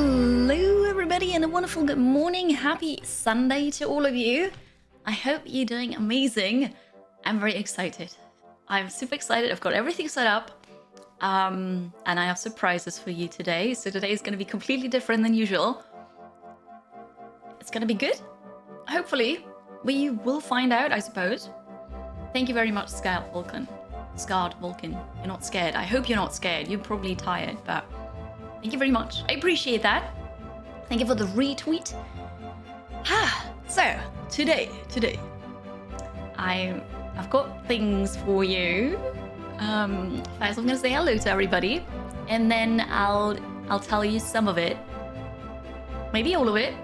Hello everybody and a wonderful good morning. Happy Sunday to all of you. I hope you're doing amazing. I'm very excited. I'm super excited. I've got everything set up. And I have surprises for you today. So today is going to be completely different than usual. It's going to be good. Hopefully. We will find out, I suppose. Thank you very much, Scarred Vulcan. You're not scared. I hope you're not scared. You're probably tired, but thank you very much. I appreciate that. Thank you for the retweet. So, today, I've got things for you. First, I'm gonna say hello to everybody, and then I'll tell you some of it. Maybe all of it.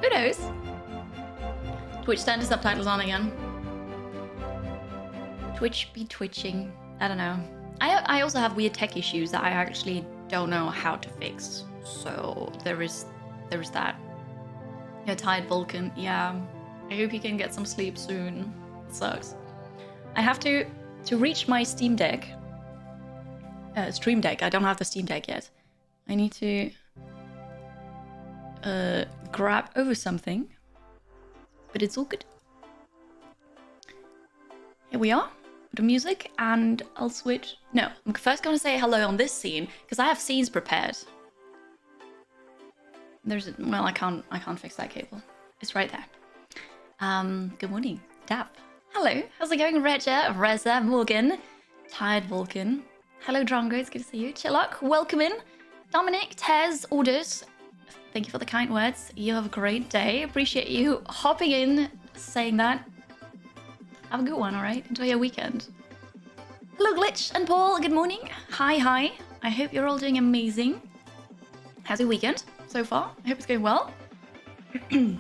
Who knows? Twitch turned the subtitles on again. Twitch be twitching. I don't know. I also have weird tech issues that I actually don't know how to fix. So there is that. You're tired, Vulcan. Yeah. I hope you can get some sleep soon. It sucks. I have to reach my Steam Deck. Stream Deck. I don't have the Steam Deck yet. I need to grab over something. But it's all good. Here we are. The music, and I'll switch. No, I'm first going to say hello on this scene because I have scenes prepared. Well, I can't fix that cable. It's right there. Good morning, Dap. Hello, how's it going, Reza, Morgan, Tired Vulcan. Hello, Drongo, it's good to see you. Chillock, welcome in. Dominic, Tez, Orders. Thank you for the kind words. You have a great day. Appreciate you hopping in, saying that. Have a good one, alright? Enjoy your weekend. Hello, Glitch and Paul. Good morning. Hi. I hope you're all doing amazing. How's your weekend so far? I hope it's going well. I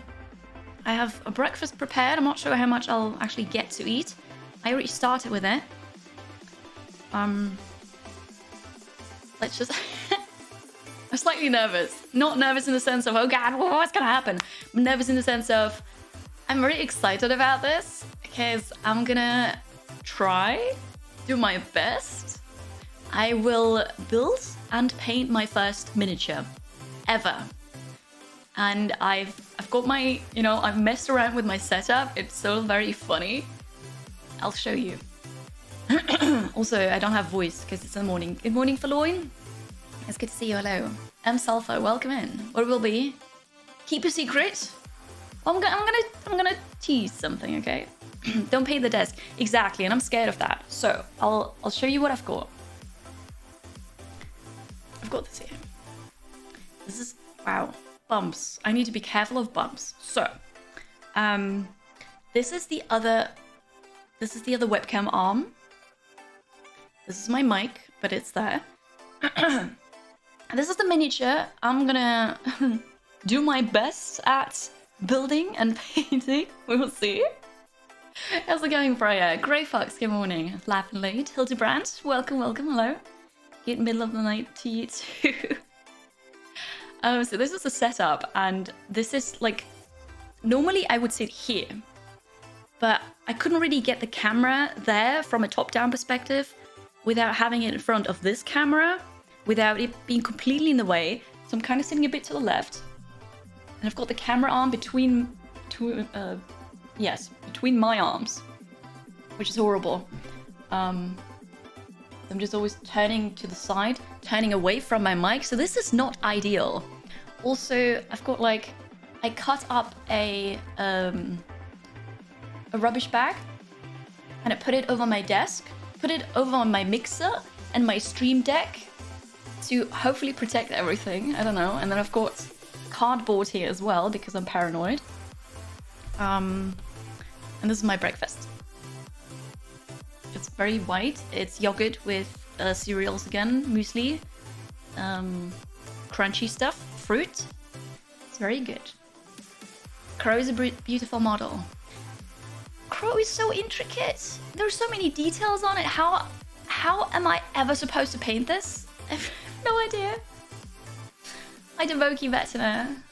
have a breakfast prepared. I'm not sure how much I'll actually get to eat. I already started with it. Let's just... I'm slightly nervous. Not nervous in the sense of, oh god, what's gonna happen? I'm nervous in the sense of, I'm very excited about this. Because I'm gonna do my best. I will build and paint my first miniature ever. And I've got my, I've messed around with my setup. It's so very funny. I'll show you. Also, I don't have voice because it's in the morning. Good morning, Forloin. It's good to see you. Hello. Sulfur, welcome in. What will be? Keep a secret. I'm gonna tease something, okay? Don't paint the desk. Exactly, and I'm scared of that. So, I'll show you what I've got. I've got this here. This is... Wow. Bumps. I need to be careful of bumps. So, this is the other webcam arm. This is my mic, but it's there. And this is the miniature. I'm gonna do my best at building and painting. We will see. How's it going, Freya? Grey Fox, good morning. Laughing late. Hildebrand, welcome, hello. Good middle of the night to you too. So this is a setup, and this is like... Normally I would sit here, but I couldn't really get the camera there from a top-down perspective without having it in front of this camera, without it being completely in the way. So I'm kind of sitting a bit to the left. And I've got the camera arm between my arms, which is horrible. I'm just always turning to the side, turning away from my mic, so this is not ideal. Also, I've got I cut up a rubbish bag, and I put it over my desk, put it over my mixer and my stream deck to hopefully protect everything. I don't know. And then I've got cardboard here as well because I'm paranoid. And this is my breakfast. It's very white. It's yogurt with cereals again, muesli, crunchy stuff, fruit. It's very good. Crow is a beautiful model. Crow is so intricate. There's so many details on it. How am I ever supposed to paint this? I have no idea. Hi, Devoki Veteran.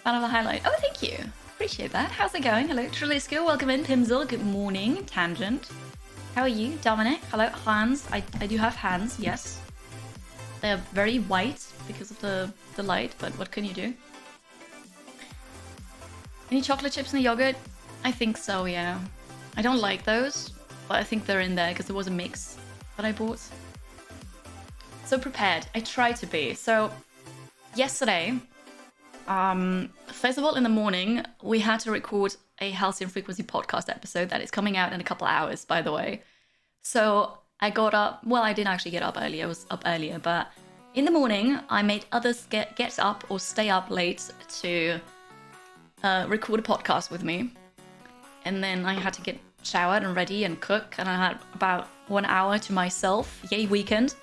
Fan of the highlight. Oh, thank you. Appreciate that. How's it going? Hello, Trilisko. Welcome in. Pimzel. Good morning. Tangent. How are you? Dominic. Hello. Hands. I do have hands, yes. They're very white. because of the light, but what can you do? Any chocolate chips in the yogurt? I think so, yeah. I don't like those, but I think they're in there because there was a mix that I bought. So prepared. I try to be. So yesterday, first of all, in the morning, we had to record a Halcyon Frequency podcast episode that is coming out in a couple of hours, by the way. So I got up. Well, I didn't actually get up early. I was up earlier, but in the morning, I made others get up or stay up late to record a podcast with me. And then I had to get showered and ready and cook, and I had about 1 hour to myself. Yay, weekend.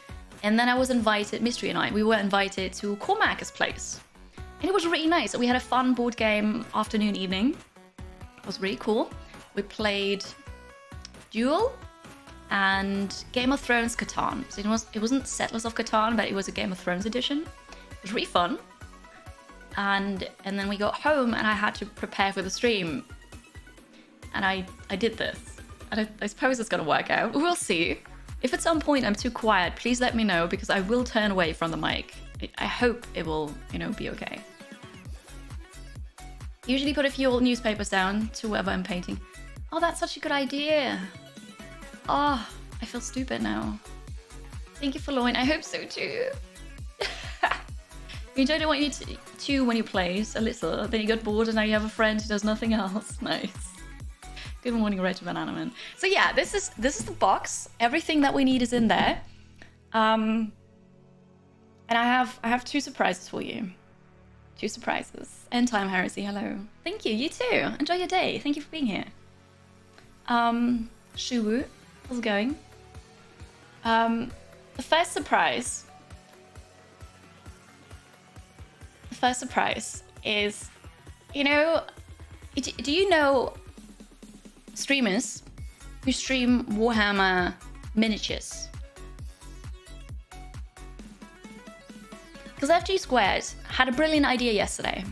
And then I was invited, Mystery and I, we were invited to Cormac's place. And it was really nice. We had a fun board game afternoon, evening. It was really cool. We played Duel and Game of Thrones Catan. So it wasn't Settlers of Catan, but it was a Game of Thrones edition. It was really fun. And then we got home and I had to prepare for the stream. And I did this. And I suppose it's gonna work out. We'll see. If at some point I'm too quiet, please let me know, because I will turn away from the mic. I hope it will, be okay. Usually put a few old newspapers down to wherever I'm painting. Oh, that's such a good idea. Oh, I feel stupid now. Thank you for Loin. I hope so too. You don't know what you need to when you play, a little. Then you got bored and now you have a friend who does nothing else. Nice. Good morning, Red Banana Man. So yeah, this is the box. Everything that we need is in there. And I have 2 surprises for you. 2 surprises. End Time Heresy, hello. Thank you, you too. Enjoy your day. Thank you for being here. Shuwu, how's it going? The first surprise is, do you know streamers who stream Warhammer miniatures? Because FG Squared had a brilliant idea yesterday,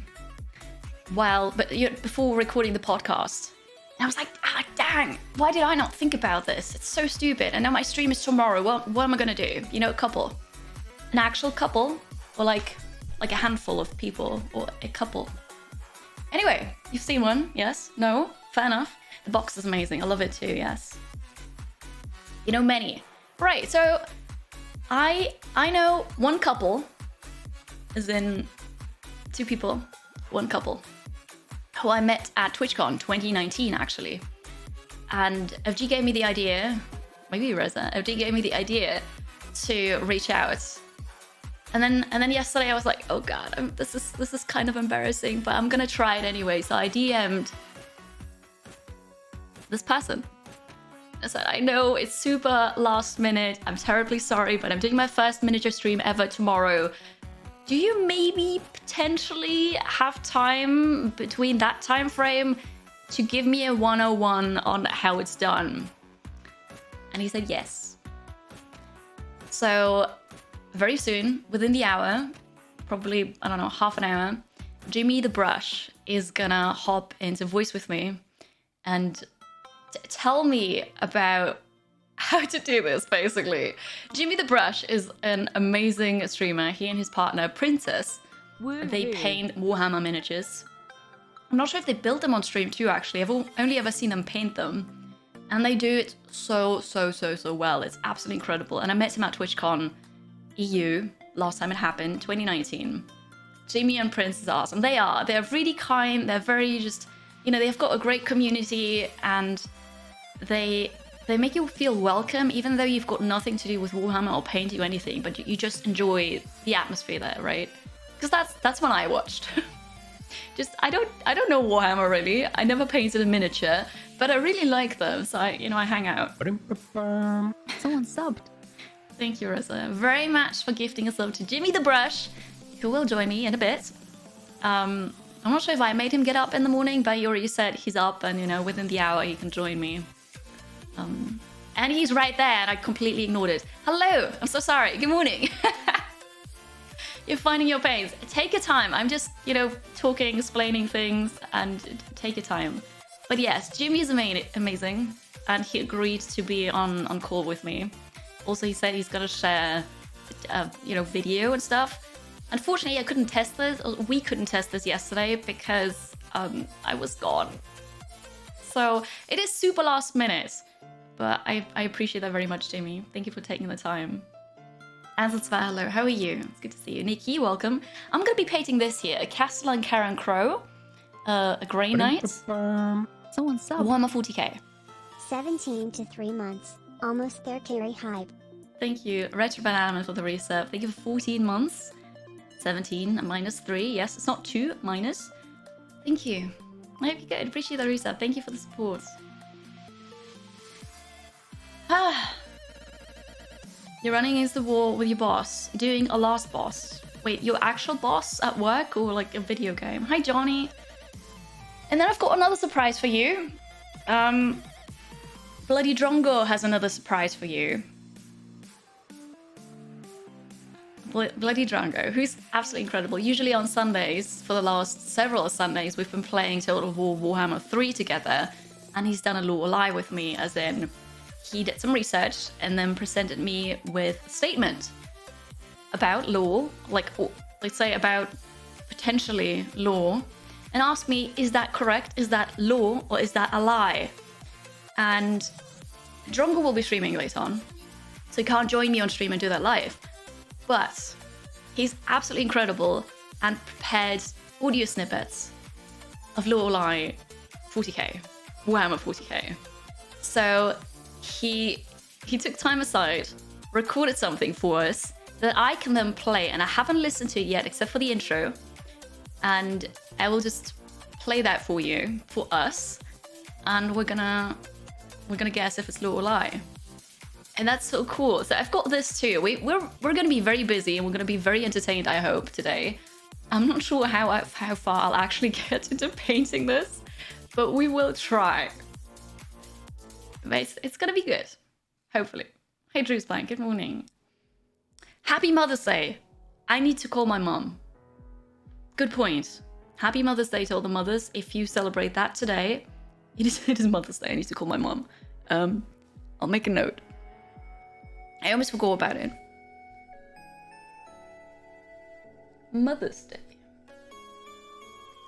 before recording the podcast. And I was like, dang, why did I not think about this? It's so stupid. And now my stream is tomorrow. What am I gonna do? A couple, an actual couple, or like a handful of people, or a couple. Anyway, you've seen one, yes? No? Fair enough. The box is amazing. I love it too, yes. Many. Right, so I know one couple, as in 2 people, one couple, who I met at TwitchCon 2019, actually. And FG gave me the idea, maybe Reza, FG gave me the idea to reach out. And then yesterday I was like, oh god, this is kind of embarrassing, but I'm gonna try it anyway. So I DM'd this person. I said, I know it's super last minute. I'm terribly sorry, but I'm doing my first miniature stream ever tomorrow. Do you maybe potentially have time between that time frame to give me a 101 on how it's done? And he said yes. So very soon, within the hour, probably, I don't know, half an hour, JimmytheBrush is gonna hop into voice with me and tell me about how to do this, basically. JimmytheBrush is an amazing streamer. He and his partner, Princess, they paint Warhammer miniatures. I'm not sure if they build them on stream too, actually. I've only ever seen them paint them. And they do it so well. It's absolutely incredible. And I met him at TwitchCon EU last time it happened, 2019. Jimmy and Prince is awesome. They're really kind. They're very just, they've got a great community, and they make you feel welcome, even though you've got nothing to do with Warhammer or painting or anything, but you just enjoy the atmosphere there, right? Because that's when I watched. I don't know Warhammer really. I never painted a miniature, but I really like them, so I hang out. Someone subbed. Thank you, Rosa, very much for gifting a sub to JimmytheBrush, who will join me in a bit. I'm not sure if I made him get up in the morning, but he already said he's up, and within the hour he can join me. And he's right there, and I completely ignored it. Hello, I'm so sorry. Good morning. You're finding your pains. Take your time. I'm just, talking, explaining things, and take your time. But yes, Jimmy is amazing, and he agreed to be on call with me. Also, he said he's gonna share, video and stuff. Unfortunately, I couldn't test this, or we couldn't test this yesterday because I was gone. So it is super last minute, but I appreciate that very much, Jimmy. Thank you for taking the time. Answer, hello, how are you? It's good to see you. Nikki, welcome. I'm going to be painting this here, a Castellan Carran Crowe, a Grey Knight. Someone sub. Warhammer 40k. 17 to 3 months. Almost there, Carrie hype. Thank you, Retro Banana, for the resub. Thank you for 14 months. 17 minus 3. Yes, it's not 2 minus. Thank you. I hope you're good. Appreciate the resub. Thank you for the support. You're running against the wall with your boss, doing a last boss. Wait, your actual boss at work or like a video game? Hi, Johnny. And then I've got another surprise for you. Bloody Drongo has another surprise for you. Bloody Drongo, who's absolutely incredible. Usually on Sundays, for the last several Sundays, we've been playing Total War Warhammer 3 together, and he's done a lore live with me, as in he did some research and then presented me with a statement about lore, like let's say about potentially lore, and asked me, is that correct? Is that lore or is that a lie? And Drongo will be streaming later on, so he can't join me on stream and do that live. But he's absolutely incredible and prepared audio snippets of Lore Line 40k, Warhammer 40k. So he took time aside, recorded something for us that I can then play, and I haven't listened to it yet except for the intro. And I will just play that for you, for us, and we're gonna guess if it's Lore or lie. And that's so cool. So I've got this too. We're going to be very busy and we're going to be very entertained, I hope, today. I'm not sure how far I'll actually get into painting this, but we will try. But it's going to be good, hopefully. Hey, Drew's Blank, good morning. Happy Mother's Day. I need to call my mom. Good point. Happy Mother's Day to all the mothers. If you celebrate that today, it is Mother's Day. I need to call my mom. I'll make a note. I almost forgot about it. Mother's Day.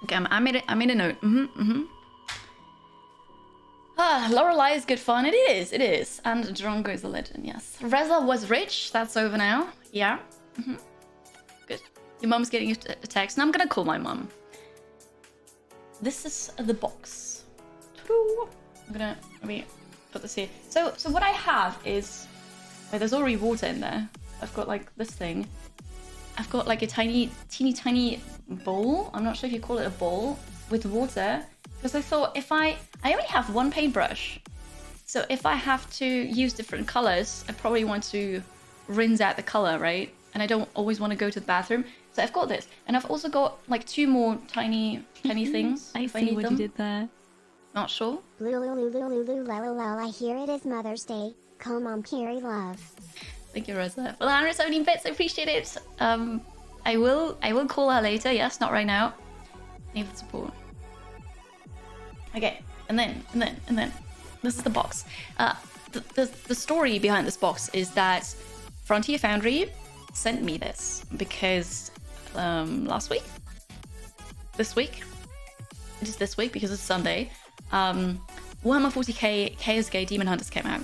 Okay, I made a note. Lorelei is good fun. It is. And Drongo is a legend, yes. Reza was rich. That's over now. Yeah. Good. Your mom's getting a text, and I'm gonna call my mom. This is the box. I'm gonna maybe put this here. So what I have is, wait, there's already water in there. I've got like this thing. I've got like a teeny tiny bowl. I'm not sure if you call it a bowl with water, because I thought if I only have one paintbrush, so if I have to use different colors, I probably want to rinse out the color, right? And I don't always want to go to the bathroom. So I've got this, and I've also got like 2 more tiny things. I see what you did there. Not sure. I hear it is Mother's Day. Call Mom, Carrie love. Thank you, Rosa. Well, 117 bits, I appreciate it. I will call her later. Yes, not right now. Need the support. Okay, and then this is the box. The story behind this box is that Frontier Foundry sent me this because last week, this week, it is this week because it's Sunday. Warhammer 40k KSK Demonhunters came out,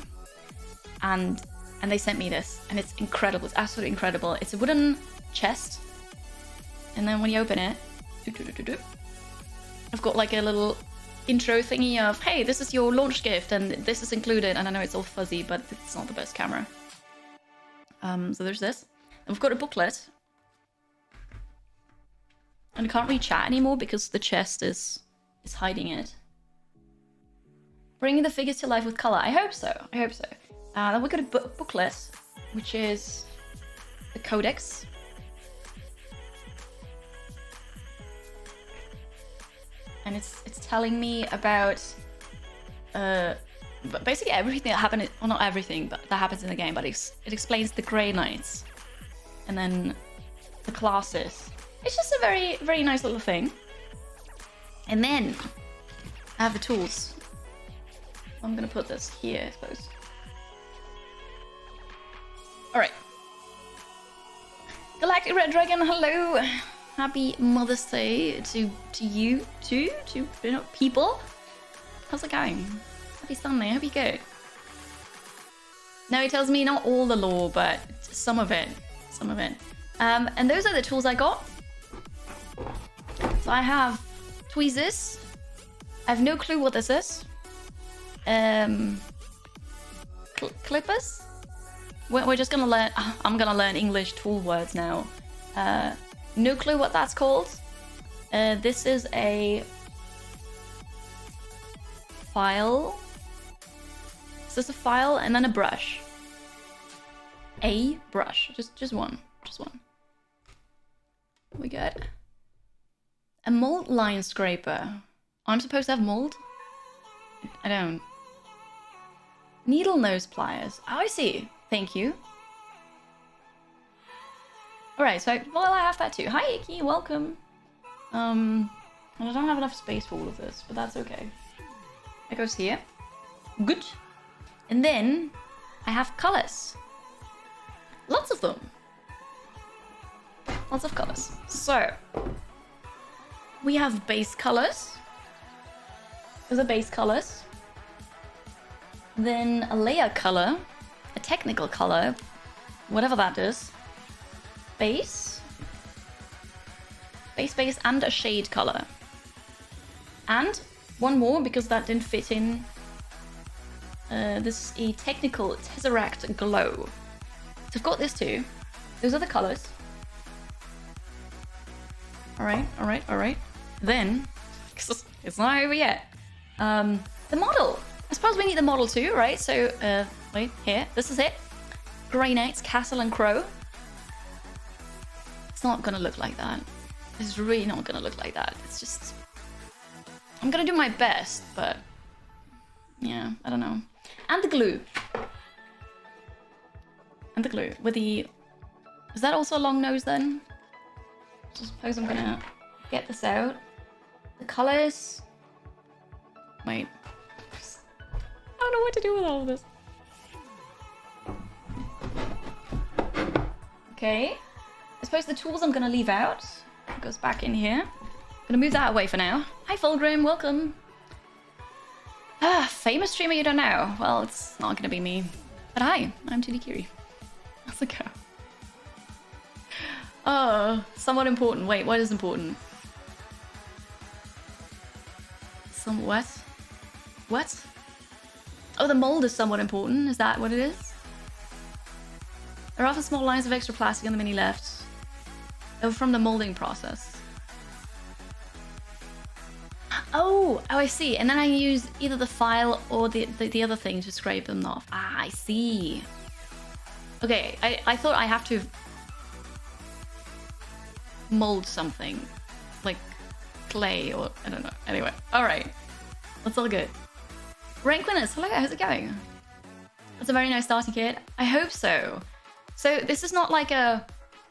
and they sent me this, and it's incredible. It's absolutely incredible. It's a wooden chest, and then when you open it, I've got like a little intro thingy of, hey, this is your launch gift, and this is included. And I know it's all fuzzy, but it's not the best camera. So there's this. And we've got a booklet, and I can't read chat anymore because the chest is hiding it. Bringing the figures to life with color. I hope so. Then we've got a booklet, which is the codex. And it's telling me about basically everything that happened. Well, not everything, but that happens in the game. But it explains the Grey Knights, and then the classes. It's just a very, very nice little thing. And then I have the tools. I'm gonna put this here, I suppose. All right. Galactic Red Dragon, hello. Happy Mother's Day to you too, to people. How's it going? Happy Sunday, hope you're good. No, he tells me not all the lore, but some of it. Some of it. And those are the tools I got. So I have tweezers. I have no clue what this is. Clippers? We're just gonna learn. I'm gonna learn English tool words now. No clue what that's called. This is a file. Is this a file and then a brush? A brush. Just one. Just one. We got a mold line scraper. I'm supposed to have mold? I don't. Needle nose pliers. Oh, I see. Thank you. Alright, so well, I have that too. Hi, Icky, welcome. And I don't have enough space for all of this, but that's okay. It goes here. Good. And then I have colors. Lots of them. Lots of colors. So we have base colors. Those are base colors. Then a layer color, a technical color, whatever that is. Base, and a shade color. And one more because that didn't fit in. This is a technical Tesseract Glow. So I've got this too. Those are the colors. Alright. Then, it's not over yet. The model. I suppose we need the model too, right? So, wait, here. This is it. Grey Knights, Castellan Carran Crowe. It's not gonna look like that. It's really not gonna look like that. It's just... I'm gonna do my best, but... yeah, I don't know. And the glue. And the glue. With the... Is that also a long nose then? I suppose I'm gonna get this out. The colors... Wait. I don't know what to do with all of this. Okay. I suppose the tools I'm gonna leave out. It goes back in here. I'm gonna move that away for now. Hi Fulgrim, welcome. Famous streamer you don't know. Well, it's not gonna be me. But hi, I'm 2D Kiri. How's it go? Oh, somewhat important. Wait, what is important? What? What? Oh, the mold is somewhat important. Is that what it is? There are often small lines of extra plastic on the mini left. Oh, from the molding process. Oh, I see. And then I use either the file or the other thing to scrape them off. Ah, I see. Okay, I thought I have to mold something. Like clay or I don't know. Anyway, alright. That's all good. Rank winners, hello, how's it going? That's a very nice starting kit. I hope so. So this is not like a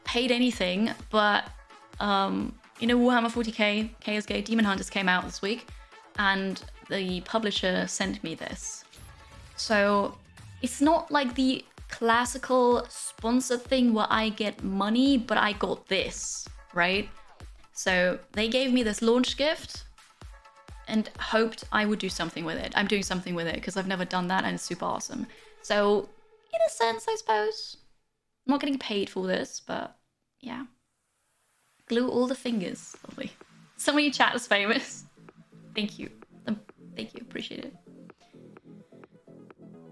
paid anything, but you know, Warhammer 40k, KSG, Demonhunters came out this week, and the publisher sent me this. So it's not like the classical sponsored thing where I get money, but I got this, right? So they gave me this launch gift and hoped I would do something with it. I'm doing something with it because I've never done that and it's super awesome. So in a sense, I suppose, I'm not getting paid for this, but yeah. Glue all the fingers, lovely. Some of you chat is famous. Thank you. Thank you, appreciate it.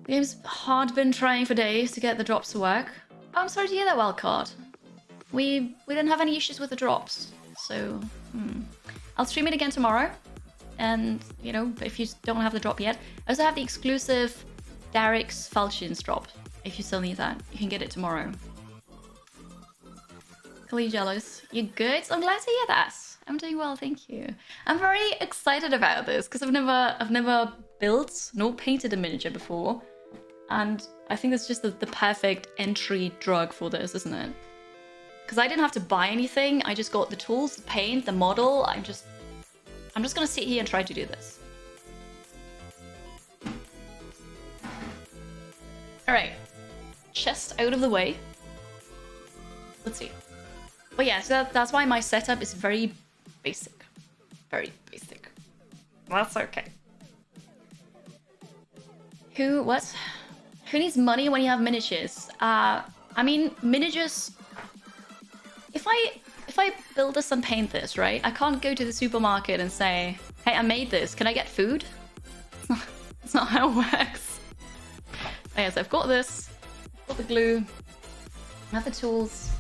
The game's hard been trying for days to get the drops to work. Oh, I'm sorry to hear that, Wildcard. We didn't have any issues with the drops, so I'll stream it again tomorrow. And, you know, if you don't have the drop yet, I also have the exclusive Derek's Falchions drop. If you still need that, you can get it tomorrow. Are you jealous? You're good? I'm glad to hear that. I'm doing well, thank you. I'm very excited about this because I've never built nor painted a miniature before. And I think it's just the perfect entry drug for this, isn't it? Because I didn't have to buy anything. I just got the tools, the paint, the model. I'm just gonna sit here and try to do this. All right, chest out of the way. Let's see. But yeah, so that's why my setup is very basic. Very basic. That's okay. Who needs money when you have miniatures? I mean, miniatures... If I build this and paint this, right? I can't go to the supermarket and say, hey, I made this. Can I get food? That's not how it works. Okay, so I've got this. Got the glue. I have the tools.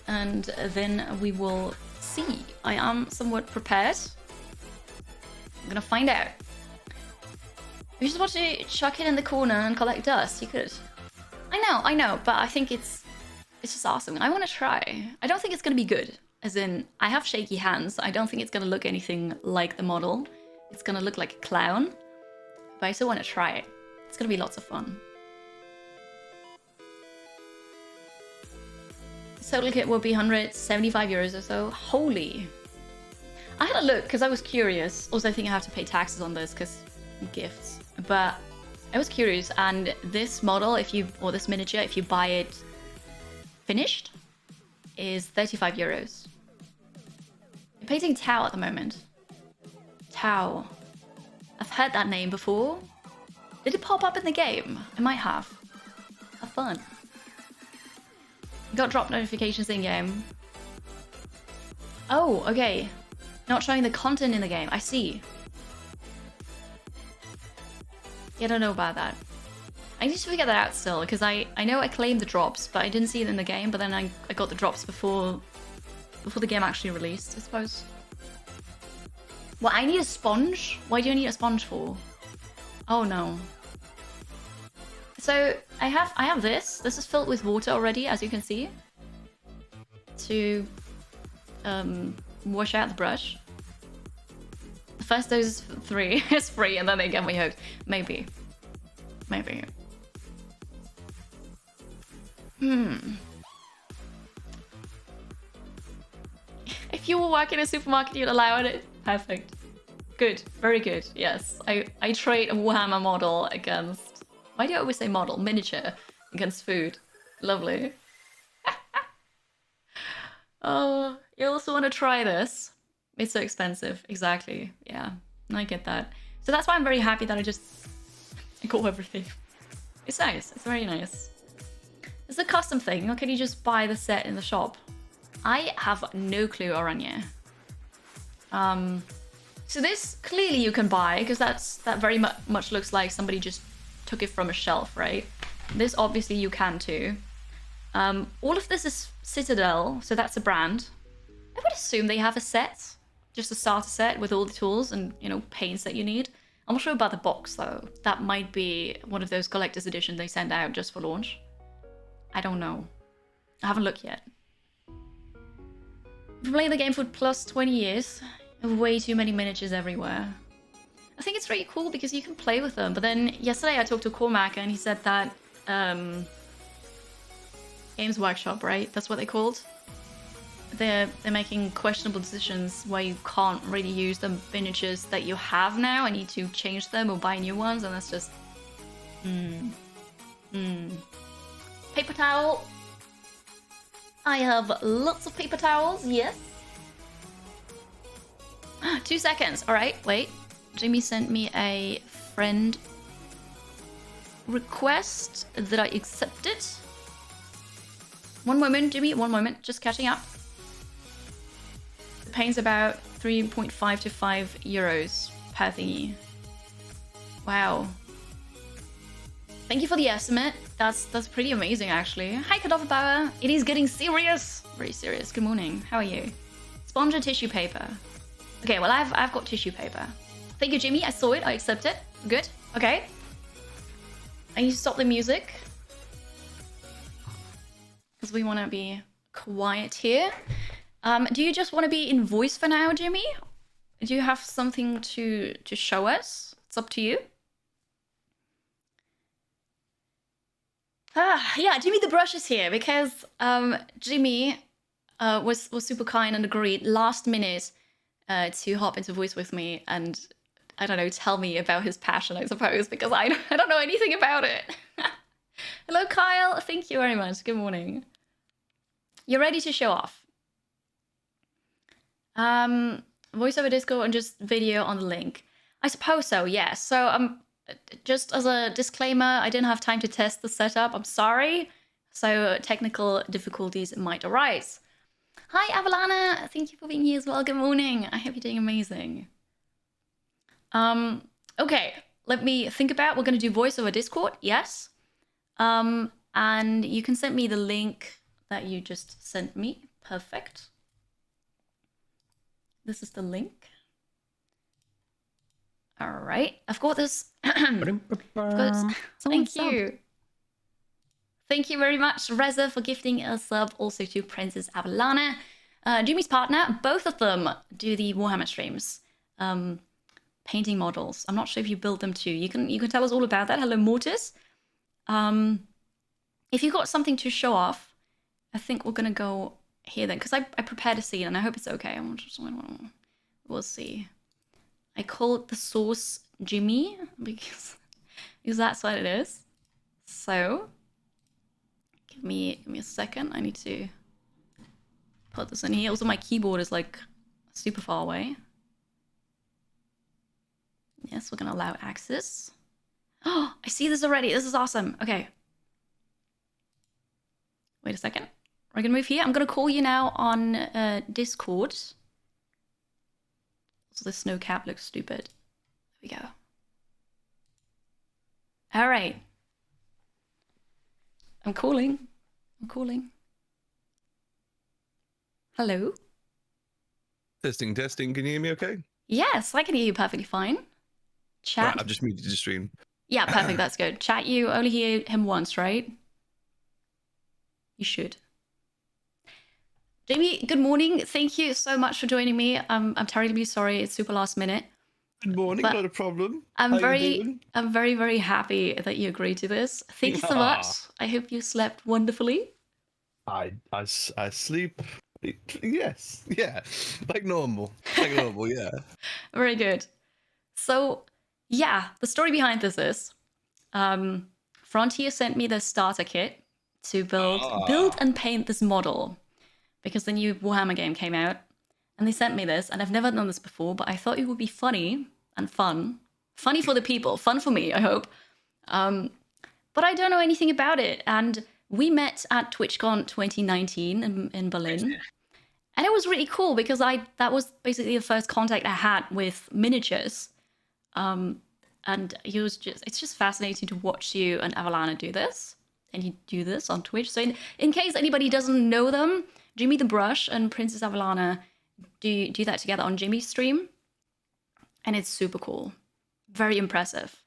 And then we will see. I am somewhat prepared. I'm gonna find out. You just want to chuck it in the corner and collect dust. You could. I know, but I think it's just awesome. I want to try. I don't think it's gonna be good. As in, I have shaky hands. I don't think it's gonna look anything like the model. It's gonna look like a clown. But I still want to try it. It's gonna be lots of fun. Total kit will be 175 euros or so. Holy. I had a look because I was curious. Also, I think I have to pay taxes on this because gifts. But I was curious, and this model, or this miniature, if you buy it finished, is 35 euros. I'm painting Tau at the moment. Tau. I've heard that name before. Did it pop up in the game? It might have. Have fun. Got drop notifications in game. Oh, okay. Not showing the content in the game. I see. Yeah, I don't know about that. I need to figure that out still, because I know I claimed the drops, but I didn't see it in the game, but then I got the drops before the game actually released, I suppose. Well, I need a sponge? Why do you need a sponge for? Oh no. So I have this. This is filled with water already, as you can see. To wash out the brush. The first dose is free. It's free, and then they get me hooked. Maybe. If you were working in a supermarket, you'd allow it. Perfect. Good. Very good. Yes. I trade a Warhammer model against... Why do I always say model? Miniature against food. Lovely. Oh, you also want to try this? It's so expensive. Exactly. Yeah, I get that. So that's why I'm very happy that I got everything. It's nice. It's very nice. It's a custom thing, or can you just buy the set in the shop? I have no clue, Aranya. So this clearly you can buy, because that very much looks like somebody just took it from a shelf, right? This obviously you can too. All of this is Citadel, so that's a brand. I would assume they have a set, just a starter set with all the tools and, you know, paints that you need. I'm not sure about the box though. That might be one of those collector's editions they send out just for launch. I don't know. I haven't looked yet. I've been playing the game for plus 20 years. I have way too many miniatures everywhere. I think it's really cool because you can play with them. But then yesterday I talked to Cormac and he said that Games Workshop, right? That's what they called. They're making questionable decisions where you can't really use the miniatures that you have now. I need to change them or buy new ones, and that's just... Paper towel. I have lots of paper towels, yes. 2 seconds. All right, wait. Jimmy sent me a friend request that I accepted. One moment, Jimmy, one moment. Just catching up. The paint's about 3.5 to 5 euros per thingy. Wow. Thank you for the estimate. That's pretty amazing, actually. Hi, Kadofabauer. It is getting serious. Very serious. Good morning. How are you? Sponge or tissue paper? Okay, well, I've got tissue paper. Thank you, Jimmy. I saw it. I accept it. Good. Okay. I need to stop the music, because we want to be quiet here. Do you just want to be in voice for now, Jimmy? Do you have something to show us? It's up to you. Yeah, JimmytheBrush is here because Jimmy was super kind and agreed last minute to hop into voice with me and, I don't know, tell me about his passion, I suppose, because I don't know anything about it. Hello, Kyle. Well, thank you very much. Good morning. You're ready to show off. Voice over Discord and just video on the link. I suppose so, yes. So just as a disclaimer, I didn't have time to test the setup. I'm sorry. So technical difficulties might arise. Hi, Avalana. Thank you for being here as well. Good morning. I hope you're doing amazing. Okay, let me think about. We're going to do voice over Discord. Yes. And you can send me the link that you just sent me. Perfect. This is the link. All right, I've got this. Thank you. Thank you very much, Reza, for gifting a sub. Also to Princess Avalana, Jimmy's partner. Both of them do the Warhammer streams. Painting models. I'm not sure if you built them too. You can tell us all about that. Hello, Mortis. If you've got something to show off, I think we're gonna go here then, because I prepared a scene and I hope it's okay. We'll see. I called the source Jimmy because that's what it is. So give me a second. I need to put this in here. Also, my keyboard is like super far away. Yes, we're gonna allow access. Oh, I see this already. This is awesome. Okay. Wait a second. We're gonna move here. I'm gonna call you now on Discord. So the snow cap looks stupid. There we go. All right. I'm calling. Hello? Testing. Can you hear me okay? Yes, I can hear you perfectly fine. Chat. Right, I've just muted your stream. Yeah, perfect. That's good. Chat, you only hear him once, right? You should. Jamie, good morning. Thank you so much for joining me. I'm terribly sorry. It's super last minute. Good morning. Not a problem. I'm very, very happy that you agreed to this. Thank you so much. I hope you slept wonderfully. I sleep. Yes. Yeah. Like normal. Yeah. Very good. So, yeah, the story behind this is Frontier sent me the starter kit to build and paint this model because the new Warhammer game came out, and they sent me this, and I've never done this before, but I thought it would be funny and fun for the people, fun for me, I hope. But I don't know anything about it, and we met at TwitchCon 2019 in Berlin, and it was really cool because that was basically the first contact I had with miniatures. And it's just fascinating to watch you and Avalana do this, and you do this on Twitch. So in case anybody doesn't know them, JimmytheBrush and Princess Avalana do that together on Jimmy's stream, and it's super cool, very impressive.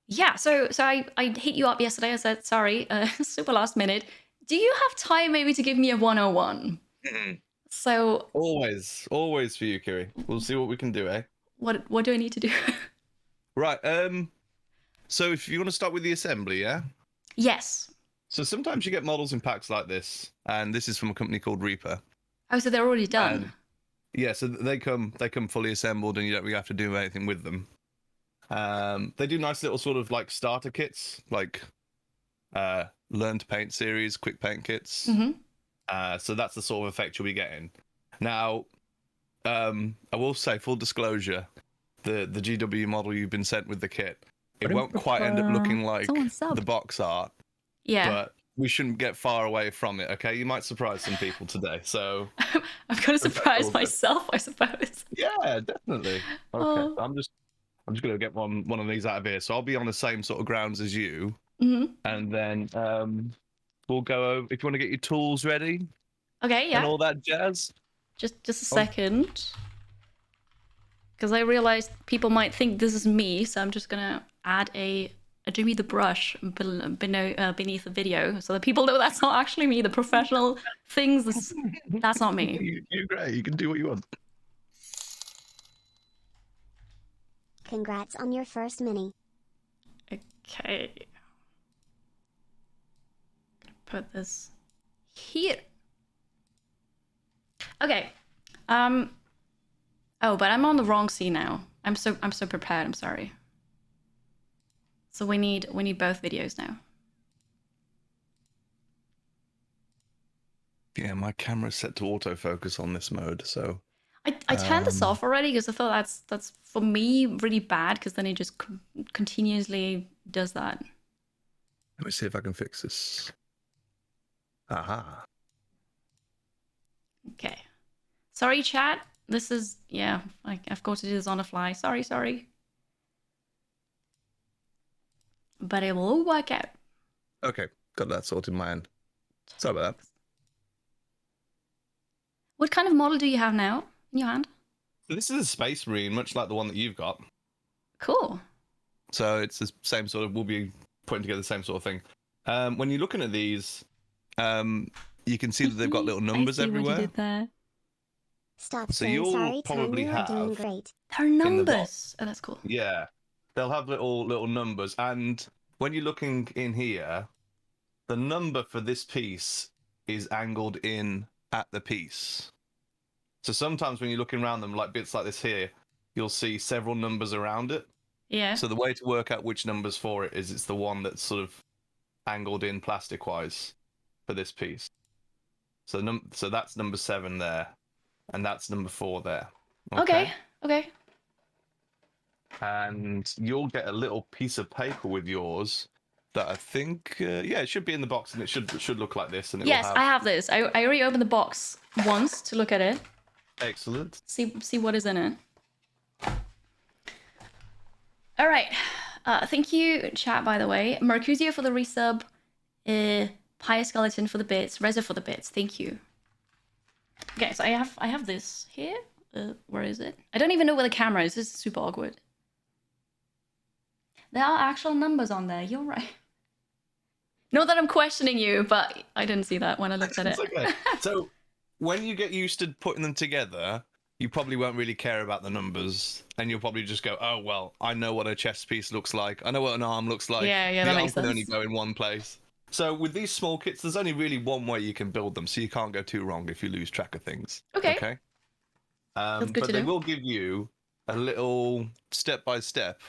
Yeah, so I hit you up yesterday. I said, sorry, super last minute. Do you have time maybe to give me a 101? So always for you, Kiri. We'll see what we can do, eh? What do I need to do? Right. So if you want to start with the assembly, yeah? Yes. So sometimes you get models in packs like this, and this is from a company called Reaper. Oh, so they're already done. Yeah, so they come fully assembled, and you don't really have to do anything with them. They do nice little sort of like starter kits, like learn to paint series, quick paint kits. Mm-hmm. So that's the sort of effect you'll be getting. Now, I will say, full disclosure, the GW model you've been sent with the kit, it won't quite end up looking like the box art. Yeah. But we shouldn't get far away from it, okay? You might surprise some people today, so... I'm going to surprise myself, I suppose. Yeah, definitely. Okay, Oh. I'm just going to get one of these out of here. So I'll be on the same sort of grounds as you. Mm-hmm. And then we'll go over... If you want to get your tools ready... Okay, yeah. And all that jazz. Just a second. Because I realized people might think this is me, so I'm just going to add a JimmytheBrush beneath the video so that people know that's not actually me. The professional things, that's not me. You're great. You can do what you want. Congrats on your first mini. Okay. Put this here. Okay. Oh, but I'm on the wrong scene now. I'm so prepared. I'm sorry. So we need both videos now. Yeah, my camera's set to autofocus on this mode, so I turned this off already because I thought that's for me really bad because then it just continuously does that. let me see if I can fix this. Aha. Okay. Sorry, chat. This is, yeah, I've got to do this on the fly. Sorry. But it will all work out. Okay, got that sorted in my end. Sorry about that. What kind of model do you have now in your hand? So this is a Space Marine, much like the one that you've got. Cool. So it's the same sort of, we'll be putting together the same sort of thing. When you're looking at these, you can see that they've got little numbers I see everywhere. What you did there. Stop So saying you'll sorry, probably Tom. You are doing have- great. There are numbers. Oh, that's cool. Yeah, they'll have little numbers, and when you're looking in here, the number for this piece is angled in at the piece. So sometimes when you're looking around them, like bits like this here, you'll see several numbers around it. Yeah. So the way to work out which numbers for it is it's the one that's sort of angled in plastic-wise for this piece. So so that's number 7 there, and that's number 4 there. Okay. And you'll get a little piece of paper with yours that I think, yeah, it should be in the box, and it should look like this. And it Yes, will I have... have this. I already opened the box once to look at it. Excellent. See what is in it. All right. Thank you, chat, by the way. Mercutio for the resub. Pyre Skeleton for the bits. Reza for the bits. Thank you. Okay, so I have this here. Where is it? I don't even know where the camera is. This is super awkward. There are actual numbers on there. You're right. Not that I'm questioning you, but I didn't see that when I looked at it. It's okay. So when you get used to putting them together, you probably won't really care about the numbers, and you'll probably just go, oh, well, I know what a chest piece looks like. I know what an arm looks like. Yeah, the that arm makes can sense. only go in one place. So with these small kits, there's only really one way you can build them, so you can't go too wrong if you lose track of things. Okay. That's good but to they know. will give you a little step-by-step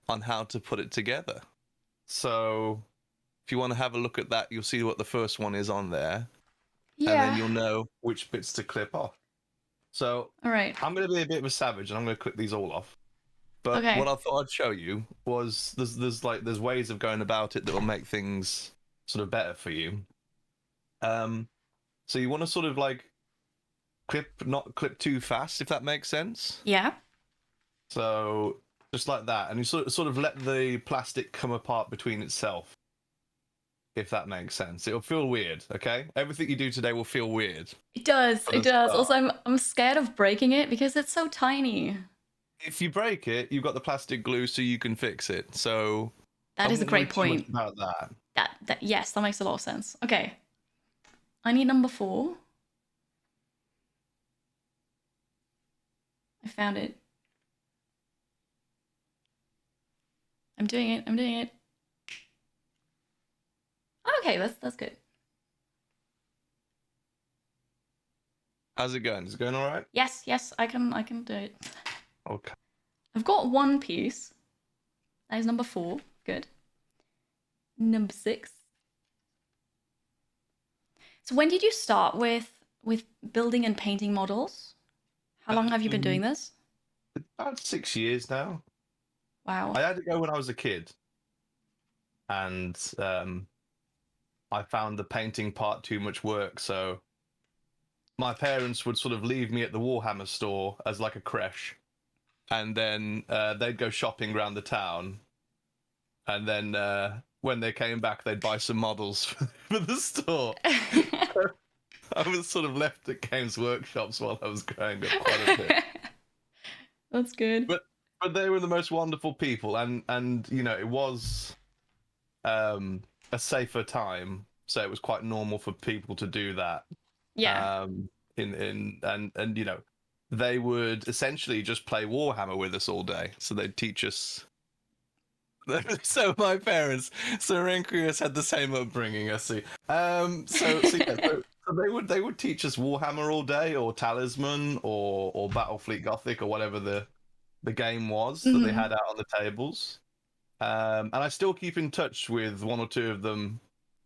on how to put it together. So if you want to have a look at that, you'll see what the first one is on there. Yeah. And then you'll know which bits to clip off. So All right. I'm going to be a bit of a savage, and I'm going to clip these all off. But Okay. what I thought I'd show you was there's ways of going about it that will make things sort of better for you. So you want to sort of like not clip too fast, if that makes sense. Yeah. So just like that, and you sort of let the plastic come apart between itself, if that makes sense. It'll feel weird, okay? Everything you do today will feel weird. It does. For It the does. start. Also, I'm scared of breaking it because it's so tiny. If you break it, you've got the plastic glue, so you can fix it. So That I is a wouldn't great worry too much point. about that. That yes, that makes a lot of sense. Okay. I need number 4. I found it. I'm doing it. Okay, that's good. How's it going? Is it going all right? Yes, I can do it. Okay. I've got one piece. That is number 4. Good. Number 6. So when did you start with building and painting models? How long have you been doing this? About 6 years now. Wow. I had to go when I was a kid, and I found the painting part too much work. So my parents would sort of leave me at the Warhammer store as like a creche, and then they'd go shopping around the town, and then when they came back, they'd buy some models for the store. I was sort of left at Games Workshops while I was growing up quite a bit. That's good. But they were the most wonderful people, and you know, it was a safer time, so it was quite normal for people to do that. Yeah. And you know, they would essentially just play Warhammer with us all day, so they'd teach us. So my parents, so Renkrius had the same upbringing, I see. So they would teach us Warhammer all day, or Talisman, or Battlefleet Gothic, or whatever the game was that they had out on the tables. And I still keep in touch with one or two of them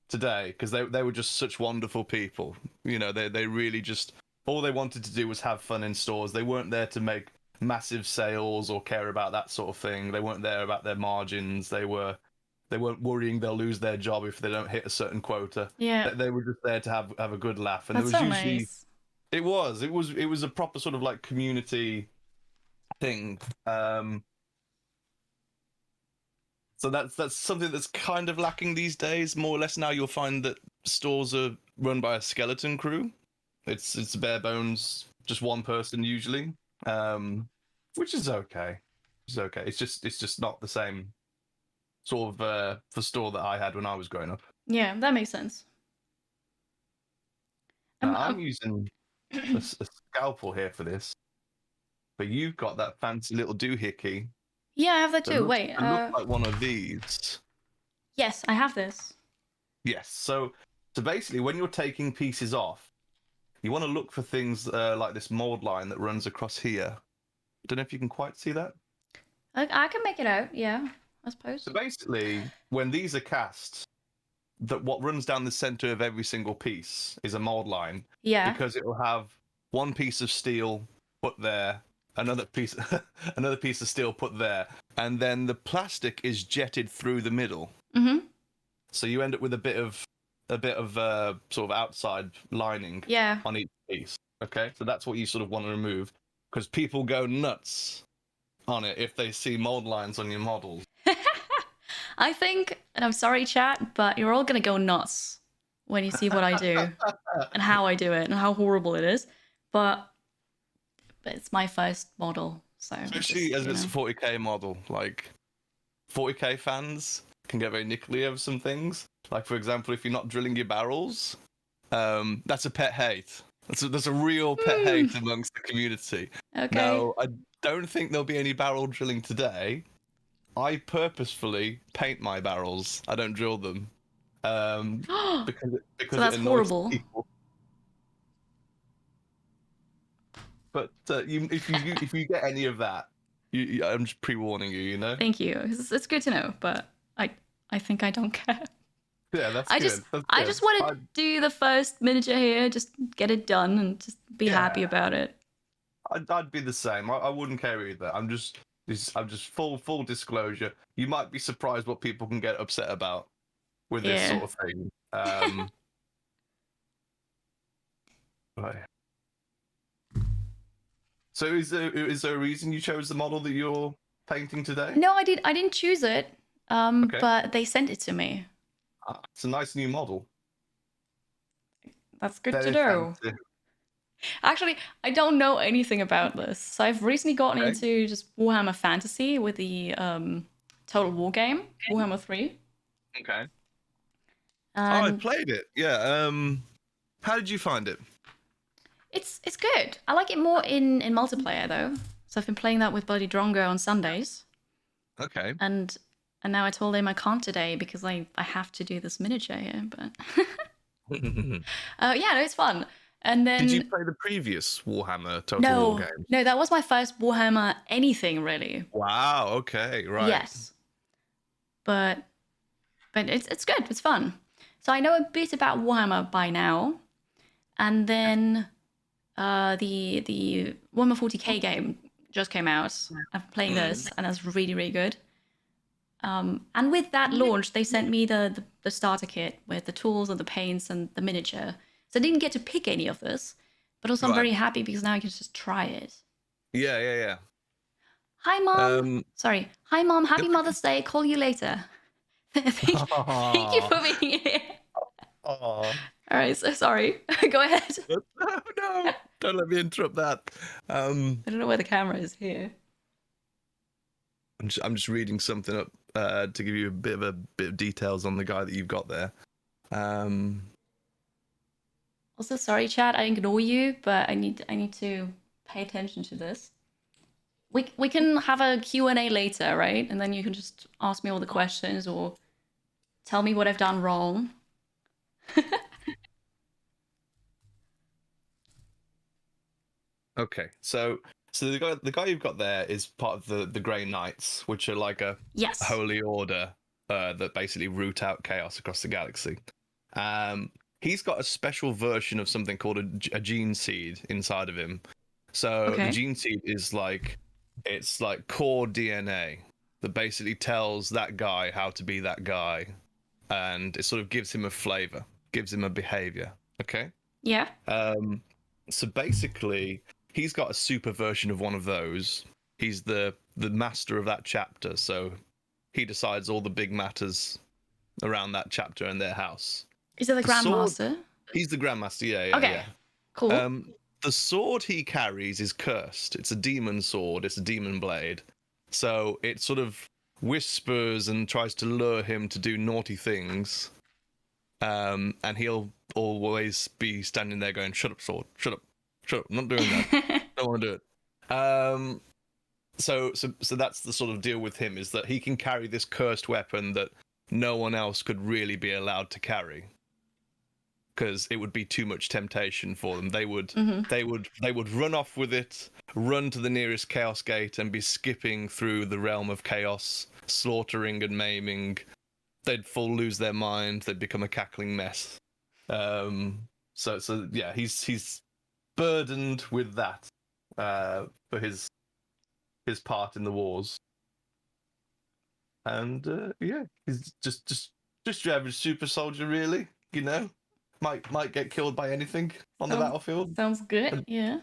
today because they were just such wonderful people. You know, they really just all they wanted to do was have fun in stores. They weren't there to make massive sales or care about that sort of thing. They weren't there about their margins. They weren't worrying they'll lose their job if they don't hit a certain quota. Yeah. They were just there to have a good laugh. And That's there so was usually nice. it was a proper sort of like community thing. So that's something that's kind of lacking these days. More or less now, you'll find that stores are run by a skeleton crew. It's bare bones, just one person usually, which is okay. It's okay. It's just not the same sort of for store that I had when I was growing up. Yeah, that makes sense. Now, I'm using a scalpel here for this, but you've got that fancy little doohickey. Yeah, I have that too. Looks, Wait. it looks like one of these. Yes, I have this. Yes. So basically, when you're taking pieces off, you want to look for things like this mold line that runs across here. Don't know if you can quite see that. I can make it out. Yeah, I suppose. So basically, when these are cast, that what runs down the center of every single piece is a mold line. Yeah. Because it will have one piece of steel put there, another piece of steel put there, and then the plastic is jetted through the middle. Mm-hmm. So you end up with a bit of sort of outside lining Yeah. on each piece. Okay, so that's what you sort of want to remove because people go nuts on it if they see mold lines on your models. I think, and I'm sorry, chat, but you're all gonna go nuts when you see what I do and how I do it and how horrible it is. But it's my first model, so Especially as it's a 40k model, like 40k fans can get very nickly over some things. Like for example, if you're not drilling your barrels, that's a pet hate. That's a real pet hate amongst the community. Okay. Now, I don't think there'll be any barrel drilling today. I purposefully paint my barrels. I don't drill them. Because So that's it annoys horrible. people. But if you get any of that, I'm just pre-warning you. You know. Thank you. It's good to know, but I think I don't care. Yeah, that's I good. just That's I good. just want to do the first miniature here, just get it done and just be happy Yeah. about it. I'd be the same. I wouldn't care either. I'm just full disclosure. You might be surprised what people can get upset about with this Yeah. sort of thing. Right. So is there a reason you chose the model that you're painting today? No, I didn't choose it. Okay. But they sent it to me. It's a nice new model. That's good to Very know. fancy. Actually, I don't know anything about this. So I've recently gotten Okay. into just Warhammer Fantasy with the Total War game, Warhammer 3. Okay. And I played it. Yeah. How did you find it? it's good. I like it more in multiplayer though. So I've been playing that with Bloody Drongo on Sundays. Okay. And now I told him I can't today because I have to do this miniature here. But yeah, no, it's fun. And then Did you play the previous Warhammer Total War game? no, that was my first Warhammer anything really. Wow. Okay. Right. Yes, but it's good. It's fun. So I know a bit about Warhammer by now, and then the Warhammer 40k game just came out. I'm playing this, and that's really good. And with that launch, they sent me the starter kit with the tools and the paints and the miniature. So I didn't get to pick any of this, but also I'm Right. very happy because now I can just try it. Yeah. Hi, Mom. Sorry. Hi, Mom. Happy Mother's Day. Call you later. thank you for being here. Oh. All right. So sorry. Go ahead. No, don't let me interrupt that. I don't know where the camera is here. I'm just reading something up to give you a bit of details on the guy that you've got there. Also, sorry, Chad. I ignore you, but I need to pay attention to this. We can have a Q&A later, right? And then you can just ask me all the questions or tell me what I've done wrong. Okay, so the guy you've got there is part of the Grey Knights, which are like a Yes. holy order that basically root out chaos across the galaxy. He's got a special version of something called a gene seed inside of him. So the Okay. gene seed is like, it's like core DNA that basically tells that guy how to be that guy, and it sort of gives him a flavor, gives him a behavior. Okay. Yeah. So basically, he's got a super version of one of those. He's the master of that chapter, so he decides all the big matters around that chapter and their house. Is it the Grandmaster? He's the Grandmaster, yeah. Okay. Cool. The sword he carries is cursed. It's a demon sword. It's a demon blade. So it sort of whispers and tries to lure him to do naughty things. And he'll always be standing there going, "Shut up, sword. Shut up. Shut up. I'm not doing that. Don't want to do it." So that's the sort of deal with him, is that he can carry this cursed weapon that no one else could really be allowed to carry, because it would be too much temptation for them. They would run off with it, run to the nearest chaos gate, and be skipping through the realm of chaos, slaughtering and maiming. They'd lose their mind. They'd become a cackling mess. So yeah, he's burdened with that for his part in the wars. And yeah, he's just your average super soldier, really. You know, might get killed by anything on the battlefield. Sounds good. Yeah.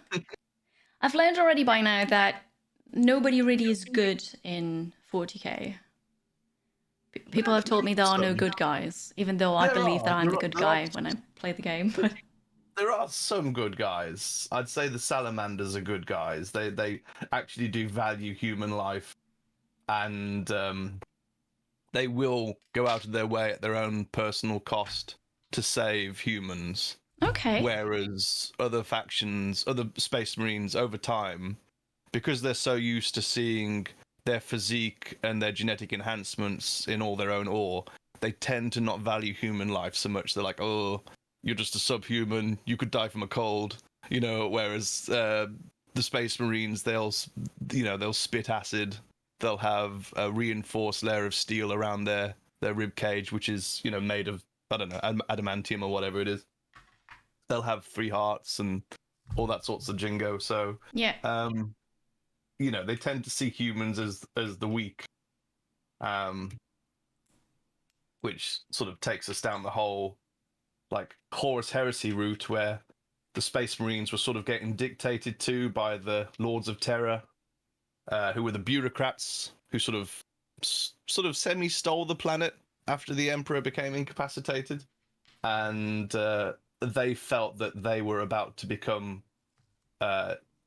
I've learned already by now that nobody really is good in 40k. People have told me there are no good guys, even though I believe that I'm the good guy when I play the game. But there are some good guys. I'd say the Salamanders are good guys. They actually do value human life, and they will go out of their way at their own personal cost to save humans. okay. Whereas other factions, other Space Marines, over time, because they're so used to seeing their physique and their genetic enhancements in all their own ore, they tend to not value human life so much. They're like, "Oh, you're just a subhuman. You could die from a cold," you know. Whereas the Space Marines, they'll spit acid. They'll have a reinforced layer of steel around their rib cage, which is, you know, made of, I don't know, adamantium or whatever it is. They'll have 3 hearts and all that sorts of jingo. So Yeah. you know, they tend to see humans as the weak, which sort of takes us down the whole like Horus Heresy route, where the Space Marines were sort of getting dictated to by the Lords of Terror, who were the bureaucrats who sort of semi-stole the planet after the Emperor became incapacitated, and they felt that they were about to become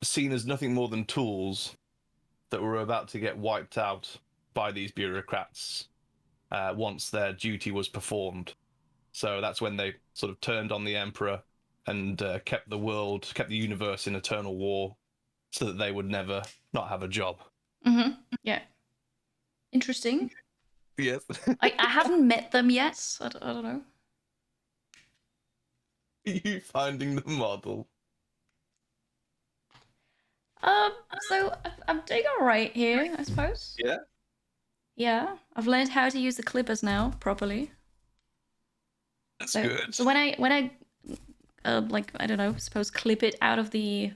seen as nothing more than tools that were about to get wiped out by these bureaucrats once their duty was performed. So that's when they sort of turned on the Emperor and kept the universe in eternal war, so that they would never not have a job. Yeah. Interesting. Yes. I haven't met them yet. I don't know. You finding the model? So I'm doing all right here, I suppose. Yeah. Yeah, I've learned how to use the clippers now properly. That's So, good. so when I like, I don't know, suppose clip it out of the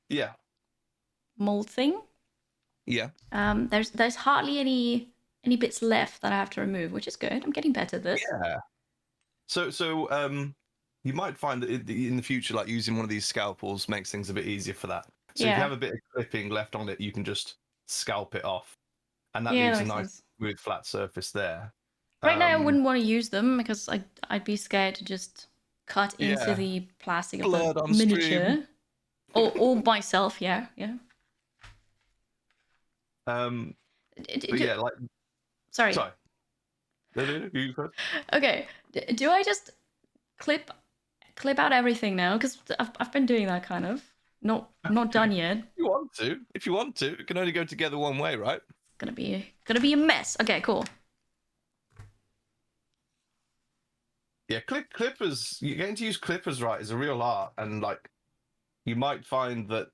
Yeah. mold thing, Yeah. there's hardly any bits left that I have to remove, which is good. I'm getting better at this. Yeah. So you might find that in the future, like using one of these scalpels makes things a bit easier for that. So if you Yeah. have a bit of clipping left on it, you can just scalp it off, and that Yeah, leaves that a makes nice sense. smooth flat surface there. Right now, I wouldn't want to use them because I'd be scared to just cut into Yeah. the plastic of Blood the on stream. miniature. Or myself, yeah. But D- yeah, like Sorry. sorry. No, you first. Okay. Do I just clip out everything now? Because I've been doing that kind of. Not done yet. If you want to, it can only go together one way, right? Gonna be a mess. Okay, cool. Yeah, clippers. You're getting to use clippers right is a real art, and like you might find that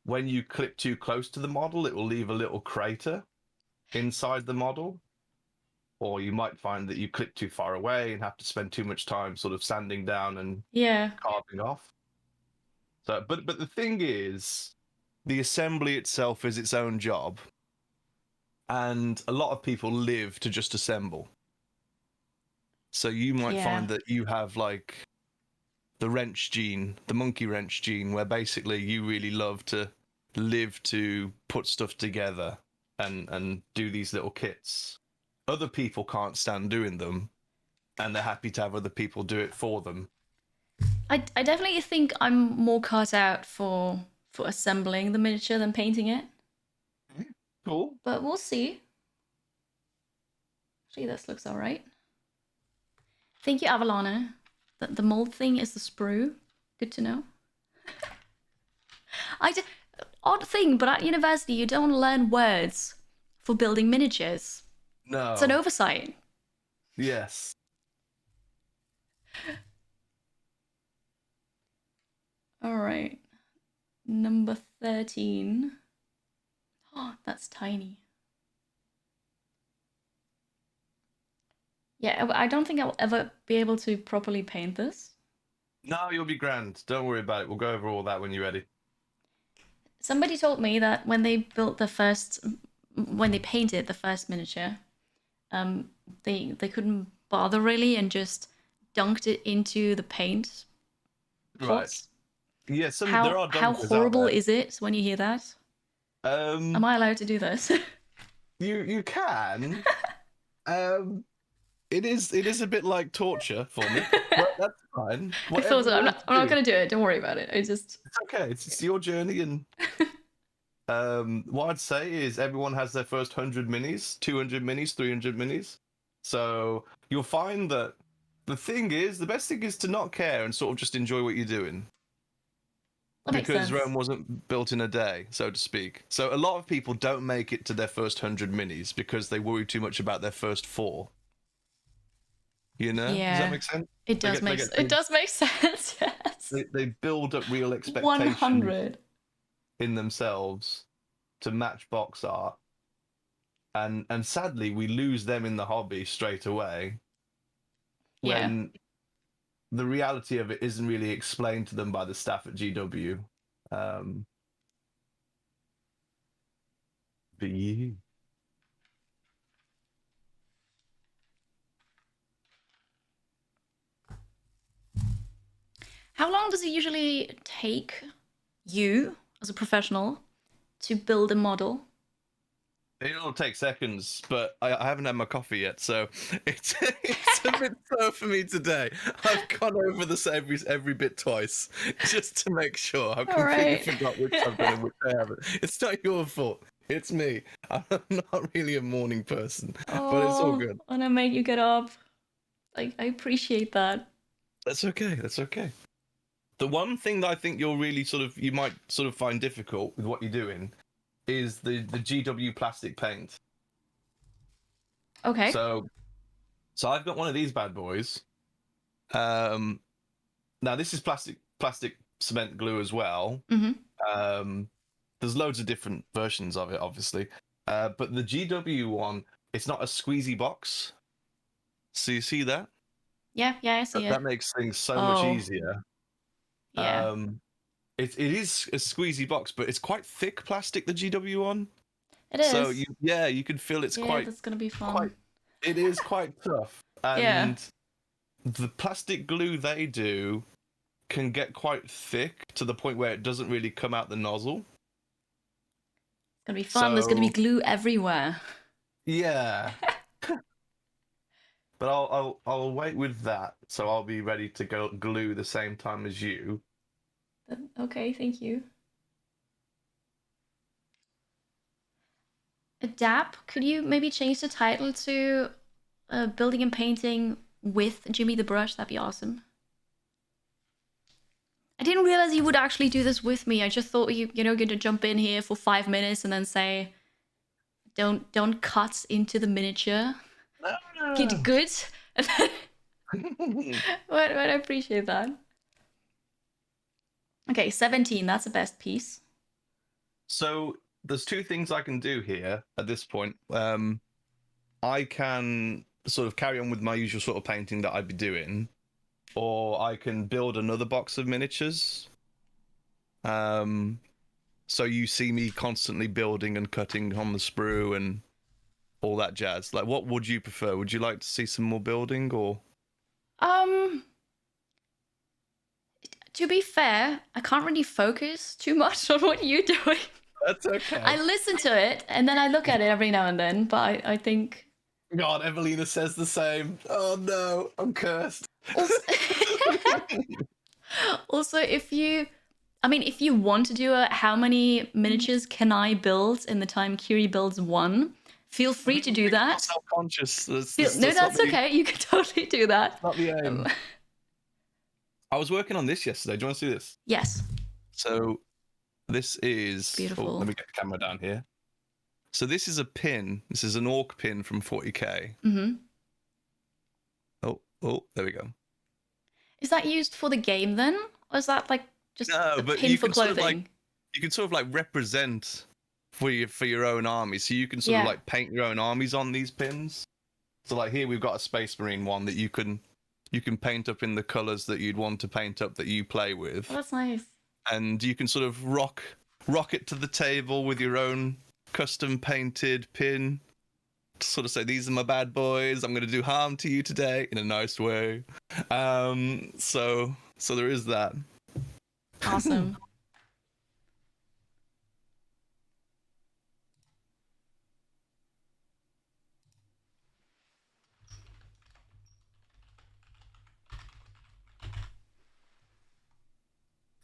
when you clip too close to the model, it will leave a little crater inside the model, or you might find that you click too far away and have to spend too much time sort of sanding down and Yeah. carving off. So, but the thing is, the assembly itself is its own job, and a lot of people live to just assemble. So you might find that you have like the wrench gene, the monkey wrench gene, where basically you really love to live to put stuff together and do these little kits. Other people can't stand doing them, and they're happy to have other people do it for them. I definitely think I'm more cut out for assembling the miniature than painting it. Cool. But we'll see. Actually, this looks all right. Thank you, Avalana. The mold thing is the sprue. Good to know. Odd thing, but at university you don't learn words for building miniatures. No. It's an oversight. Yes. All right. Number 13. Oh, that's tiny. Yeah, I don't think I'll ever be able to properly paint this. No, you'll be grand. Don't worry about it. We'll go over all that when you're ready. Somebody told me that when they painted the first miniature, they couldn't bother really and just dunked it into the paint pots. Right. Yeah, there are dunkers how out horrible there. is it when you hear that? Am I allowed to do this? You can. It is a bit like torture for me, but that's fine. I thought so. I'm not going to do it. Don't worry about it. It's okay. It's your journey, and what I'd say is everyone has their first 100 minis, 200 minis, 300 minis. So you'll find that the best thing is to not care and sort of just enjoy what you're doing. That makes Because sense. Rome wasn't built in a day, so to speak. So a lot of people don't make it to their first 100 minis because they worry too much about their first 4. You know? Yeah. Does that make sense? It does make sense. Yes. They build up real expectations 100 in themselves to match box art. And sadly, we lose them in the hobby straight away. When the reality of it isn't really explained to them by the staff at GW. But you. How long does it usually take you, as a professional, to build a model? It'll take seconds, but I haven't had my coffee yet, so it's a bit slow for me today. I've gone over this every bit twice just to make sure. I've completely forgot which I've done and which I haven't. It's not your fault. It's me. I'm not really a morning person, but it's all good. I want to make you get up. I appreciate that. That's okay. That's okay. The one thing that I think you might sort of find difficult with what you're doing is the GW plastic paint. Okay. So I've got one of these bad boys. Now this is plastic cement glue as well. Mm-hmm. There's loads of different versions of it, obviously. But the GW one, it's not a squeezy box. So you see that? Yeah, I see it. That makes things so much easier. Yeah. It is a squeezy box, but it's quite thick plastic, the GW one. It is. So you can feel it's quite. That's gonna be fun. It is quite tough, and the plastic glue they do can get quite thick to the point where it doesn't really come out the nozzle. It's gonna be fun. There's gonna be glue everywhere. Yeah. But I'll wait with that, so I'll be ready to go glue the same time as you. Okay, thank you. Adapt, could you maybe change the title to Building and Painting with JimmytheBrush? That'd be awesome. I didn't realize you would actually do this with me. I just thought you're going to jump in here for 5 minutes and then say, don't cut into the miniature. No. Get good. But I appreciate that. Okay, 17, that's the best piece. So there's 2 things I can do here at this point. I can sort of carry on with my usual sort of painting that I'd be doing, or I can build another box of miniatures. So you see me constantly building and cutting on the sprue and all that jazz. Like, what would you prefer? Would you like to see some more building, or? To be fair, I can't really focus too much on what you're doing. That's okay. I listen to it and then I look at it every now and then, but I think. God, Evelina says the same. Oh no, I'm cursed. Also, also, if you want to do a how many miniatures can I build in the time Kiri builds one, feel free to do that. Self-conscious. That's okay. You can totally do that. Not the aim. I was working on this yesterday. Do you want to see this? Yes. So this is beautiful. Oh, let me get the camera down here. So this is a pin. This is an orc pin from 40k. Mm-hmm. Oh, there we go. Is that used for the game then, or is that like just a pin for clothing? You can sort of like represent for your own army. So you can sort of like paint your own armies on these pins. So like here we've got a Space Marine one that you can paint up in the colors that you'd want to paint up that you play with. Oh, that's nice. And you can sort of rock it to the table with your own custom painted pin. To sort of say, these are my bad boys. I'm going to do harm to you today in a nice way. So there is that. Awesome.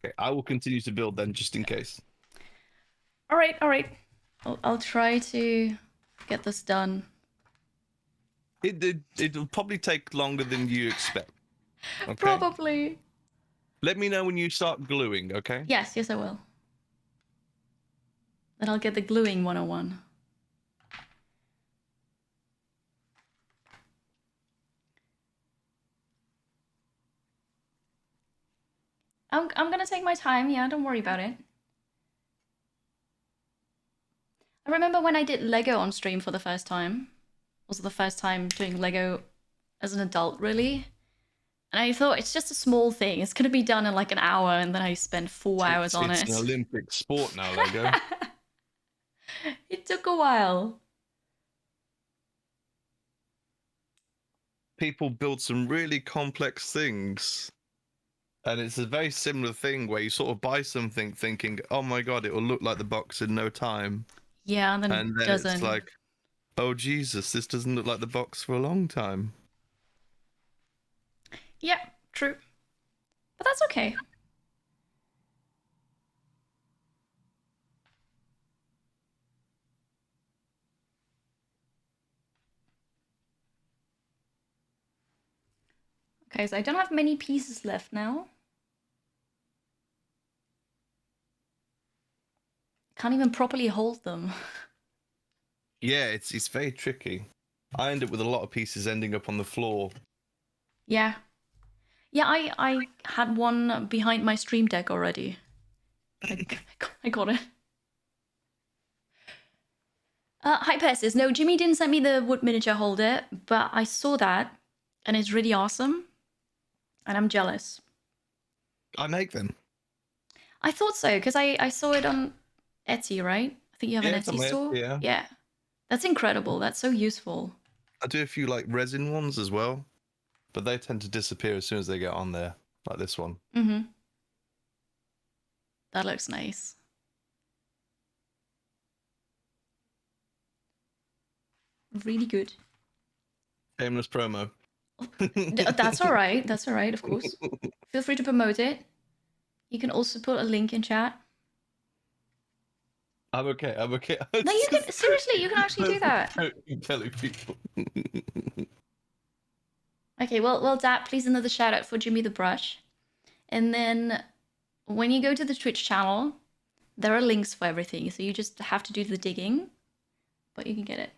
Okay, I will continue to build then, just in case. All right. I'll try to get this done. It'll probably take longer than you expect. Okay? Probably. Let me know when you start gluing, okay? Yes, I will. Then I'll get the gluing 101. I'm gonna take my time, yeah, don't worry about it. I remember when I did Lego on stream for the first time. It was the first time doing Lego as an adult, really. And I thought, it's just a small thing. It's gonna be done in like an hour, and then I spent 4 hours on it. It's an Olympic sport now, Lego. It took a while. People build some really complex things. And it's a very similar thing where you sort of buy something thinking, oh my god, it will look like the box in no time. Yeah, and then it doesn't. It's like, oh Jesus, this doesn't look like the box for a long time. Yeah, true. But that's okay. Okay, so I don't have many pieces left now. Can't even properly hold them. Yeah, it's very tricky. I end up with a lot of pieces ending up on the floor. Yeah. Yeah, I had one behind my stream deck already. I got it. Hi Persis. No, Jimmy didn't send me the wood miniature holder, but I saw that and it's really awesome. And I'm jealous. I make them. I thought so, because I saw it on Etsy, right? I think you have an Etsy store? Yeah. That's incredible. That's so useful. I do a few like resin ones as well, but they tend to disappear as soon as they get on there, like this one. Mm-hmm. That looks nice. Really good. Shameless promo. That's all right. That's all right, of course. Feel free to promote it. You can also put a link in chat. I'm okay. No, you can seriously. You can actually do that. I'm telling people. Okay. Well, Dad, please another shout out for JimmytheBrush. And then when you go to the Twitch channel, there are links for everything. So you just have to do the digging, but you can get it.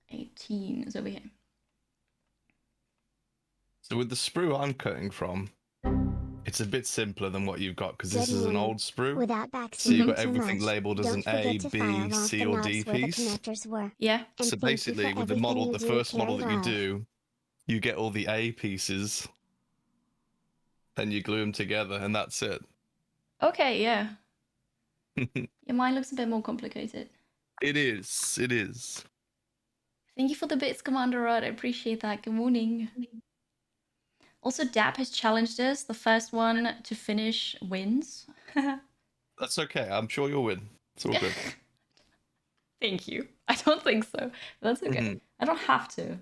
18 is over here. So with the sprue I'm cutting from, it's a bit simpler than what you've got because Good this is an morning. old sprue. Without So you've backstabbing got too everything much, labeled as don't an A, forget to file B, off C, the or knobs D where the piece. connectors were. Yeah. And So thank you basically, for with the everything model, you the do, first model Carrie that you Love. do, you get all the A pieces, and you glue them together, and that's it. Okay, yeah. Yeah, mine looks a bit more complicated. It is. It is. Thank you for the bits, Commander Rod. I appreciate that. Good morning. Also, Dap has challenged us. The first one to finish wins. That's okay. I'm sure you'll win. It's all good. Thank you. I don't think so. That's okay. Mhm. I don't have to.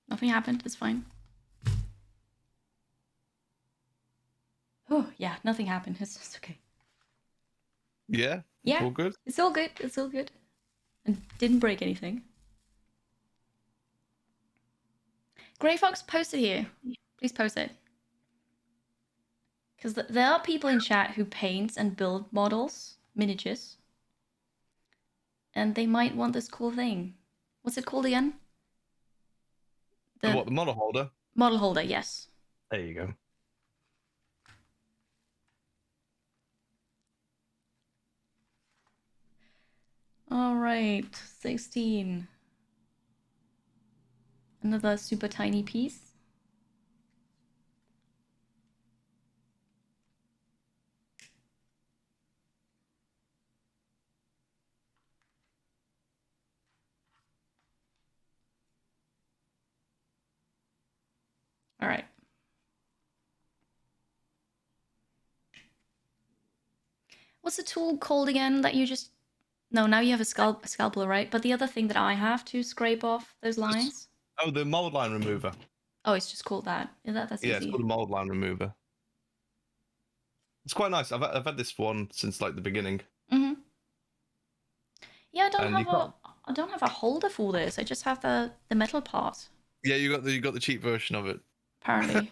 Nothing happened. It's fine. Oh, yeah, nothing happened. It's just okay. Yeah. Yeah. All good. It's all good. It's all good. And didn't break anything. Grey Fox, post it here. Please post it. Because there are people in chat who paint and build models, miniatures. And they might want this cool thing. What's it called again? The model holder? Model holder, yes. There you go. All right, 16. Another super tiny piece. All right. What's the tool called again that you just... No, now you have a scalpel, right? But the other thing that I have to scrape off those lines? Oh, the mold line remover. Oh, it's just called that. Yeah, that's Yeah, easy. it's called a mold line remover. It's quite nice. I've had this one since like the beginning. Mm-hmm. Yeah, And I don't have a holder for this. I just have the metal part. Yeah, you got the cheap version of it. Apparently.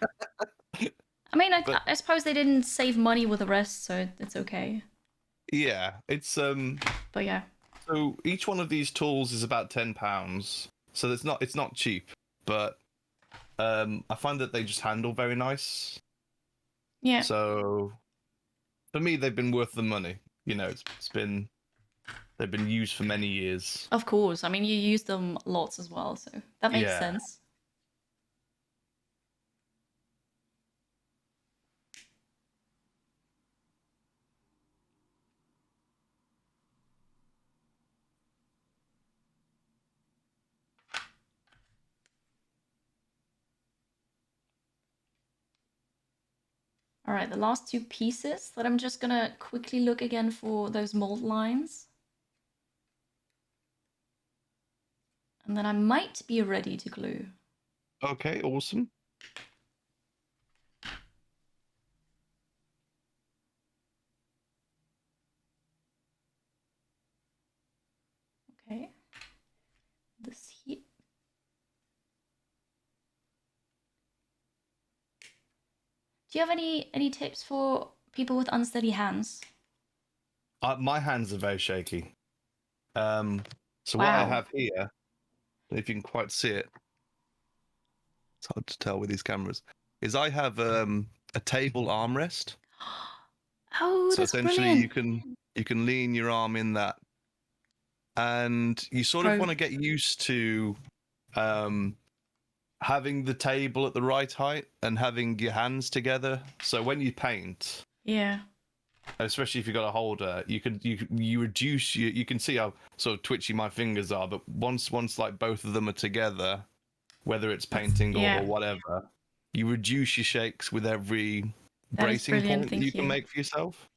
I mean, I suppose they didn't save money with the rest, so it's okay. Yeah, it's But yeah. So each one of these tools is about £10. So it's not cheap, but I find that they just handle very nice. Yeah. So for me, they've been worth the money. You know, they've been used for many years. Of course. I mean, you use them lots as well, so that makes Yeah. sense. All right, the last two pieces that I'm just gonna quickly look again for those mold lines. And then I might be ready to glue. Okay, awesome. Okay. This here. Do you have any tips for people with unsteady hands? My hands are very shaky. So what Wow. I have here, if you can quite see it, it's hard to tell with these cameras, is I have a table armrest. Oh, So that's essentially brilliant. you can lean your arm in that, and you sort of want to get used to having the table at the right height and having your hands together. So when you paint, Yeah. especially if you've got a holder, you reduce you can see how sort of twitchy my fingers are, but once like both of them are together, whether it's painting or whatever, you reduce your shakes with every bracing point that you can make for yourself.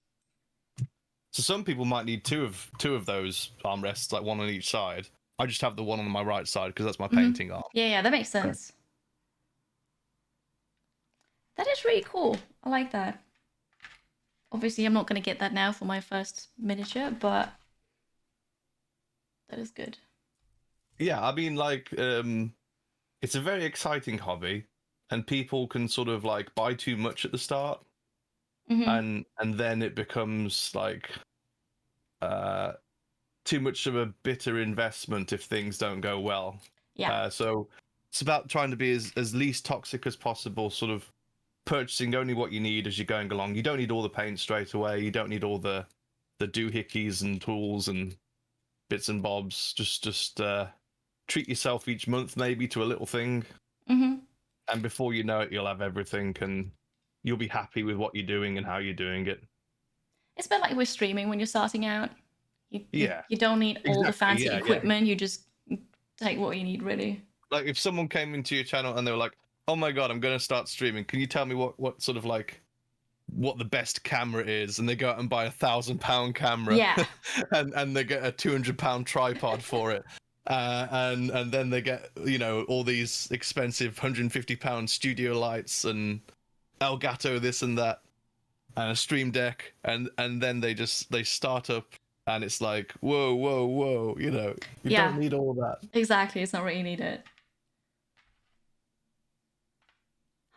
So some people might need two of those armrests, like one on each side. I just have the one on my right side because that's my painting arm. Yeah, that makes sense. That is really cool. I like that. Obviously, I'm not going to get that now for my first miniature, but that is good. Yeah, I mean, like, it's a very exciting hobby. and people can sort of like buy too much at the start, Mhm. and then it becomes like too much of a bitter investment if things don't go well. Yeah. So it's about trying to be as least toxic as possible, sort of purchasing only what you need as you're going along. You don't need all the paint straight away. You don't need all the doohickeys and tools and bits and bobs. Just treat yourself each month maybe to a little thing, Mhm. and before you know it, you'll have everything, and you'll be happy with what you're doing and how you're doing it. It's a bit like with streaming when you're starting out. Yeah, You don't need all the exactly. fancy Yeah, yeah. equipment. You just take what you need, really. Like if someone came into your channel and they were like, "Oh my god, I'm going to start streaming. Can you tell me what sort of like what the best camera is?" And they go out and buy £1,000 camera, Yeah. and they get a £200 tripod for it, and then they get all these expensive £150 studio lights and Elgato this and that, and a stream deck, and then they start up, and it's like whoa, you Yeah. don't need all that. Exactly. It's not really needed.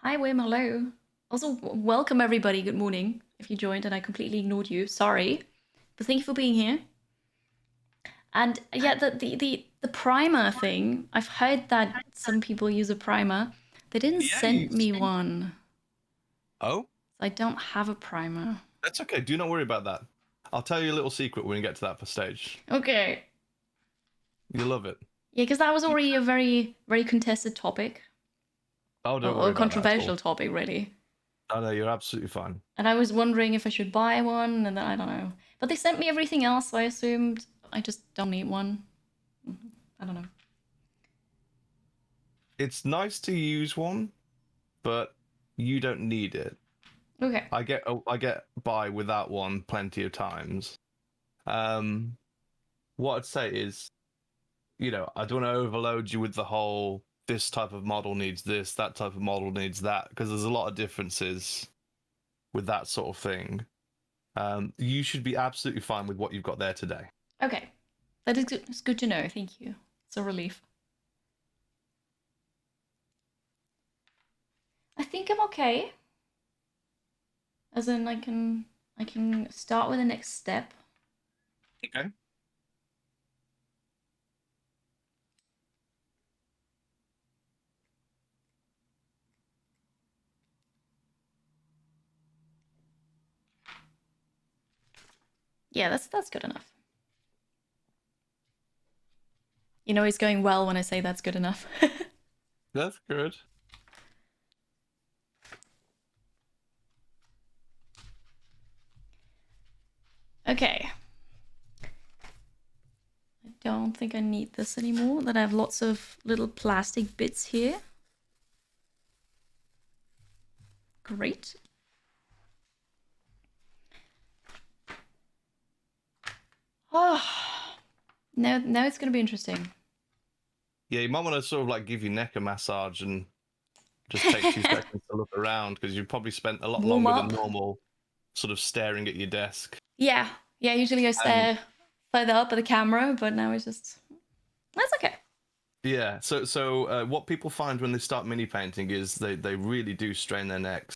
Hi, Wim. Hello. Also, welcome everybody. Good morning. If you joined and I completely ignored you, sorry. But thank you for being here. And yeah, the primer thing. I've heard that some people use a primer. They didn't Yeah, send me one. Oh, I don't have a primer. that's okay. Do not worry about that. I'll tell you a little secret when we get to that stage. Okay. You'll love it. Yeah, because that was already a very, very contested topic. Oh, don't worry Or a about controversial that topic, really. at all. Oh, no, you're absolutely fine. And I was wondering if I should buy one, and then I don't know. But they sent me everything else, so I assumed I just don't need one. I don't know. It's nice to use one, but you don't need it. Okay. I get by without one plenty of times. What I'd say is, I don't want to overload you with the whole this type of model needs this, that type of model needs that, because there's a lot of differences with that sort of thing. You should be absolutely fine with what you've got there today. Okay. That is good. It's good to know. Thank you. It's a relief. I think I'm okay. As in, I can start with the next step. Okay. Yeah, that's good enough. It's going well when I say that's good enough. That's good. Okay. I don't think I need this anymore. Then I have lots of little plastic bits here. Great. Oh, now it's going to be interesting. Yeah, you might want to sort of like give your neck a massage and just take 2 seconds to look around, because you've probably spent a lot Warm longer up. than normal sort of staring at your desk. Yeah, usually I stare further up at the camera, but now it's just... That's okay. Yeah, so what people find when they start mini painting is they really do strain their necks.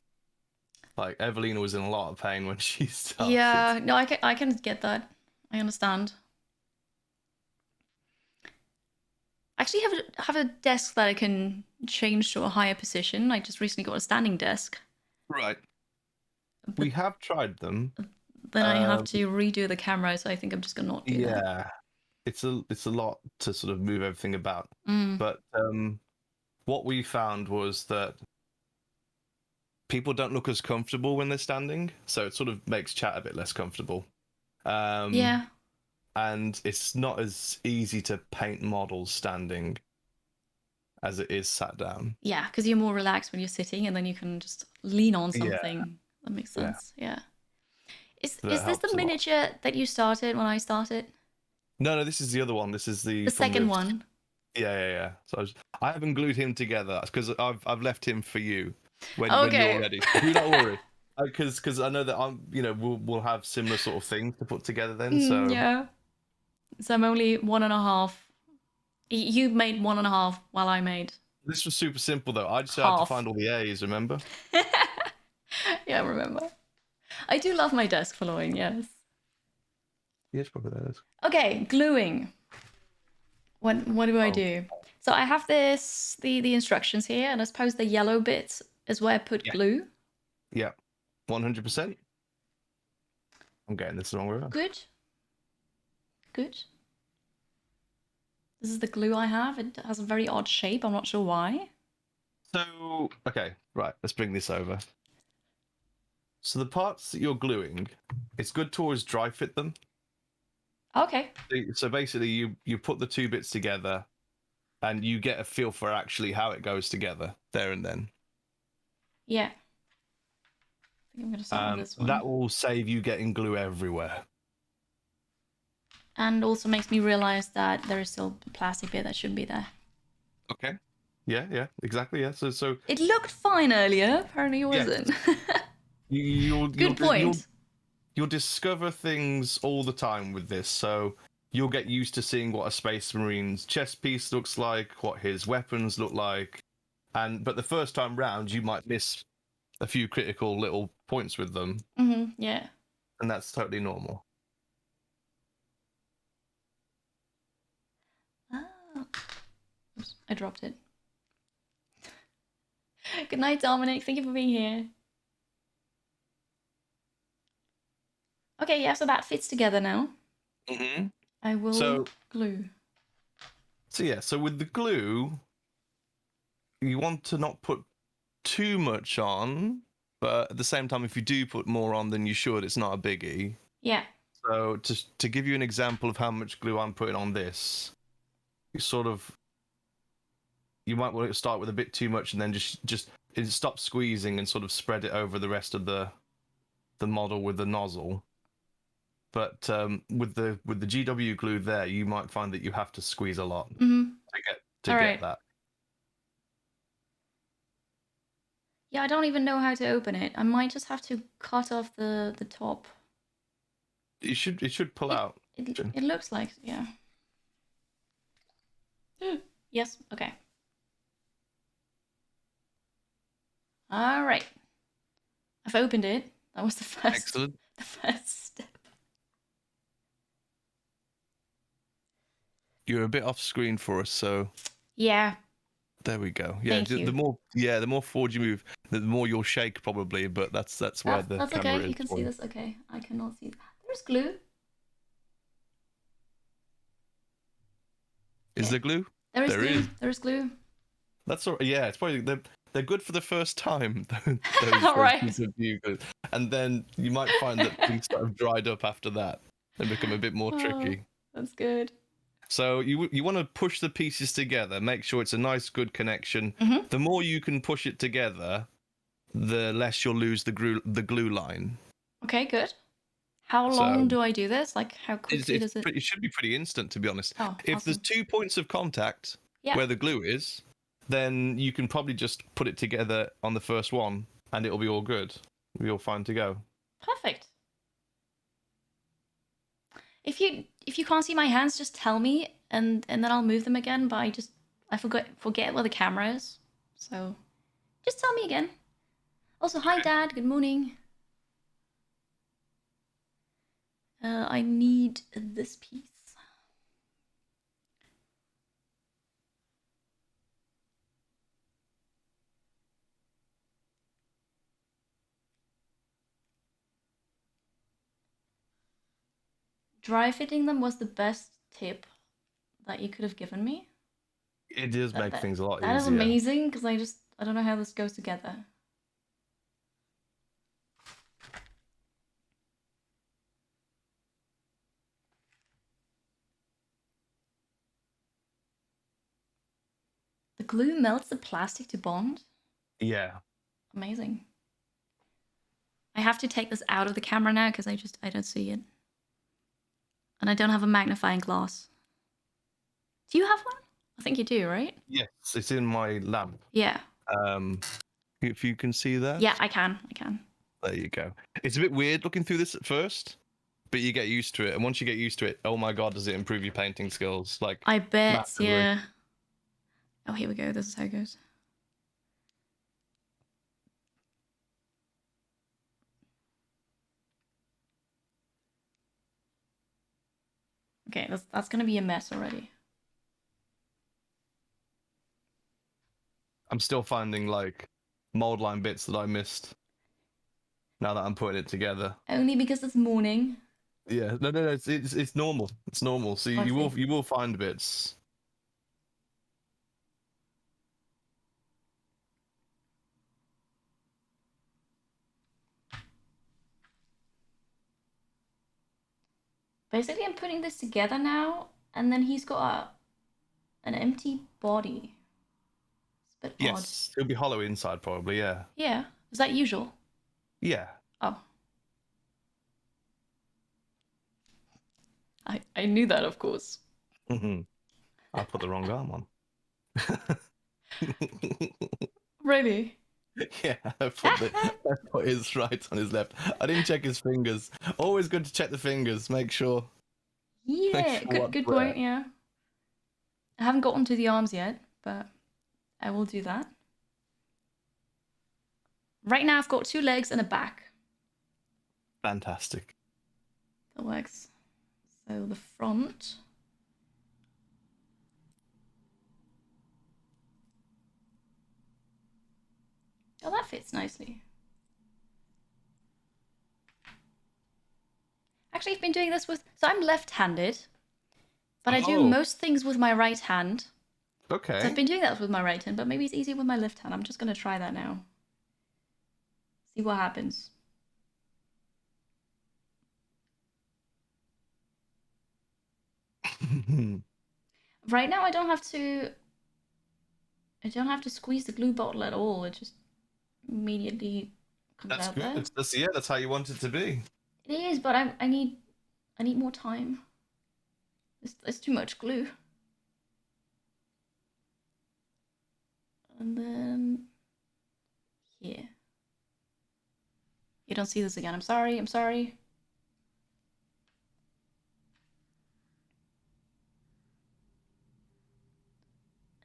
Like Evelina was in a lot of pain when she started. Yeah, no, I can get that. I understand. I actually have a desk that I can change to a higher position. I just recently got a standing desk. Right. We have tried them. Then I have to redo the camera, so I think I'm just gonna not do that. Yeah, it's a lot to sort of move everything about. Mm. But what we found was that people don't look as comfortable when they're standing, so it sort of makes chat a bit less comfortable. Yeah. And it's not as easy to paint models standing as it is sat down. Yeah, because you're more relaxed when you're sitting, and then you can just lean on something. Yeah. That makes sense. Yeah. Is That this helps the a lot. miniature that you started when I started? No, this is the other one. This is the The from second one. Yeah. So I haven't glued him together because I've left him for you when Okay. you're ready. Do not worry, because I know that we'll have similar sort of things to put together then. So Yeah. So I'm only 1.5. You made 1.5 while I made This was super simple though. I just had to Half. find all the A's. Remember? Yeah, I remember. I do love my desk following. Yes. Yes, probably that is. Okay, gluing. What do I do? So I have the instructions here, and I suppose the yellow bit is where I put glue. Yeah, 100%. I'm getting this the wrong way around. Good. Good. This is the glue I have. It has a very odd shape. I'm not sure why. So, okay, right. Let's bring this over. So the parts that you're gluing, it's good to always dry fit them. Okay. So basically, you put the two bits together, and you get a feel for actually how it goes together there and then. Yeah. I think I'm gonna start with this one. That will save you getting glue everywhere. And also makes me realize that there is still a plastic bit that shouldn't be there. Okay. Yeah, exactly. Yeah. So It looked fine earlier. Apparently, it wasn't. Good point. You'll discover things all the time with this, so you'll get used to seeing what a Space Marine's chest piece looks like, what his weapons look like, but the first time round you might miss a few critical little points with them. Yeah. And that's totally normal. Oops, I dropped it. Good night, Dominic. Thank you for being here. Okay, yeah, so that fits together now. I will glue. So with the glue, you want to not put too much on, but at the same time, if you do put more on than you should, it's not a biggie. Yeah. So to give you an example of how much glue I'm putting on this, you might want to start with a bit too much and then just stop squeezing and sort of spread it over the rest of the model with the nozzle. But with the GW glue there, you might find that you have to squeeze a lot to get that. Yeah, I don't even know how to open it. I might just have to cut off the top. It should pull out. It looks like, yeah. Yes, okay. All right. I've opened it. That was the first step. You're a bit off screen for us, so yeah. There we go. Yeah, Thank you. the more forward you move, the more you'll shake probably. But that's where the that's camera okay. is. You can see this. Okay, I cannot see. There's glue. Is there glue? There is glue. There is glue. That's all. Yeah, it's probably they're good for the first time. Those right. pieces of glue. And then you might find that things sort of dried up after that and become a bit more tricky. That's good. So you want to push the pieces together, make sure it's a nice, good connection. The more you can push it together, the less you'll lose the glue line. Okay, good. How long do I do this? Like, how quickly does it? It should be pretty instant, to be honest. Oh, if awesome. there's 2 points of contact where the glue is, then you can probably just put it together on the first one, and it'll be all good. It'll be all fine to go. Perfect. If you can't see my hands, just tell me, and then I'll move them again. But I forget where the camera is, so just tell me again. Also, hi Dad. Good morning. I need this piece. Dry fitting them was the best tip that you could have given me. It does make things a lot easier. That is amazing, because I don't know how this goes together. The glue melts the plastic to bond? Yeah. Amazing. I have to take this out of the camera now because I don't see it. And I don't have a magnifying glass. Do you have one? I think you do, right? Yes, it's in my lamp. Yeah. If you can see that. Yeah, I can. There you go. It's a bit weird looking through this at first, but you get used to it. And once you get used to it, oh my god, does it improve your painting skills? Like, I bet, massively. yeah. Oh, here we go. This is how it goes. Okay, that's gonna be a mess already. I'm still finding like mold line bits that I missed. Now that I'm putting it together. Only because it's morning. Yeah, no, it's normal. It's normal. So I see. you will find bits. Basically, I'm putting this together now, and then he's got an empty body. It's a bit odd. Yes, it'll be hollow inside probably. Yeah. Yeah. Is that usual? Yeah. Oh. I knew that, of course. I put the wrong arm on. Really? Yeah, I put his right on his left. I didn't check his fingers. Always good to check the fingers. Make sure. Yeah, good point, yeah. I haven't gotten to the arms yet, but I will do that. Right now I've got 2 legs and a back. Fantastic. That works. So the front. Oh, that fits nicely. Actually, I've been doing this with... So I'm left-handed, but I do most things with my right hand. Okay. So I've been doing that with my right hand, but maybe it's easier with my left hand. I'm just going to try that now. See what happens. Right now I don't have to squeeze the glue bottle at all. It just immediately comes That's out good. there. That's how you want it to be. It is, but I need more time. There's too much glue. And then here. You don't see this again. I'm sorry.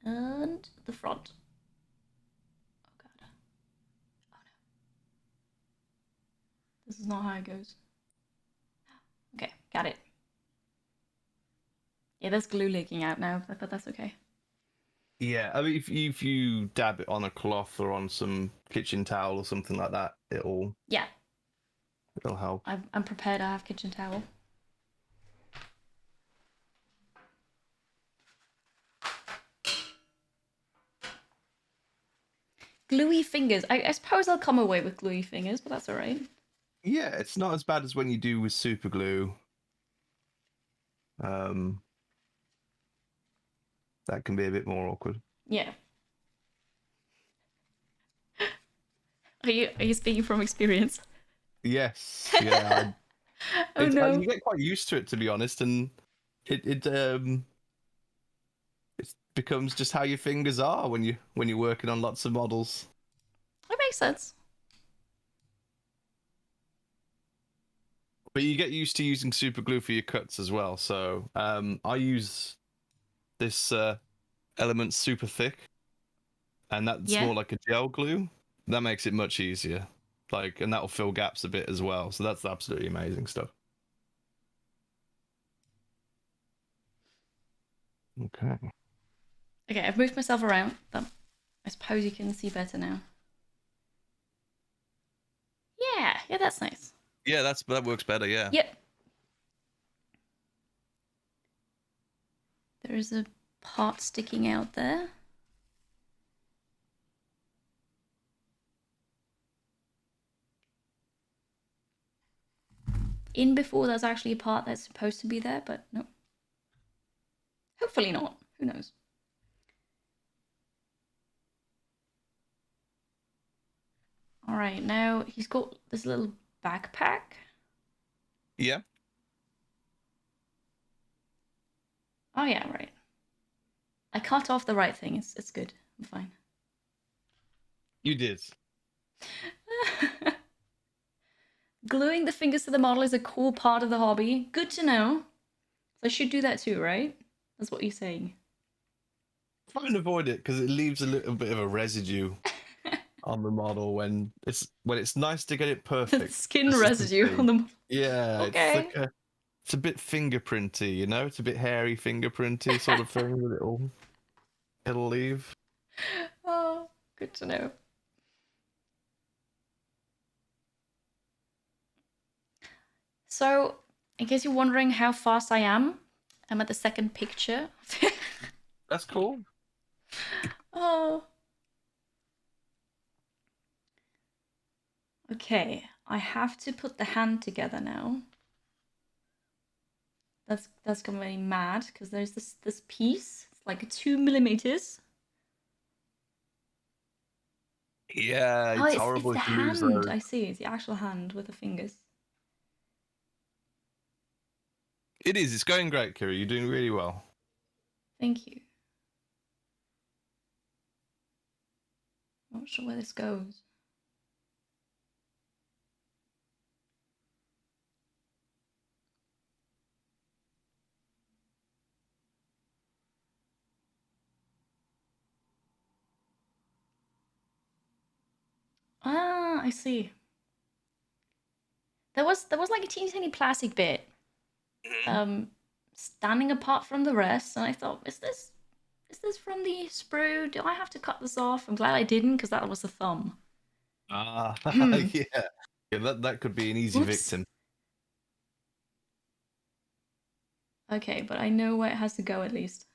And the front. Oh god. Oh no. This is not how it goes. Okay, got it. Yeah, there's glue leaking out now, but that's okay. Yeah, I mean, if you dab it on a cloth or on some kitchen towel or something like that, it'll help. I'm prepared. I have kitchen towel. Gluey fingers. I suppose I'll come away with gluey fingers, but that's all right. Yeah, it's not as bad as when you do with super glue. That can be a bit more awkward. Yeah. Are you speaking from experience? Yes. Yeah. Oh no. You get quite used to it, to be honest, and it becomes just how your fingers are when you're working on lots of models. That makes sense. But you get used to using super glue for your cuts as well. So I use this Element Super Thick, and that's more like a gel glue. That makes it much easier. And that'll fill gaps a bit as well. So that's absolutely amazing stuff. Okay. Okay, I've moved myself around, but I suppose you can see better now. Yeah, that's nice. Yeah, that works better, yeah. Yep. There is a part sticking out there. In before there's actually a part that's supposed to be there, but no. Hopefully not. Who knows? All right, now he's got this little backpack. Yeah. Oh yeah, right. I cut off the right thing. It's good. I'm fine. You did. Gluing the fingers to the model is a cool part of the hobby. Good to know. So I should do that too, right? That's what you're saying. Try and avoid it because it leaves a little bit of a residue on the model when it's nice to get it perfect. Skin residue on them. Yeah, Okay. it's a bit fingerprinty, you know. It's a bit hairy, fingerprinty sort of thing that it'll leave. Oh, good to know. So, in case you're wondering how fast I am, I'm at the second picture. That's cool. Oh. Okay, I have to put the hand together now. That's gonna make me mad because there's this piece. It's like 2 millimeters. Yeah, Oh, it's it's horrible the if you lose hand. those. I see. It's the actual hand with the fingers. It is. It's going great, Kiri. You're doing really well. Thank you. Not sure where this goes. Ah, I see. There was like a teeny tiny plastic bit, standing apart from the rest, and I thought, is this from the sprue? Do I have to cut this off? I'm glad I didn't, because that was the thumb. Ah, yeah. That could be an easy Oops. victim. Okay, but I know where it has to go at least.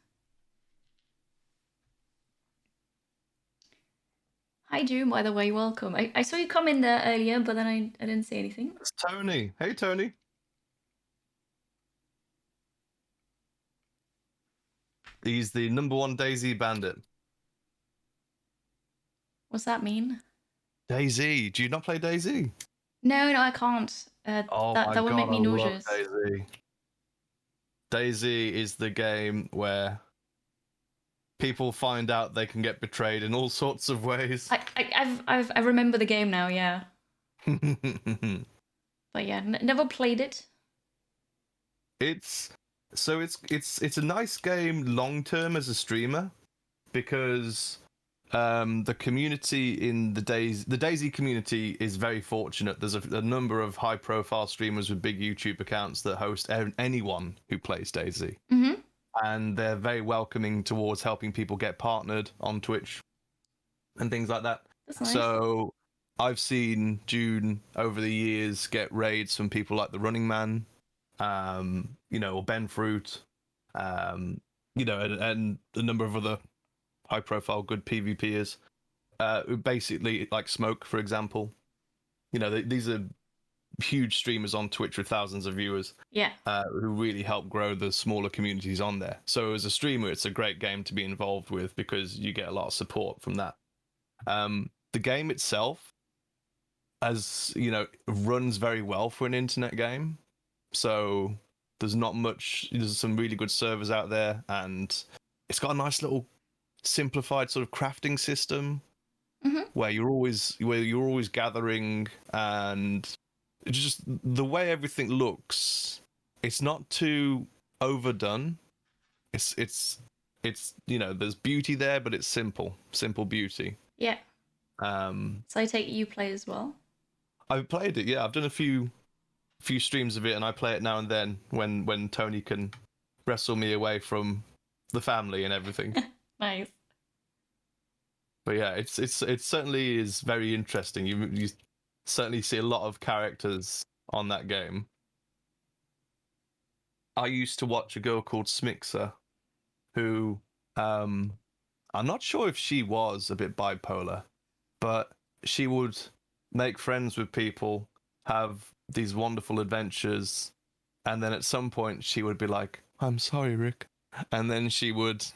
Hi, Doom, by the way, welcome. I saw you come in there earlier, but then I didn't say anything. It's Tony. Hey, Tony. He's the #1 Daisy bandit. What's that mean? Daisy. Do you not play Daisy? No, I can't. Oh that my would God, make me I love nauseous. Daisy. Daisy is the game where people find out they can get betrayed in all sorts of ways. I remember the game now, yeah. But yeah, never played it. It's a nice game long term as a streamer because the community in the Daisy community is very fortunate. There's a number of high profile streamers with big YouTube accounts that host anyone who plays Daisy. Mm-hmm. And they're very welcoming towards helping people get partnered on Twitch and things like that. That's nice. So I've seen June over the years get raids from people like the Running Man, or Ben Fruit, and a number of other high-profile good PvPers, who basically like Smoke, for example. These are huge streamers on Twitch with thousands of viewers. Yeah. Who really help grow the smaller communities on there. So as a streamer, it's a great game to be involved with because you get a lot of support from that. The game itself, runs very well for an internet game. So there's not much. There's some really good servers out there, and it's got a nice little simplified sort of crafting system where you're always gathering, and just the way everything looks, it's not too overdone. It's there's beauty there, but it's simple beauty. Yeah. So I take it you play as well? I've played it, yeah. I've done a few streams of it, and I play it now and then when Tony can wrestle me away from the family and everything. Nice. But yeah, it certainly is very interesting. You certainly see a lot of characters on that game. I used to watch a girl called Smixa, who I'm not sure if she was a bit bipolar, but she would make friends with people, have these wonderful adventures, and then at some point she would be like, "I'm sorry, Rick," and then she would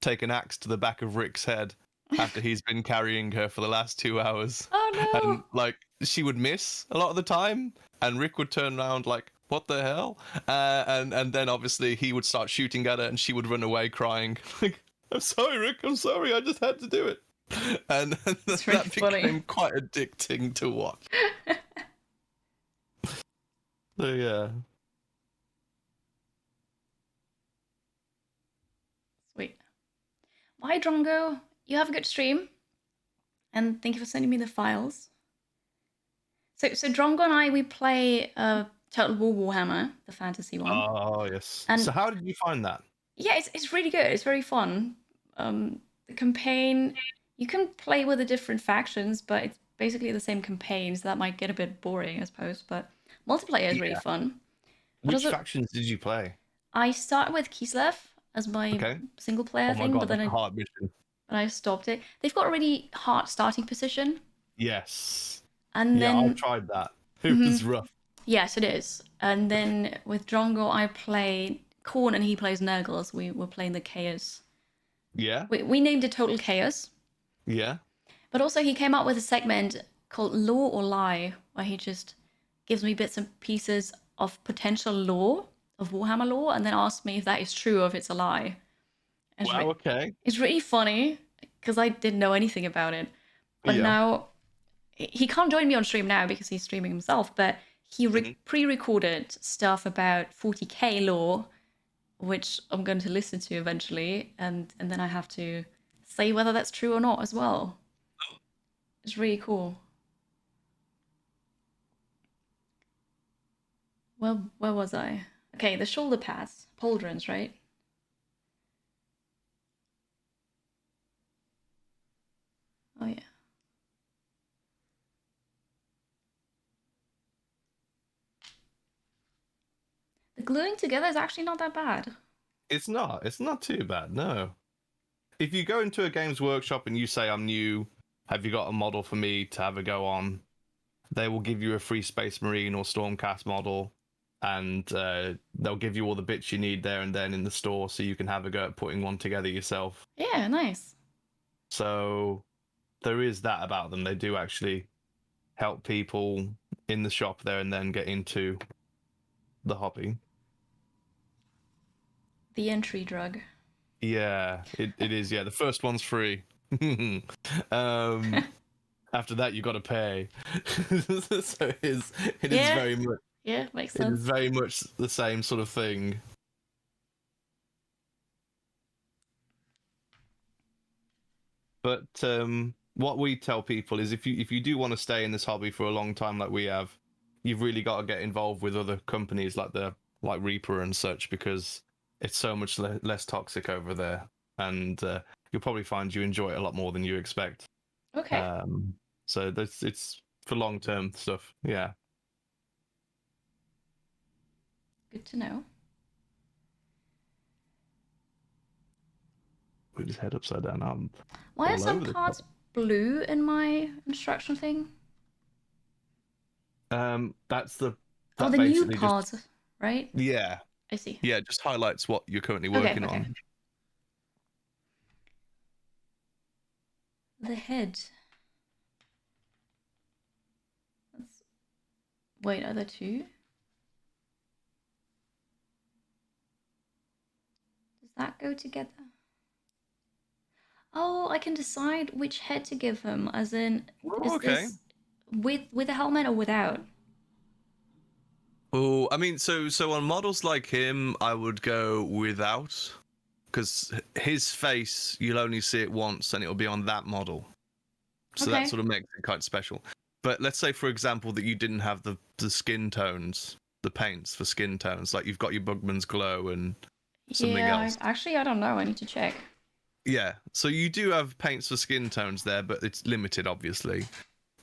take an axe to the back of Rick's head after he's been carrying her for the last 2 hours. Oh no! And she would miss a lot of the time, and Rick would turn around like, "What the hell?" And then obviously he would start shooting at her, and she would run away crying, like, "I'm sorry, Rick. I'm sorry. I just had to do it." And That's that really became funny. quite addicting to watch. So yeah. Sweet. bye, Drongo. You have a good stream. And thank you for sending me the files. So Drongo and I, we play Total War Warhammer, the fantasy one. Oh, yes. And so how did you find that? yeah, it's really good. It's very fun. The campaign, you can play with the different factions, but it's basically the same campaign, so that might get a bit boring, I suppose. But multiplayer is really fun. But Which also, factions did you play? I started with Kislev as my single player Oh my thing, god, but then that's a hard mission. I stopped it. They've got a really hard starting position. Yes. And Yeah, then I tried that. It was rough. yes, it is. And then with Drongo, I play Korn and he plays Nurgles. We were playing the Chaos. Yeah. We named it Total Chaos. Yeah. But also he came up with a segment called Lore or Lie, where he just gives me bits and pieces of potential lore, of Warhammer lore, and then asks me if that is true or if it's a lie. Wow, okay. It's really funny, because I didn't know anything about it. But now, he can't join me on stream now because he's streaming himself, but he pre-recorded stuff about 40k lore, which I'm going to listen to eventually, and then I have to say whether that's true or not as well. It's really cool. Well, where was I? Okay, the shoulder pads, pauldrons, right? Oh yeah. The gluing together is actually not that bad. It's not. It's not too bad, no. If you go into a Games Workshop and you say, I'm new, have you got a model for me to have a go on? They will give you a free Space Marine or Stormcast model, and they'll give you all the bits you need there and then in the store so you can have a go at putting one together yourself. Yeah, nice. So there is that about them. They do actually help people in the shop there and then get into the hobby. The entry drug. Yeah, it is. Yeah, the first one's free. After that, you got to pay. So it is very much. Yeah, makes It sense. is very much the same sort of thing. But what we tell people is, if you do want to stay in this hobby for a long time, like we have, you've really got to get involved with other companies like Reaper and such, because it's so much less toxic over there, and you'll probably find you enjoy it a lot more than you expect. Okay. So it's for long-term stuff. Yeah. Good to know. Put his head upside down. Why are some cards blue in my instruction thing? That's the new cards, right? Yeah. I see. Yeah, just highlights what you're currently working on. The head. Wait, are there two? Does that go together? Oh, I can decide which head to give him, as in, is this with a helmet or without? Oh, I mean, so on models like him, I would go without, because his face, you'll only see it once, and it'll be on that model. So that sort of makes it quite special. But let's say, for example, that you didn't have the skin tones, the paints for skin tones, like you've got your Bugman's Glow and something else. Actually, I don't know. I need to check. Yeah, so you do have paints for skin tones there, but it's limited, obviously.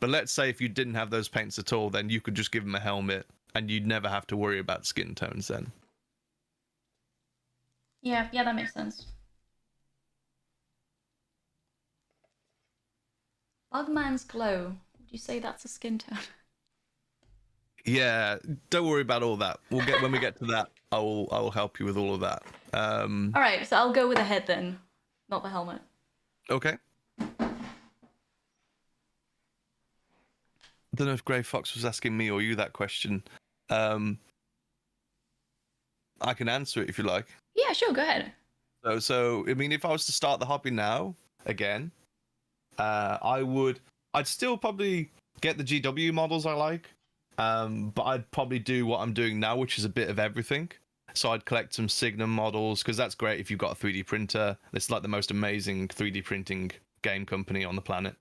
But let's say if you didn't have those paints at all, then you could just give him a helmet, and you'd never have to worry about skin tones then. Yeah, that makes sense. Bugman's Glow. Would you say that's a skin tone? Yeah, don't worry about all that. When we get to that, I will help you with all of that. All right, so I'll go with the head then, not the helmet. Okay. I don't know if Grey Fox was asking me or you that question. I can answer it if you like. Yeah, sure, go ahead. So I mean, if I was to start the hobby now again, I'd still probably get the GW models I like, but I'd probably do what I'm doing now, which is a bit of everything. So I'd collect some Signum models because that's great if you've got a 3D printer. It's like the most amazing 3D printing game company on the planet.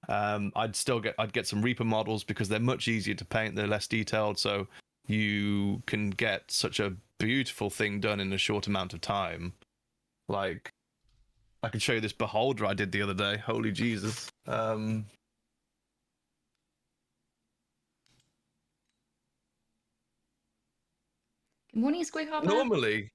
I'd get some Reaper models because they're much easier to paint. They're less detailed, so you can get such a beautiful thing done in a short amount of time. Like, I can show you this beholder I did the other day. Holy Jesus. Good morning, Squig Normally,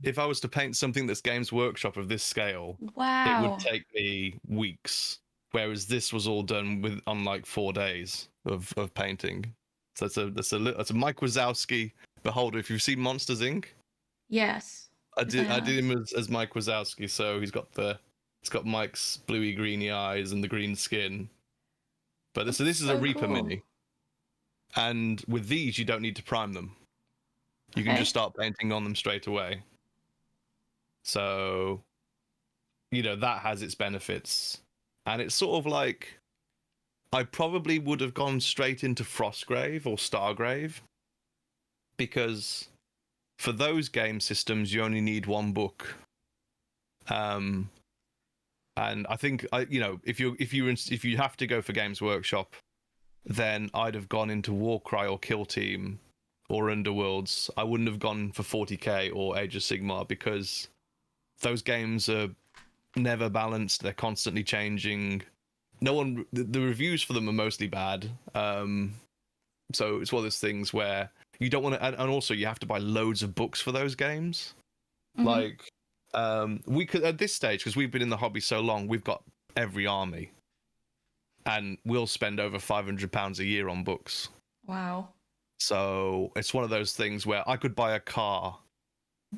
if I was to paint something that's Games Workshop of this scale, Wow. it would take me weeks. Whereas this was all done on like 4 days of painting. So that's a Mike Wazowski beholder. If you've seen Monsters Inc., Yes. I did him as Mike Wazowski. So he's got Mike's bluey greeny eyes and the green skin. But this is so a Reaper cool. mini, and with these you don't need to prime them. You can Okay. just start painting on them straight away. So, that has its benefits. And it's sort of like, I probably would have gone straight into Frostgrave or Stargrave, because for those game systems you only need one book. And I think if you have to go for Games Workshop, then I'd have gone into Warcry or Kill Team or Underworlds. I wouldn't have gone for 40k or Age of Sigmar, because those games are never balanced. They're constantly changing. The reviews for them are mostly bad. So it's one of those things where you don't want to, and also you have to buy loads of books for those games. Mhm. Like, we could at this stage, because we've been in the hobby so long, we've got every army, and we'll spend over £500 a year on books. Wow. So it's one of those things where I could buy a car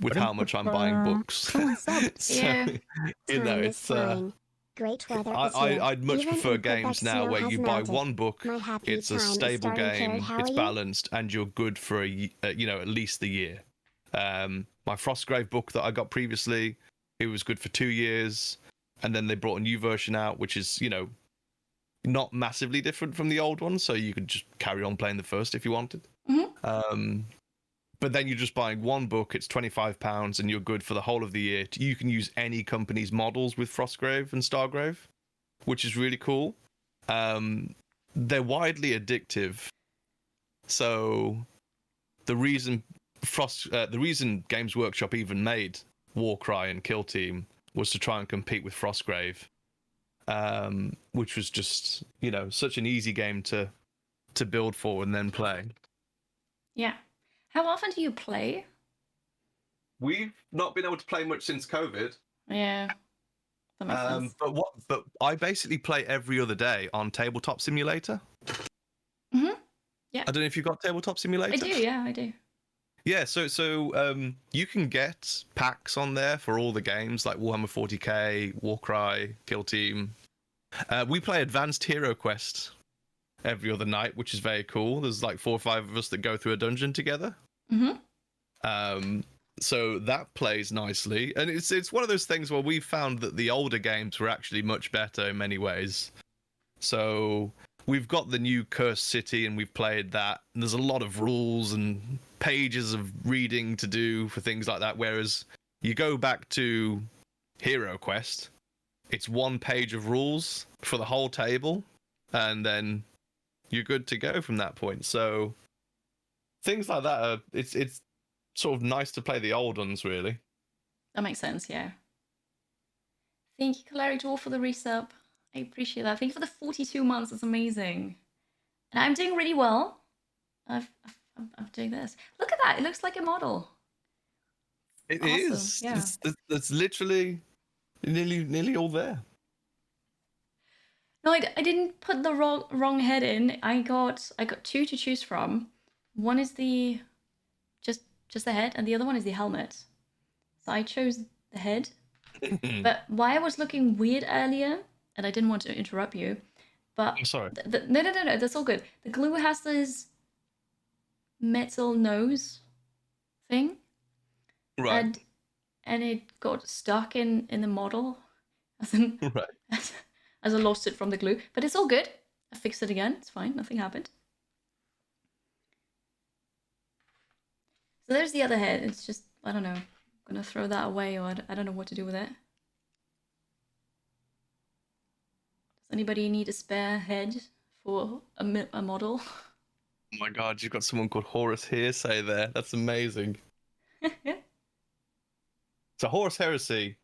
with how much I'm buying books. Someone subbed. So, Yeah. Time is it's flying. Great weather is here. I'd much Even prefer in Quebec, games now snow where has you buy melted. one book, My happy it's a time is stable starting, game, Jared. How it's are you? balanced, and you're good for at least the year. My Frostgrave book that I got previously, it was good for 2 years, and then they brought a new version out, which is not massively different from the old one, so you could just carry on playing the first if you wanted. Mhm. But then you're just buying one book, it's £25, and you're good for the whole of the year. You can use any company's models with Frostgrave and Stargrave, which is really cool. They're widely addictive. So the reason Games Workshop even made Warcry and Kill Team was to try and compete with Frostgrave, which was just such an easy game to build for and then play. Yeah. How often do you play? We've not been able to play much since COVID. Yeah. That makes sense. But I basically play every other day on Tabletop Simulator. Mhm. Yeah. I don't know if you've got Tabletop Simulator. I do. Yeah, I do. Yeah, so you can get packs on there for all the games like Warhammer 40k, Warcry, Kill Team. We play Advanced Hero Quest every other night, which is very cool. There's like 4 or 5 of us that go through a dungeon together. Mhm. So that plays nicely, and it's one of those things where we found that the older games were actually much better in many ways. So we've got the new Cursed City, and we've played that. And there's a lot of rules and pages of reading to do for things like that. Whereas you go back to Hero Quest, it's 1 page of rules for the whole table, and then you're good to go from that point. So things like that are it's sort of nice to play the old ones, really. That makes sense. Yeah. Thank you, Clary for the resub. I appreciate that. Thank you for the 42 months. That's amazing. And I'm doing really well. I'm doing this. Look at that. It looks like a model. It Awesome, is. yeah. It's literally nearly all there. No, I didn't put the wrong head in. I got 2 to choose from. One is the just the head, and the other one is the helmet. So I chose the head. But why I was looking weird earlier, and I didn't want to interrupt you, but I'm sorry. No, that's all good. The glue has this metal nose thing, Right. and it got stuck in the model, as in, Right. as I lost it from the glue. But it's all good. I fixed it again. It's fine. Nothing happened. So there's the other head. It's just, I don't know. I'm gonna throw that away, or I don't know what to do with it. Does anybody need a spare head for a model? Oh my god, you've got someone called Horus Heresy there. That's amazing. So Horus Heresy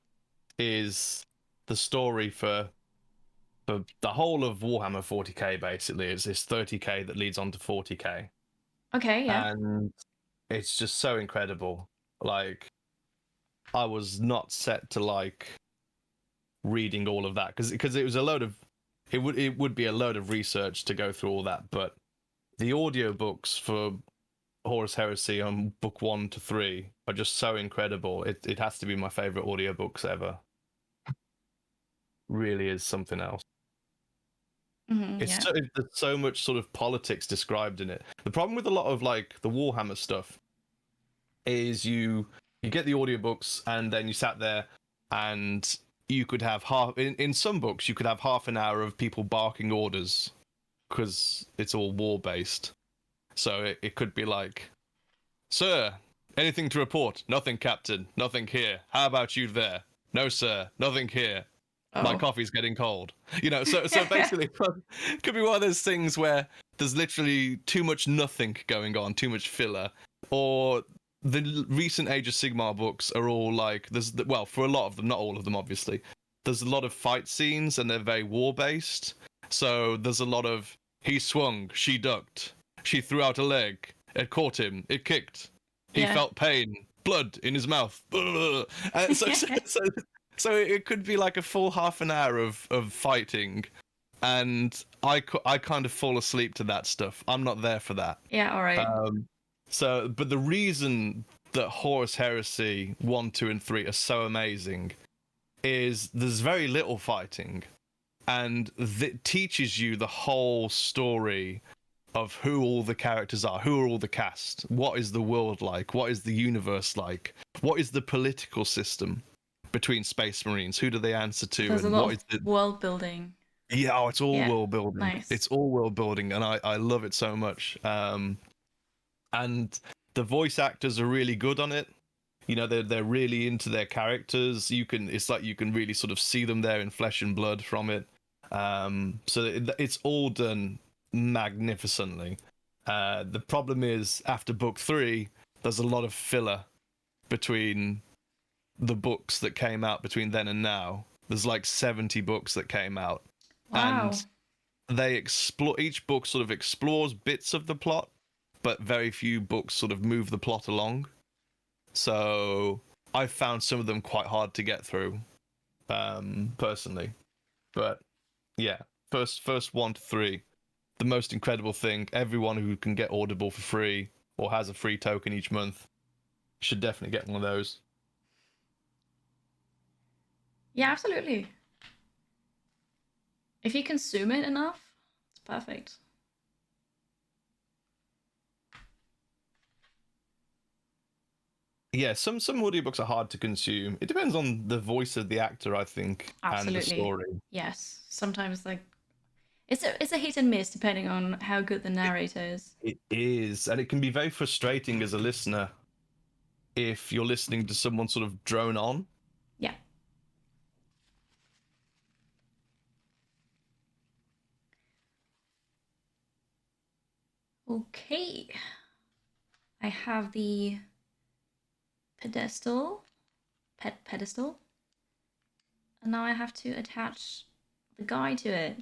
is the story for the whole of Warhammer 40k, basically. It's this 30k that leads on to 40k. Okay, yeah. And it's just so incredible. Like, I was not set to like reading all of that because it was a load of it would be a load of research to go through all that, but the audiobooks for Horus Heresy on book 1 to 3 are just so incredible. It has to be my favorite audiobooks ever. Really is something else. Yeah. There's so much sort of politics described in it. The problem with a lot of like the Warhammer stuff is you get the audiobooks and then you sat there and you could have in some books you could have half an hour of people barking orders because it's all war based. So it could be like, "Sir, anything to report?" "Nothing, Captain. Nothing here." "How about you there?" "No, sir. Nothing here. My coffee's getting cold." You know, so basically it could be one of those things where there's literally too much nothing going on, too much filler. Or the recent Age of Sigmar books are all like, for a lot of them, not all of them obviously, there's a lot of fight scenes and they're very war based. So there's a lot of, he swung, she ducked, she threw out a leg, it caught him, it kicked, he felt pain, blood in his mouth. And so it could be like a full half an hour of fighting, and I kind of fall asleep to that stuff. I'm not there for that. Yeah, all right. But the reason that Horus Heresy 1, 2, and 3 are so amazing is there's very little fighting, and it teaches you the whole story of who all the characters are, who are all the cast, what is the world like, what is the universe like, what is the political system between Space Marines, who do they answer to, There's and a lot what is of world building. Yeah, it's all world building. Nice. It's all world building, and I love it so much. And the voice actors are really good on it. You know, they're really into their characters. It's like you can really sort of see them there in flesh and blood from it. So it's all done magnificently. The problem is after book 3, there's a lot of filler between the books that came out between then and now. There's like 70 books that came out. Wow. And they each book sort of explores bits of the plot, but very few books sort of move the plot along. So I found some of them quite hard to get through, personally. But yeah, first 1 to 3, the most incredible thing. Everyone who can get Audible for free or has a free token each month should definitely get one of those. Yeah, absolutely. If you consume it enough, it's perfect. Yeah, some audiobooks are hard to consume. It depends on the voice of the actor, I think, Absolutely. and the story. Yes, sometimes like it's a hit and miss depending on how good the narrator is. It is, and it can be very frustrating as a listener if you're listening to someone sort of drone on. Yeah. Okay. I have the pedestal. And now I have to attach the guide to it.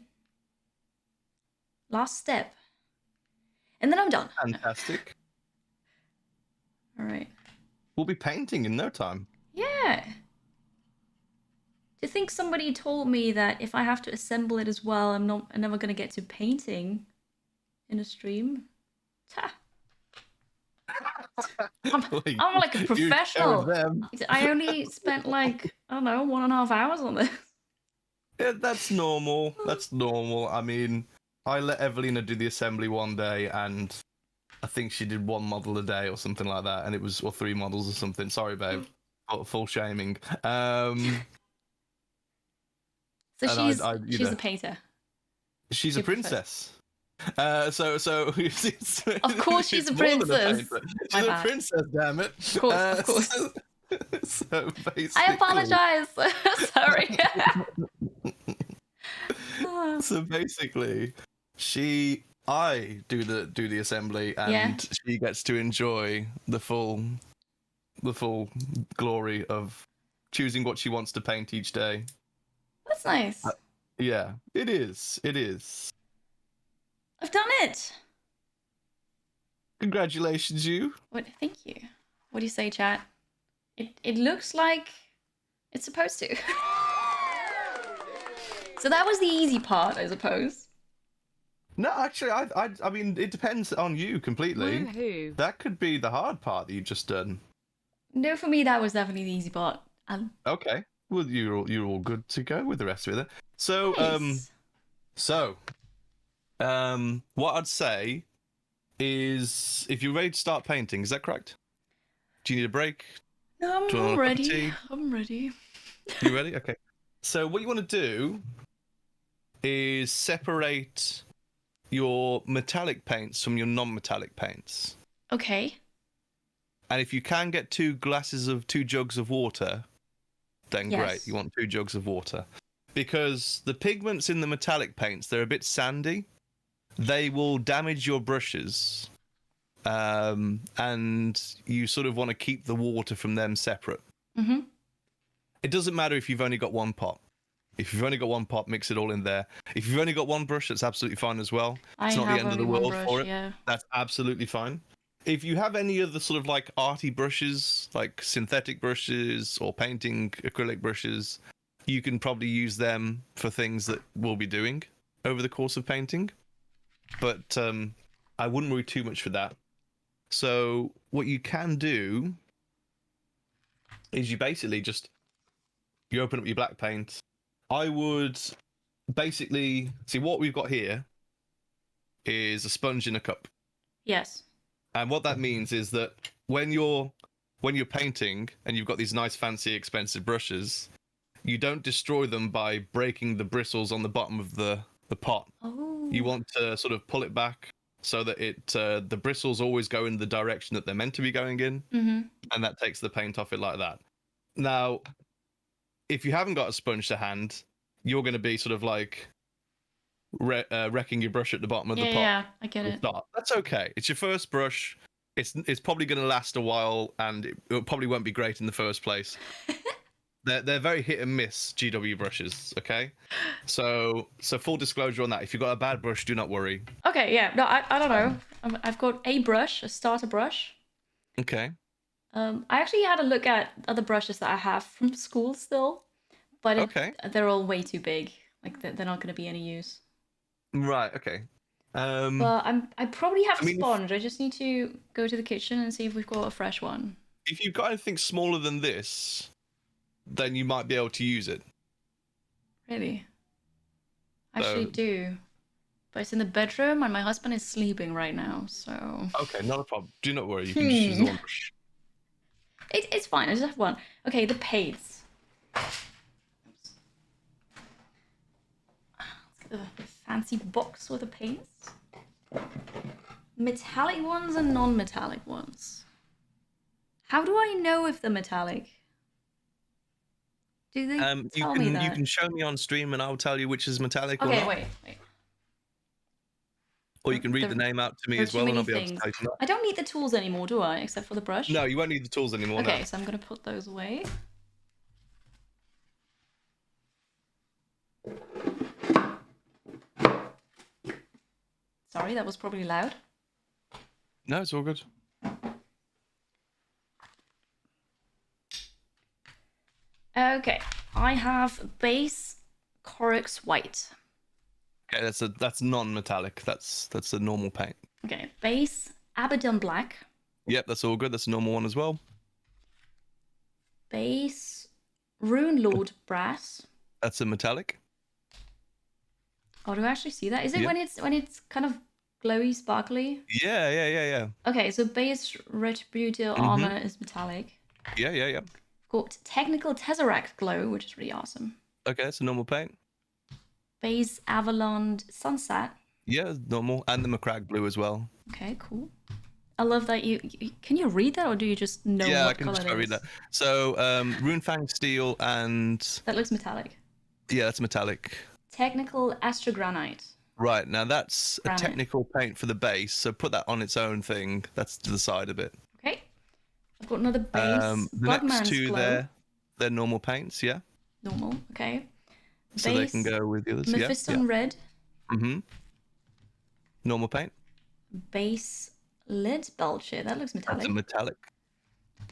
Last step. And then I'm done. Fantastic. All right. We'll be painting in no time. Yeah. Do you think somebody told me that if I have to assemble it as well, I'm never gonna get to painting in a stream? Ta. I'm like a professional. I only spent like, I don't know, 1.5 hours on this. Yeah, that's normal. That's normal. I mean, I let Evelina do the assembly one day, and I think she did 1 model a day or something like that, and it was, or 3 models or something. Sorry, babe. Full shaming. So she's a painter. She's a princess. Of course she's it's a more than princess. painter. My She's a bad. princess, damn it. Of course. So basically, I apologize. Sorry. So basically, I do the assembly, and Yeah. she gets to enjoy the full glory of choosing what she wants to paint each day. That's nice. Yeah, it is. It is. I've done it. Congratulations, you. What? Thank you. What do you say, chat? It looks like it's supposed to. So that was the easy part, I suppose. No, actually, I mean, it depends on you completely. Woohoo. That could be the hard part that you've just done. No, for me that was definitely the easy part. Okay. Well, you're all good to go with the rest of it then. So, Nice. what I'd say is, if you're ready to start painting, is that correct? Do you need a break? No, Do you want I'm a cup of ready. tea? I'm ready. You ready? Okay. So what you want to do is separate your metallic paints from your non-metallic paints. Okay. And if you can get 2 jugs of water, then Yes. great. You want 2 jugs of water. Because the pigments in the metallic paints, they're a bit sandy. They will damage your brushes. And you sort of want to keep the water from them separate. Mm-hmm. It doesn't matter if you've only got 1 pot. If you've only got 1 pot, mix it all in there. If you've only got 1 brush, that's absolutely fine as well. It's not the end of the world for it. Yeah. That's absolutely fine. If you have any of the sort of like arty brushes, like synthetic brushes or painting acrylic brushes, you can probably use them for things that we'll be doing over the course of painting. But I wouldn't worry too much for that. So what you can do is you basically you open up your black paint. I would basically see what we've got here is a sponge in a cup. Yes. And what that means is that when you're painting and you've got these nice, fancy, expensive brushes, you don't destroy them by breaking the bristles on the bottom of the pot. Oh. You want to sort of pull it back so that the bristles always go in the direction that they're meant to be going in, and that takes the paint off it like that. Now, if you haven't got a sponge to hand, you're going to be sort of like wrecking your brush at the bottom of the pot. Yeah, I get it. That's okay. It's your first brush. It's probably going to last a while, and it probably won't be great in the first place. They're very hit and miss GW brushes. Okay, so full disclosure on that. If you've got a bad brush, do not worry. Okay, yeah. No, I don't know. I've got a brush, a starter brush. Okay. I actually had a look at other brushes that I have from school still, but they're all way too big. Like they're not going to be any use. Right. Okay. But I probably have a sponge. I just need to go to the kitchen and see if we've got a fresh one. If you've got anything smaller than this, then you might be able to use it. Really? I actually do. But it's in the bedroom and my husband is sleeping right now, so... Okay, not a problem. Do not worry, you can just use the one brush. It's fine, I just have one. Okay, the paints. Oops. Let's get the fancy box with the paints. Metallic ones and non-metallic ones. How do I know if they're metallic? Do they tell me that? You can show me on stream and I'll tell you which is metallic or not. Okay, wait. Or you can read the name out to me as well and I'll be able to type it up. I don't need the tools anymore, do I? Except for the brush? No, you won't need the tools anymore. Okay, no. so I'm going to put those away. Sorry, that was probably loud. No, it's all good. Okay, I have base Corex white. Okay, that's non-metallic. That's a normal paint. Okay, base Abaddon black. Yep, that's all good. That's a normal one as well. Base Rune Lord brass. That's a metallic. Oh, do I actually see that? Is it when it's kind of glowy, sparkly? Yeah. Okay, so base Retributor armor is metallic. Yeah. Got technical Tesseract glow, which is really awesome. Okay, that's a normal paint. Base Avalon Sunset. Yeah, normal, and the McCrag blue as well. Okay, cool. I love that can you read that, or do you just know Yeah, I what can color just it read is? that. So, Runefang steel and That looks metallic. yeah, that's metallic. Technical astrogranite. Right, now that's a Granite. technical paint for the base, so put that on its own thing. That's to the side a bit. Okay. I've got another base. The next Godman's two glow. there, they're normal paints, yeah. Normal. Okay. So they can go with the others, yeah. Mephiston red. Mm-hmm. Normal paint. Base lid Belcher. That looks That's metallic. a metallic.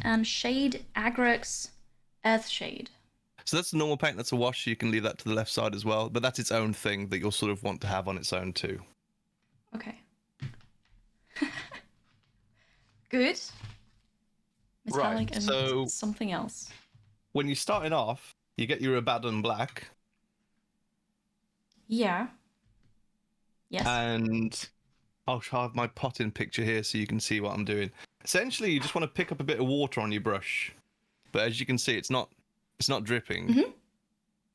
And shade Agrax Earth Shade. So that's the normal paint. That's a wash. You can leave that to the left side as well. But that's its own thing that you'll sort of want to have on its own too. Okay. Good. Metallic Right, and so something else. when you're starting off, you get your Abaddon black. Yeah. Yes. And I'll have my potting picture here so you can see what I'm doing. Essentially, you just want to pick up a bit of water on your brush. But as you can see, it's not dripping. Mm-hmm.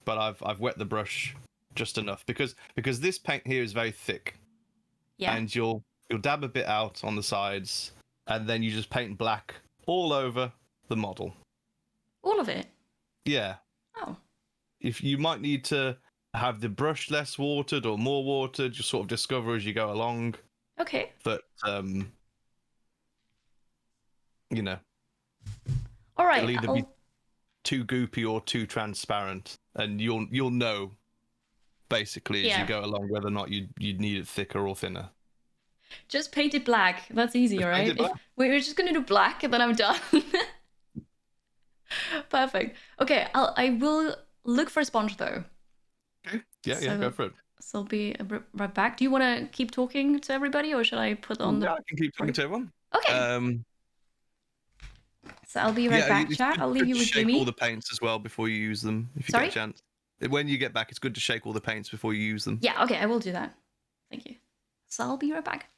But I've wet the brush just enough because this paint here is very thick. Yeah. And you'll dab a bit out on the sides, and then you just paint black all over the model. All of it. Yeah. Oh. If you might need to have the brush less watered or more watered, just sort of discover as you go along. Okay. But you know, All right. it'll either be too goopy or too transparent, and you'll know basically as you go along whether or not you need it thicker or thinner. Just paint it black. That's easy, all right? We're just gonna do black, and then I'm done. Perfect. Okay, I will look for a sponge though. Okay. Yeah, go for it. So I'll be right back. Do you want to keep talking to everybody, or should I put on the? Yeah, I can keep talking to everyone. Okay. So I'll be right back, chat. I'll leave you with Jimmy. Shake all the paints as well before you use them, if you get a chance. When you get back, it's good to shake all the paints before you use them. Yeah, okay, I will do that. Thank you. So I'll be right back.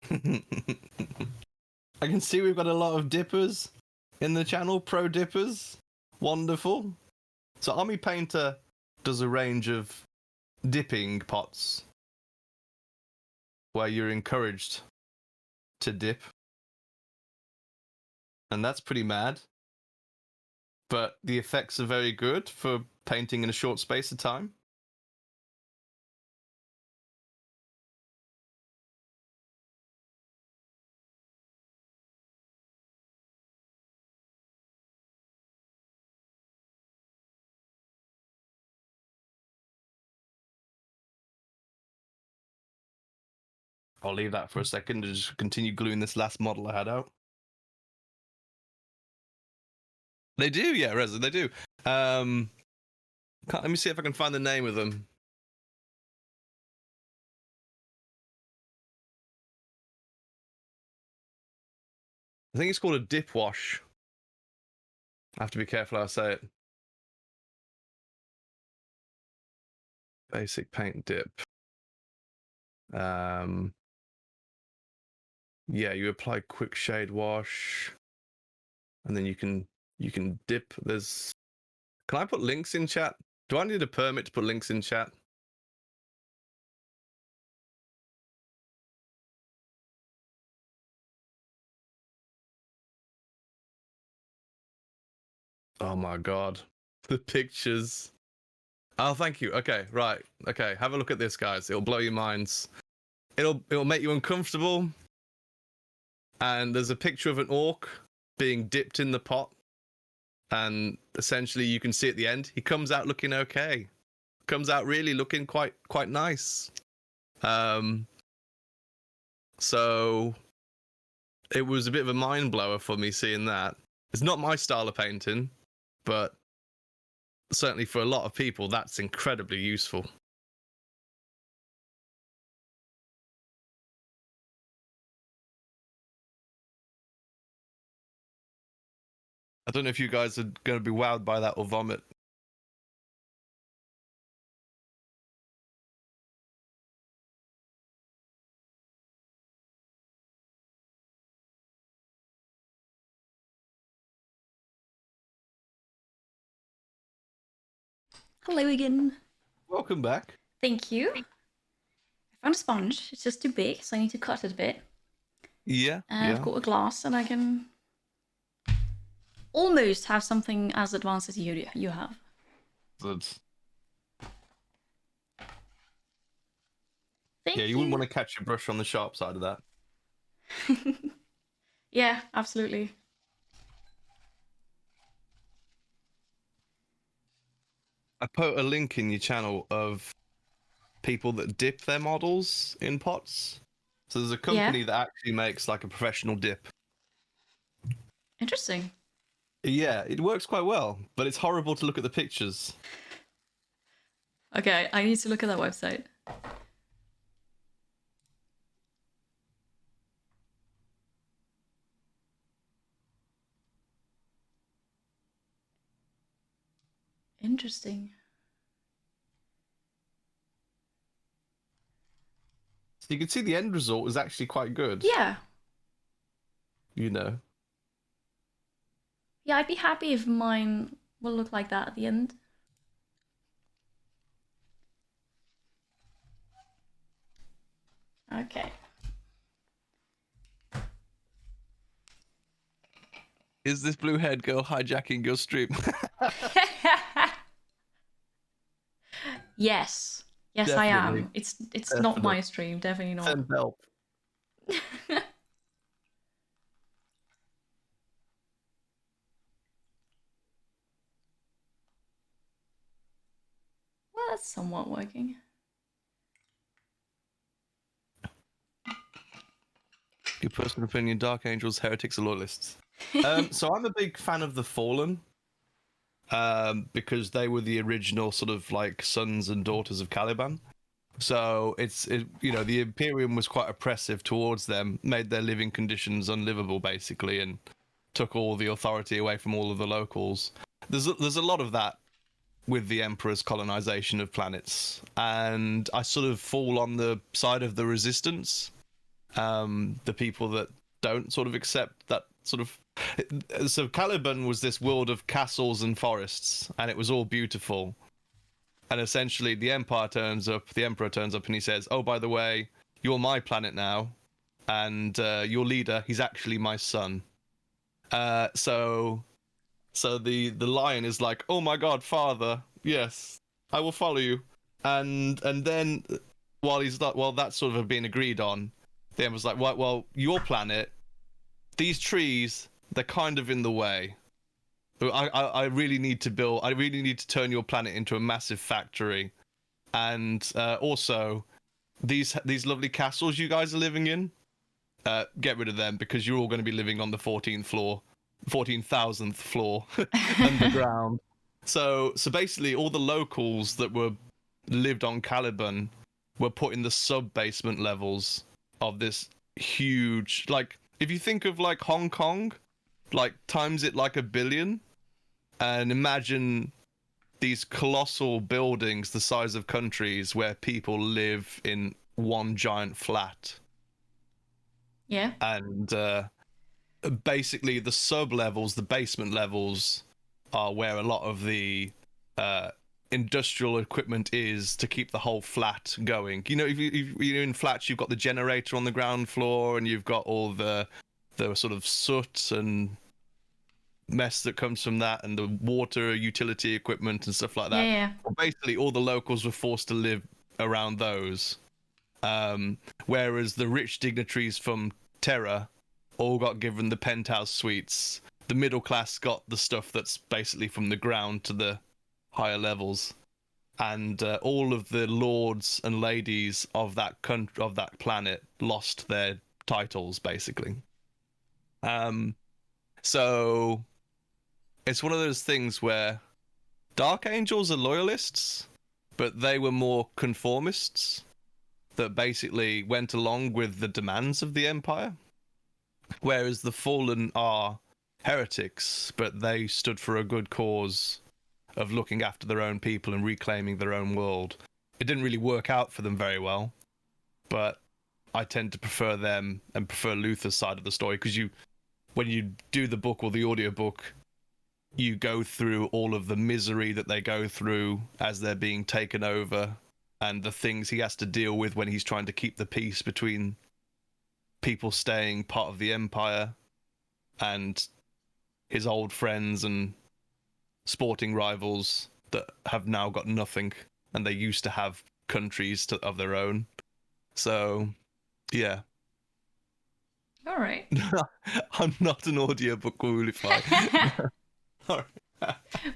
I can see we've got a lot of dippers in the channel, pro dippers. Wonderful. So Army Painter does a range of dipping pots where you're encouraged to dip. And that's pretty mad. But the effects are very good for painting in a short space of time. I'll leave that for a second to just continue gluing this last model I had out. They do, yeah, Reza, they do. Let me see if I can find the name of them. I think it's called a dip wash. I have to be careful how I say it. Basic paint dip. Yeah, you apply quick shade wash, and then you can dip. Can I put links in chat? Do I need a permit to put links in chat? Oh my god, the pictures. Oh, thank you. Okay, right. Okay, have a look at this, guys. It'll blow your minds. It'll make you uncomfortable. And there's a picture of an orc being dipped in the pot. And essentially you can see at the end, he comes out looking okay. Comes out really looking quite nice. So it was a bit of a mind blower for me seeing that. It's not my style of painting, but certainly for a lot of people, that's incredibly useful. I don't know if you guys are going to be wowed by that or vomit. Hello again. Welcome back. Thank you. I found a sponge. It's just too big, so I need to cut it a bit. Yeah. I've got a glass, and I can almost have something as advanced as you have. Good. Thank Yeah, you wouldn't want to catch your brush on the sharp side of that. Yeah, absolutely. I put a link in your channel of people that dip their models in pots. So there's a company that actually makes like a professional dip. Interesting. Yeah, it works quite well, but it's horrible to look at the pictures. Okay, I need to look at that website. Interesting. So you can see the end result is actually quite good. Yeah. You know. Yeah, I'd be happy if mine will look like that at the end. Okay. Is this blue-haired girl hijacking your stream? Yes. Yes, Definitely. I am. It's not my stream, definitely not. Send help. Well, that's somewhat working. Your personal opinion, Dark Angels, Heretics, or Loyalists? So I'm a big fan of the Fallen. Because they were the original sort of like sons and daughters of Caliban. So the Imperium was quite oppressive towards them, made their living conditions unlivable basically, and took all the authority away from all of the locals. There's a lot of that with the Emperor's colonization of planets, and I sort of fall on the side of the resistance, the people that don't sort of accept that sort of. So Caliban was this world of castles and forests, and it was all beautiful. And essentially, the Emperor turns up, and he says, "Oh, by the way, you're my planet now, and your leader, he's actually my son." So the lion is like, "Oh my God, father, yes, I will follow you." And then while that's sort of being agreed on, the Emperor's like, "Well, your planet, these trees, they're kind of in the way. I really need to turn your planet into a massive factory, and also these lovely castles you guys are living in, get rid of them because you're all going to be living on the 14,000th floor underground." So basically, all the locals that lived on Caliban were put in the sub-basement levels of this huge, like, if you think of like Hong Kong, like times it like 1 billion, and imagine these colossal buildings the size of countries where people live in one giant flat. Yeah. And basically the sub levels, the basement levels, are where a lot of the industrial equipment is to keep the whole flat going. You know, if you're in flats, you've got the generator on the ground floor, and you've got all the sort of soot and mess that comes from that, and the water utility equipment and stuff like that. Yeah. Well, basically, all the locals were forced to live around those, whereas the rich dignitaries from Terra all got given the penthouse suites. The middle class got the stuff that's basically from the ground to the higher levels, and all of the lords and ladies of that country, of that planet, lost their titles basically. So it's one of those things where Dark Angels are loyalists, but they were more conformists that basically went along with the demands of the Empire, whereas the Fallen are heretics, but they stood for a good cause of looking after their own people and reclaiming their own world. It didn't really work out for them very well, but I tend to prefer them and prefer Luther's side of the story, because when you do the book or the audiobook, you go through all of the misery that they go through as they're being taken over, and the things he has to deal with when he's trying to keep the peace between people staying part of the Empire and his old friends and sporting rivals that have now got nothing, and they used to have countries of their own. So, yeah. All right. I'm not an audiobook woolify.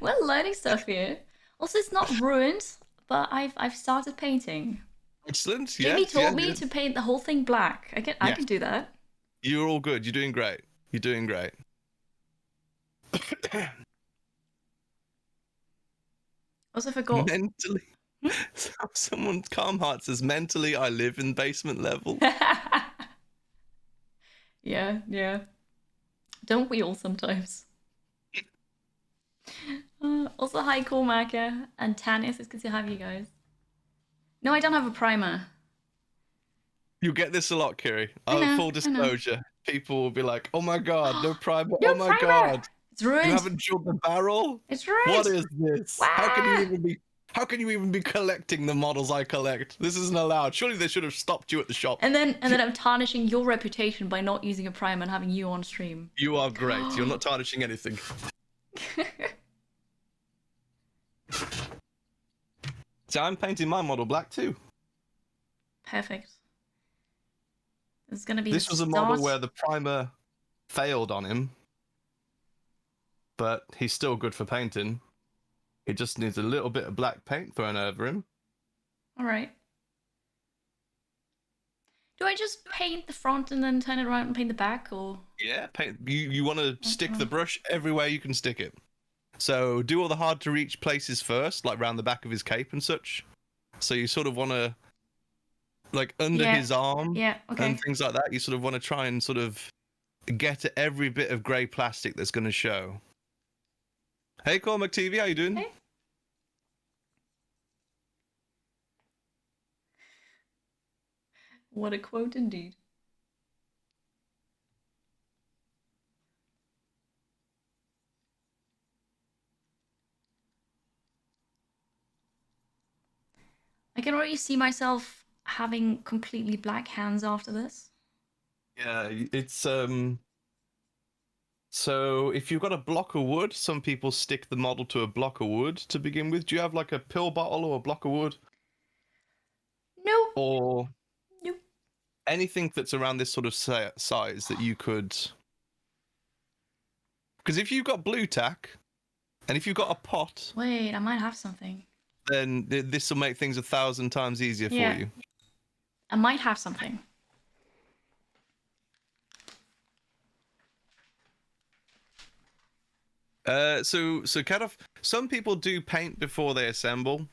We're learning stuff here. Also, it's not ruined, but I've started painting. Excellent. Jimmy taught me to paint the whole thing black. I can do that. You're all good. You're doing great. You're doing great. Also forgot. Mentally. Someone, Calm Heart says, mentally I live in basement level. Yeah. Don't we all sometimes? Also, hi, Cormaca and Tanis. It's good to have you guys. No, I don't have a primer. You get this a lot, Kiri. Full disclosure. People will be like, oh my god, no primer. No oh my primer! God. It's ruined. You haven't drilled the barrel? It's ruined. What is this? Wow. How can you even be collecting the models I collect? This isn't allowed. Surely they should have stopped you at the shop. And then I'm tarnishing your reputation by not using a primer and having you on stream. You are great. You're not tarnishing anything. So I'm painting my model black too. Perfect. It's gonna be. This was a model where the primer failed on him, but he's still good for painting. He just needs a little bit of black paint thrown over him. All right. Do I just paint the front and then turn it around and paint the back, or? Yeah, paint. You want to stick the brush everywhere you can stick it. So do all the hard to reach places first, like round the back of his cape and such. So you sort of want to, like under his arm and things like that, you sort of want to try and sort of get at every bit of grey plastic that's going to show. Hey, Cormac TV, how you doing? Hey. What a quote indeed. I can already see myself having completely black hands after this. Yeah, it's so if you've got a block of wood, some people stick the model to a block of wood to begin with. Do you have like a pill bottle or a block of wood? No. Or Nope. anything that's around this sort of size that you could... Because if you've got blue tack, and if you've got a pot... Wait, I might have something. Then this will make things 1,000 times easier for you. I might have something. So kind of, some people do paint before they assemble,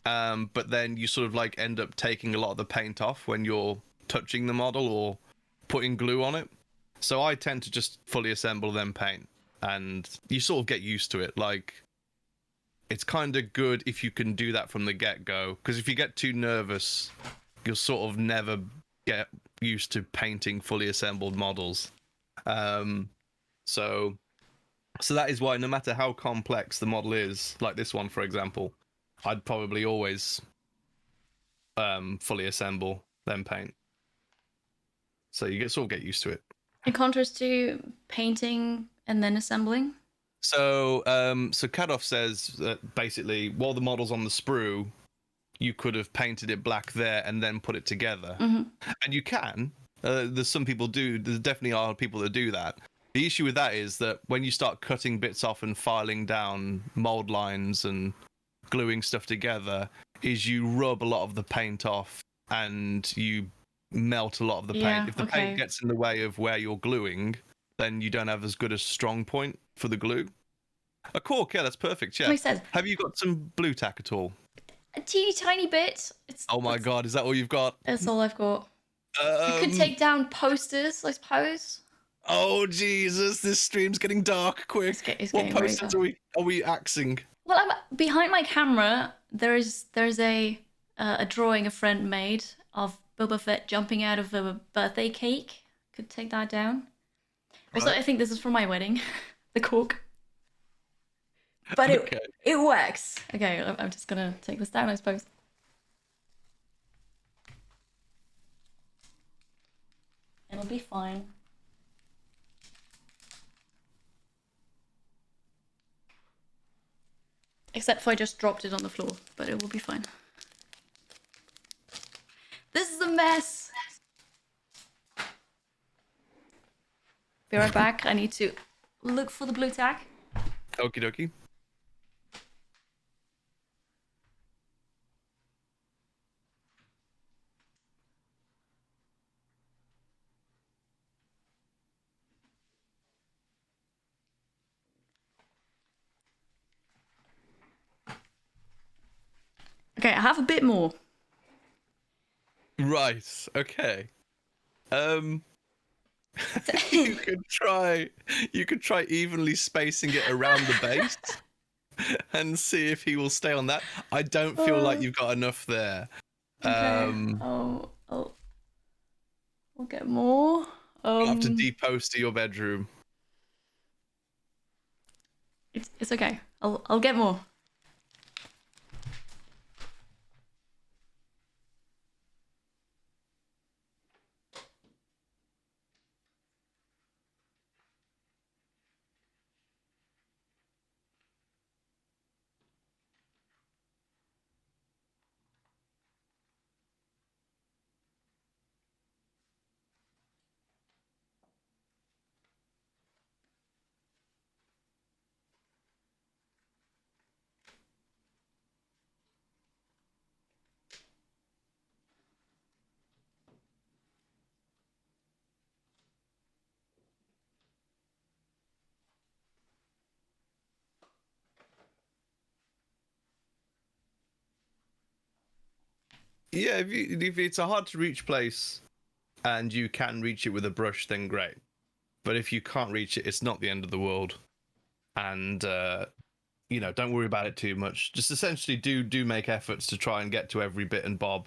but then you sort of like end up taking a lot of the paint off when you're touching the model or putting glue on it. So I tend to just fully assemble then paint, and you sort of get used to it. Like, it's kind of good if you can do that from the get-go, because if you get too nervous, you'll sort of never get used to painting fully assembled models. So that is why no matter how complex the model is, like this one, for example, I'd probably always fully assemble, then paint. So you sort of get used to it. In contrast to painting and then assembling? So Kadoff says that basically, while the model's on the sprue, you could have painted it black there and then put it together. Mm-hmm. And you can. There's some people do. There definitely are people that do that. The issue with that is that when you start cutting bits off and filing down mold lines and gluing stuff together, is you rub a lot of the paint off and you melt a lot of the paint. If the paint gets in the way of where you're gluing, then you don't have as good a strong point for the glue. A cork, yeah, that's perfect. Yeah. Makes sense. Have you got some blue tack at all? A teeny tiny bit. Oh my god, is that all you've got? That's all I've got. You could take down posters, I suppose. Oh Jesus, this stream's getting dark quick. What posters are we axing? Well, behind my camera, there's a drawing a friend made of Boba Fett jumping out of a birthday cake. Could take that down. Also, I think this is from my wedding. The cork. But Okay. it works. Okay, I'm just gonna take this down, I suppose. It'll be fine. Except for I just dropped it on the floor, but it will be fine. This is a mess. Be right back. I need to look for the blue tack. Okie dokie. Okay, I have a bit more. Right. Okay. You could try evenly spacing it around the base and see if he will stay on that. I don't feel like you've got enough there. Okay. I'll get more. You'll have to depost to your bedroom. It's okay. I'll get more. Yeah, if it's a hard to reach place and you can reach it with a brush, then great. But if you can't reach it, it's not the end of the world. And don't worry about it too much. Just essentially do make efforts to try and get to every bit and bob.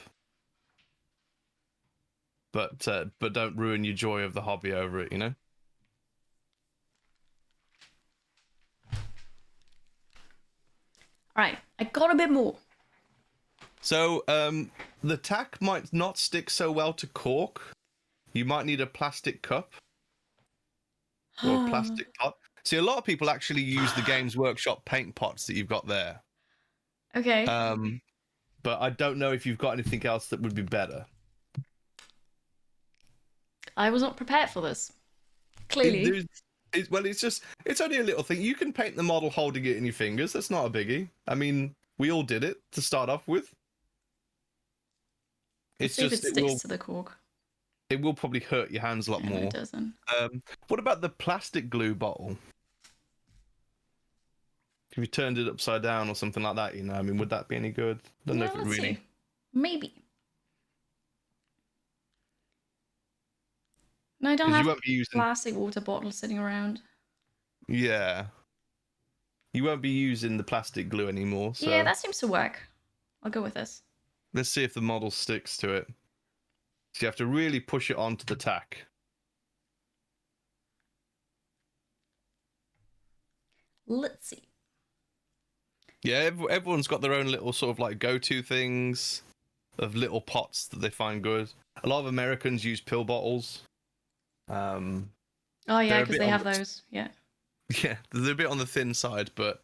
But don't ruin your joy of the hobby over it, you know? All right, I got a bit more. So, the tack might not stick so well to cork. You might need a plastic cup or a plastic pot. See, a lot of people actually use the Games Workshop paint pots that you've got there. Okay. But I don't know if you've got anything else that would be better. I was not prepared for this. Clearly. It's only a little thing. You can paint the model holding it in your fingers. That's not a biggie. I mean, we all did it to start off with. Let's see if it sticks to the cork. It will probably hurt your hands a lot more. It doesn't. What about the plastic glue bottle? If you turned it upside down or something like that, I mean, would that be any good? I don't know if it really. See. Maybe. No, I don't have plastic water bottles sitting around. Yeah. You won't be using the plastic glue anymore. So yeah, that seems to work. I'll go with this. Let's see if the model sticks to it. So you have to really push it onto the tack. Let's see. Yeah, everyone's got their own little sort of like go-to things of little pots that they find good. A lot of Americans use pill bottles. Oh yeah, because they have those. Yeah. Yeah, they're a bit on the thin side, but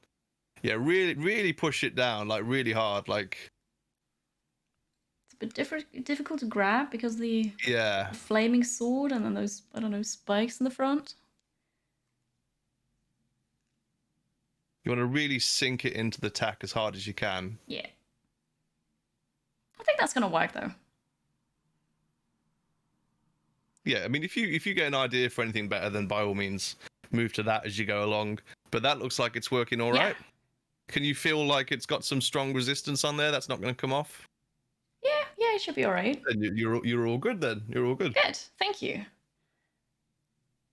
yeah, really push it down, like really hard, like. It's a bit difficult to grab because the flaming sword and then those, I don't know, spikes in the front. You want to really sink it into the tack as hard as you can. Yeah. I think that's gonna work though. Yeah, I mean, if you get an idea for anything better, then by all means move to that as you go along. But that looks like it's working all right. Can you feel like it's got some strong resistance on there? That's not going to come off. Yeah, it should be all right. Then you're all good. Then you're all good. Good, thank you.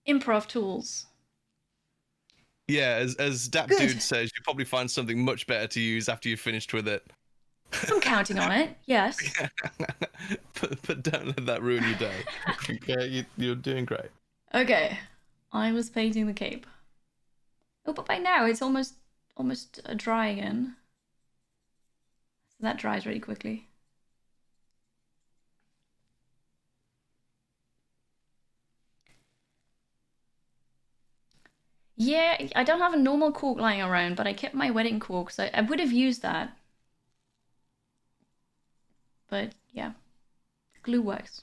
Improv tools. Yeah, as Dap Dude says, you probably find something much better to use after you've finished with it. I'm counting on it. Yes. but don't let that ruin your day. Okay, you're doing great. Okay, I was painting the cape. Oh, but by now it's almost almost dry again. So that dries really quickly. Yeah, I don't have a normal cork lying around, but I kept my wedding cork, so I would have used that. But yeah, glue works.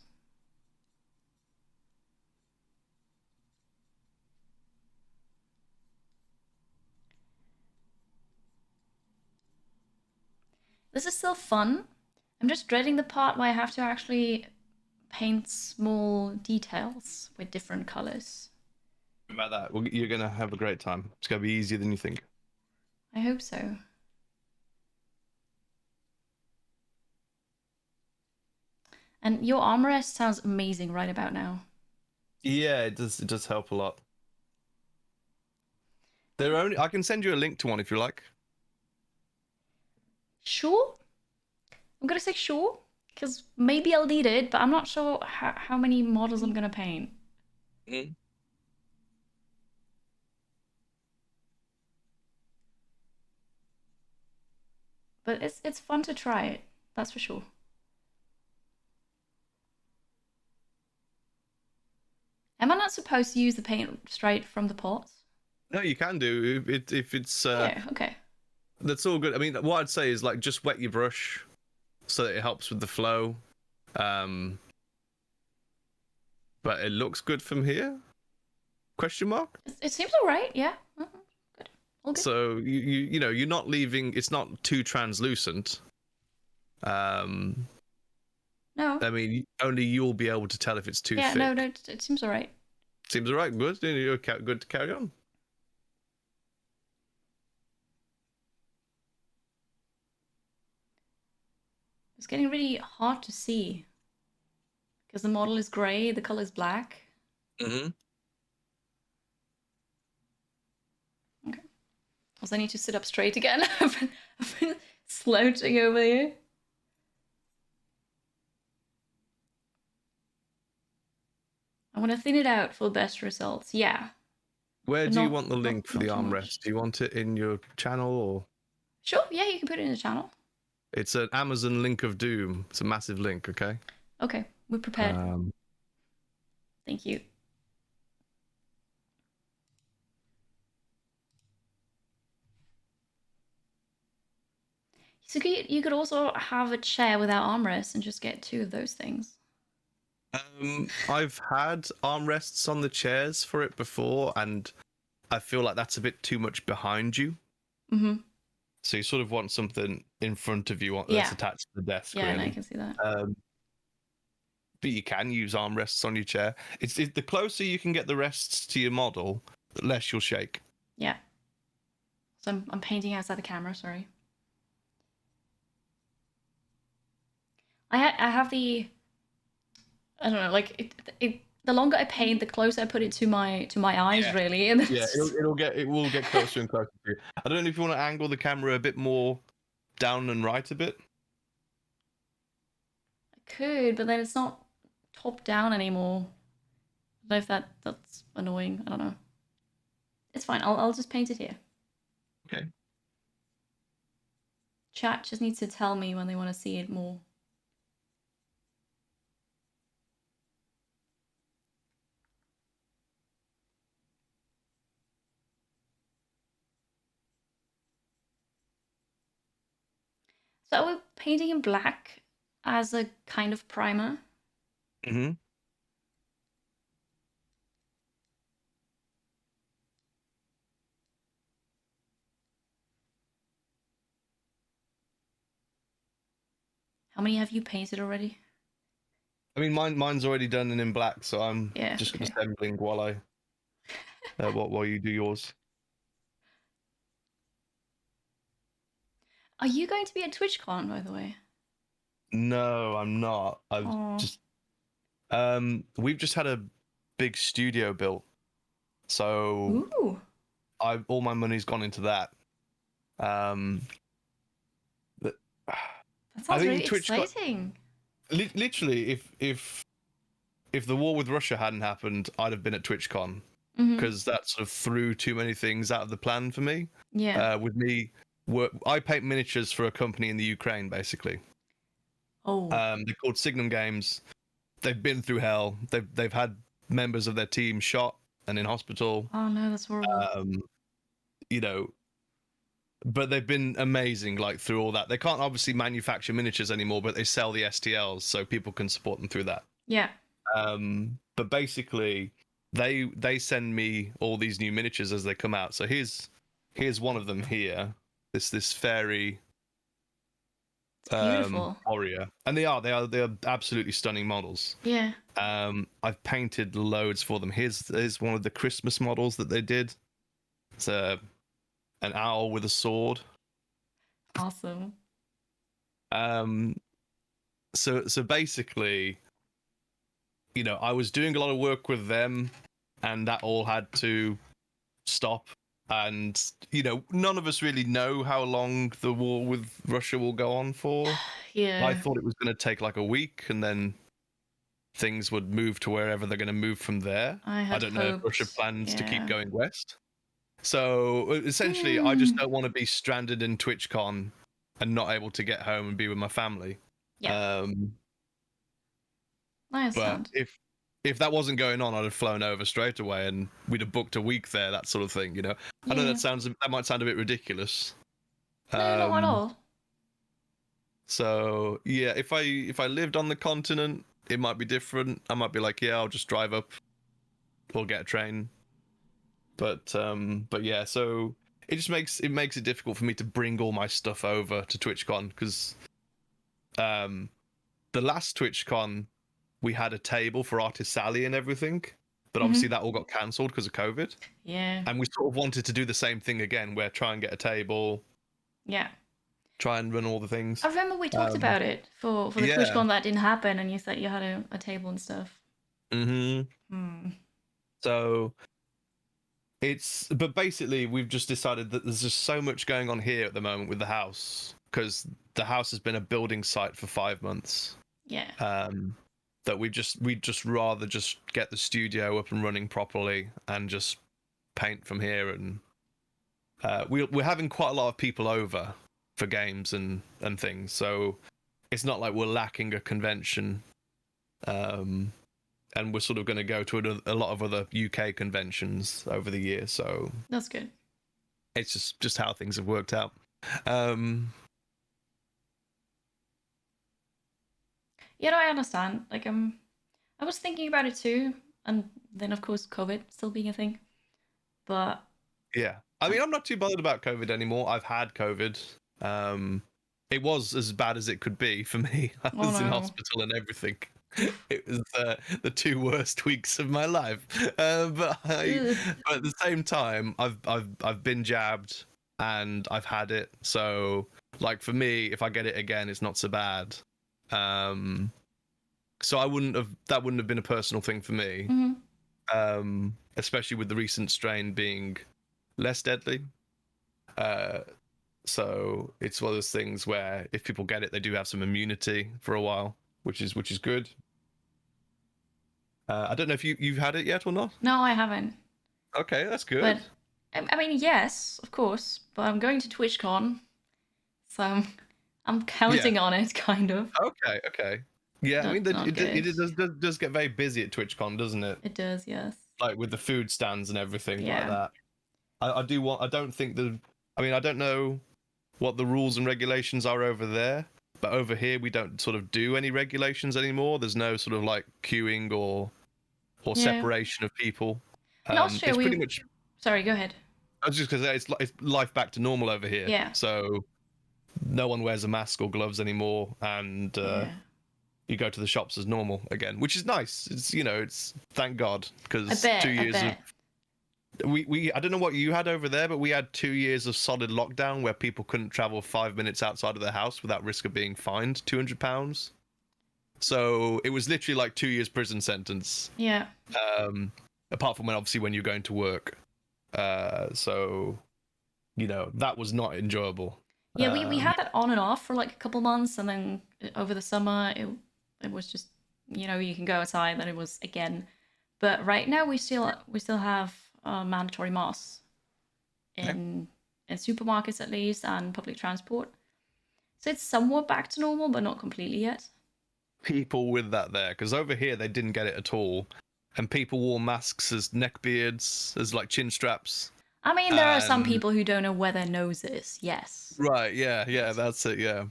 This is still fun. I'm just dreading the part where I have to actually paint small details with different colors. About that, well, you're gonna have a great time. It's gonna be easier than you think. I hope so. And your armrest sounds amazing right about now. Yeah, it does. It does help a lot. They're only. I can send you a link to one if you like. Sure? I'm gonna say sure, because maybe I'll need it, but I'm not sure how many models I'm gonna paint. Mm. But it's fun to try it, that's for sure. Am I not supposed to use the paint straight from the pot? No, you can do it if it's. Yeah, okay. That's all good. I mean, what I'd say is like just wet your brush so that it helps with the flow. But it looks good from here? Question mark? It seems all right, yeah. Good. All good. So you know you're not leaving. It's not too translucent. No. I mean, only you'll be able to tell if it's too Yeah, thick. no, it seems all right. Seems all right. Good. You're good to carry on. It's getting really hard to see because the model is gray, the color is black. Mm-hmm. Okay. Also, I need to sit up straight again. I've been slouching over here. I want to thin it out for the best results. Yeah. Where But do you not- want the link for not the too much. armrest? Do you want it in your channel or? Sure, yeah, you can put it in the channel. It's an Amazon link of doom. It's a massive link, okay? Okay, we're prepared. Um, Thank you. So you could also have a chair without armrests and just get 2 of those things. I've had armrests on the chairs for it before, and I feel like that's a bit too much behind you. Mm-hmm. So you sort of want something in front of you that's Yeah. attached to the desk. Yeah, really. no, I can see that. But you can use armrests on your chair. It's the closer you can get the rests to your model, the less you'll shake. Yeah. So I'm painting outside the camera, sorry. I have the, I don't know, like the longer I paint, the closer I put it to my eyes, Yeah. really. And Yeah, it will get closer and closer to you. I don't know if you want to angle the camera a bit more down and right a bit. I could, but then it's not top down anymore. I don't know if that's annoying. I don't know. It's fine. I'll just paint it here. Okay. Chat just needs to tell me when they want to see it more. So are we painting in black as a kind of primer? Mm-hmm. How many have you painted already? I mean, mine's already done and in black, so I'm Yeah, just okay. assembling while while you do yours. Are you going to be at TwitchCon, by the way? No, I'm not. Aw. We've just had a big studio built, so Ooh. all my money's gone into that. But That sounds think really TwitchCon- exciting. literally, if the war with Russia hadn't happened, I'd have been at TwitchCon. because that sort of threw too many things out of the plan for me. Yeah. With me, I paint miniatures for a company in the Ukraine, basically. Oh. They're called Signum Games. They've been through hell. They've had members of their team shot and in hospital. Oh no, that's horrible. You know, but they've been amazing, like, through all that. They can't obviously manufacture miniatures anymore, but they sell the STLs so people can support them through that. Yeah. But basically, they send me all these new miniatures as they come out. So here's one of them here. This fairy Beautiful. warrior, and they are absolutely stunning models. Yeah. I've painted loads for them. Here's one of the Christmas models that they did. It's an owl with a sword. Awesome. So basically, you know, I was doing a lot of work with them, and that all had to stop. And, you know, none of us really know how long the war with Russia will go on for. Yeah. I thought it was going to take like a week, and then things would move to wherever they're going to move from there. I don't know if Russia plans to keep going west. So essentially, I just don't want to be stranded in TwitchCon and not able to get home and be with my family. Yeah. I understand. But if that wasn't going on, I'd have flown over straight away and we'd have booked a week there, that sort of thing, you know. I know that might sound a bit ridiculous. No, not at all. So yeah, if I lived on the continent, it might be different. I might be like, yeah, I'll just drive up or get a train. But yeah, so it just makes it difficult for me to bring all my stuff over to TwitchCon, because the last TwitchCon we had a table for Artist Sally and everything, but obviously that all got cancelled because of COVID. Yeah. And we sort of wanted to do the same thing again, where try and get a table. Yeah. Try and run all the things. I remember we talked about it for the TwitchCon that didn't happen, and you said you had a table and stuff. So but basically we've just decided that there's just so much going on here at the moment with the house, because the house has been a building site for 5 months. Yeah. That we'd just rather just get the studio up and running properly and just paint from here. And we're having quite a lot of people over for games and things, so it's not like we're lacking a convention. And we're sort of going to go to a lot of other UK conventions over the year, so that's good. It's just how things have worked out. Yeah, no, I understand. Like, I was thinking about it too, and then of course COVID still being a thing. But yeah, I mean, I'm not too bothered about COVID anymore. I've had COVID. It was as bad as it could be for me. I was in hospital and everything. It was the 2 worst weeks of my life. But at the same time, I've been jabbed and I've had it. So, like, for me, if I get it again, it's not so bad. So that wouldn't have been a personal thing for me. Especially with the recent strain being less deadly. So it's one of those things where if people get it, they do have some immunity for a while, which is good. I don't know if you've had it yet or not. No, I haven't. Okay, that's good. But I mean, yes, of course. But I'm going to TwitchCon, so I'm counting on it, kind of. Okay. Yeah, I mean, it does get very busy at TwitchCon, doesn't it? It does, yes. Like with the food stands and everything like that. I don't know what the rules and regulations are over there, but over here we don't sort of do any regulations anymore. There's no sort of like queuing or separation of people. In Austria, pretty much. Sorry, go ahead. I was just gonna say it's life back to normal over here. Yeah. So no one wears a mask or gloves anymore, and you go to the shops as normal again, which is nice. It's thank God, because 2 years of I don't know what you had over there, but we had 2 years of solid lockdown where people couldn't travel 5 minutes outside of their house without risk of being fined £200. So it was literally like 2 years prison sentence. Yeah. Apart from when you're going to work. So, that was not enjoyable. Yeah, we had that on and off for like a couple months, and then over the summer it was just, you can go outside, then it was again. But right now we still have mandatory masks in supermarkets at least and public transport. So it's somewhat back to normal, but not completely yet. People with that there, because over here they didn't get it at all, and people wore masks as neck beards, as like chin straps. I mean, there are some people who don't know where their nose is. Yes. Right. Yeah. That's it. Yeah.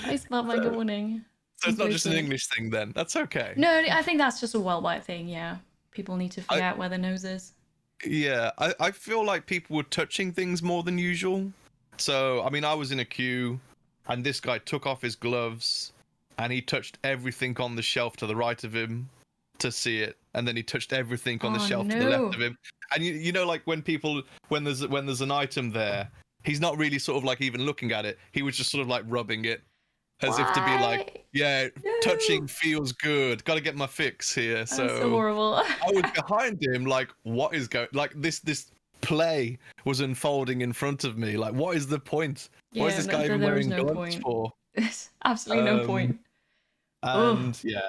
I spelled my good morning. So it's not just an English thing then. That's okay. No, I think that's just a worldwide thing. Yeah, people need to figure out where their nose is. Yeah, I feel like people were touching things more than usual. So, I mean, I was in a queue, and this guy took off his gloves, and he touched everything on the shelf to the right of him to see it, and then he touched everything on the shelf to the left of him. And you know, like when there's an item there, he's not really sort of like even looking at it. He was just sort of like rubbing it, as if to be like, yeah, touching feels good. Got to get my fix here. So horrible. I was behind him, like, what is going? Like this play was unfolding in front of me. Like, what is the point? What is this guy even wearing gloves for? There's absolutely no point. And yeah,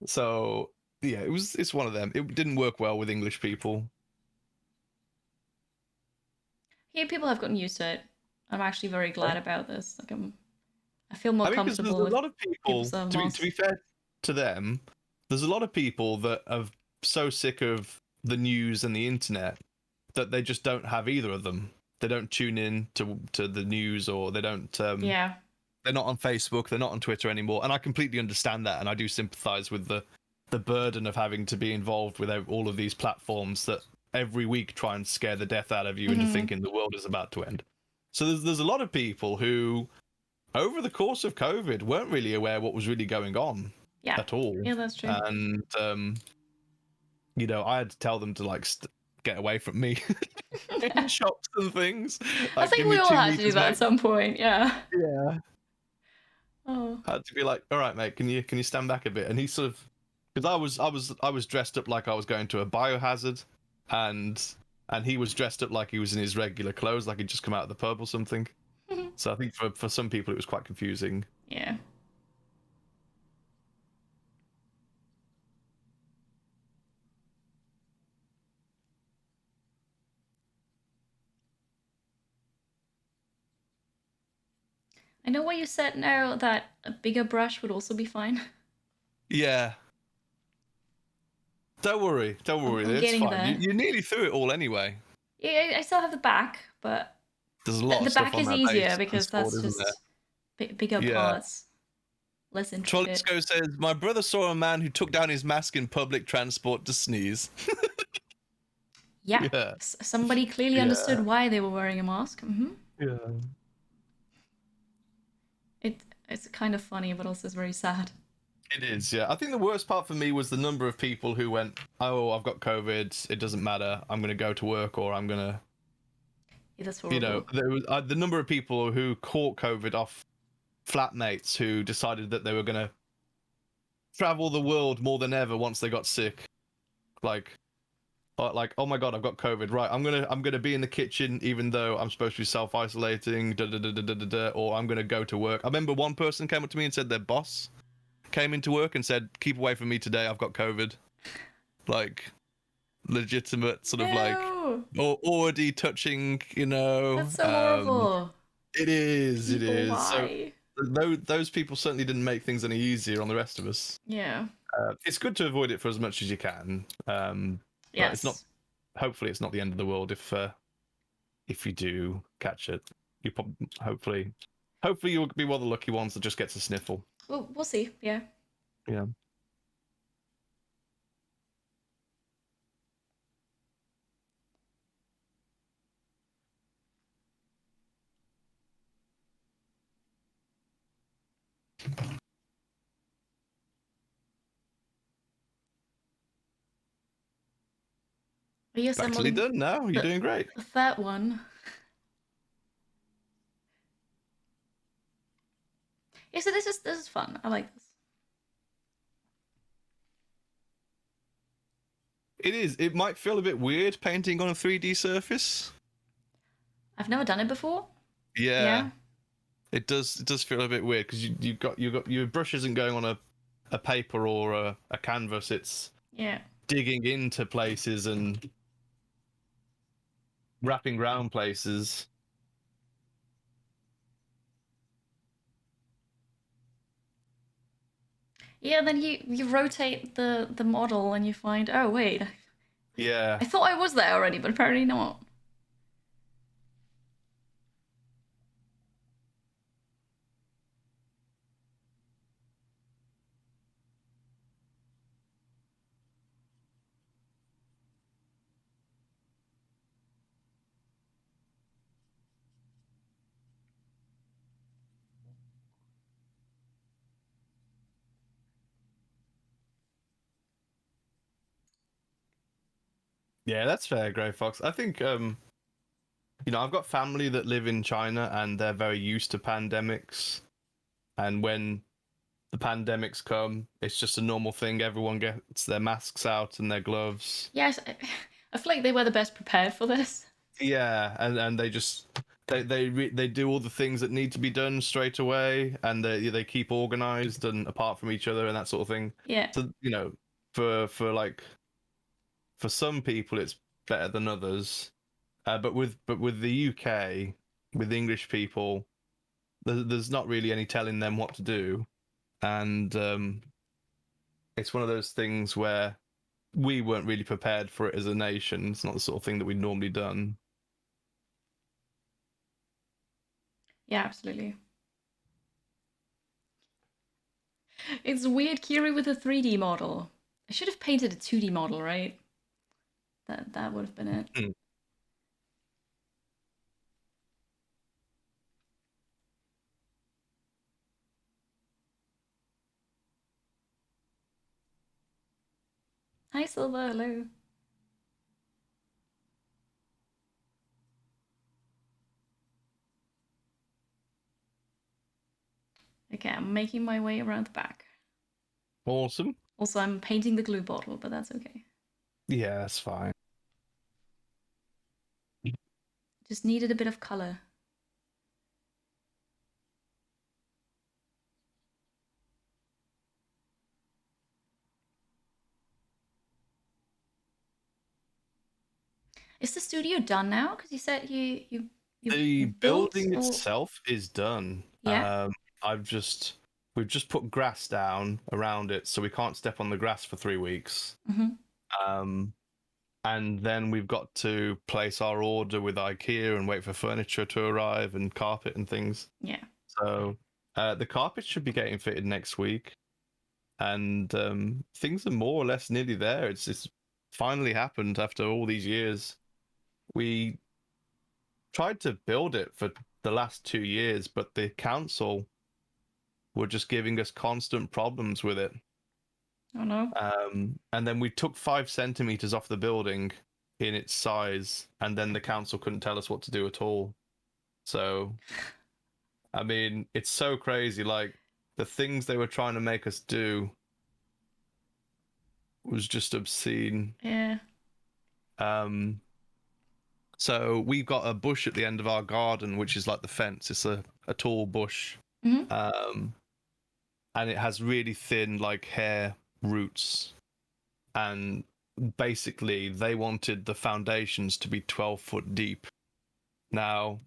so yeah, it's one of them. It didn't work well with English people. Yeah, people have gotten used to it. I'm actually very glad about this. Like, I feel more comfortable. There's a lot of people. To be fair to them, there's a lot of people that are so sick of the news and the internet that they just don't have either of them. They don't tune in to the news, or they don't. They're not on Facebook. They're not on Twitter anymore. And I completely understand that, and I do sympathise with the burden of having to be involved with all of these platforms that every week try and scare the death out of you into thinking the world is about to end. So there's a lot of people who, over the course of COVID, weren't really aware what was really going on at all. Yeah, that's true. And, you know, I had to tell them to, like, get away from me in shops and things. Like, I think we all had to do that at some point, yeah. Yeah. Oh. I had to be like, all right, mate, can you stand back a bit? And he sort of, because I was dressed up like I was going to a biohazard, and he was dressed up like he was in his regular clothes, like he'd just come out of the pub or something. So I think for some people it was quite confusing. Yeah. I know what you said now, that a bigger brush would also be fine. Yeah. Don't worry. It's fine. You nearly threw it all anyway. Yeah, I still have the back, but there's a lot the of stuff back on is that easier because that's just bigger parts. Less intricate. Trollsco says, my brother saw a man who took down his mask in public transport to sneeze. Yeah. Somebody clearly understood why they were wearing a mask. Yeah. It's kind of funny, but also it's very sad. It is, yeah. I think the worst part for me was the number of people who went, oh, I've got COVID, it doesn't matter, I'm going to go to work, or I'm going to... Yeah, that's horrible. You know, there was, the number of people who caught COVID off flatmates who decided that they were going to travel the world more than ever once they got sick. Like, oh my god, I've got COVID. Right, I'm gonna be in the kitchen even though I'm supposed to be self-isolating. Or I'm gonna go to work. I remember one person came up to me and said their boss came into work and said, "Keep away from me today. I've got COVID." Like, legitimate sort of like, or already touching. You know, that's so horrible. It is. People, it is. why? So those people certainly didn't make things any easier on the rest of us. Yeah. It's good to avoid it for as much as you can. Yes. It's not. Hopefully, it's not the end of the world if you do catch it. You hopefully you'll be one of the lucky ones that just gets a sniffle. Well, we'll see. Yeah. Yeah. Yes, Actually done now. You're doing great. The third one. Yeah, so this is fun. I like this. It is. It might feel a bit weird painting on a 3D surface. I've never done it before. Yeah. It does feel a bit weird because you got your brush isn't going on a paper or a canvas. It's digging into places and wrapping around places. Yeah, then you rotate the model and you find, oh wait, Yeah. I thought I was there already, but apparently not. Yeah, that's fair, Grey Fox. I think you know, I've got family that live in China and they're very used to pandemics. And when the pandemics come, it's just a normal thing. Everyone gets their masks out and their gloves. Yes, I feel like they were the best prepared for this. Yeah, and they just they do all the things that need to be done straight away, and they keep organized and apart from each other and that sort of thing. Yeah. So you know, for like for some people it's better than others, but with the UK, with English people, there's not really any telling them what to do, and it's one of those things where we weren't really prepared for it as a nation. It's not the sort of thing that we'd normally done. Yeah, absolutely. It's weird, Kiri with a 3D model. I should have painted a 2D model, right? That would have been it. Mm. Hi, Silver. Hello. Okay, I'm making my way around the back. Awesome. Also, I'm painting the glue bottle, but that's okay. Yeah, that's fine. Just needed a bit of color. Is the studio done now? Because you said you The built, building or... itself is done. Yeah. We've just put grass down around it, so we can't step on the grass for 3 weeks. Mm-hmm. And then we've got to place our order with IKEA and wait for furniture to arrive and carpet and things. Yeah. So the carpet should be getting fitted next week, and things are more or less nearly there. It's finally happened after all these years. We tried to build it for the last 2 years, but the council were just giving us constant problems with it. Oh no. And then we took 5 centimeters off the building in its size, and then the council couldn't tell us what to do at all. So, I mean, it's so crazy. Like, the things they were trying to make us do was just obscene. Yeah. So we've got a bush at the end of our garden, which is like the fence. It's a tall bush. Mm-hmm. And it has really thin, like, hair roots. And basically, they wanted the foundations to be 12 foot deep. Now,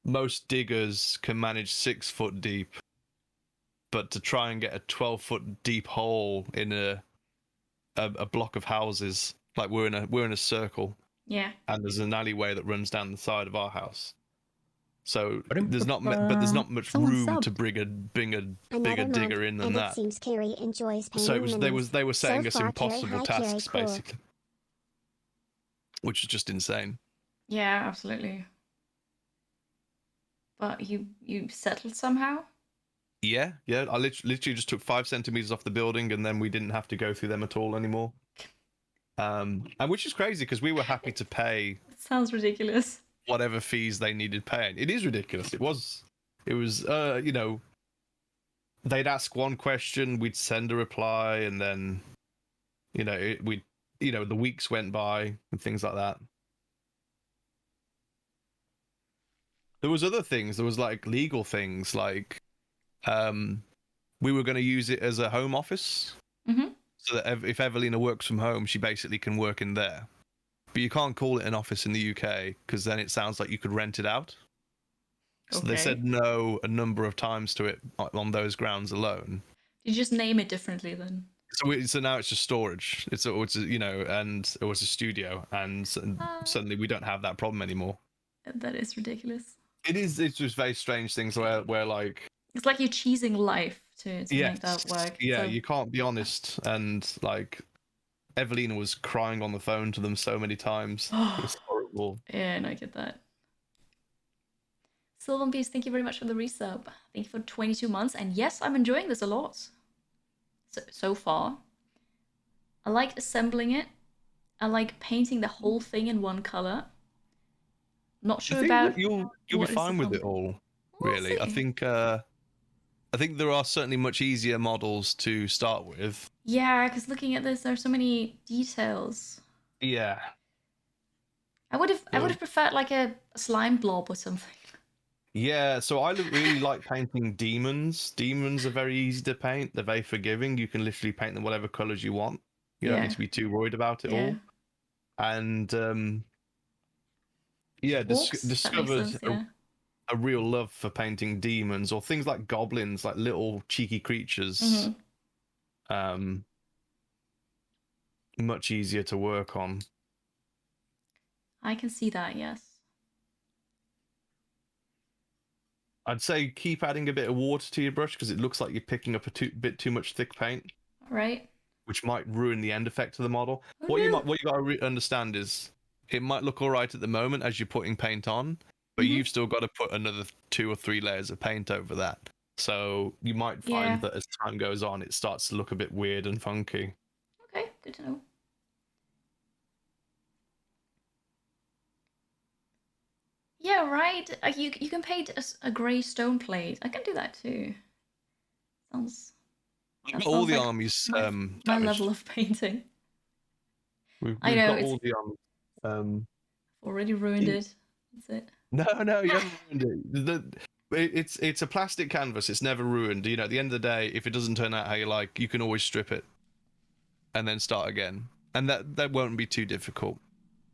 most diggers can manage 6 foot deep. But to try and get a 12 foot deep hole in a block of houses, like we're in a circle. Yeah. And there's an alleyway that runs down the side of our house. So there's not much room to bring a bigger digger in than that. It seems Carrie enjoys So it was they were setting so us far, impossible tasks, cool. basically, which is just insane. Yeah, absolutely. But you settled somehow? Yeah. I literally just took 5 centimeters off the building, and then we didn't have to go through them at all anymore. And which is crazy because we were happy to pay. It sounds ridiculous. Whatever fees they needed paying. It is ridiculous. It was you know, they'd ask one question, we'd send a reply, and then, you know, the weeks went by and things like that. There was other things. There was like legal things, like we were going to use it as a home office. Mm-hmm. so that if Evelina works from home, she basically can work in there. But you can't call it an office in the UK because then it sounds like you could rent it out. So they said no a number of times to it on those grounds alone. You just name it differently then. So now it's just storage. It's you know, and it was a studio, and suddenly we don't have that problem anymore. That is ridiculous. It's just very strange things where like it's like you're cheesing life to make that work. Yeah, so... you can't be honest, and like Evelina was crying on the phone to them so many times. It was horrible. Yeah, no, I get that. Sylvan Beast, thank you very much for the resub. Thank you for 22 months, and yes, I'm enjoying this a lot. So far. I like assembling it. I like painting the whole thing in one color. Not sure about you'll be fine with it all, really. We'll I think there are certainly much easier models to start with. Yeah, because looking at this, there are so many details. Yeah. I would have preferred like a slime blob or something. Yeah, so I really like painting demons. Demons are very easy to paint. They're very forgiving. You can literally paint them whatever colors you want. You don't need to be too worried about it all. And discovered a real love for painting demons or things like goblins, like little cheeky creatures. Much easier to work on. I can see that, yes. I'd say keep adding a bit of water to your brush because it looks like you're picking up a bit too much thick paint. Right. Which might ruin the end effect of the model. What you got to understand is it might look all right at the moment as you're putting paint on, but you've still got to put another 2 or 3 layers of paint over that. So you might find that as time goes on, it starts to look a bit weird and funky. Okay, good to know. Yeah, right. You can paint a grey stone plate. I can do that too. Sounds. All the armies. My level of painting. I know. Got all the already ruined it. That's it. No, you haven't ruined it. It's a plastic canvas. It's never ruined. You know, at the end of the day, if it doesn't turn out how you like, you can always strip it, and then start again, and that won't be too difficult.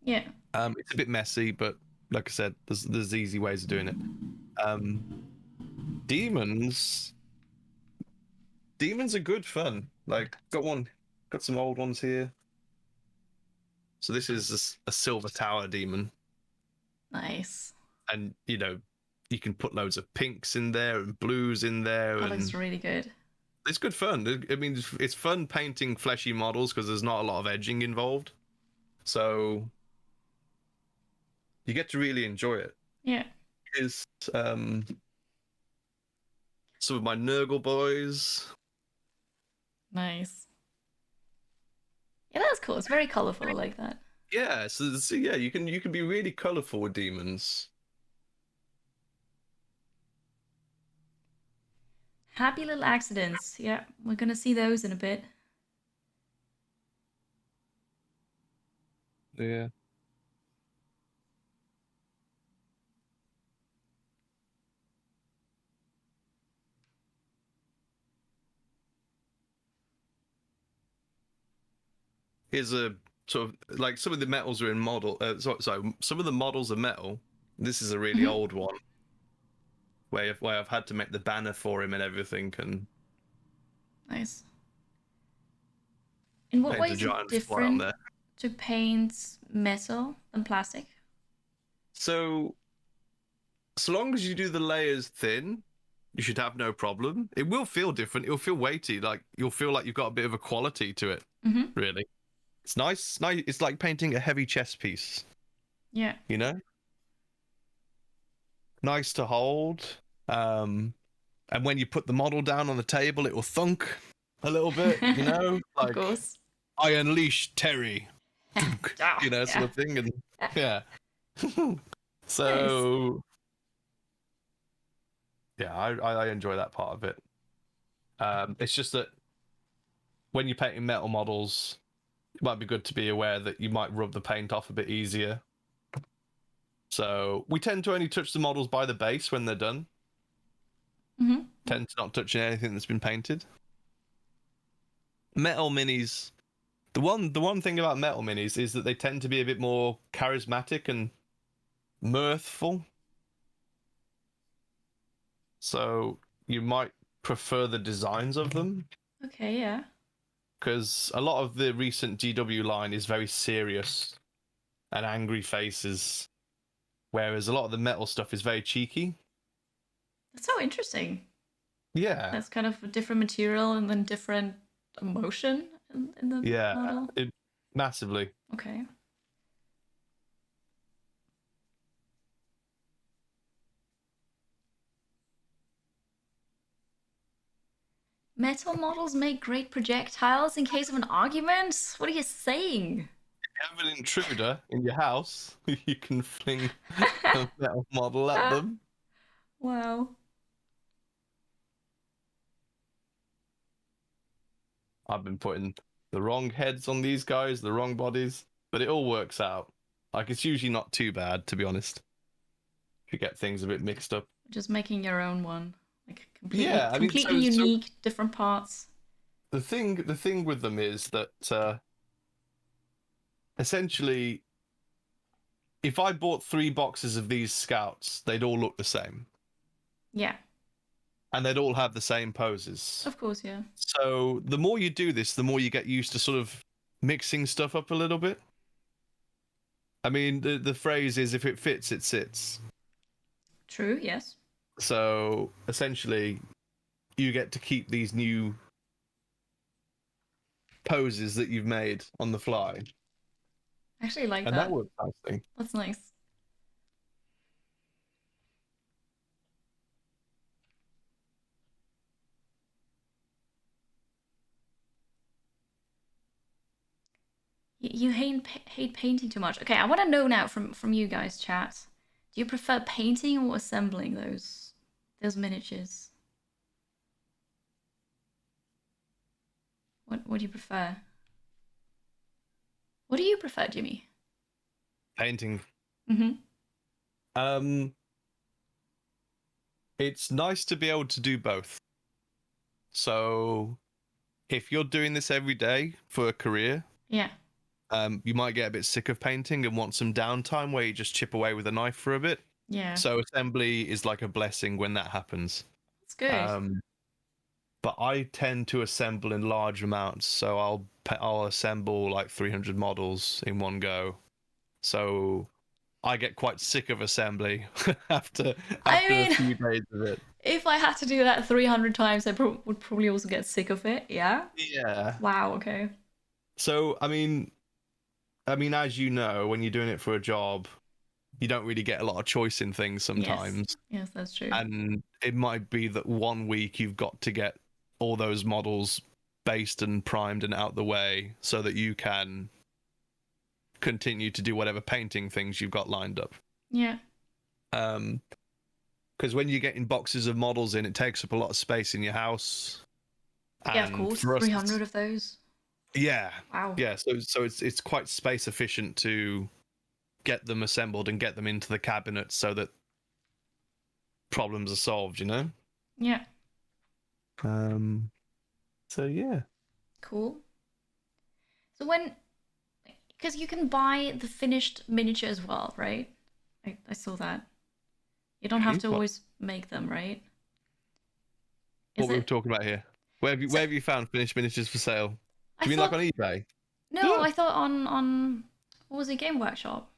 Yeah. It's a bit messy, but. Like I said, there's easy ways of doing it. Demons are good fun. Like got some old ones here. So this is a silver tower demon. Nice. And you know, you can put loads of pinks in there and blues in there. That looks really good. It's good fun. I mean, it's fun painting fleshy models because there's not a lot of edging involved. So. You get to really enjoy it. Yeah. Is some of my Nurgle boys. Nice. Yeah, that's cool. It's very colorful. I like that. Yeah, so yeah, you can be really colorful with demons. Happy little accidents. Yeah, we're gonna see those in a bit. Yeah. Here's a sort of like some of the metals are in model. Sorry, some of the models are metal. This is a really old one where I've had to make the banner for him and everything. And nice. In what way is it different to paint metal than plastic? So long as you do the layers thin, you should have no problem. It will feel different. It'll feel weighty. Like you'll feel like you've got a bit of a quality to it. Really. It's nice. It's like painting a heavy chess piece. Yeah. You know? Nice to hold. And when you put the model down on the table, it will thunk a little bit, you know? Like, of course. I unleash Terry. You know, sort of thing. And yeah. So, nice. Yeah, I enjoy that part of it. It's just that when you're painting metal models, it might be good to be aware that you might rub the paint off a bit easier. So we tend to only touch the models by the base when they're done. Tend to not touch anything that's been painted. metal minis. The one thing about metal minis is that they tend to be a bit more charismatic and mirthful. So you might prefer the designs of them. Okay, yeah. Because a lot of the recent GW line is very serious and angry faces, whereas a lot of the metal stuff is very cheeky. That's so interesting. Yeah. That's kind of a different material and then different emotion in the model. Massively. Okay. Metal models make great projectiles in case of an argument? What are you saying? If you have an intruder in your house, you can fling a metal model at them. Wow. I've been putting the wrong heads on these guys, the wrong bodies, but it all works out. Like, it's usually not too bad, to be honest. If you get things a bit mixed up. Just making your own one. Like completely, Yeah, I mean, completely unique, different parts. The thing with them is that essentially, if I bought 3 boxes of these scouts, they'd all look the same. Yeah. And they'd all have the same poses. Of course, yeah. So the more you do this, the more you get used to sort of mixing stuff up a little bit. I mean, the phrase is, if it fits, it sits. True, yes. So essentially, you get to keep these new poses that you've made on the fly. I actually like And that. that works nicely. That's nice. You hate painting too much. Okay, I want to know now from you guys, chat. Do you prefer painting or assembling those miniatures? What do you prefer? What do you prefer, Jimmy? Painting. Mm-hmm. It's nice to be able to do both. So if you're doing this every day for a career, Yeah. you might get a bit sick of painting and want some downtime where you just chip away with a knife for a bit. Yeah. So assembly is like a blessing when that happens. That's good. But I tend to assemble in large amounts, so I'll assemble like 300 models in one go. So I get quite sick of assembly after a few days of it. If I had to do that 300 times, I would probably also get sick of it. Yeah. Yeah. Wow. Okay. So I mean, as you know, when you're doing it for a job, you don't really get a lot of choice in things sometimes. Yes, that's true. And it might be that one week you've got to get all those models based and primed and out the way so that you can continue to do whatever painting things you've got lined up. Yeah. Because when you're getting boxes of models in, it takes up a lot of space in your house. Yeah, of course. 300 of those. Yeah. Wow. Yeah, so it's quite space efficient to get them assembled and get them into the cabinet so that problems are solved, you know? Yeah. So yeah. Cool. So because you can buy the finished miniature as well, right? I saw that. You don't have to always make them, right? What were we talking about here? Where have you found finished miniatures for sale? Do you mean like on eBay? No, I thought on what was it, Game Workshop?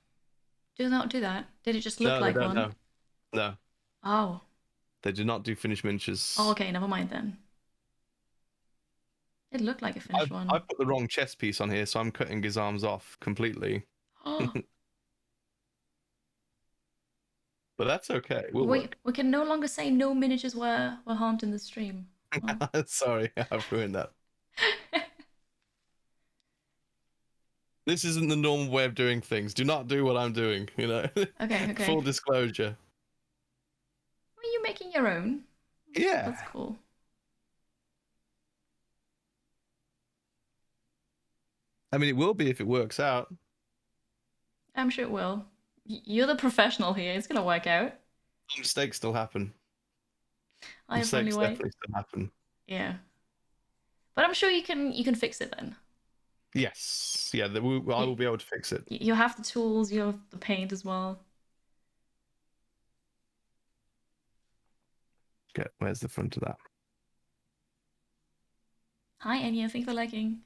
Do they not do that? Did it just look like one? No. Oh. They do not do finished miniatures. Oh, okay, never mind then. It looked like a finished one. I put the wrong chest piece on here, so I'm cutting his arms off completely. But that's okay. We can no longer say no miniatures were harmed in the stream. Oh. Sorry, I've ruined that. This isn't the normal way of doing things. Do not do what I'm doing, you know? Okay. Full disclosure. Are you making your own? Yeah. That's cool. I mean, it will be if it works out. I'm sure it will. You're the professional here. It's gonna work out. Mistakes still happen. I have only Mistakes way. definitely still happen. Yeah. But I'm sure you can fix it then. Yes. Yeah, I will be able to fix it. You have the tools, you have the paint as well. Okay, where's the front of that? Hi, Enya, thank you for liking.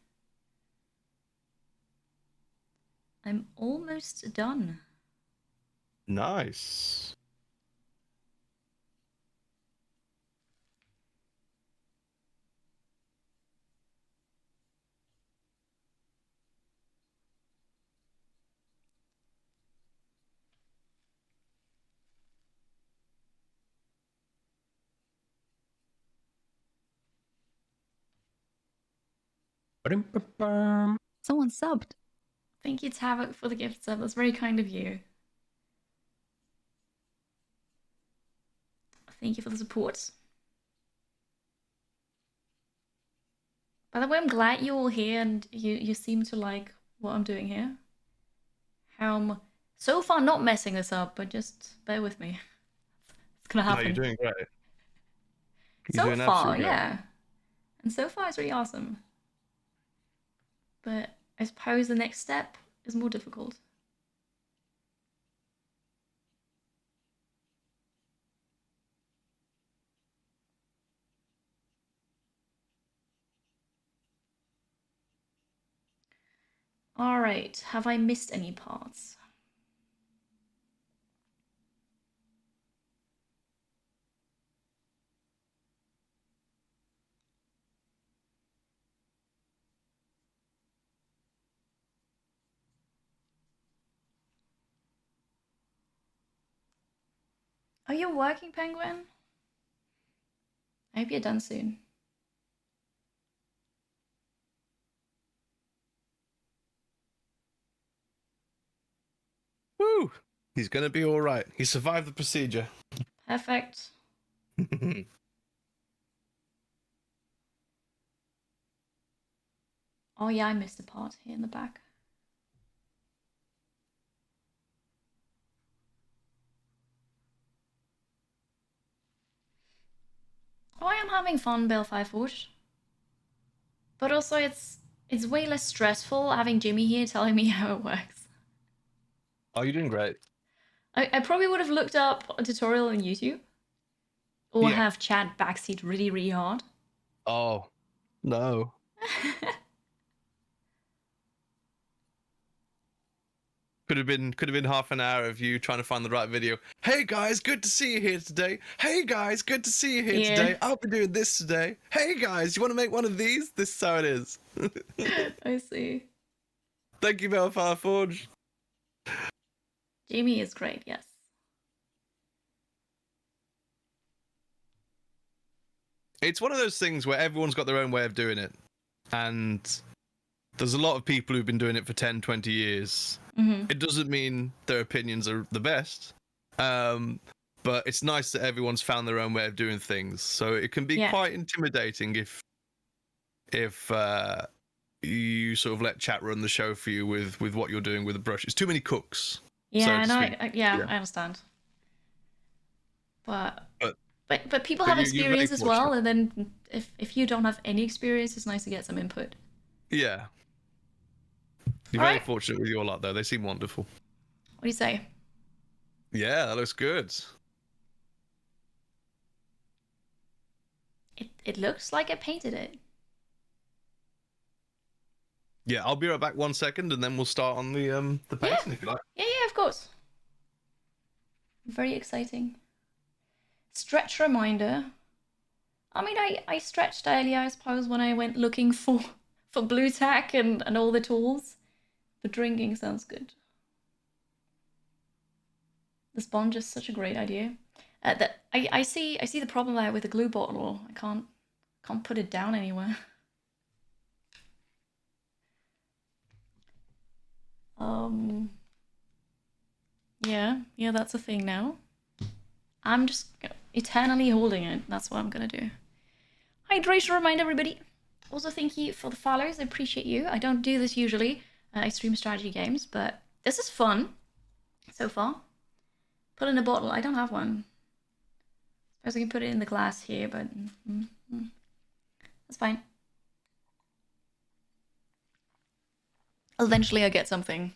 I'm almost done. Nice. Someone subbed. Thank you, Tavok, for the gift sub. That's very kind of you. Thank you for the support. By the way, I'm glad you're all here and you seem to like what I'm doing here. How I'm so far not messing this up, but just bear with me. It's gonna happen. No, you're doing great. So doing far, absolutely great. yeah. And so far it's really awesome. But I suppose the next step is more difficult. Alright, have I missed any parts? Are you working, Penguin? I hope you're done soon. Woo! He's gonna be all right. He survived the procedure. Perfect. Oh yeah, I missed a part here in the back. Oh, I am having fun, Balefire Forge. But also it's way less stressful having Jimmy here telling me how it works. Oh, you're doing great. I probably would have looked up a tutorial on YouTube. Or Yeah. have Chad backseat really, really hard. Oh, no. Could have been half an hour of you trying to find the right video. Hey guys, good to see you here today. Hey guys, good to see you here Yeah. today. I'll be doing this today. Hey guys, you want to make one of these? This is how it is. I see. Thank you, Belfire Forge. Jamie is great, yes. It's one of those things where everyone's got their own way of doing it. And there's a lot of people who've been doing it for 10, 20 years. Mm-hmm. It doesn't mean their opinions are the best. But it's nice that everyone's found their own way of doing things. So it can be quite intimidating if you sort of let chat run the show for you with what you're doing with the brush. It's too many cooks. Yeah, so no, I understand. But people but have you're very experience as well, fortunate. and then if you don't have any experience, it's nice to get some input. Yeah. You're very fortunate with your lot, though. They seem wonderful. What do you say? Yeah, that looks good. It looks like I painted it. Yeah, I'll be right back 1 second, and then we'll start on the painting if you like. Yeah, of course. Very exciting. Stretch reminder. I mean, I stretched earlier, I suppose, when I went looking for blue tack and all the tools. But drinking sounds good. The sponge is such a great idea. I see the problem there with the glue bottle. I can't put it down anywhere. Yeah, that's a thing now. I'm just eternally holding it. That's what I'm gonna do. Hydration reminder, everybody. Also, thank you for the follows. I appreciate you. I don't do this usually. I stream strategy games, but this is fun so far. Put in a bottle. I don't have one. Suppose I can put it in the glass here, but that's fine. Eventually I get something.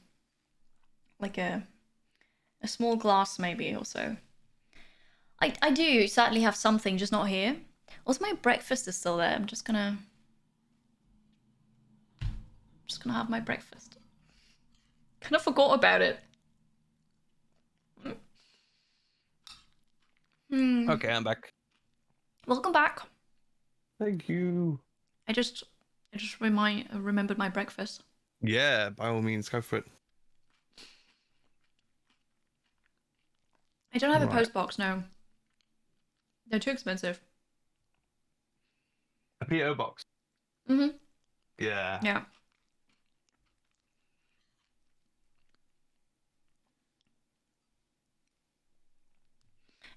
Like a small glass maybe or so. I do sadly have something, just not here. Also, my breakfast is still there. I'm just gonna have my breakfast. Kind of forgot about it. Okay, I'm back. Welcome back. Thank you. I just remembered my breakfast. Yeah, by all means, go for it. I don't have a Right. post box, no. They're too expensive. A PO box. Mm-hmm. Yeah. Yeah.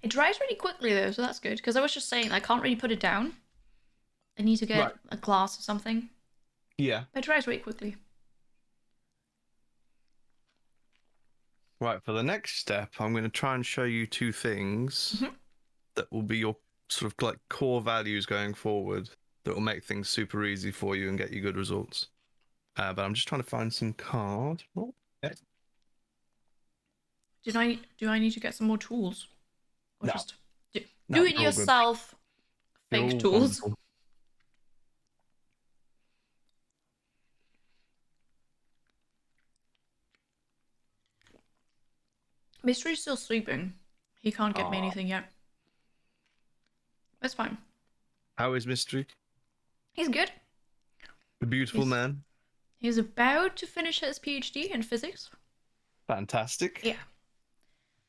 It dries really quickly though, so that's good. Because I was just saying I can't really put it down. I need to get a glass or something. Yeah. But it dries really quickly. Right, for the next step, I'm going to try and show you two things that will be your sort of like core values going forward that will make things super easy for you and get you good results. But I'm just trying to find some card. Oh, yeah. Do I need to get some more tools? Or No. just do No, it you're all good. yourself You're fake all tools? wonderful. Mystery's still sleeping. He can't get me Aw. anything yet. That's fine. How is Mystery? He's good. The beautiful He's- man. He's about to finish his PhD in physics. Fantastic. Yeah.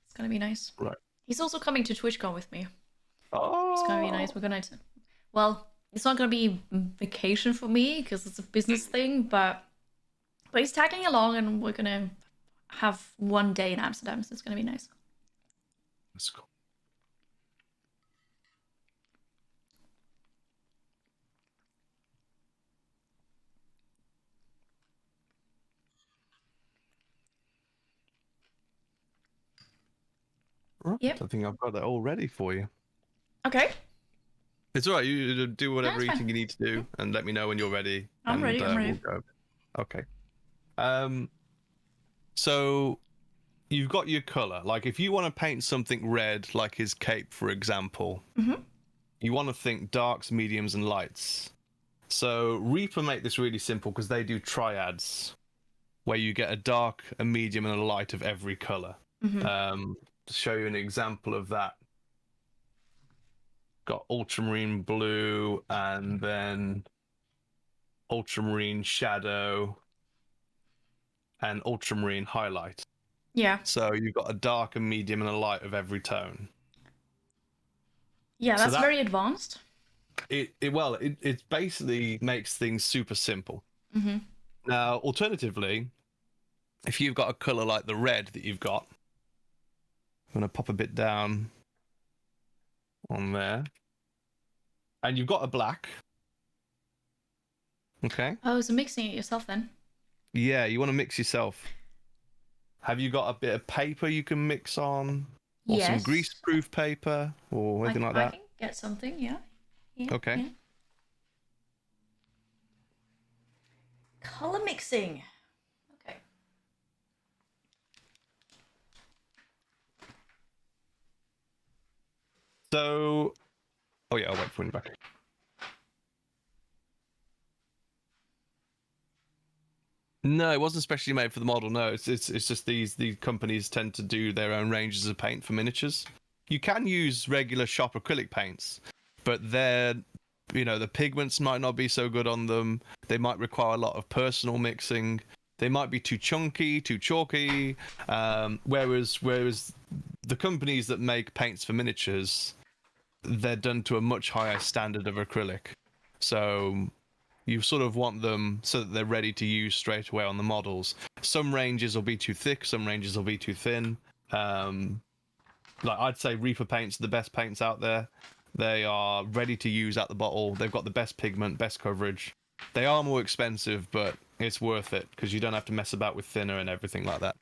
It's gonna be nice. Right. He's also coming to TwitchCon with me. Oh. It's gonna be nice. We're gonna... Well, it's not gonna be vacation for me because it's a business thing, but he's tagging along and we're gonna have one day in Amsterdam, so it's gonna be nice. That's cool. Right. Yep. I think I've got that all ready for you. Okay. It's all right. You do whatever That's you fine. think you need to do, and let me know when you're ready. I'm ready, I'm ready. We'll go. Okay. So you've got your color. Like, if you want to paint something red, like his cape, for example, you want to think darks, mediums, and lights. So Reaper make this really simple because they do triads, where you get a dark, a medium, and a light of every color. To show you an example of that, got ultramarine blue and then ultramarine shadow and ultramarine highlight. Yeah. So you've got a dark, a medium, and a light of every tone. Yeah, So that's that- very advanced. It basically makes things super simple. Now, alternatively, if you've got a color like the red that you've got, I'm going to pop a bit down on there. And you've got a black. Okay. Oh, so mixing it yourself then? Yeah, you want to mix yourself. Have you got a bit of paper you can mix on? Or some Yes. greaseproof paper or anything like I that? can get something, yeah. Okay. Yeah. Color mixing. Okay. So, oh yeah, I'll wait for you back. No, it wasn't specially made for the model. No, it's just these companies tend to do their own ranges of paint for miniatures. You can use regular shop acrylic paints, but the pigments might not be so good on them. They might require a lot of personal mixing. They might be too chunky, too chalky. Whereas the companies that make paints for miniatures, they're done to a much higher standard of acrylic. So you sort of want them so that they're ready to use straight away on the models. Some ranges will be too thick, some ranges will be too thin. Like I'd say Reaper paints are the best paints out there. They are ready to use at the bottle. They've got the best pigment, best coverage. They are more expensive, but it's worth it because you don't have to mess about with thinner and everything like that.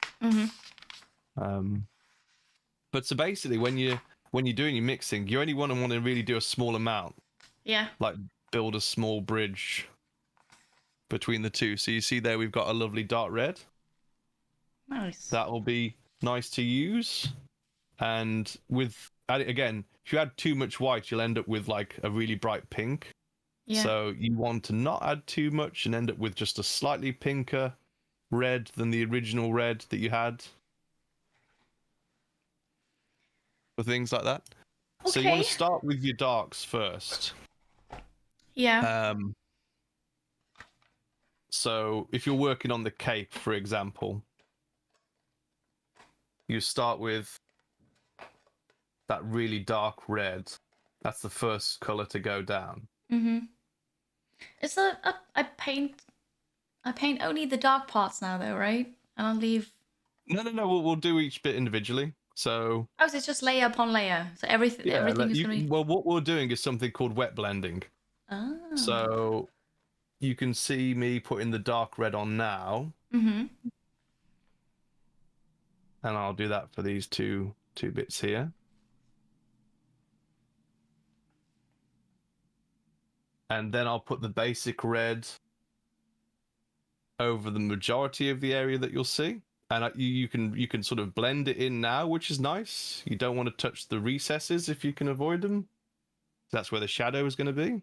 But so basically, when you're doing your mixing, you only want to really do a small amount, Yeah. like build a small bridge between the two. So you see there we've got a lovely dark red. Nice. That will be nice to use. And with, again, if you add too much white, you'll end up with like a really bright pink. Yeah. So you want to not add too much and end up with just a slightly pinker red than the original red that you had. For things like that. Okay. So you want to start with your darks first. Yeah. So if you're working on the cape, for example, you start with that really dark red. That's the first color to go down. Mm-hmm. Is that I paint only the dark parts now though, right? And I'll leave. No. We'll do each bit individually. So. Oh, so it's just layer upon layer. So everything is gonna be. Well, what we're doing is something called wet blending. Oh. So you can see me putting the dark red on now. Mm-hmm. And I'll do that for these two bits here. And then I'll put the basic red over the majority of the area that you'll see. And you can sort of blend it in now, which is nice. You don't want to touch the recesses if you can avoid them. That's where the shadow is going to be.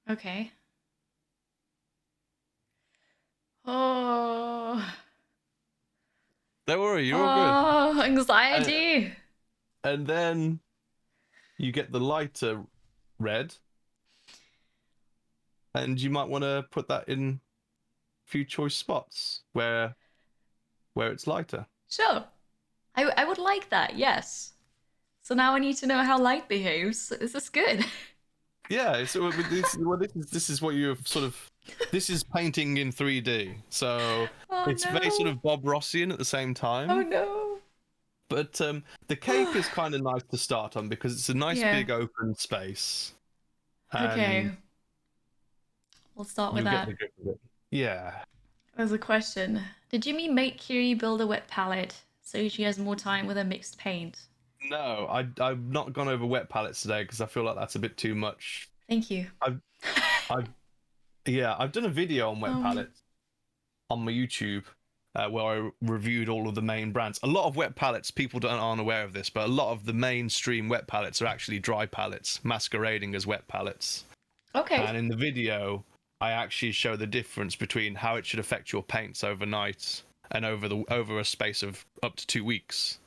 Okay. Oh. Don't worry, you're all good. Oh, anxiety. And then you get the lighter red. And you might want to put that in a few choice spots where it's lighter. Sure. I would like that, yes. So now I need to know how light behaves. This is good. Yeah, so this is what you're sort of. This is painting in 3D, so it's very sort of Bob Rossian at the same time. Oh no! But the cape is kind of nice to start on because it's a nice big open space. Okay. We'll start with that. Yeah. There's a question. Did Jimmy make Kiri build a wet palette so she has more time with her mixed paint? No, I've not gone over wet palettes today because I feel like that's a bit too much. Thank you. I've done a video on wet palettes on my YouTube where I reviewed all of the main brands. A lot of wet palettes, people aren't aware of this, but a lot of the mainstream wet palettes are actually dry palettes, masquerading as wet palettes. Okay. And in the video, I actually show the difference between how it should affect your paints overnight and over a space of up to 2 weeks.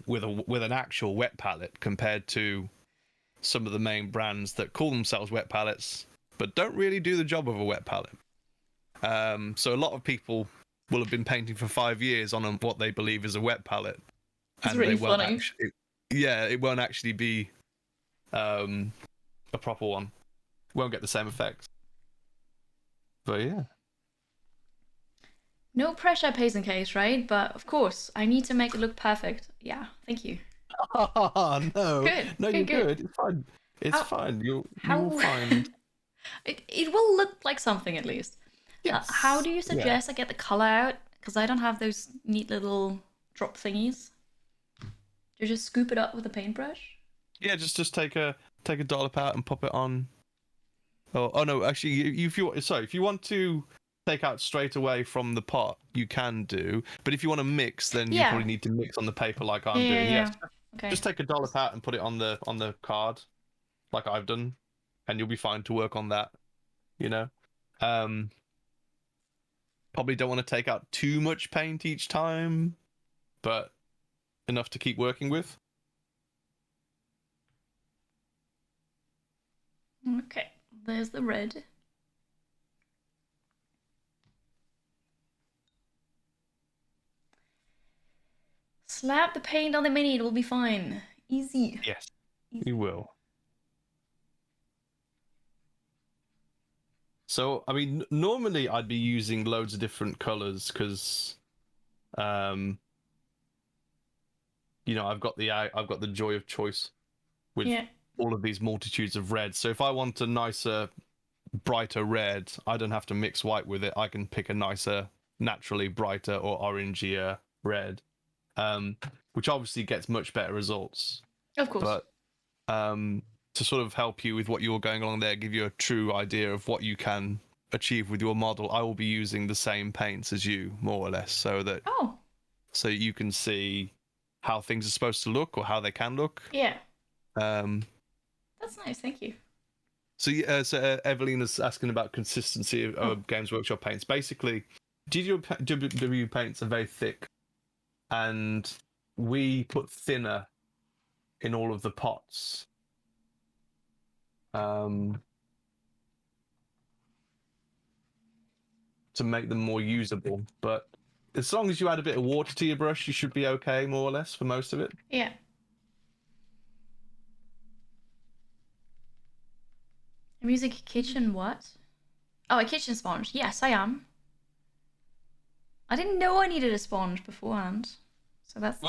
With an actual wet palette compared to some of the main brands that call themselves wet palettes but don't really do the job of a wet palette. So a lot of people will have been painting for 5 years on what they believe is a wet palette. It's really funny. It won't actually be a proper one. Won't get the same effects. But yeah. No pressure, Payson Case, right? But of course, I need to make it look perfect. Yeah, thank you. Oh, no. Good. No, you're good. It's fine. It's fine. You'll find... It will look like something at least. Yes. How do you suggest I get the color out? Because I don't have those neat little drop thingies. Do you just scoop it up with a paintbrush? Yeah, just take a dollop out and pop it on. Oh no, actually, if you want to take out straight away from the pot, you can do. But if you want to mix, then you probably need to mix on the paper like I'm doing. Yeah. Yes. Okay. Just take a dollop out and put it on the card, like I've done, and you'll be fine to work on that. You know, probably don't want to take out too much paint each time, but enough to keep working with. Okay, there's the red. Slap the paint on the mini, it will be fine. Easy. Yes, you will. So, I mean, normally I'd be using loads of different colors because, you know, I've got the joy of choice with all of these multitudes of reds. So if I want a nicer, brighter red, I don't have to mix white with it. I can pick a nicer, naturally brighter or orangier red, which obviously gets much better results. Of course. But to sort of help you with what you're going along there, give you a true idea of what you can achieve with your model, I will be using the same paints as you, more or less, so that so you can see how things are supposed to look or how they can look. Yeah. That's nice, thank you. So Evelina's asking about consistency of Games Workshop paints. Basically, GW paints are very thick, and we put thinner in all of the pots. To make them more usable, but as long as you add a bit of water to your brush, you should be okay, more or less, for most of it. Yeah. I'm using a kitchen what? Oh, a kitchen sponge. Yes, I am. I didn't know I needed a sponge beforehand. So that's the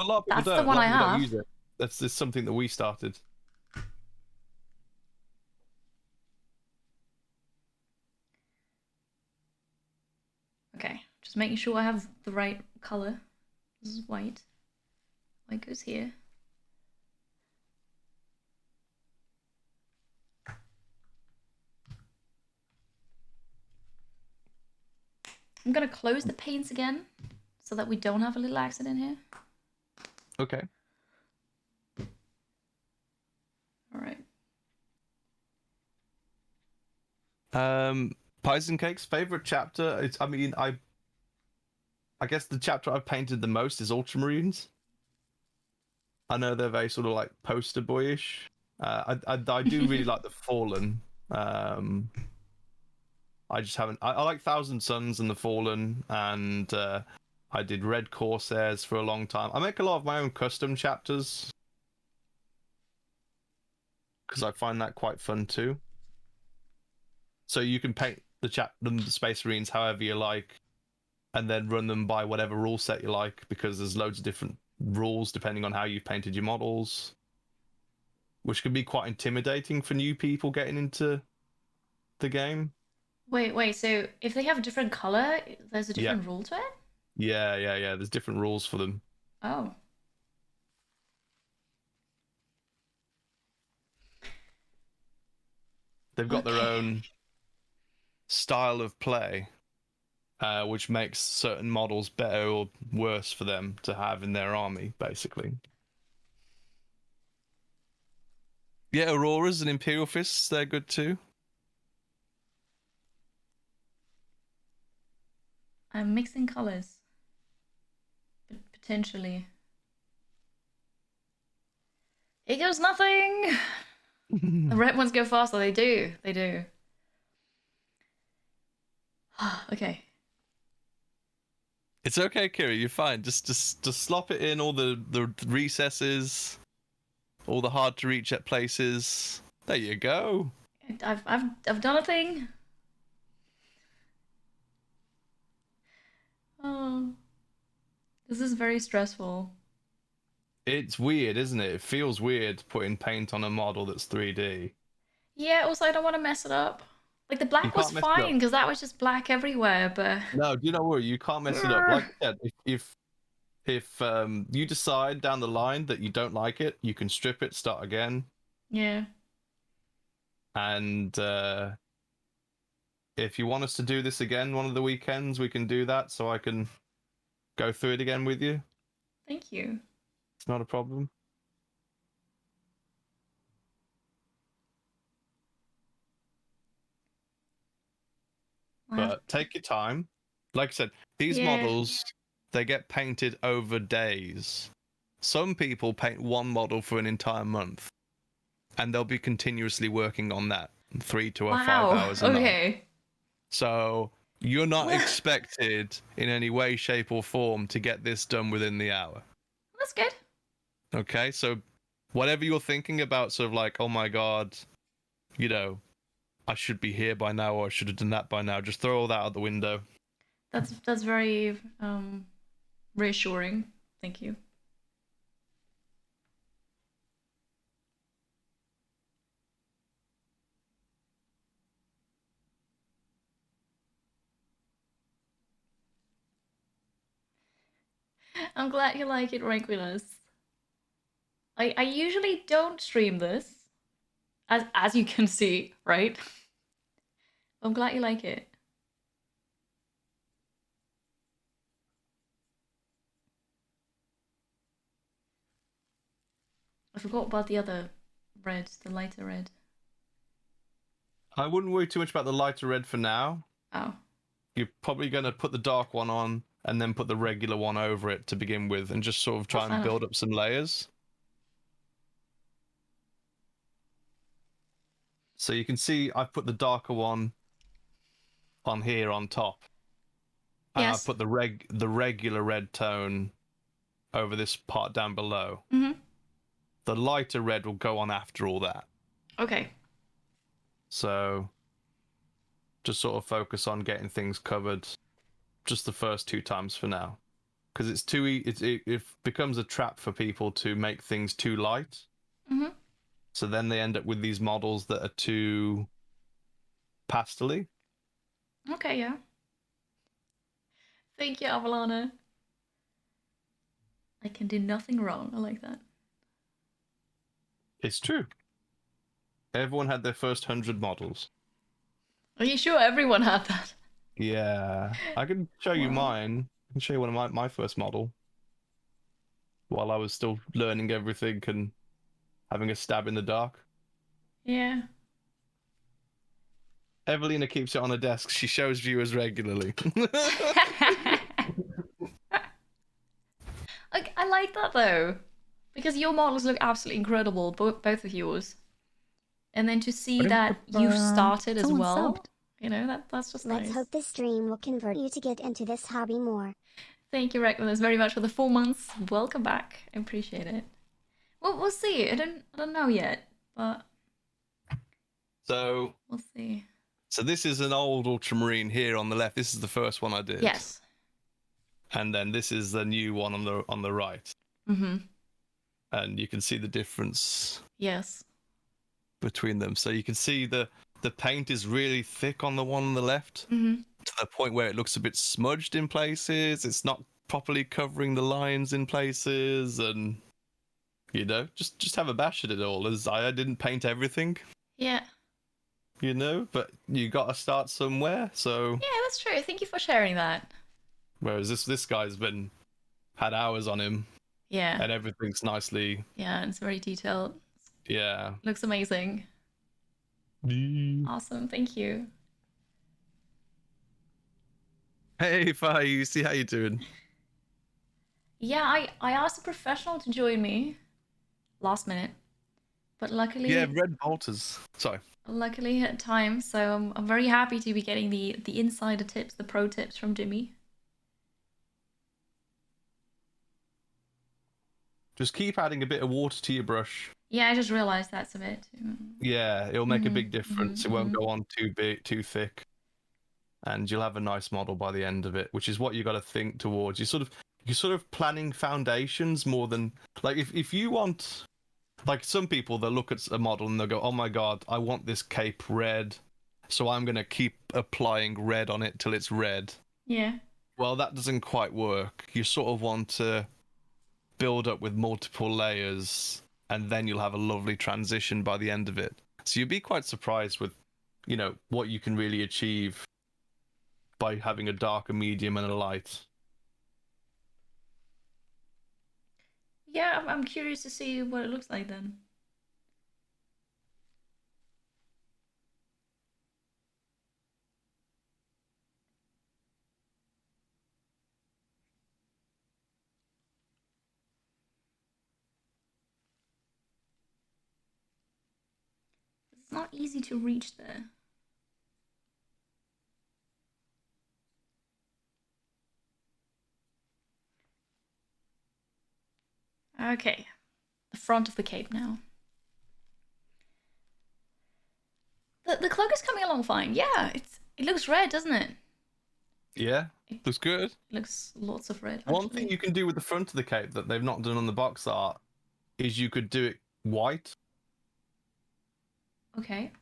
one I have. Don't use it. That's just something that we started. Okay, just making sure I have the right color. This is white. White goes here. I'm gonna close the paints again so that we don't have a little accident here. Okay. All right. Pies and Cakes, favorite chapter? I guess the chapter I've painted the most is Ultramarines. I know they're very sort of like poster boyish. I do really like the Fallen. I just haven't. I like Thousand Suns and the Fallen, and I did Red Corsairs for a long time. I make a lot of my own custom chapters because I find that quite fun too. So you can paint the Space Marines however you like, and then run them by whatever rule set you like, because there's loads of different rules depending on how you've painted your models, which can be quite intimidating for new people getting into the game. Wait, so if they have a different color, there's a different rule to it? Yeah, there's different rules for them. Oh. They've got their own style of play, which makes certain models better or worse for them to have in their army, basically. Yeah, Auroras and Imperial Fists, they're good too. I'm mixing colors. Potentially. Here goes nothing! The red ones go faster, they do. They do. Okay. It's okay, Kira, you're fine. Just slop it in all the recesses, all the hard to reach at places. There you go. I've done a thing. Oh, this is very stressful. It's weird, isn't it? It feels weird putting paint on a model that's 3D. Yeah, also I don't want to mess it up. Like the black was fine because that was just black everywhere, but no, do you know what? You can't mess it up. Like I said, if you decide down the line that you don't like it, you can strip it, start again. Yeah. And if you want us to do this again one of the weekends, we can do that, so I can go through it again with you. Thank you. It's not a problem. But take your time. Like I said, these models, they get painted over days. Some people paint one model for an entire month, and they'll be continuously working on that 3 to 5 hours a night. So you're not expected in any way, shape, or form to get this done within the hour. That's good. Okay, so whatever you're thinking about, sort of like, oh my god, you know, I should be here by now, or I should have done that by now, just throw all that out the window. That's very reassuring. Thank you. I'm glad you like it, Rankulus. I usually don't stream this. as you can see, right? I'm glad you like it. I forgot about the other red, the lighter red. I wouldn't worry too much about the lighter red for now. Oh. You're probably going to put the dark one on and then put the regular one over it to begin with and just sort of try and build up some layers. So you can see I've put the darker one on here on top. And Yes. I've put the regular red tone over this part down below. Mm-hmm. The lighter red will go on after all that. Okay. So just sort of focus on getting things covered just the first 2 times for now. Because it's it becomes a trap for people to make things too light. Mm-hmm. So then they end up with these models that are too pastel-y. Okay, yeah. Thank you, Avalana. I can do nothing wrong. I like that. It's true. Everyone had their first 100 models. Are you sure everyone had that? Yeah. I can show you mine. I can show you one of my first model. While I was still learning everything and having a stab in the dark. Yeah. Evelina keeps it on her desk. She shows viewers regularly. Like, I like that though, because your models look absolutely incredible, both of yours. And then to see that you've started as Someone well, subbed. you know, that's just Let's nice. hope this stream will convert you to get into this hobby more. Thank you, Reckless, very much for the 4 months. Welcome back. I appreciate it. Well, we'll see. I don't know yet, but So we'll see. So this is an old ultramarine here on the left. This is the first one I did. Yes. And then this is the new one on the right. Mm-hmm. And you can see the difference Yes. between them. So you can see the paint is really thick on the one on the left, Mm-hmm. to the point where it looks a bit smudged in places. It's not properly covering the lines in places, and you know, just have a bash at it all. As I didn't paint everything. Yeah. You know, but you got to start somewhere. So Yeah, that's true. Thank you for sharing that. whereas this guy's had hours on him, Yeah. and everything's nicely. Yeah, it's very detailed. Yeah. Looks amazing. Awesome. Thank you. Hey, Fi, you see how you doing? Yeah, I asked a professional to join me last minute, but luckily, Yeah, Red Bolters. Sorry. luckily he had time, so I'm very happy to be getting the insider tips, the pro tips from Jimmy. Just keep adding a bit of water to your brush. Yeah, I just realized that's a bit. Yeah, it'll make a Mhm, big difference. mhm, It won't mhm. go on too big, too thick, and you'll have a nice model by the end of it, which is what you got to think towards. You're sort of planning foundations more than like if you want, like some people they'll look at a model and they'll go, oh my god, I want this cape red, so I'm gonna keep applying red on it till it's red. Yeah. Well, that doesn't quite work. You sort of want to build up with multiple layers, and then you'll have a lovely transition by the end of it. So you'll be quite surprised with, you know, what you can really achieve by having a dark, a medium, and a light. Yeah, I'm curious to see what it looks like then. It's not easy to reach there. Okay, the front of the cape now. The cloak is coming along fine. Yeah, it looks red, doesn't it? Yeah, looks good. It looks lots of red. One actually. thing you can do with the front of the cape that they've not done on the box art is you could do it white. Okay.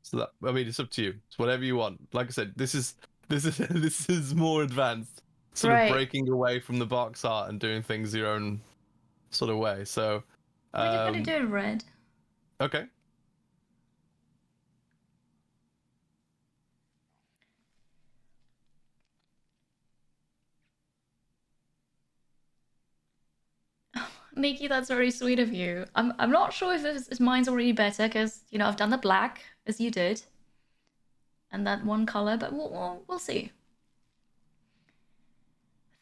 So that, I mean, it's up to you. It's whatever you want. Like I said, this is this is more advanced, sort Right. of breaking away from the box art and doing things your own sort of way. So, I think I'm gonna do it red. okay. Nikki, that's very sweet of you. I'm not sure if mine's already better because you know I've done the black as you did, and that one color, but we'll see.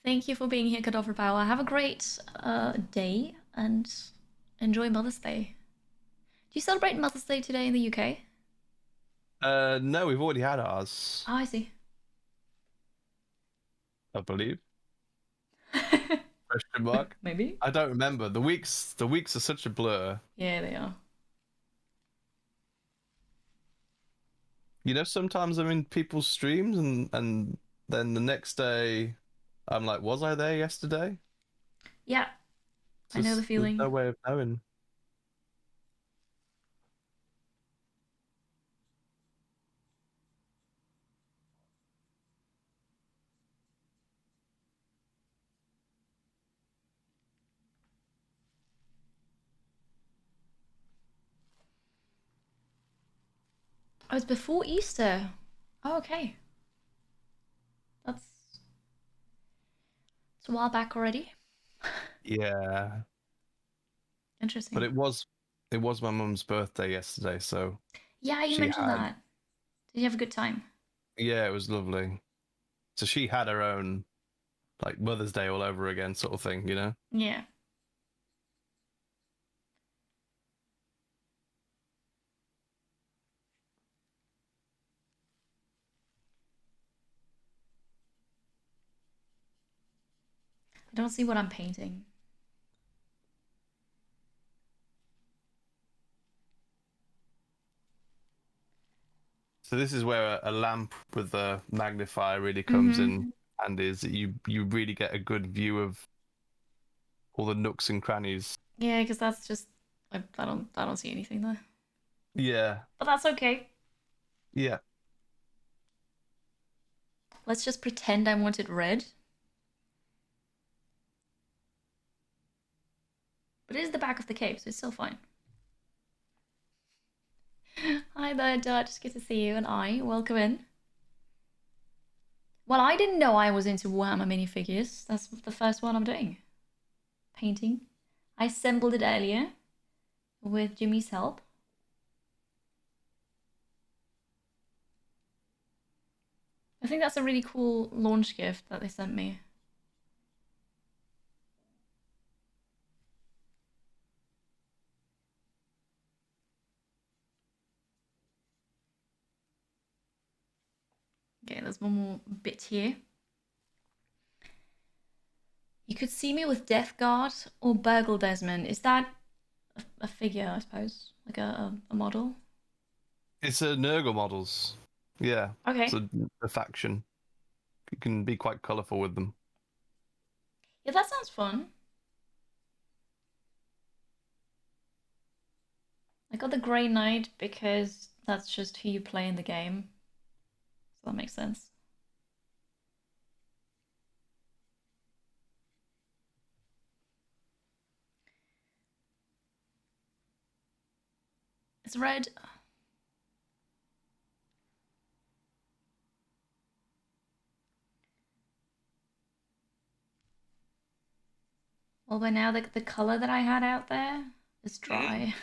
Thank you for being here, Cadaver Power. Have a great day and enjoy Mother's Day. Do you celebrate Mother's Day today in the UK? No, we've already had ours, Oh, I see. I believe. Question mark? Maybe. I don't remember. The weeks are such a blur. Yeah, they are. You know, sometimes I'm in people's streams and then the next day I'm like, was I there yesterday? Yeah, I know the There's feeling. no way of knowing. Oh, it's before Easter. Oh, okay. It's a while back already. Yeah. Interesting. But it was my mum's birthday yesterday, so Yeah, you she mentioned had that. Did you have a good time? yeah, it was lovely. So she had her own like Mother's Day all over again sort of thing, you know? Yeah. I don't see what I'm painting. So this is where a lamp with a magnifier really comes in and is you really get a good view of all the nooks and crannies. Yeah, because that's just I don't see anything there. Yeah. But that's okay. Yeah. Let's just pretend I want it red. But it is the back of the cape, so it's still fine. Hi there, Dutch. Good to see you. And welcome in. Well, I didn't know I was into Warhammer minifigures. That's the first one I'm doing. Painting. I assembled it earlier with Jimmy's help. I think that's a really cool launch gift that they sent me. Okay, there's one more bit here. You could see me with Death Guard or Burgle Desmond. Is that a figure, I suppose? Like a model? It's a Nurgle models. Yeah. Okay. So a faction. You can be quite colourful with them. Yeah, that sounds fun. I got the Grey Knight because that's just who you play in the game. So that makes sense. It's red. Well, by now the color that I had out there is dry.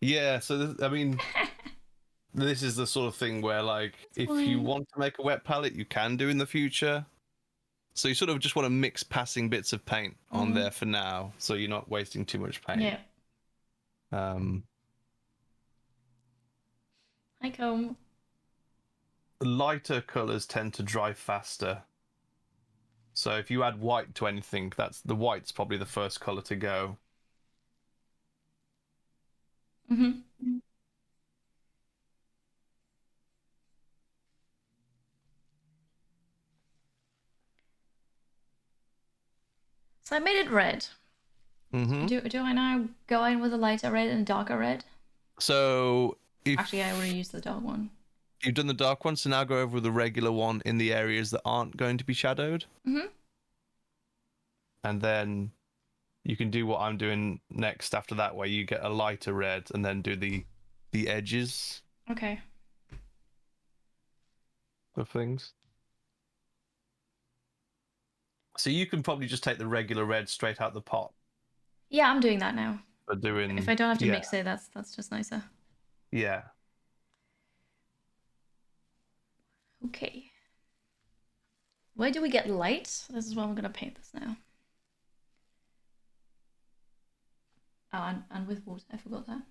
Yeah, so I mean, this is the sort of thing where, like, if you want to make a wet palette, you can do in the future. So you sort of just want to mix passing bits of paint on there for now, so you're not wasting too much paint. Yeah. Hi, Comb. Lighter colors tend to dry faster. So if you add white to anything, the white's probably the first color to go. So I made it red. Do I now go in with a lighter red and a darker red? So Actually, I already used the dark one. You've done the dark one, so now go over the regular one in the areas that aren't going to be shadowed. And then you can do what I'm doing next after that, where you get a lighter red and then do the edges Okay. of things. So you can probably just take the regular red straight out the pot. Yeah, I'm doing that now. for doing. If I don't have to yeah, mix it, that's just nicer. Yeah. Okay. Where do we get light? This is where we're gonna paint this now. Oh, and with water, I forgot that.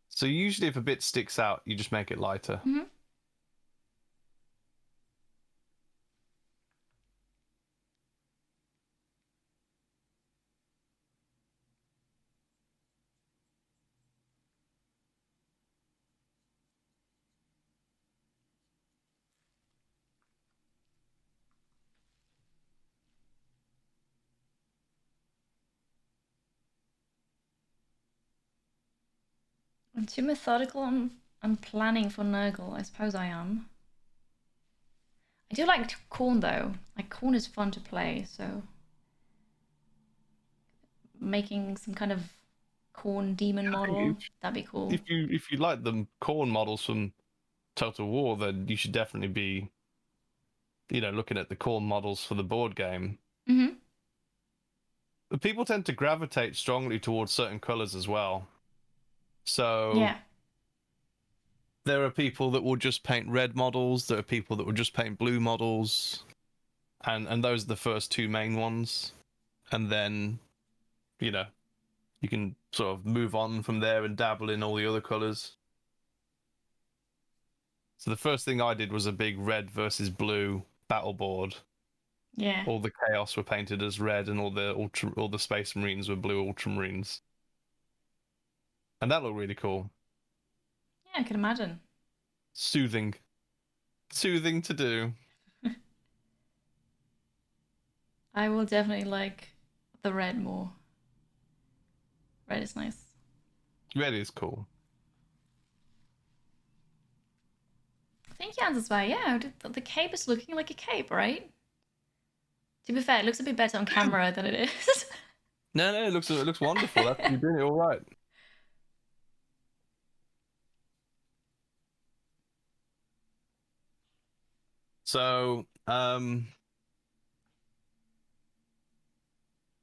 So usually if a bit sticks out, you just make it lighter. Mm-hmm. I'm too methodical on planning for Nurgle. I suppose I am. I do like Corn though. Like Corn is fun to play, so making some kind of Corn demon model, that'd be cool. If you like the corn models from Total War, then you should definitely be, looking at the corn models for the board game. Mm-hmm. But people tend to gravitate strongly towards certain colors as well. So Yeah. there are people that will just paint red models. There are people that will just paint blue models, and those are the first two main ones. And then, you can sort of move on from there and dabble in all the other colors. So the first thing I did was a big red versus blue battle board. Yeah. All the chaos were painted as red, and all the space marines were blue ultramarines. And that looked really cool. Yeah, I can imagine. Soothing to do. I will definitely like the red more. Red is nice. Red is cool. Thank you, Answers. Yeah, the cape is looking like a cape, right? To be fair, it looks a bit better on camera than it is. No, it looks wonderful. You're doing it all right. So,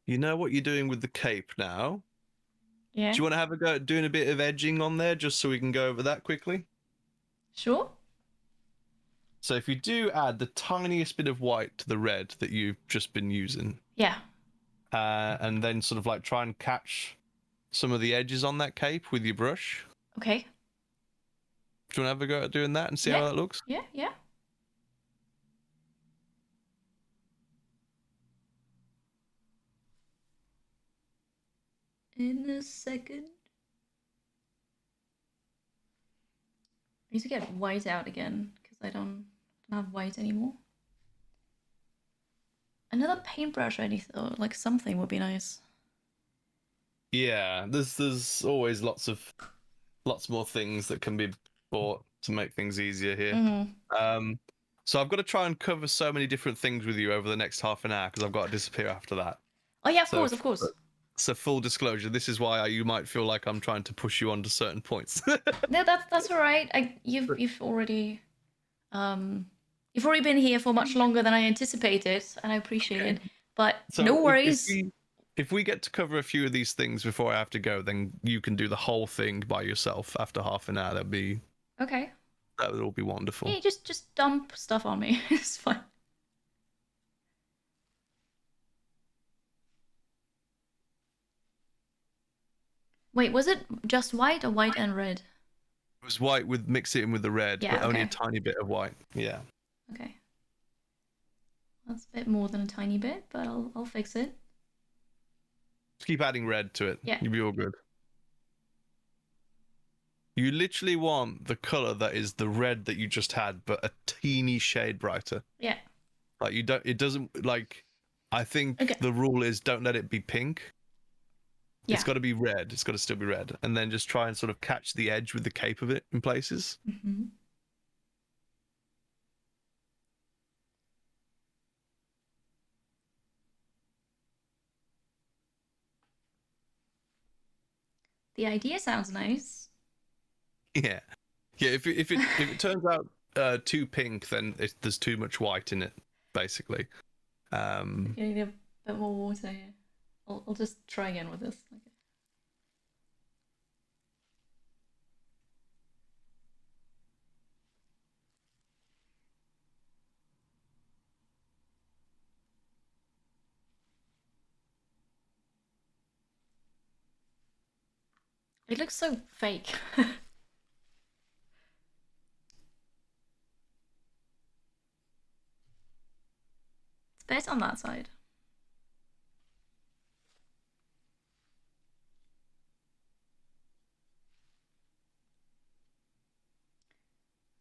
you know what you're doing with the cape now? Yeah. Do you want to have a go at doing a bit of edging on there, just so we can go over that quickly? Sure. So if you do add the tiniest bit of white to the red that you've just been using, Yeah. and then sort of like try and catch some of the edges on that cape with your brush. Okay. Do you want to have a go at doing that and see how that looks? Yeah, yeah. In a second. I need to get white out again because I don't have white anymore. Another paintbrush or anything, or like something would be nice. Yeah, there's always lots more things that can be bought to make things easier here. Mm-hmm. So I've got to try and cover so many different things with you over the next half an hour because I've got to disappear after that. Oh yeah, of course. So full disclosure, this is why you might feel like I'm trying to push you onto certain points. No, that's all right. You've already been here for much longer than I anticipated, and I appreciate it. But So no worries. If we get to cover a few of these things before I have to go, then you can do the whole thing by yourself after half an hour. Okay. That would all be wonderful. Yeah, just dump stuff on me. It's fine. Wait, was it just white or white and red? It was white with mix it in with the red, but only a tiny bit of white. Yeah. Okay. That's a bit more than a tiny bit, but I'll fix it. Just keep adding red to it. Yeah. You'll be all good. You literally want the color that is the red that you just had, but a teeny shade brighter. Yeah. Like it doesn't like. I think the rule is don't let it be pink. Yeah. It's got to be red. It's got to still be red, and then just try and sort of catch the edge with the cape of it in places. Mm-hmm. The idea sounds nice. Yeah. If it turns out too pink, then there's too much white in it, basically. You need a bit more water here. I'll just try again with this. Okay. It looks so fake. It's better on that side.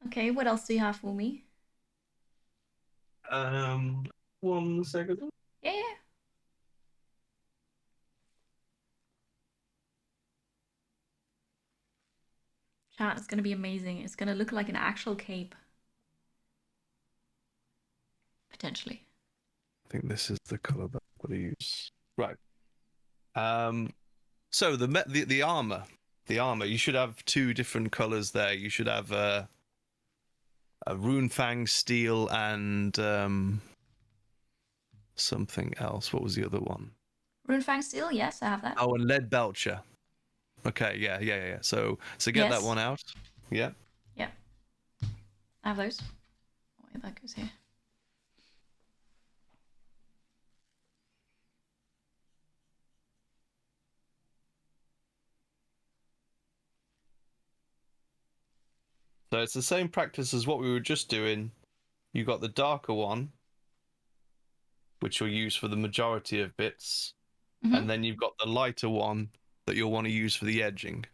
Okay, what else do you have for me? 1 second. Yeah. Chat, it's gonna be amazing. It's gonna look like an actual cape. Potentially. I think this is the color that I'm going to use. Right. So the armor, you should have 2 different colors there. You should have a Runefang steel and something else. What was the other one? Runefang steel, yes, I have that. Oh, and lead belcher. Okay, yeah. So get that Yes. one out. Yeah. Yeah. I have those. Oh, wait, that goes here. So it's the same practice as what we were just doing. You got the darker one, which you'll use for the majority of bits, and then you've got the lighter one that you'll want to use for the edging.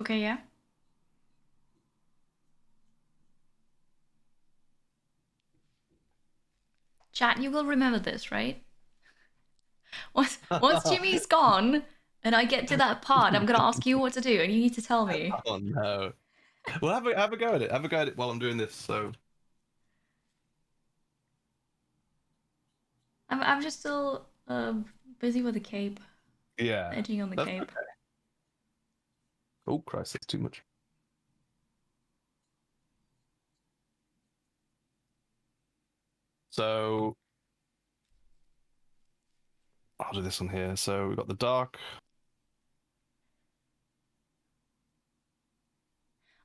Okay, yeah. Chat, you will remember this, right? Once Jimmy's gone and I get to that part, I'm gonna ask you what to do, and you need to tell me. Oh no! Well, have a go at it. Have a go at it while I'm doing this. So I'm just still busy with the cape, yeah, edging on the that's cape. okay. Oh Christ, that's too much. So I'll do this one here. So we've got the dark.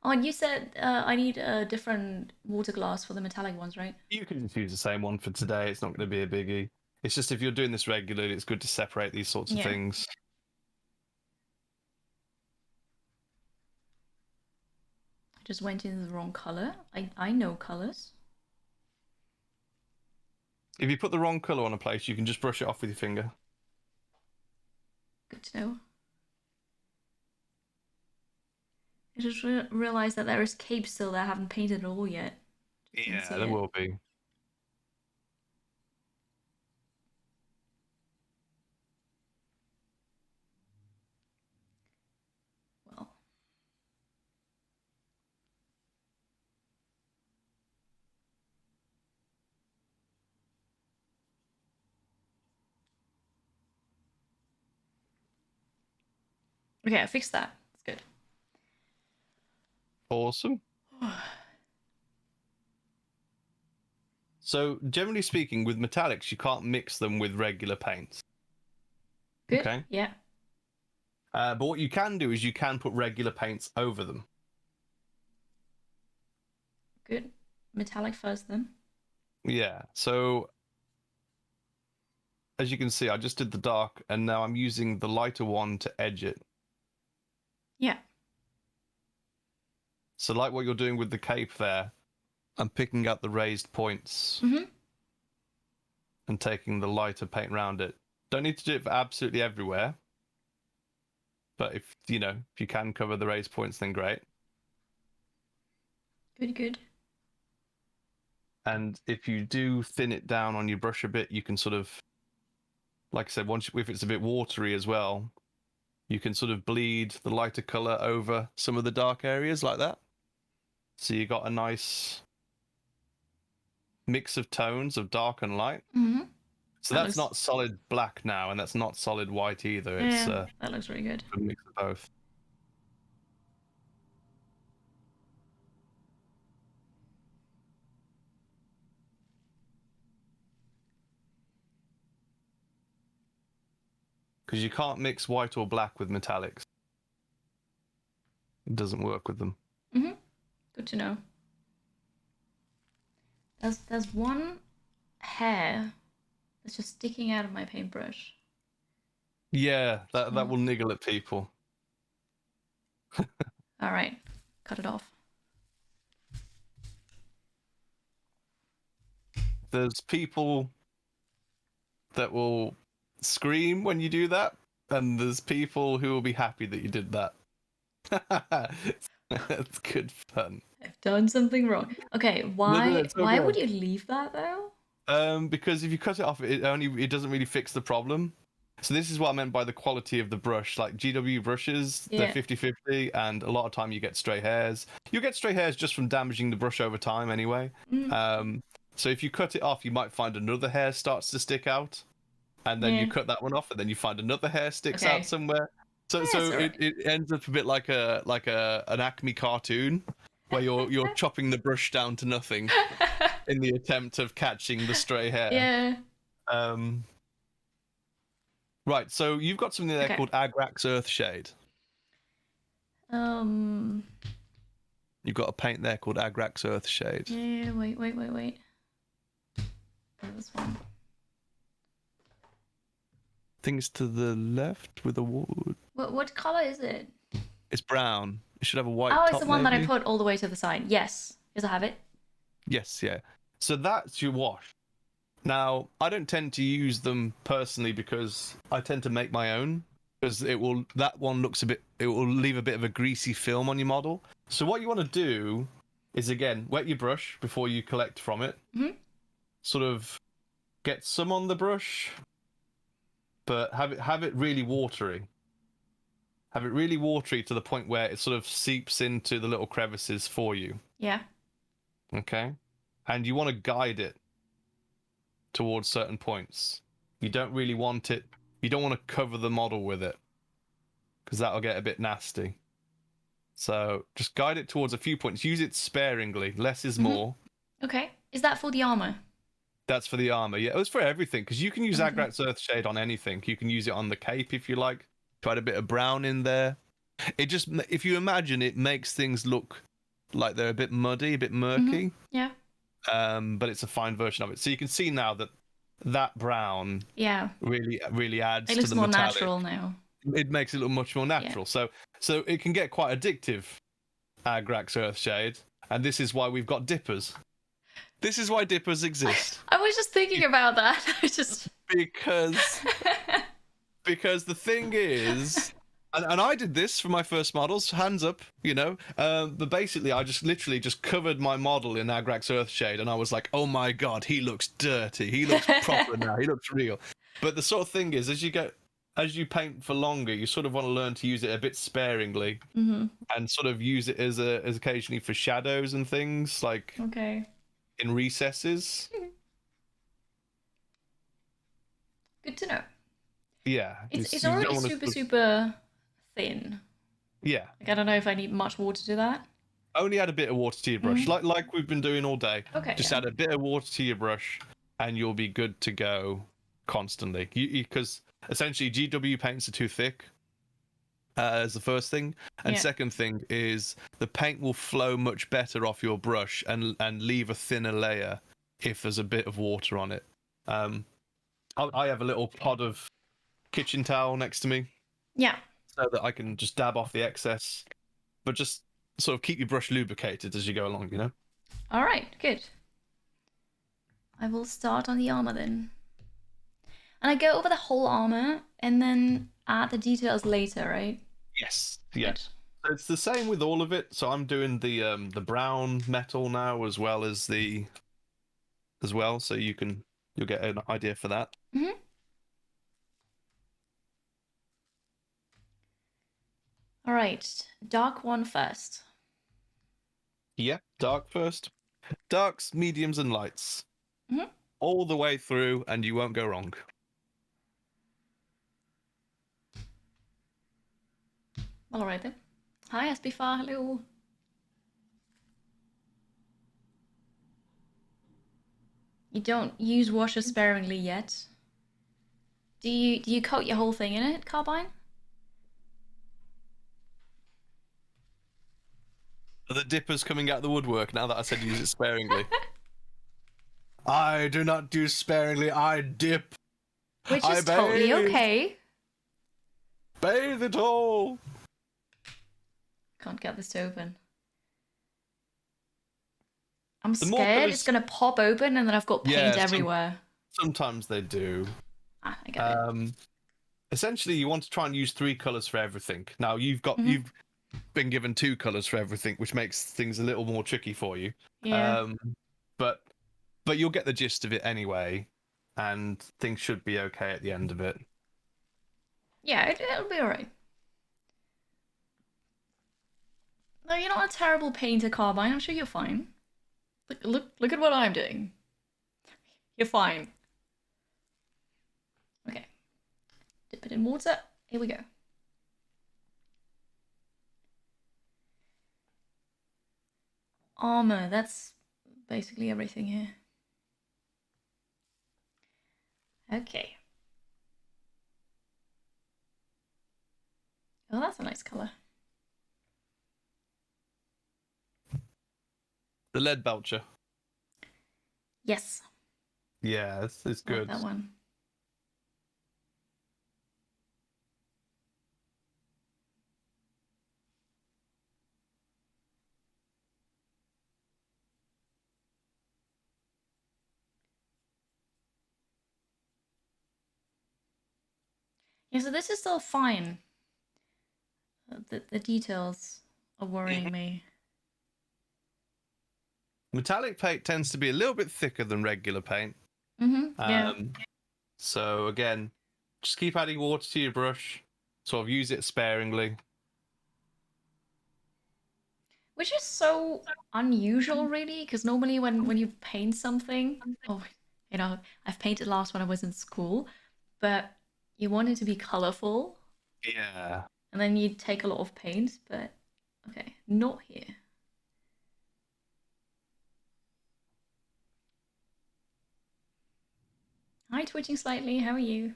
Oh, and you said I need a different water glass for the metallic ones, right? You can just use the same one for today. It's not going to be a biggie. It's just if you're doing this regularly, it's good to separate these sorts of things. I just went in the wrong color. I know colors. If you put the wrong color on a place, you can just brush it off with your finger. Good to know. I just realized that there is cape still that I haven't painted at all yet. Yeah, there will be. Well. Okay, I fixed that. It's good. Awesome. So, generally speaking, with metallics, you can't mix them with regular paints. Good. Okay. Yeah. But what you can do is you can put regular paints over them. Good. Metallic first, then. Yeah. So, as you can see, I just did the dark, and now I'm using the lighter one to edge it. Yeah. So, like what you're doing with the cape there, I'm picking out the raised points and taking the lighter paint around it. Don't need to do it for absolutely everywhere. But if you can cover the raised points, then great. Good. And if you do thin it down on your brush a bit, you can sort of, like I said, if it's a bit watery as well, you can sort of bleed the lighter color over some of the dark areas like that. So you got a nice mix of tones of dark and light. So that's not solid black now, and that's not solid white either. It's that looks really good. A mix of both. because you can't mix white or black with metallics. It doesn't work with them. Mm-hmm. Good to know. There's one hair that's just sticking out of my paintbrush. Yeah, that will niggle at people. All right, cut it off. There's people that will scream when you do that, and there's people who will be happy that you did that. That's good fun. I've done something wrong. Okay, why it's okay. why would you leave that though? Because if you cut it off, it doesn't really fix the problem. So this is what I meant by the quality of the brush. Like GW brushes, they're 50-50, and a lot of time you get stray hairs. You get stray hairs just from damaging the brush over time anyway. So if you cut it off, you might find another hair starts to stick out, and then you cut that one off, and then you find another hair sticks out somewhere. So it ends up a bit like an Acme cartoon, where you're chopping the brush down to nothing in the attempt of catching the stray hair. Yeah. Right, so you've got something there called Agrax Earthshade. You've got a paint there called Agrax Earthshade. Yeah, wait. Oh, this one. Things to the left with a wood. What color is it? It's brown. It should have a white Oh, top, it's the one maybe. that I put all the way to the side. Yes. Yes, I have it. Yes, yeah. So that's your wash. Now, I don't tend to use them personally because I tend to make my own, because that one looks it will leave a bit of a greasy film on your model. So what you want to do is, again, wet your brush before you collect from it. Mm-hmm. Sort of get some on the brush, but have it really watery. Have it really watery to the point where it sort of seeps into the little crevices for you. Yeah. Okay? And you want to guide it towards certain points. You don't really want it, you don't want to cover the model with it, because that'll get a bit nasty. So just guide it towards a few points. Use it sparingly. Less is more. Okay. Is that for the armor? That's for the armor. Yeah, it was for everything, because you can use Agrax Earthshade on anything. You can use it on the cape if you like. Try a bit of brown in there. It just, if you imagine, it makes things look like they're a bit muddy, a bit murky. Yeah. But it's a fine version of it. So you can see now that brown really adds to the metallic. It looks more natural now. It makes it look much more natural. So it can get quite addictive, Agrax Earthshade, and this is why we've got dippers. This is why dippers exist. I was just thinking about that. Because the thing is, and I did this for my first models, hands up, but basically I just literally just covered my model in Agrax Earthshade, and I was like, oh my god, he looks dirty, he looks proper now, he looks real. But the sort of thing is, as you paint for longer, you sort of want to learn to use it a bit sparingly, and sort of use it as occasionally for shadows and things, like in recesses. Good to know. Yeah. It's already super thin. Yeah. Like, I don't know if I need much water to that. Only add a bit of water to your brush, like we've been doing all day. Okay. Just add a bit of water to your brush, and you'll be good to go constantly. Because essentially GW paints are too thick, as the first thing, and second thing is the paint will flow much better off your brush and leave a thinner layer if there's a bit of water on it. I have a little pod of kitchen towel next to me. Yeah. So that I can just dab off the excess, but just sort of keep your brush lubricated as you go along, All right, good. I will start on the armor then. And I go over the whole armor and then add the details later, right? Yes. Yeah. So it's the same with all of it. So I'm doing the brown metal now as well. So you'll get an idea for that. Mm-hmm. All right, dark one first. Yeah, dark first. Darks, mediums, and lights. Mm-hmm. All the way through, and you won't go wrong. All right then. Hi, SB4, hello. You don't use washer sparingly yet. Do you coat your whole thing in it, Carbine? Are the dippers coming out of the woodwork now that I said use it sparingly? I do not do sparingly, I dip. Which I is totally bathe. okay. Bathe it all. Can't get this to open. I'm The more scared colours- it's gonna pop open and then I've got paint Yeah, everywhere. Sometimes they do. Ah, I get it. Essentially, you want to try and use 3 colours for everything. Now you've been given 2 colours for everything, which makes things a little more tricky for you. Yeah. But you'll get the gist of it anyway, and things should be okay at the end of it. Yeah, it'll be alright. No, you're not a terrible painter, Carbine. I'm sure you're fine. Look at what I'm doing. You're fine. Okay. Dip it in water. Here we go. Armor. That's basically everything here. Okay. Oh, that's a nice color. The lead belcher. Yes. Yeah, it's Like good. that one. Yeah, so this is still fine. The details are worrying me. Metallic paint tends to be a little bit thicker than regular paint. Yeah. So again, just keep adding water to your brush. Sort of use it sparingly. Which is so unusual, really, because normally when you paint something, I've painted last when I was in school, but you want it to be colorful, Yeah. and then you take a lot of paint, but okay, not here. Hi, twitching slightly. How are you?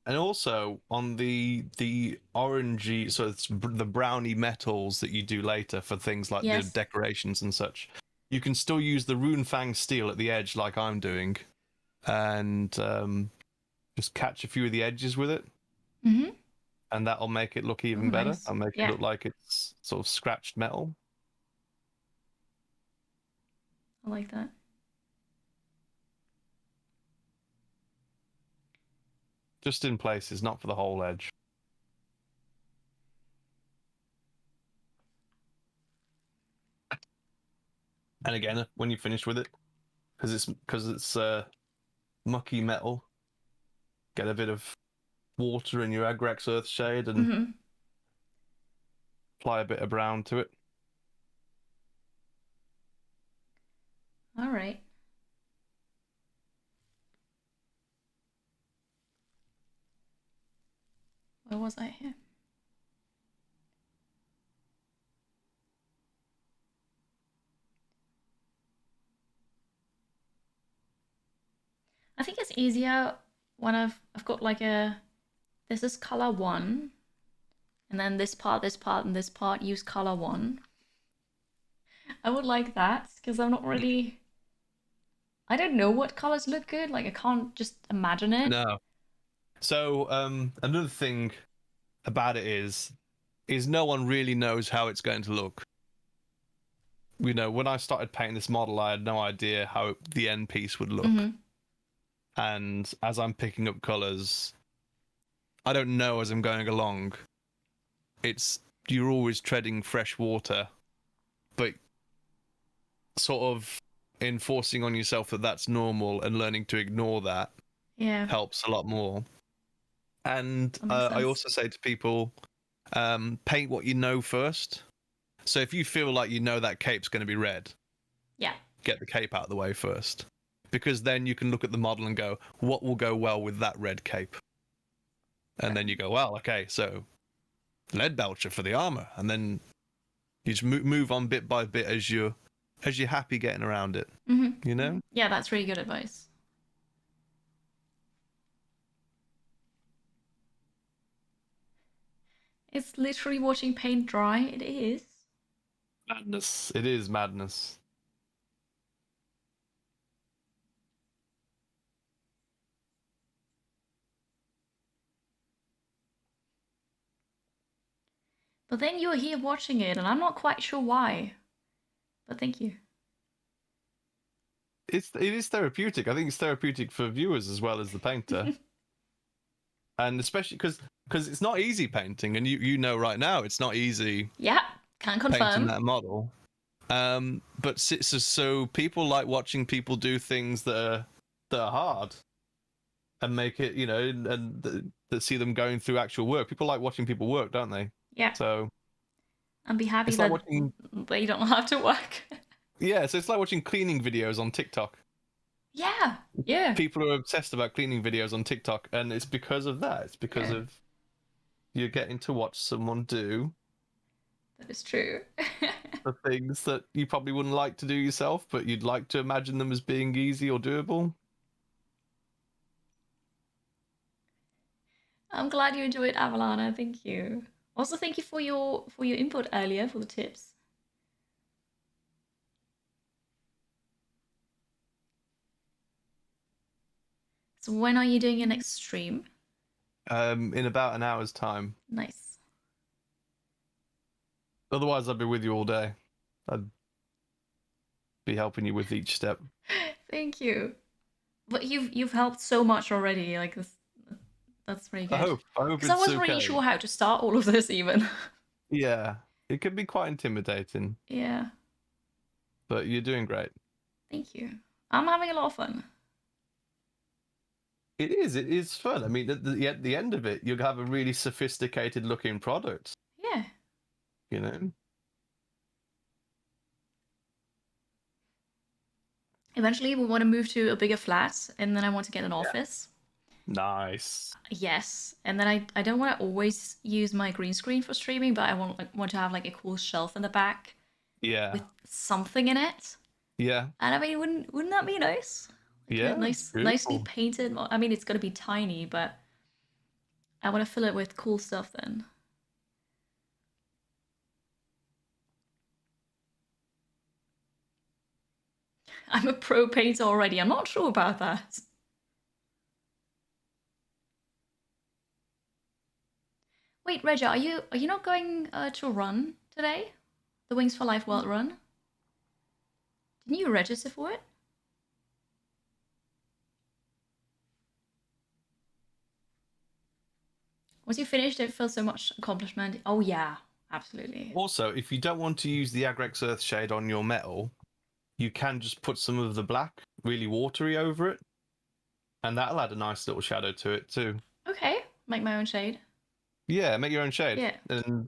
And also on the orangey, so it's the browny metals that you do later for things like Yes. the decorations and such. You can still use the Runefang steel at the edge, like I'm doing, and just catch a few of the edges with it, and that'll make it look even better. Nice. I'll make it look like it's sort of scratched metal. I like that. Just in places, not for the whole edge. And again, when you finish with it, because it's mucky metal, get a bit of water in your Agrax Earthshade and apply a bit of brown to it. All right. Where was I here? I think it's easier when I've got like this is color 1, and then this part, and this part use color 1. I would like that because I'm not really. I don't know what colors look good. Like I can't just imagine it. No. So another thing about it is no one really knows how it's going to look. You know, when I started painting this model, I had no idea how the end piece would look. And as I'm picking up colors, I don't know as I'm going along. You're always treading fresh water, but sort of enforcing on yourself that that's normal and learning to ignore that helps a lot more. And I also say to people, paint what you know first. So if you feel like you know that cape's going to be red, get the cape out of the way first. Because then you can look at the model and go, what will go well with that red cape? And then you go, well, okay, so lead belcher for the armor. And then you just move on bit by bit as you're happy getting around it. You know? Yeah, that's really good advice. It's literally watching paint dry. It is. Madness. It is madness. But then you're here watching it, and I'm not quite sure why. But thank you. It is therapeutic. I think it's therapeutic for viewers as well as the painter. And especially because it's not easy painting, and you know right now it's not easy Yeah, can painting confirm. that model. But so people like watching people do things that are hard and make it, you know, and that see them going through actual work. People like watching people work, don't they? Yeah. So And be happy it's that like watching, they don't have to work. yeah. So it's like watching cleaning videos on TikTok. Yeah, yeah. People are obsessed about cleaning videos on TikTok, and it's because of that. It's because of you're getting to watch someone do That is true. the things that you probably wouldn't like to do yourself, but you'd like to imagine them as being easy or doable. I'm glad you enjoyed Avalana. Thank you. Also, thank you for your input earlier, for the tips. So when are you doing your next stream? In about an hour's time. Nice. Otherwise, I'd be with you all day. I'd be helping you with each step. Thank you. But you've helped so much already. Like this, that's pretty good. I hope Because it's I wasn't okay. really sure how to start all of this even. Yeah, it can be quite intimidating, Yeah. but you're doing great. Thank you. I'm having a lot of fun. It is fun. I mean, at the end of it, you'll have a really sophisticated looking product, Yeah. you know? Eventually, we want to move to a bigger flat, and then I want to get an office. Nice. Yes, and then I don't want to always use my green screen for streaming, but I want to have like a cool shelf in the back Yeah. with something in it. Yeah. And I mean, wouldn't that be nice? Like Yeah. nicely beautiful. painted. I mean, it's gonna be tiny, but I want to fill it with cool stuff then. I'm a pro painter already. I'm not sure about that. Wait, Regia, are you not going to run today? The Wings for Life World Run? Didn't you register for it? Once you finished, it feels so much accomplishment. Oh yeah, absolutely. Also, if you don't want to use the Agrex Earthshade on your metal, you can just put some of the black, really watery, over it, and that'll add a nice little shadow to it too. Okay, make my own shade. Yeah, make your own shade. Yeah. And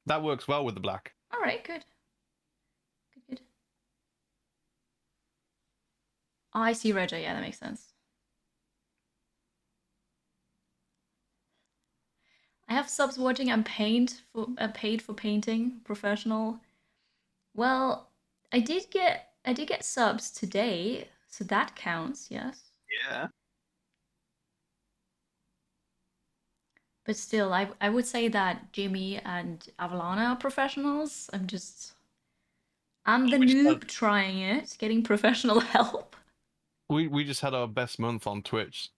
that works well with the black. All right, good. Good. Oh, I see, Regia. Yeah, that makes sense. I have subs watching. I'm paid for painting, professional. Well, I did get subs today, so that counts. Yes. Yeah. But still, I would say that Jimmy and Avalana are professionals. I'm the noob trying it, getting professional help. We just had our best month on Twitch.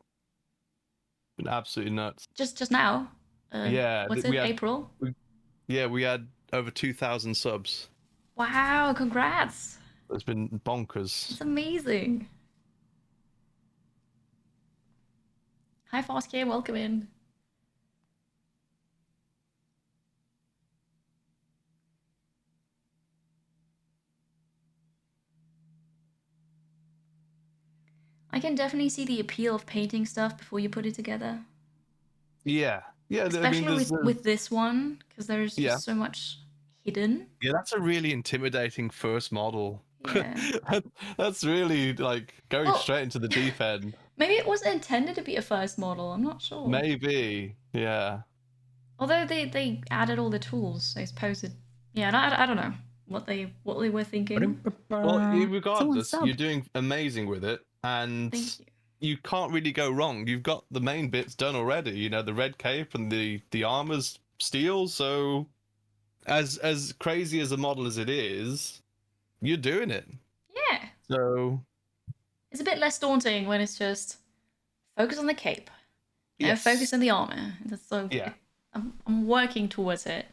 Been absolutely nuts. Just now. Yeah. What's it? April? We had over 2,000 subs. Wow! Congrats. It's been bonkers. It's amazing. Hi, Foskey. Welcome in. I can definitely see the appeal of painting stuff before you put it together. Yeah. Yeah. Especially I mean, with this one, because there's just so much hidden. Yeah, that's a really intimidating first model. Yeah. That's really like going straight into the deep end. Maybe it wasn't intended to be a first model. I'm not sure. Maybe. Yeah. Although they added all the tools, I suppose it. Yeah, I don't know what they were thinking. Well, regardless, you're doing amazing with it, and Thank you. You can't really go wrong. You've got the main bits done already. You know, the red cape and the armor's steel, so as crazy as a model as it is, you're doing it. Yeah. So It's a bit less daunting when it's just focus on the cape. And yes. focus on the armor. That's so Yeah. I'm working towards it.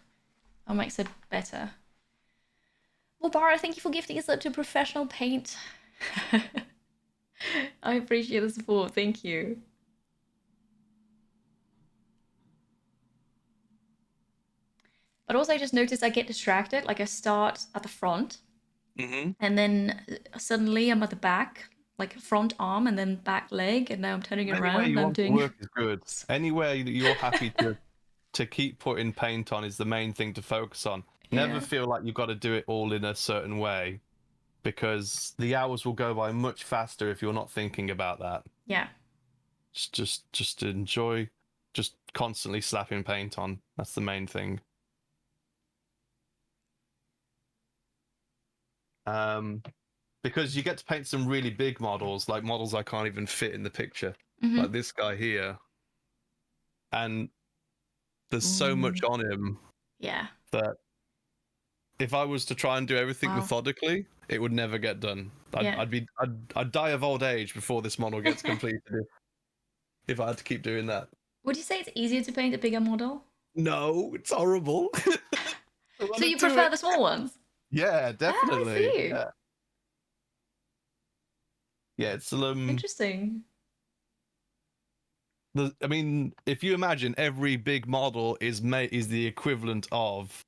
That makes it better. Well, Bara, thank you for gifting us up to professional paint. I appreciate the support. Thank you. But also I just noticed I get distracted. Like I start at the front and then suddenly I'm at the back, like front arm and then back leg, and now I'm turning it around and I'm doing work is good. Anywhere that you're happy to keep putting paint on is the main thing to focus on. Never feel like you've got to do it all in a certain way, because the hours will go by much faster if you're not thinking about that. Yeah. Just enjoy just constantly slapping paint on. That's the main thing. Because you get to paint some really big models, like models I can't even fit in the picture, like this guy here, and there's so much on him that if I was to try and do everything methodically, it would never get done. I'd die of old age before this model gets completed if I had to keep doing that. Would you say it's easier to paint a bigger model? No, it's horrible. So you prefer the small ones? Yeah, definitely. I see. Yeah, it's interesting. I mean, if you imagine every big model is the equivalent of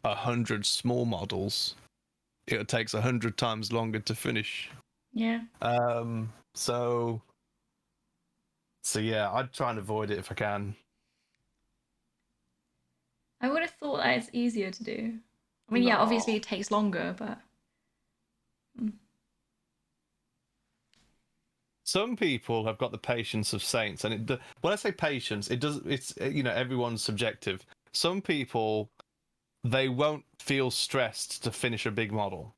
100 small models, it takes 100 times longer to finish. Yeah. So yeah, I'd try and avoid it if I can. I would have thought that it's easier to do. I mean, yeah, obviously it takes longer, but some people have got the patience of saints, and when I say patience, it's everyone's subjective. Some people, they won't feel stressed to finish a big model.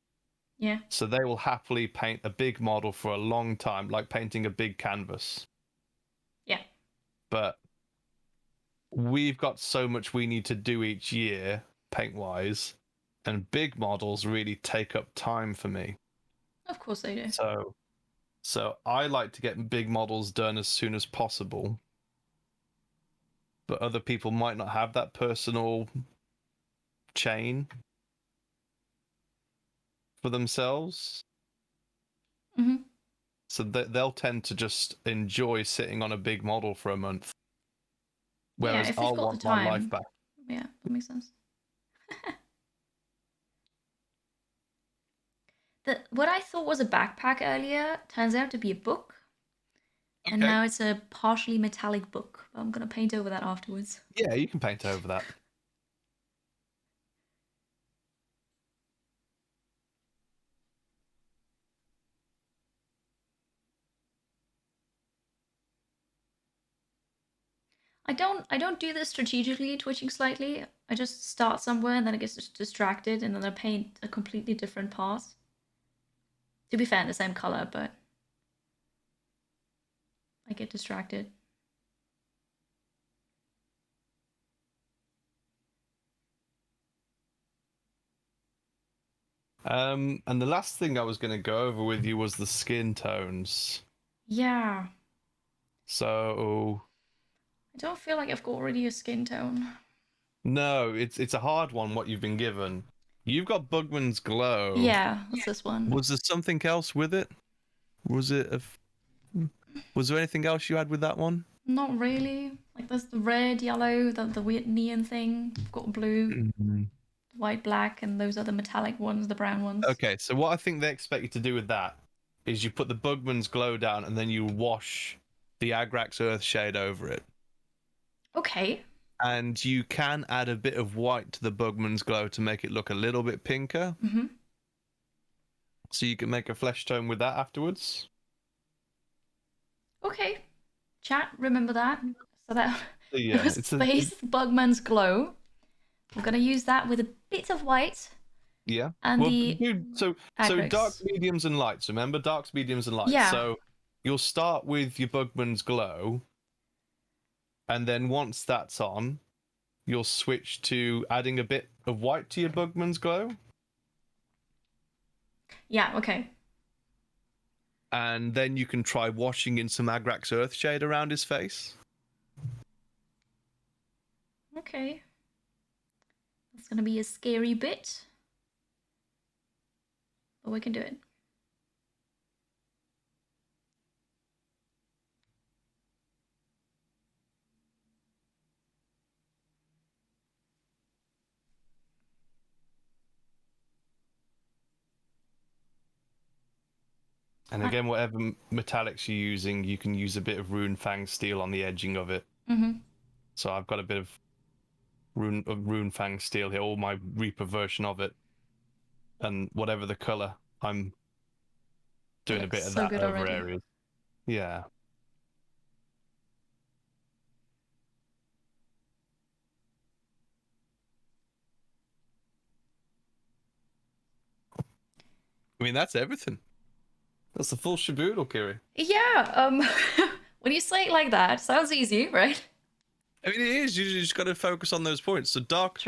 Yeah. So they will happily paint a big model for a long time, like painting a big canvas. Yeah. But we've got so much we need to do each year, paint-wise, and big models really take up time for me. Of course they do. So I like to get big models done as soon as possible. But other people might not have that personal chain for themselves. So they'll tend to just enjoy sitting on a big model for a month. Whereas I'll want my life back. Yeah, that makes sense. What I thought was a backpack earlier turns out to be a book. Okay. And now it's a partially metallic book. I'm going to paint over that afterwards. Yeah, you can paint over that. I don't do this strategically, twitching slightly. I just start somewhere and then it gets distracted and then I paint a completely different part. To be fair, in the same color, but I get distracted. And the last thing I was going to go over with you was the skin tones. Yeah. So I don't feel like I've got already a skin tone. No, it's a hard one, what you've been given. You've got Bugman's Glow. Yeah, that's this one. Was there something else with it? Was there anything else you had with that one? Not really. Like there's the red, yellow, the weird neon thing. I've got blue, white, black, and those are the metallic ones, the brown ones. Okay, so what I think they expect you to do with that is you put the Bugman's Glow down and then you wash the Agrax Earthshade over it. Okay. And you can add a bit of white to the Bugman's Glow to make it look a little bit pinker. So you can make a flesh tone with that afterwards. Okay. Chat, remember that. So that Yeah, it's Space Bugman's Glow. We're going to use that with a bit of white. Yeah. And so darks, mediums, and lights. Remember, darks, mediums, and lights. Yeah. So you'll start with your Bugman's Glow. And then once that's on, you'll switch to adding a bit of white to your Bugman's glow. Yeah, okay. And then you can try washing in some Agrax Earthshade around his face. Okay. That's gonna be a scary bit. But we can do it. And again, whatever metallics you're using, you can use a bit of Rune Fang steel on the edging of it. Mm-hmm. So I've got a bit of Rune Fang steel here, or my Reaper version of it. And whatever the color, I'm doing a bit of that over areas. Yeah. I mean, that's everything. That's the full shaboodle, Kiri. Yeah, when you say it like that, sounds easy, right? I mean, it is. You just got to focus on those points. So dark,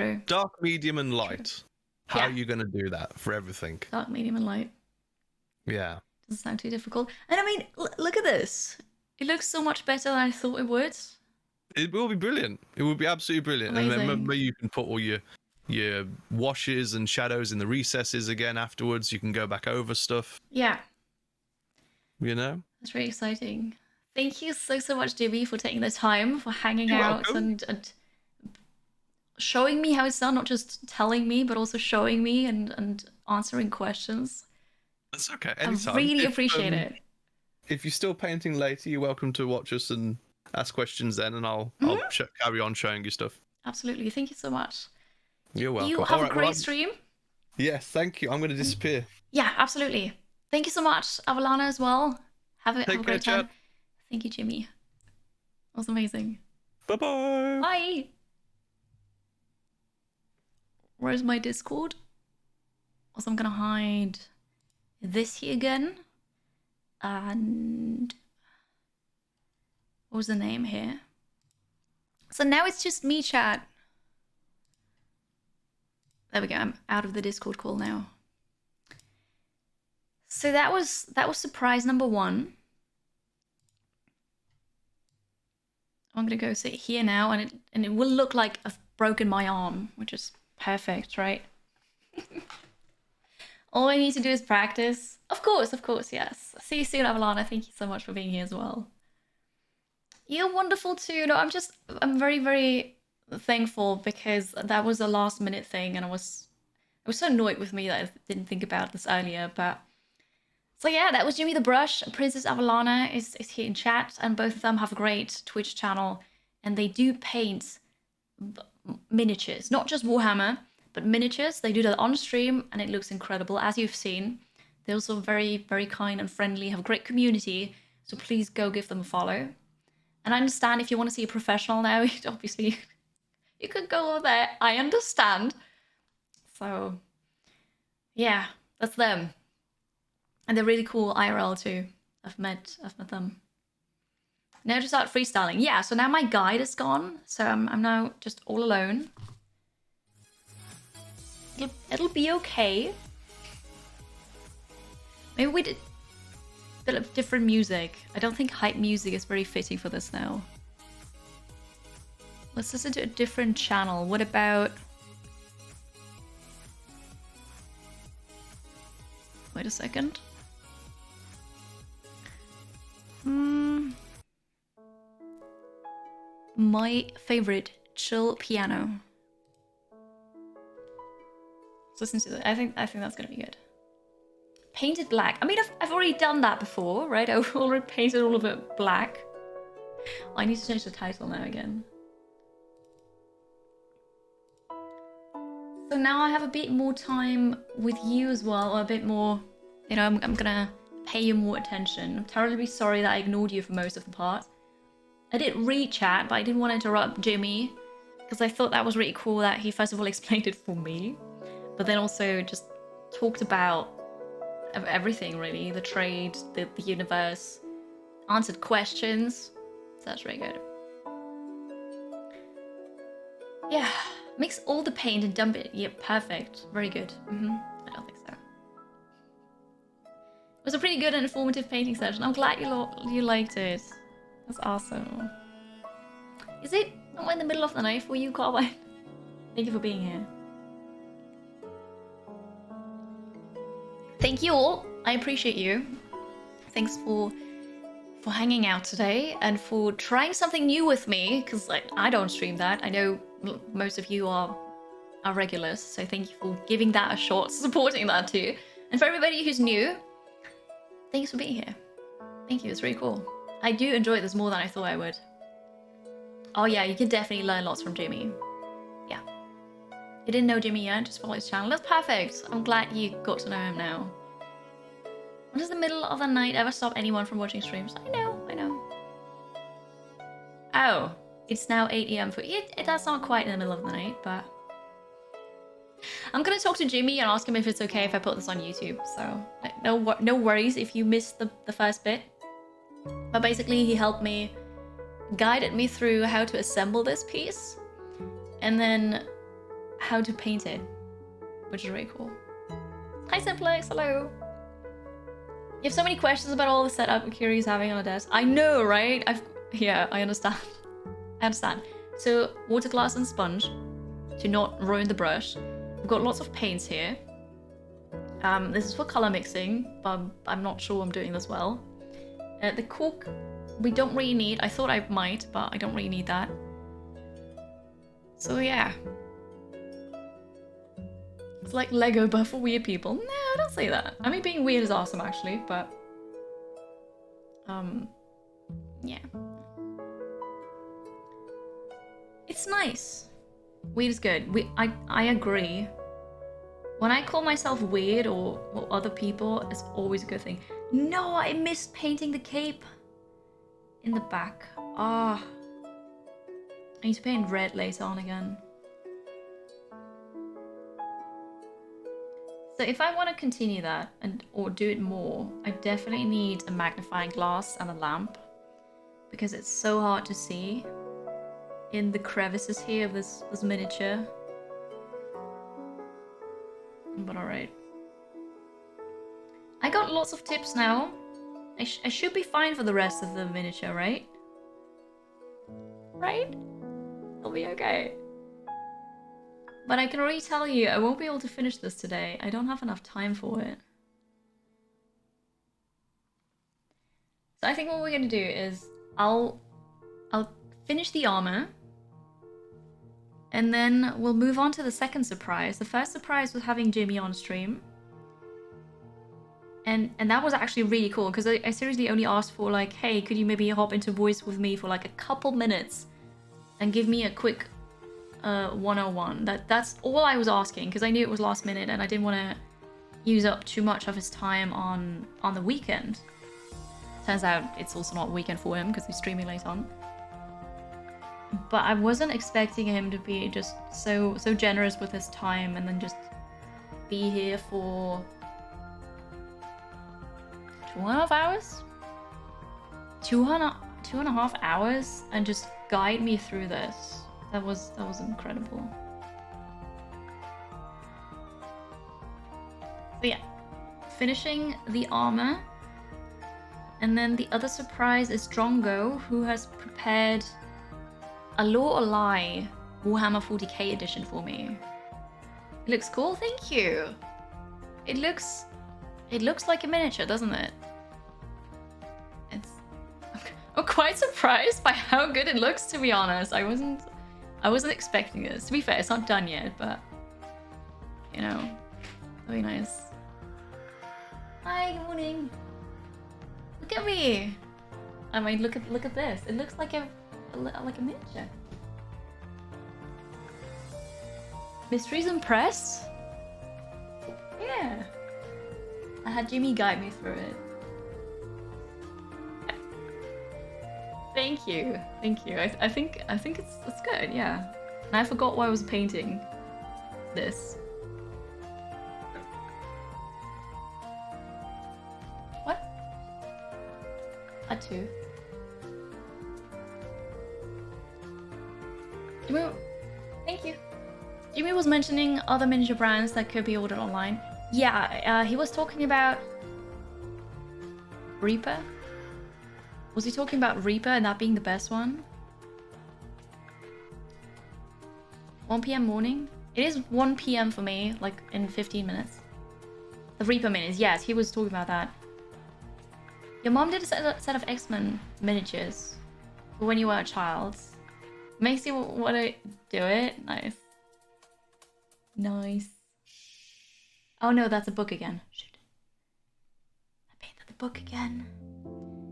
medium, and light. True. How are you going to do that for everything? Dark, medium, and light. Yeah. Doesn't sound too difficult. And I mean, look at this. It looks so much better than I thought it would. It will be brilliant. It will be absolutely brilliant. Amazing. And then remember, you can put all your washes and shadows in the recesses again afterwards. You can go back over stuff. Yeah. You know? That's really exciting. Thank you so much, Jimmy, for taking the time, for hanging You're out welcome. and showing me how it's done, not just telling me, but also showing me and answering questions. That's okay. Anytime. I really appreciate it. If you're still painting later, you're welcome to watch us and ask questions then, and I'll carry on showing you stuff. Absolutely. Thank you so much. You're welcome. You have a great stream. Yes, thank you. I'm going to disappear. Yeah, absolutely. Thank you so much, Avalana, as well. Have a great time. Chad. Thank you, Jimmy. That was amazing. Bye-bye. Bye. Where's my Discord? Also, I'm gonna hide this here again. And what was the name here? So now it's just me, chat. There we go. I'm out of the Discord call now. So that was surprise number 1. I'm gonna go sit here now, and it will look like I've broken my arm, which is perfect, right? All I need to do is practice. Of course, yes. See you soon, Avalana. Thank you so much for being here as well. You're wonderful too. No, I'm very, very thankful, because that was a last minute thing, and I was so annoyed with me that I didn't think about this earlier. But so yeah, that was JimmytheBrush. Princess Avalana is here in chat, and both of them have a great Twitch channel, and they do paint miniatures, not just Warhammer, but miniatures. They do that on stream, and it looks incredible, as you've seen. They're also very, very kind and friendly, have a great community, so please go give them a follow. And I understand if you want to see a professional now, obviously you could go over there. I understand. So yeah, that's them. And they're really cool IRL too. I've met them. Now just start freestyling. Yeah, so now my guide is gone, so I'm now just all alone. It'll be okay. Maybe we did a bit of different music. I don't think hype music is very fitting for this now. Let's listen to a different channel. What about... Wait a second. My favorite chill piano. Let's listen to that. I think that's gonna be good. Painted black. I mean, I've already done that before, right? I've already painted all of it black. I need to change the title now again. So now I have a bit more time with you as well, or a bit more, you know, I'm gonna pay you more attention. I'm terribly sorry that I ignored you for most of the part. I did read chat, but I didn't want to interrupt Jimmy, because I thought that was really cool that he first of all explained it for me, but then also just talked about everything really, the trade, the universe, answered questions. So that's really good. Yeah, mix all the paint and dump it. Yep, perfect. Very good. I don't think so. It was a pretty good and informative painting session. I'm glad you liked it. That's awesome. Is it somewhere in the middle of the night for you, Carbine? Thank you for being here. Thank you all. I appreciate you. Thanks for hanging out today and for trying something new with me, because like I don't stream that. I know most of you are regulars, so thank you for giving that a shot, supporting that too. And for everybody who's new, thanks for being here. Thank you, it's really cool. I do enjoy this more than I thought I would. Oh yeah, you can definitely learn lots from Jimmy. Yeah. You didn't know Jimmy yet, just follow his channel. That's perfect. I'm glad you got to know him now. When does the middle of the night ever stop anyone from watching streams? I know. Oh, it's now 8 AM for it. That's not quite in the middle of the night, but I'm gonna talk to Jimmy and ask him if it's okay if I put this on YouTube. So no worries if you missed the first bit. But basically, he helped me, guided me through how to assemble this piece, and then how to paint it, which is really cool. Hi Simplex, hello. You have so many questions about all the setup Kiri's having on a desk. I know, right? Yeah, I understand. I understand. So, water glass and sponge to not ruin the brush. We've got lots of paints here. This is for color mixing, but I'm not sure I'm doing this well. The cork, we don't really need. I thought I might, but I don't really need that. So yeah. It's like Lego, but for weird people. No, don't say that. I mean, being weird is awesome, actually, but... yeah. It's nice. Weird is good. I agree. When I call myself weird or other people, it's always a good thing. No, I missed painting the cape in the back. Ah. I need to paint red later on again. So if I want to continue that or do it more, I definitely need a magnifying glass and a lamp, because it's so hard to see in the crevices here of this miniature. But alright. I got lots of tips now. I should be fine for the rest of the miniature, right? Right? It'll be okay. But I can already tell you, I won't be able to finish this today. I don't have enough time for it. So I think what we're gonna do is I'll finish the armor, and then we'll move on to the second surprise. The first surprise was having Jimmy on stream. And that was actually really cool, because I seriously only asked for like, hey, could you maybe hop into voice with me for like a couple minutes and give me a quick 101. That's all I was asking, because I knew it was last minute and I didn't want to use up too much of his time on the weekend. Turns out it's also not a weekend for him because he's streaming late on. But I wasn't expecting him to be just so generous with his time and then just be here for 2.5 hours? 2.5 hours and just guide me through this. That was incredible. So yeah, finishing the armor. And then the other surprise is Drongo, who has prepared a Law or Lie Warhammer 40k edition for me. It looks cool, thank you. It looks like a miniature, doesn't it? I'm quite surprised by how good it looks, to be honest. I wasn't expecting this. To be fair, it's not done yet, but you know, very nice. Hi, good morning. Look at me. I mean, look at this. It looks like a miniature. Mysteries impressed? Yeah. I had Jimmy guide me through it. Thank you. I think it's good, yeah. And I forgot why I was painting this. What? A 2. Thank you. Jimmy was mentioning other miniature brands that could be ordered online. Yeah, he was talking about Reaper. Was he talking about Reaper and that being the best one? 1 p.m. morning? It is 1 p.m. for me, like in 15 minutes. The Reaper minis, yes, he was talking about that. Your mom did a set of X-Men miniatures for when you were a child. Makes you want to do it? Nice. Nice. Oh no, that's a book again. Shoot. I painted the book again.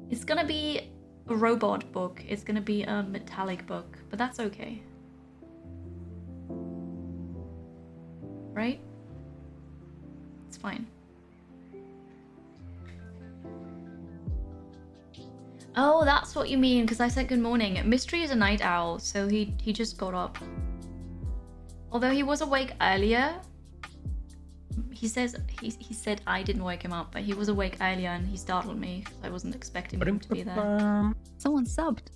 It's gonna be a robot book. It's gonna be a metallic book, but that's okay. Right? It's fine. Oh, that's what you mean, because I said good morning. Mystery is a night owl, so he just got up. Although he was awake earlier. He said I didn't wake him up, but he was awake earlier and he startled me. I wasn't expecting him to be there. Someone subbed.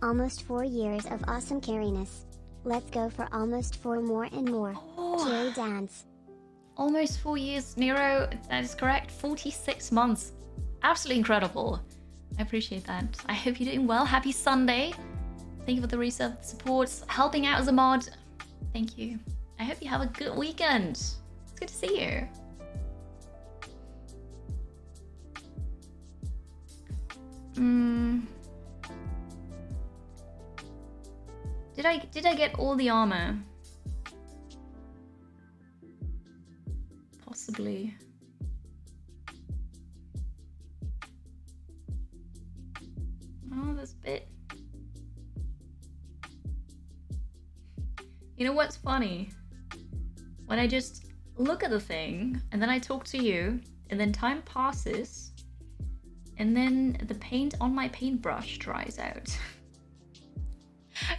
Almost 4 years of awesome carriness. Let's go for almost 4 more and more. Oh, Cherry dance. almost 4 years, Nero. That is correct. 46 months. Absolutely incredible. I appreciate that. I hope you're doing well. Happy Sunday. Thank you for the resub, supports, helping out as a mod. Thank you. I hope you have a good weekend. It's good to see you. Did I get all the armor? Possibly. Oh, this bit. You know what's funny? When I just look at the thing, and then I talk to you, and then time passes, and then the paint on my paintbrush dries out.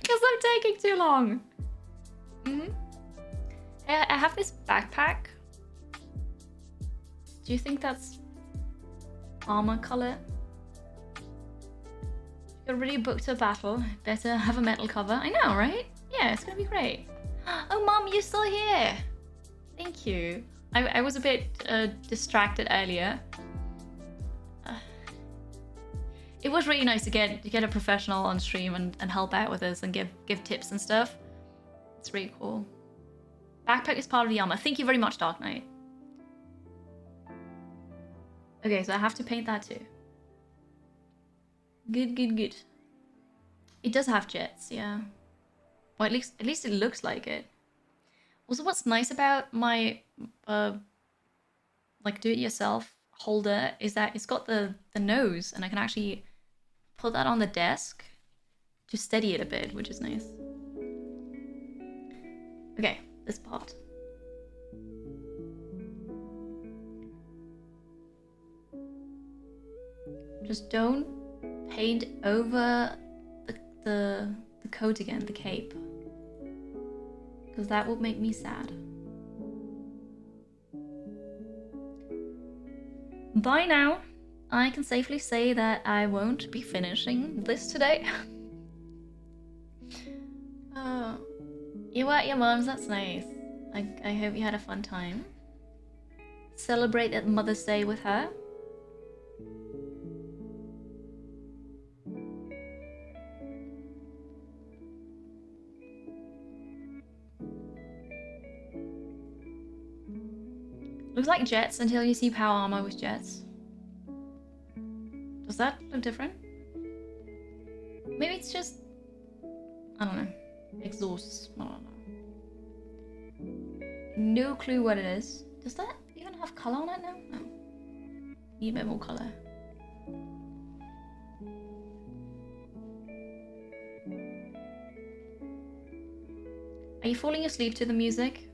Because I'm taking too long. I have this backpack. Do you think that's armor color? You're already booked a battle. Better have a metal cover. I know, right? Yeah, it's gonna be great. Oh, Mom, you're still here. Thank you. I was a bit distracted earlier. It was really nice to get a professional on stream and help out with us and give tips and stuff. It's really cool. Backpack is part of the armor. Thank you very much, Dark Knight. Okay, so I have to paint that too. Good, good, good. It does have jets, yeah. Well, at least it looks like it. Also, what's nice about my like do-it-yourself holder is that it's got the nose, and I can actually put that on the desk to steady it a bit, which is nice. Okay, this part. Just don't paint over the coat again, the cape. Because that would make me sad. By now, I can safely say that I won't be finishing this today. Oh, you were at your mom's, that's nice. I hope you had a fun time. Celebrate Mother's Day with her. Looks like jets until you see power armor with jets. Does that look different? Maybe it's just, I don't know, exhausts. I don't know. No clue what it is. Does that even have color on it now? No. Need a bit more color. Are you falling asleep to the music?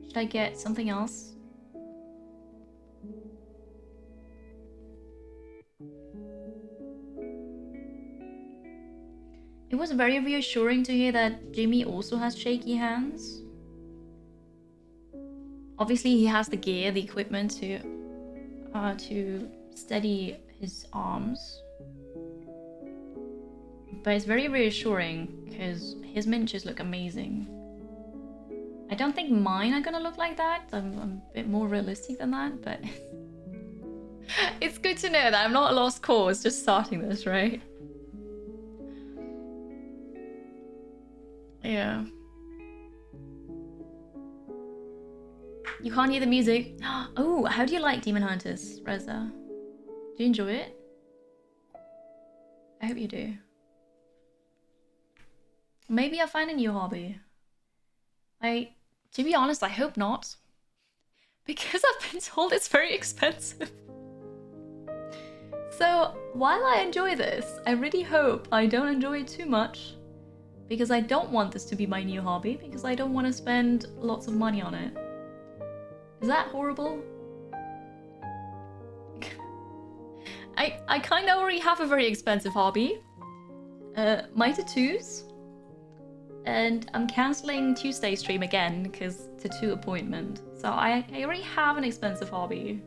Should I get something else? It was very reassuring to hear that Jimmy also has shaky hands. Obviously, he has the gear, the equipment to steady his arms. But it's very reassuring because his miniatures look amazing. I don't think mine are gonna look like that. I'm a bit more realistic than that, but it's good to know that I'm not a lost cause just starting this, right? Yeah. You can't hear the music. Oh, how do you like Demonhunters, Reza? Do you enjoy it? I hope you do. Maybe I'll find a new hobby. To be honest, I hope not. Because I've been told it's very expensive. So, while I enjoy this, I really hope I don't enjoy it too much. Because I don't want this to be my new hobby, because I don't want to spend lots of money on it. Is that horrible? I kind of already have a very expensive hobby. My tattoos. And I'm cancelling Tuesday stream again because tattoo appointment. So I already have an expensive hobby.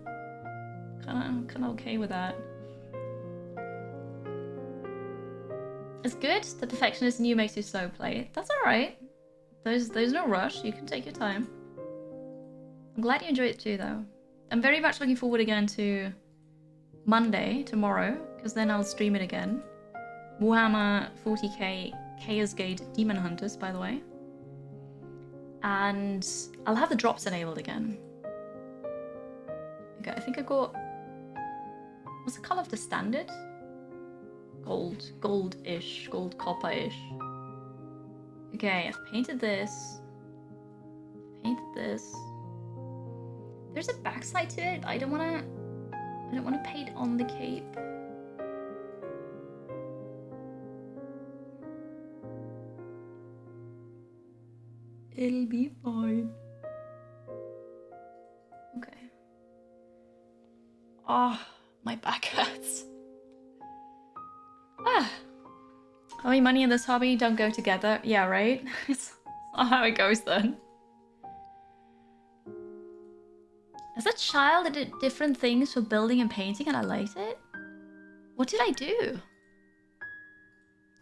Kind of okay with that. It's good. The perfectionist in you makes you slow play. That's alright. There's no rush. You can take your time. I'm glad you enjoyed it too, though. I'm very much looking forward again to Monday, tomorrow, because then I'll stream it again. Warhammer 40k Chaos Gate Demonhunters, by the way. And I'll have the drops enabled again. Okay, I think I got... What's the colour of the standard? Gold-ish, gold copper-ish. Okay, I've painted this. There's a backside to it, but I don't wanna paint on the cape. It'll be fine. Okay. Oh, my back hurts. Only money and this hobby don't go together. Yeah, right? It's not how it goes then. As a child, I did different things for building and painting and I liked it. What did I do?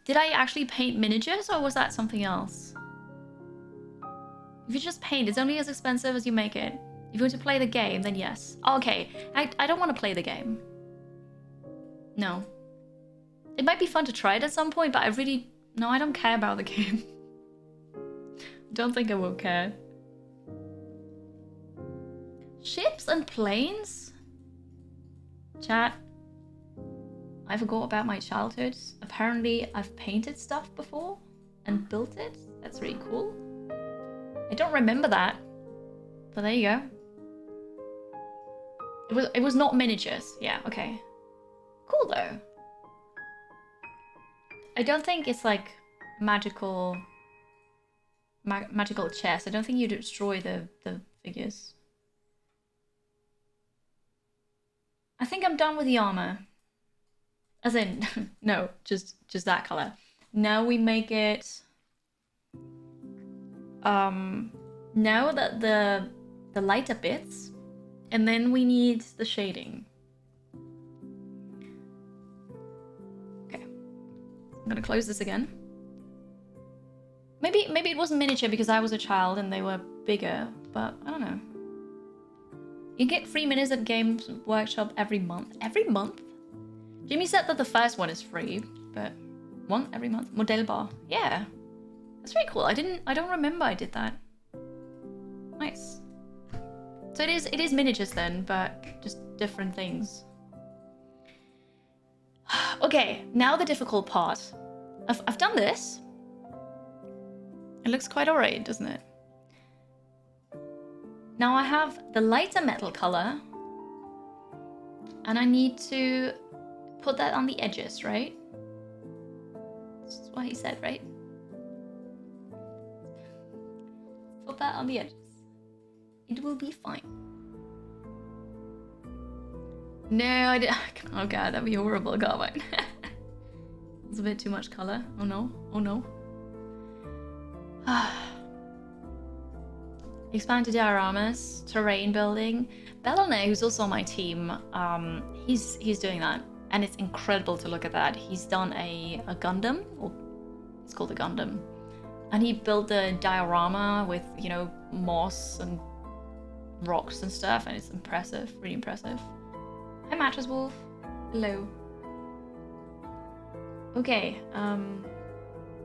Did I actually paint miniatures or was that something else? If you just paint, it's only as expensive as you make it. If you want to play the game, then yes. Okay, I don't want to play the game. No. It might be fun to try it at some point, but no, I don't care about the game. Don't think I will care. Ships and planes? Chat. I forgot about my childhood. Apparently, I've painted stuff before and built it. That's really cool. I don't remember that, but there you go. It was not miniatures. Yeah, okay. Cool though. I don't think it's like magical chess. I don't think you destroy the figures. I think I'm done with the armor. As in, no, just that color. Now we make it. Now that the lighter bits, and then we need the shading. Okay, I'm gonna close this again. Maybe it wasn't miniature because I was a child and they were bigger, but I don't know. You get 3 minutes at Games Workshop every month. Every month? Jimmy said that the first one is free, but one every month. Modelbar. Yeah. That's very cool. I don't remember I did that. Nice. So it is miniatures then, but just different things. Okay, now the difficult part. I've done this. It looks quite alright, doesn't it? Now I have the lighter metal color, and I need to put that on the edges, right? That's what he said, right? Put that on the edges. It will be fine. No, I didn't. Oh god, that'd be horrible, Garvin. It's a bit too much color. Oh no, oh no. Expanded dioramas, terrain building. Bellone, who's also on my team, he's doing that. And it's incredible to look at that. He's done a Gundam, or it's called a Gundam. And he built the diorama with, you know, moss and rocks and stuff, and it's impressive, really impressive. Hi, Mattress Wolf. Hello. Okay, I'm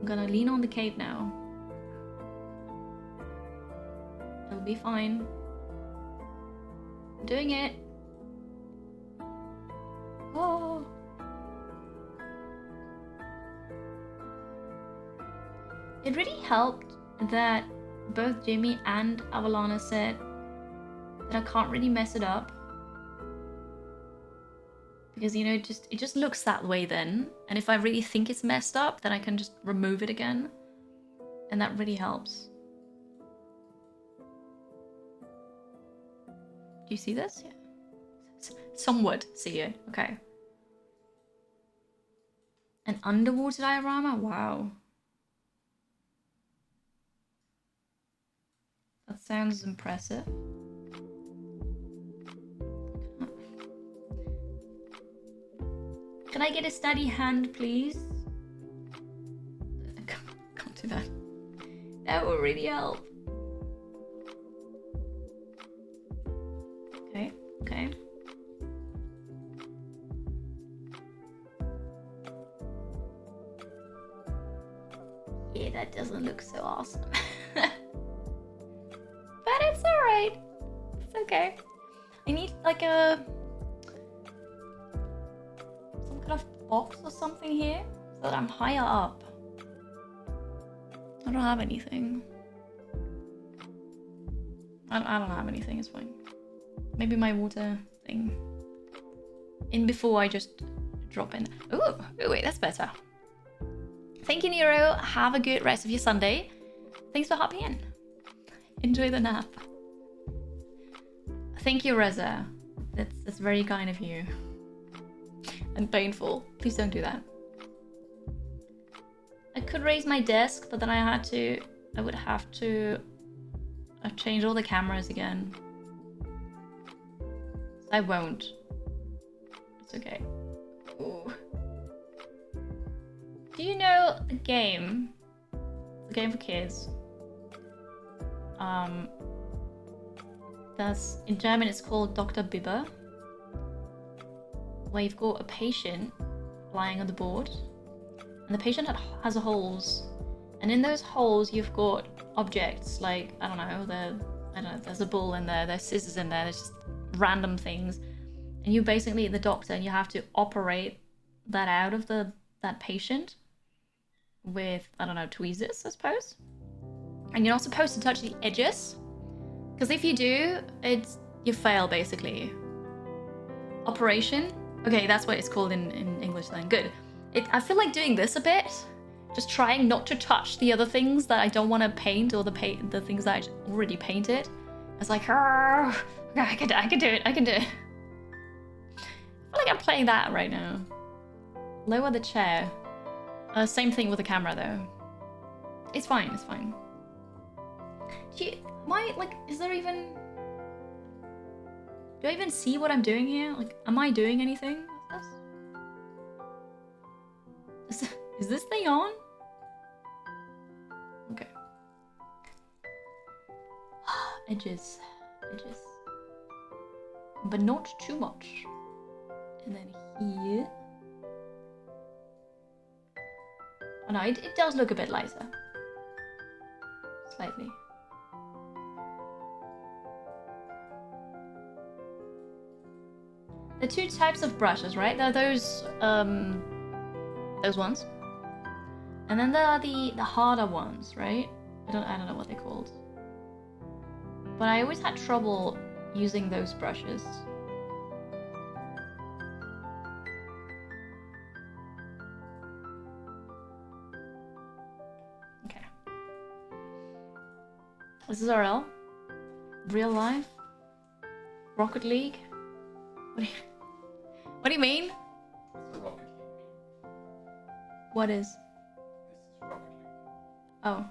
gonna lean on the cape now. It'll be fine. I'm doing it. Oh. It really helped that both Jimmy and Avalana said that I can't really mess it up. Because, you know, it just looks that way then. And if I really think it's messed up, then I can just remove it again. And that really helps. Do you see this? Yeah. Somewhat see it. Okay. An underwater diorama? Wow. That sounds impressive. Can I get a steady hand, please? Can't do that. That will really help. Okay, okay. Yeah, that doesn't look so awesome. But it's alright. It's okay. I need like some kind of box or something here so that I'm higher up. I don't have anything. I don't have anything, it's fine. Maybe my water thing. In before I just drop in. Ooh, wait, that's better. Thank you, Nero. Have a good rest of your Sunday. Thanks for hopping in. Enjoy the nap. Thank you, Reza. That's very kind of you. And painful. Please don't do that. I could raise my desk, but then I would have to change all the cameras again. So I won't. It's okay. Ooh. Do you know a game? A game for kids. That's in German. It's called Dr. Bibber, where you've got a patient lying on the board, and the patient has holes, and in those holes you've got objects like I don't know. There's a bull in there. There's scissors in there. There's just random things, and you're basically the doctor, and you have to operate that out of that patient with I don't know tweezers, I suppose. And you're not supposed to touch the edges, because if you do, you fail basically. Operation. Okay, that's what it's called in English then. Good. I feel like doing this a bit, just trying not to touch the other things that I don't want to paint or the things that I already painted. It's like, I can do it. I can do it. I feel like I'm playing that right now. Lower the chair. Same thing with the camera though. It's fine. It's fine. Is there even... Do I even see what I'm doing here? Like, am I doing anything with this? Is this thing on? Okay. Edges. But not too much. And then here. Oh no, it does look a bit lighter. Slightly. The two types of brushes, right? There are those ones. And then there are the harder ones, right? I don't know what they're called. But I always had trouble using those brushes. Okay. This is RL. Real life. Rocket League. What do you mean? What is? This is Rocket League. Oh,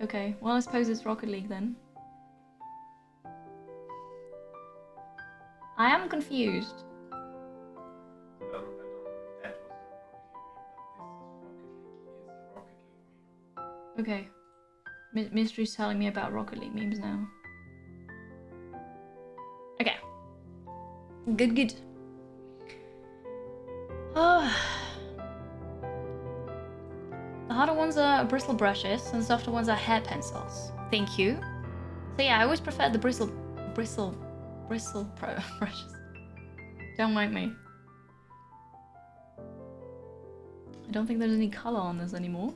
okay. Well, I suppose it's Rocket League then. I am confused. I don't know if that was a Rocket League meme, but this is Rocket League. Okay. Mystery's telling me about Rocket League memes now. Good, good. Oh. The harder ones are bristle brushes, and the softer ones are hair pencils. Thank you. So yeah, I always prefer the bristle brushes. Don't mind me. I don't think there's any color on this anymore.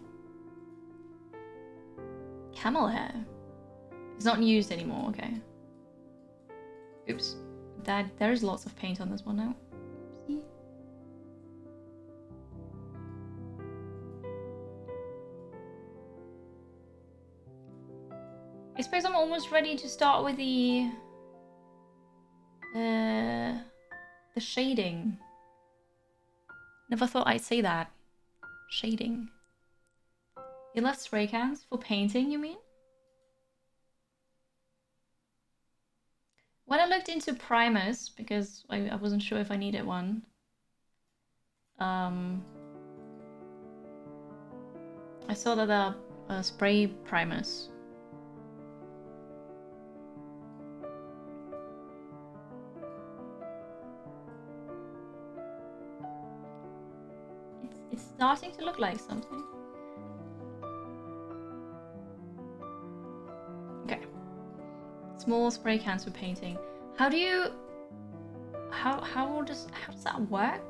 Camel hair. It's not used anymore, okay. Oops. There is lots of paint on this one now. Oopsie. I suppose I'm almost ready to start with the shading. Never thought I'd say that. Shading. You left spray cans for painting, you mean? When I looked into primers, because I wasn't sure if I needed one, I saw that there are spray primers. It's starting to look like something. Okay. Small spray cans for painting. How do you... How does that work?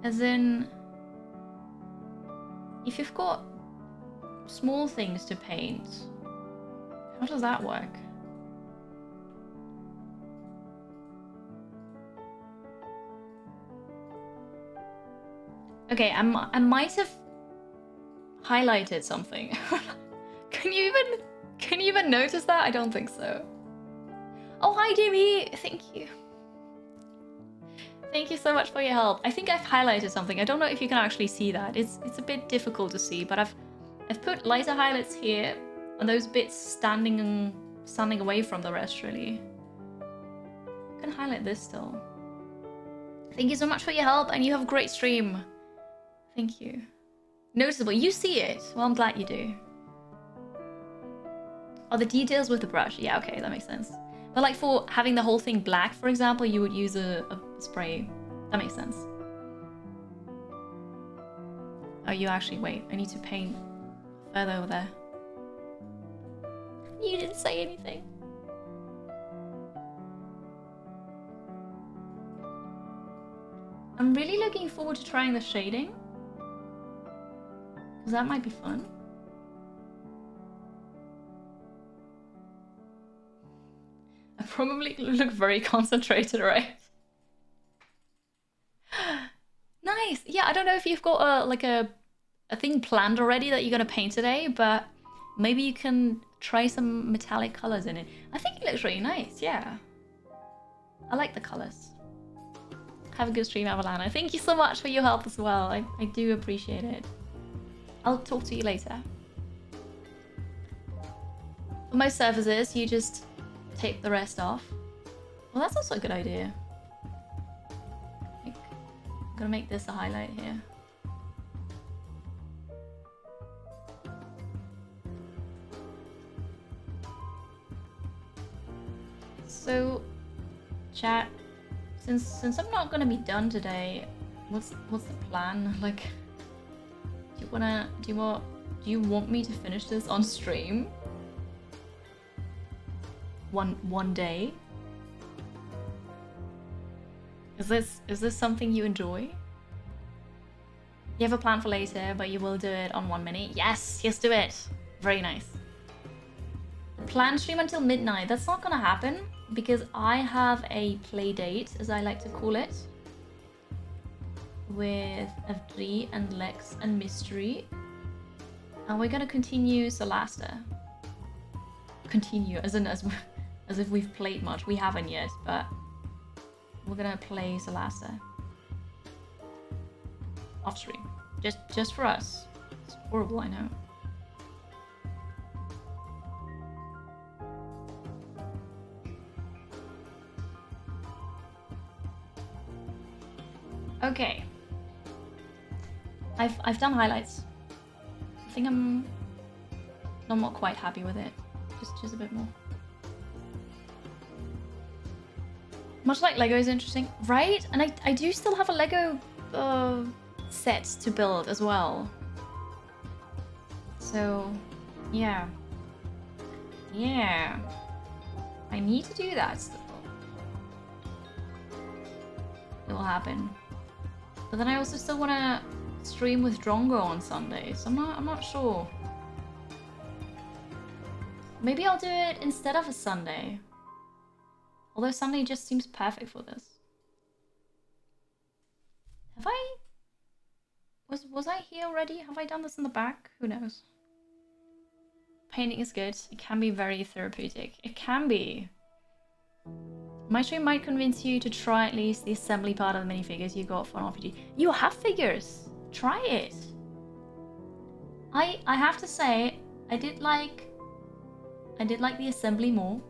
As in... If you've got small things to paint, how does that work? Okay, I might have highlighted something. Can you even notice that? I don't think so. Oh, hi Jimmy! Thank you. Thank you so much for your help. I think I've highlighted something. I don't know if you can actually see that. It's a bit difficult to see, but I've put lighter highlights here on those bits standing away from the rest, really. I can highlight this still. Thank you so much for your help, and you have a great stream. Thank you. Noticeable. You see it. Well, I'm glad you do. Oh, the details with the brush. Yeah, okay, that makes sense. But like for having the whole thing black, for example, you would use a spray. That makes sense. Oh, you actually, wait. I need to paint further over there. You didn't say anything. I'm really looking forward to trying the shading. Because that might be fun. I probably look very concentrated, right? Nice. Yeah, I don't know if you've got a thing planned already that you're gonna paint today, but maybe you can try some metallic colors in it. I think it looks really nice. Yeah, I like the colors. Have a good stream, Avalana. Thank you so much for your help as well. I do appreciate it. I'll talk to you later. For most surfaces, you just tape the rest off. Well, that's also a good idea. I'm gonna make this a highlight here. So, chat, since I'm not gonna be done today, what's the plan? Like, do you want me to finish this on stream? One day? Is this something you enjoy? You have a plan for later, but you will do it on 1 minute? Yes, do it. Very nice. Plan stream until midnight. That's not gonna happen because I have a play date, as I like to call it, with Avdri and Lex and Mystery. And we're gonna continue Solasta. Continue, as if we've played much. We haven't yet, but we're gonna play Solasta. Off stream. Just for us. It's horrible, I know. Okay. I've done highlights. I think I'm not quite happy with it. Just a bit more. Much like Lego is interesting, right? And I do still have a Lego set to build as well. So, yeah. Yeah. I need to do that still. It will happen. But then I also still want to stream with Drongo on Sundays. I'm not sure. Maybe I'll do it instead of a Sunday. Although Sunday just seems perfect for this. Have I... Was I here already? Have I done this in the back? Who knows? Painting is good. It can be very therapeutic. It can be. My stream might convince you to try at least the assembly part of the minifigures you got for an RPG. You have figures! Try it! I have to say, I did like the assembly more.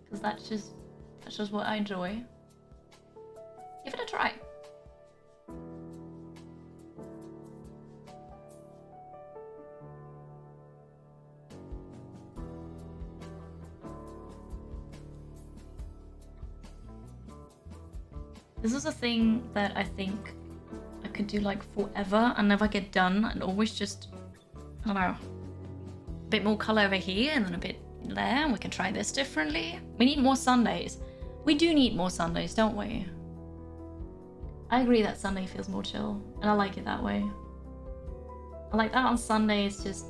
Because that's just what I enjoy. Give it a try. This is a thing that I think I could do like forever and never get done, and always just, I don't know, a bit more color over here and then a bit there, and we can try this differently. We need more Sundays. We do need more Sundays, don't we? I agree that Sunday feels more chill, and I like it that way. I like that on Sundays, just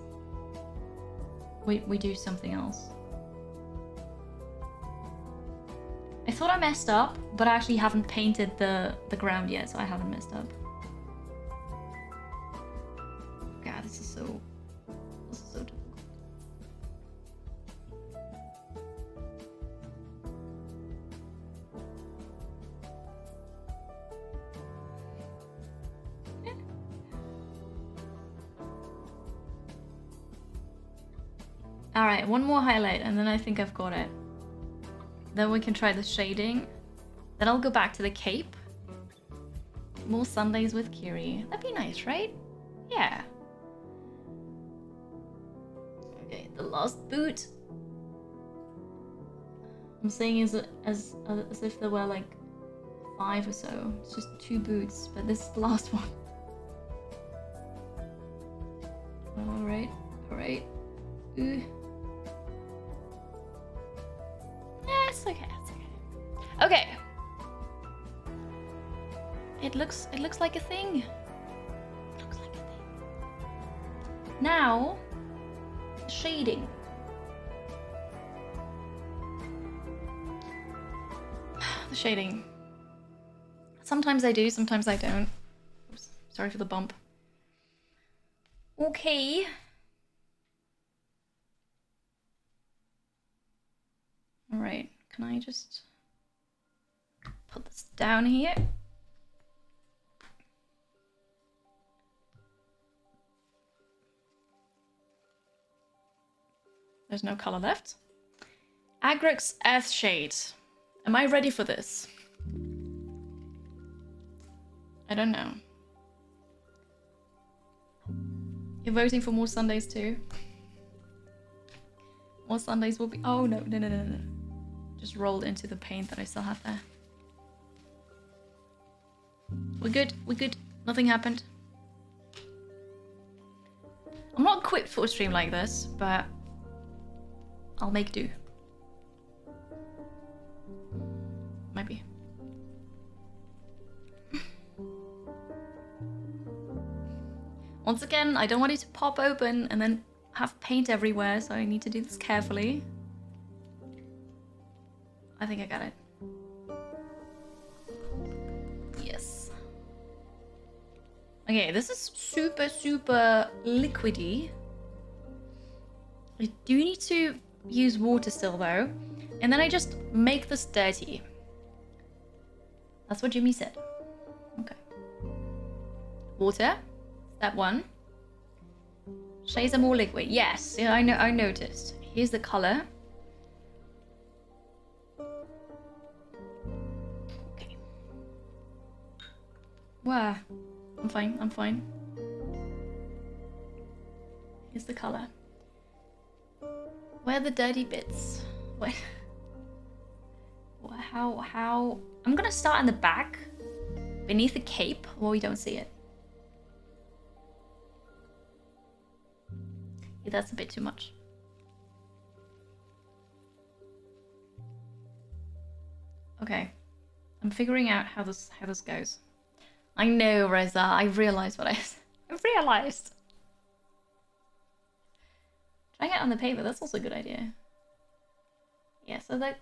we do something else. I thought I messed up, but I actually haven't painted the ground yet, so I haven't messed up. God, this is so difficult. Alright, one more highlight, and then I think I've got it. Then we can try the shading. Then I'll go back to the cape. More Sundays with Kiri. That'd be nice, right? Yeah. Okay, the last boot. I'm saying as if there were like 5 or so. It's just 2 boots, but this is the last one. Alright, alright. Ooh. Yeah, it's okay, it's okay. Okay. It looks like a thing. It looks like a thing. Now, shading. The shading. Sometimes I do, sometimes I don't. Oops, sorry for the bump. Okay. All right, can I just put this down here? There's no color left. Agrix Earthshade. Am I ready for this? I don't know. You're voting for more Sundays too? More Sundays will be... Oh, no. Just rolled into the paint that I still have there. We're good. We're good. Nothing happened. I'm not equipped for a stream like this, but I'll make do. Maybe. Once again, I don't want it to pop open and then have paint everywhere, so I need to do this carefully. I think I got it. Yes. Okay, this is super, super liquidy. I do need to use water still though. And then I just make this dirty. That's what Jimmy said. Okay. Water. Step 1. Shades are more liquid. Yes, yeah, I noticed. Here's the color. Okay. Wow. I'm fine. Here's the color. Where are the dirty bits? Wait. Wow. how... I'm gonna start in the back, beneath the cape, where we don't see it. Yeah, that's a bit too much. Okay, I'm figuring out how this goes. I know, Reza. I realized what I realized. Trying it on the paper. That's also a good idea. Yeah. So the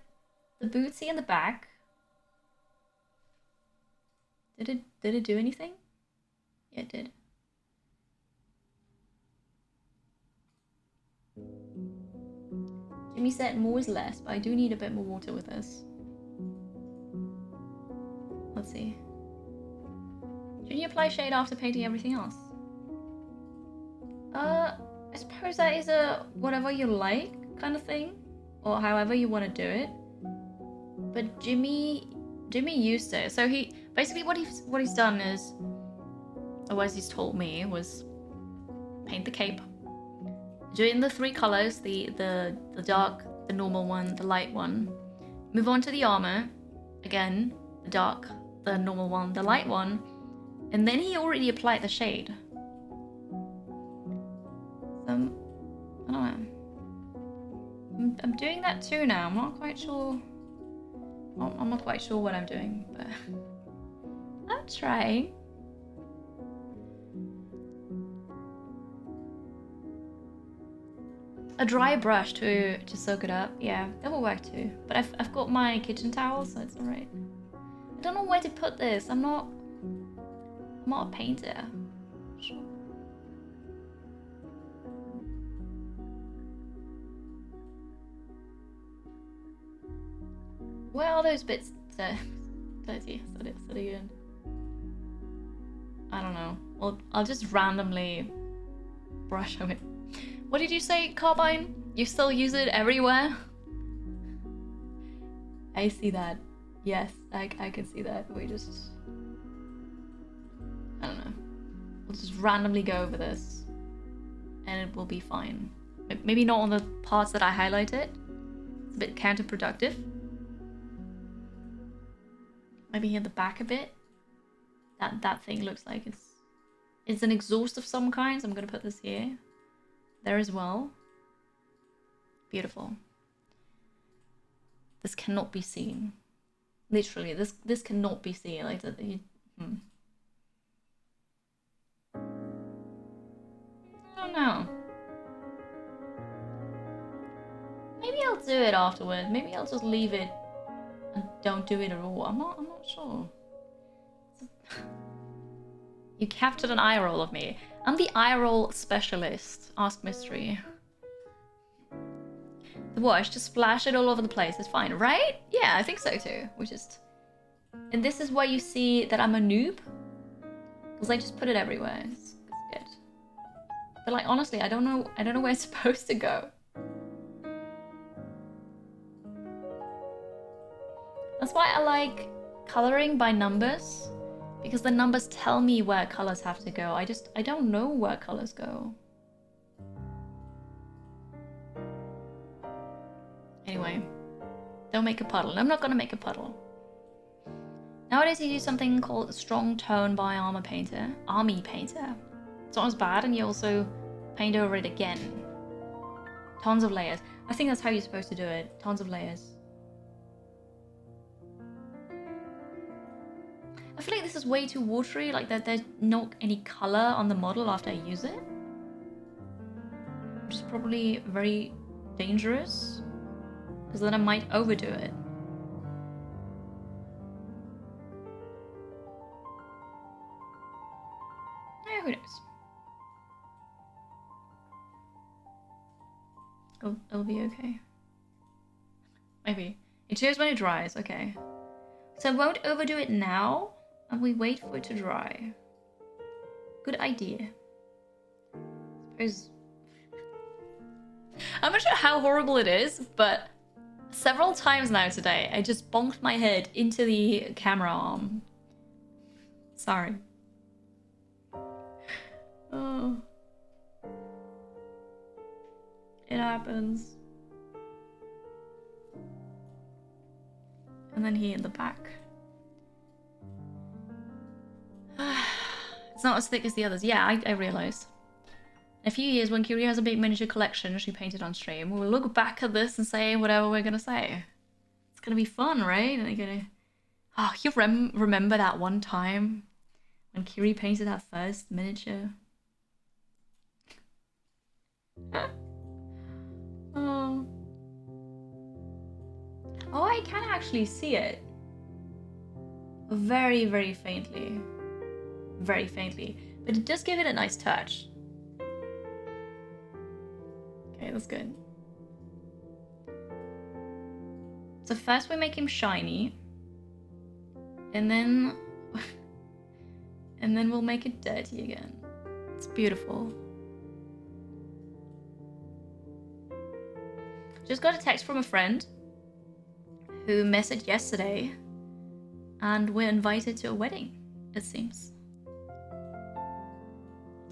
bootsy in the back. Did it do anything? Yeah, it did. Jimmy said more is less, but I do need a bit more water with this. Let's see. Should you apply shade after painting everything else? I suppose that is a whatever you like kind of thing, or however you want to do it. But Jimmy used it, so he basically what he's done is, or as he's told me, was paint the cape, do it in the 3 colors, the dark, the normal one, the light one. Move on to the armor, again, the dark, the normal one, the light one, and then he already applied the shade. I don't know. I'm doing that too now. I'm not quite sure. I'm not quite sure what I'm doing, but I'm trying. A dry brush to soak it up. Yeah, that will work too. But I've got my kitchen towel, so it's alright. I don't know where to put this. I'm not a painter. Sure. Where are those bits? 30. Again. I don't know. Well, I'll just randomly brush over it. What did you say, Carbine? You still use it everywhere? I see that. Yes, I can see that. I don't know. We'll just randomly go over this, and it will be fine. Maybe not on the parts that I highlighted. It's a bit counterproductive. Maybe here at the back a bit. That thing looks like it's an exhaust of some kind, so I'm gonna put this here. There as well. Beautiful. This cannot be seen. Literally, this cannot be seen. Like that. I don't know. Maybe I'll do it afterwards. Maybe I'll just leave it and don't do it at all. I'm not sure. You captured an eye roll of me. I'm the eye roll specialist. Ask Mystery. The wash, just splash it all over the place. It's fine, right? Yeah, I think so too. And this is where you see that I'm a noob, because I just put it everywhere. It's good. But like honestly, I don't know where it's supposed to go. That's why I like coloring by numbers. Because the numbers tell me where colors have to go. I don't know where colors go. Anyway, don't make a puddle. I'm not gonna make a puddle. Nowadays you use something called Strong Tone by Army Painter. It's not as bad, and you also paint over it again. Tons of layers. I think that's how you're supposed to do it. Tons of layers. I feel like this is way too watery, like that there's not any color on the model after I use it. Which is probably very dangerous, because then I might overdo it. Who knows? It'll be okay. Maybe. It shows when it dries, okay. So I won't overdo it now, and we wait for it to dry. Good idea. Suppose... I'm not sure how horrible it is, but several times now today, I just bonked my head into the camera arm. Sorry. Oh. It happens. And then here in the back. It's not as thick as the others. Yeah, I realised. In a few years, when Curie has a big miniature collection she painted on stream, we'll look back at this and say whatever we're going to say. It's going to be fun, right? And you're going to... Oh, you remember that one time when Curie painted that first miniature? Oh. Oh, I can actually see it. Very, very faintly. Very faintly. But it does give it a nice touch. Okay, that's good. So first we make him shiny. And then... and then we'll make it dirty again. It's beautiful. Just got a text from a friend who messaged yesterday, and we're invited to a wedding, it seems.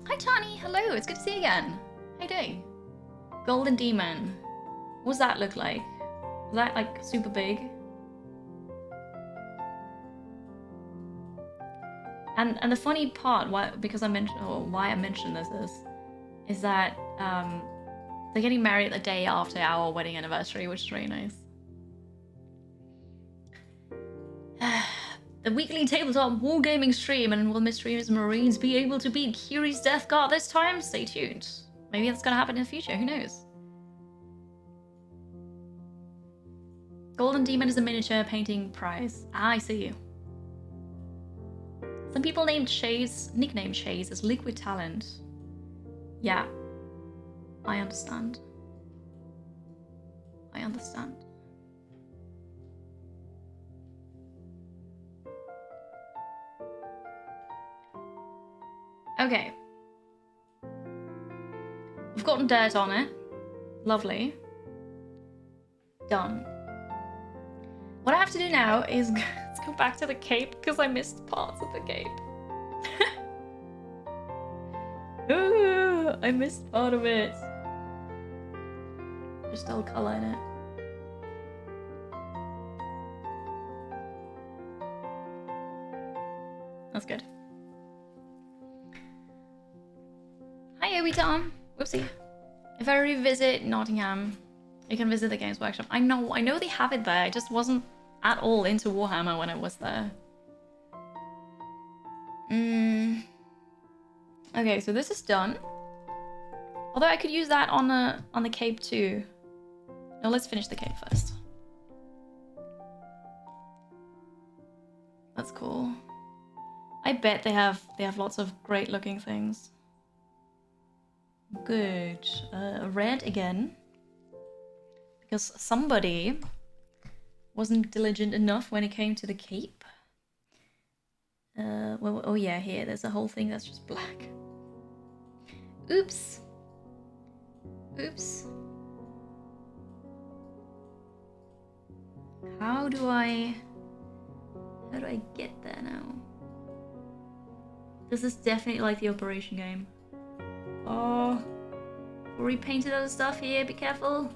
Hi Tani, hello, it's good to see you again. How you doing? Golden Demon. What does that look like? Was that like super big? And the funny part, why I mentioned this is that they're getting married the day after our wedding anniversary, which is really nice. The weekly tabletop wargaming stream, and will Mysterious Marines be able to beat Curie's Death Guard this time? Stay tuned. Maybe that's gonna happen in the future, who knows? Golden Demon is a miniature painting prize. Ah, I see you. Some people nicknamed Shays as Liquid Talent. Yeah. I understand. I understand. Okay. We've gotten dirt on it. Lovely. Done. What I have to do now is let's go back to the cape because I missed parts of the cape. Ooh, I missed part of it. There's still colour in it. That's good. Hi, Obi Tom. Whoopsie. If I revisit Nottingham, you can visit the Games Workshop. I know they have it there. I just wasn't at all into Warhammer when I was there. Okay, so this is done. Although I could use that on the cape too. No, let's finish the cape first. That's cool. I bet they have lots of great looking things. Good. Red again. Because somebody wasn't diligent enough when it came to the cape. Well, oh yeah, here, there's a whole thing that's just black. Oops. Oops. How do I get there now? This is definitely like the Operation game. Oh, we painted other stuff here, be careful.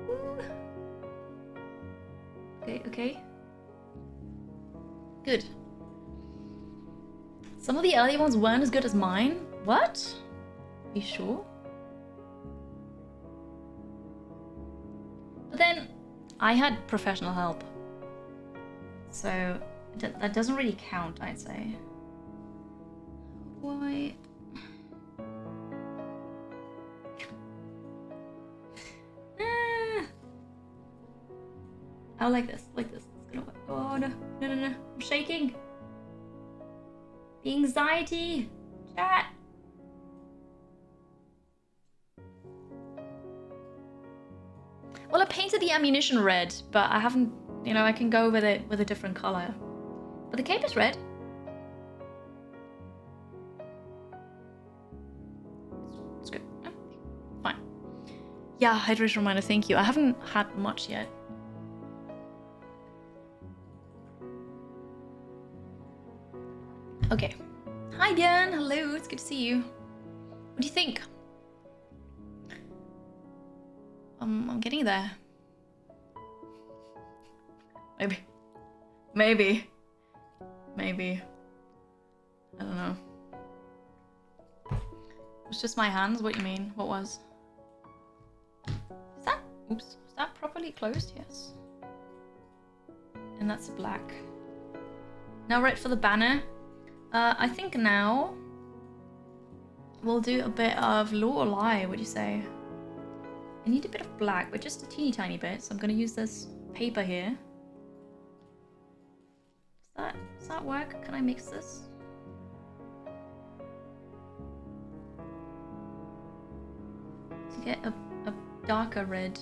Ooh. Okay. Good. Some of the earlier ones weren't as good as mine. What? Are you sure? But then, I had professional help. So, that doesn't really count, I'd say. Why? Oh, like this. It's gonna work. Oh, no. I'm shaking. The anxiety. Chat. Well, I painted the ammunition red, but I haven't, I can go with it with a different color. But the cape is red. It's good. No? Fine. Yeah, hydration reminder, thank you. I haven't had much yet. Okay. Hi, Björn. Hello. It's good to see you. What do you think? I'm getting there. Maybe. I don't know. It's just my hands. What do you mean? What was? Is that? Oops. Is that properly closed? Yes. And that's black. Now right for the banner. I think now we'll do a bit of law or lie. What do you say? I need a bit of black, but just a teeny tiny bit. So I'm gonna use this paper here. Does that work? Can I mix this? To get a darker red.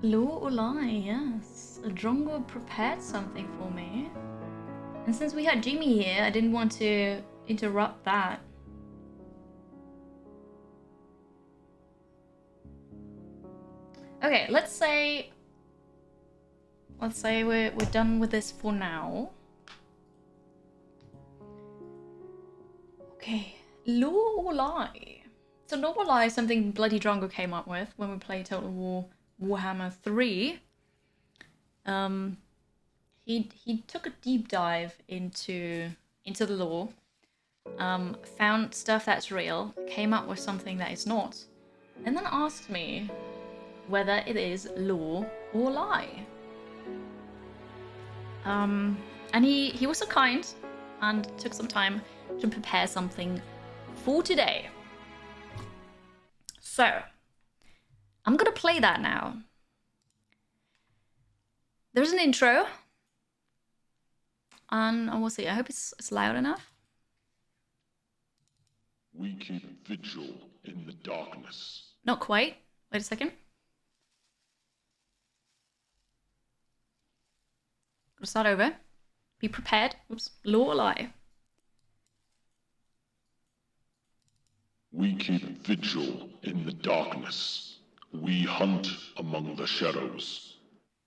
Law or lie, yes. A Drongo prepared something for me. And since we had Jimmy here, I didn't want to interrupt that. Okay, let's say we're done with this for now. Okay, law or lie? So law or lie is something Bloody Drongo came up with when we played Total War Warhammer 3. He took a deep dive into the lore, found stuff that's real, came up with something that is not, and then asked me whether it is law or lie. And he was so kind and took some time to prepare something for today. So I'm gonna play that now. There's an intro, and we'll see. I hope it's loud enough. We keep vigil in the darkness. Not quite. Wait a second. Gonna start over. Be prepared. Oops. Law or lie? We keep vigil in the darkness. We hunt among the shadows,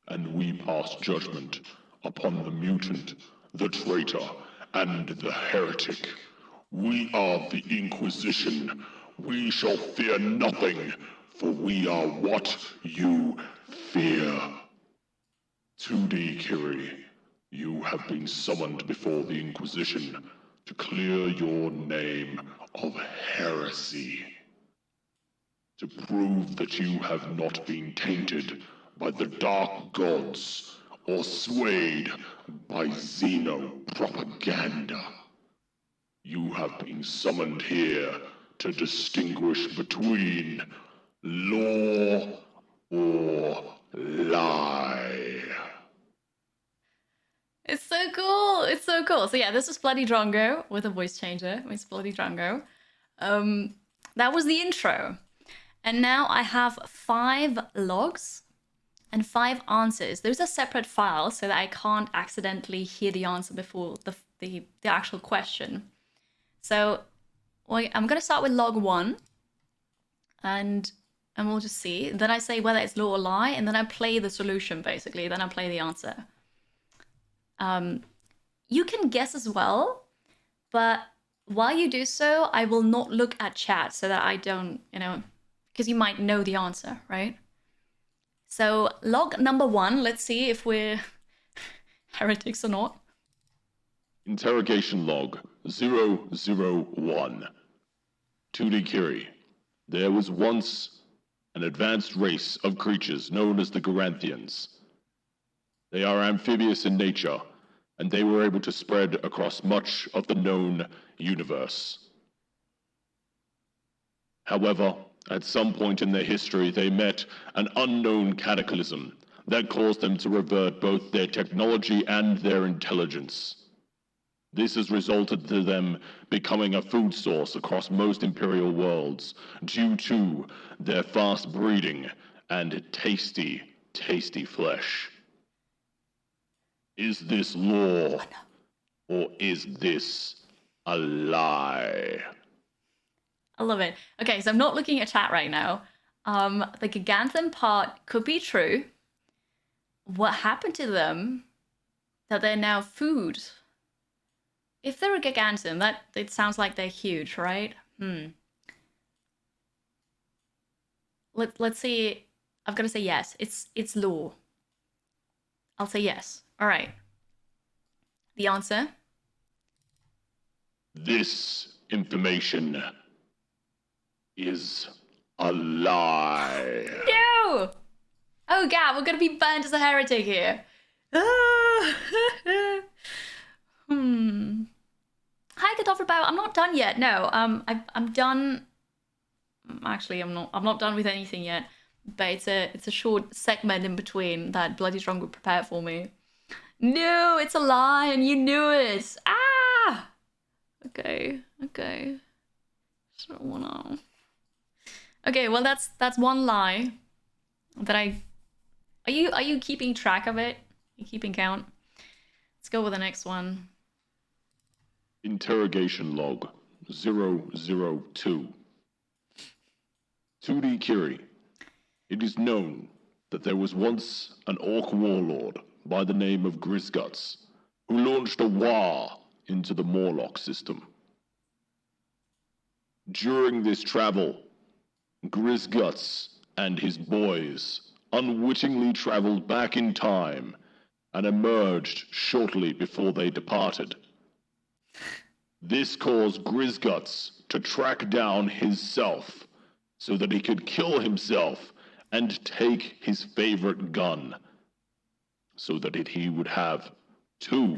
and we pass judgment upon the mutant, the traitor, and the heretic. We are the Inquisition. We shall fear nothing, for we are what you fear. 2D Kiri, you have been summoned before the Inquisition to clear your name of heresy. To prove that you have not been tainted by the dark gods or swayed by xenopropaganda. You have been summoned here to distinguish between law or lie. It's so cool. It's so cool. So yeah, this is Bloody Drongo with a voice changer. It's Bloody Drongo. That was the intro. And now I have 5 logs and 5 answers. Those are separate files so that I can't accidentally hear the answer before the actual question. So I'm going to start with log 1 and we'll just see. Then I say whether it's law or lie, and then I play the solution basically. Then I play the answer. You can guess as well, but while you do so, I will not look at chat so that I don't, because you might know the answer, right? So log number 1, let's see if we're heretics or not. Interrogation log 001. 2D Kiri. There was once an advanced race of creatures known as the Garanthians. They are amphibious in nature, and they were able to spread across much of the known universe. However, at some point in their history, they met an unknown cataclysm that caused them to revert both their technology and their intelligence. This has resulted to them becoming a food source across most Imperial worlds due to their fast breeding and tasty, tasty flesh. Is this law, or is this a lie? I love it. Okay, so I'm not looking at chat right now. The Giganthan part could be true. What happened to them that they're now food. If they're a gigantum, that it sounds like they're huge, right? Let's see. I've got to say yes. It's law. I'll say yes. All right. The answer? This information is a lie. No! Oh god, we're gonna be burned as a heretic here. Ah. Hi, Kartoffelbau. I'm not done yet. No, I'm done. Actually, I'm not done with anything yet. But it's a short segment in between that Bloody Strong would prepare for me. No, it's a lie, and you knew it. Ah. Okay. Just don't wanna. Okay, well that's one lie that I. Are you keeping track of it? Are you keeping count? Let's go with the next one. Interrogation log 002. 2D Curie. It is known that there was once an orc warlord by the name of Grisguts who launched a war into the Morlock system. During this travel, Grisguts and his boys unwittingly traveled back in time and emerged shortly before they departed. This caused Grisguts to track down his self so that he could kill himself and take his favorite gun, so that he would have two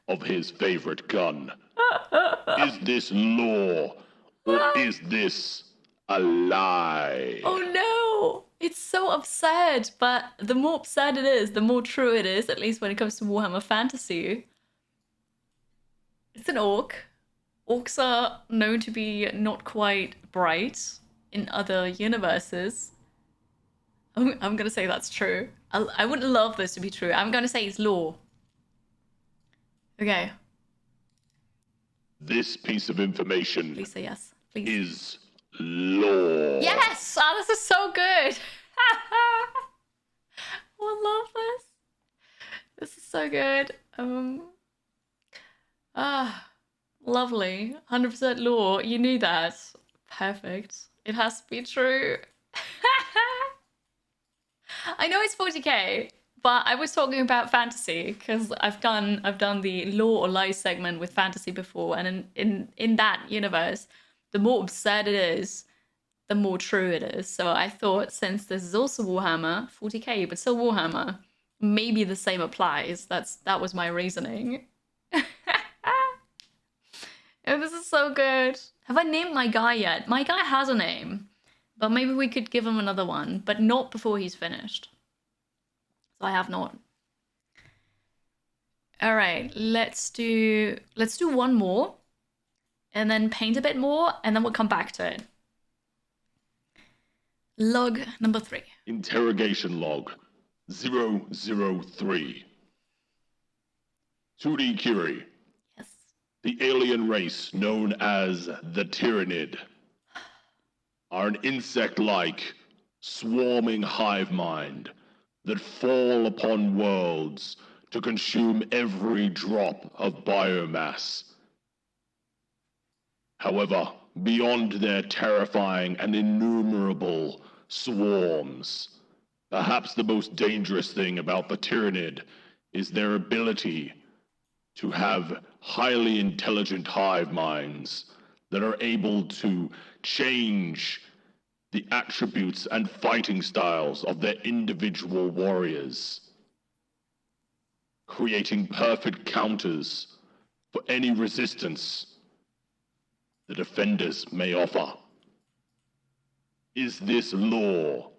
of his favorite gun. Is this law, or is this a lie? Oh no! It's so absurd, but the more absurd it is, the more true it is, at least when it comes to Warhammer Fantasy. It's an orc. Orcs are known to be not quite bright in other universes. I'm gonna say that's true. I would love this to be true. I'm gonna say it's law. Okay. This piece of information Please say yes. Please. is law. Yes! Oh, this is so good! I love this. This is so good. Lovely. 100% law. You knew that. Perfect. It has to be true. I know it's 40k, but I was talking about fantasy because I've done the law or lie segment with fantasy before, and in that universe, the more absurd it is, the more true it is. So I thought, since this is also Warhammer, 40k, but still Warhammer, maybe the same applies. That was my reasoning. Oh, this is so good. Have I named my guy yet? My guy has a name, but maybe we could give him another one, but not before he's finished. So I have not. All right, let's do one more, and then paint a bit more, and then we'll come back to it. Log number 3. Interrogation log 003. 2D Curie. Yes. The alien race known as the Tyrannid are an insect-like, swarming hive mind that fall upon worlds to consume every drop of biomass. However, beyond their terrifying and innumerable swarms, perhaps the most dangerous thing about the Tyrannid is their ability to have highly intelligent hive minds that are able to change the attributes and fighting styles of their individual warriors, creating perfect counters for any resistance the defenders may offer. Is this law,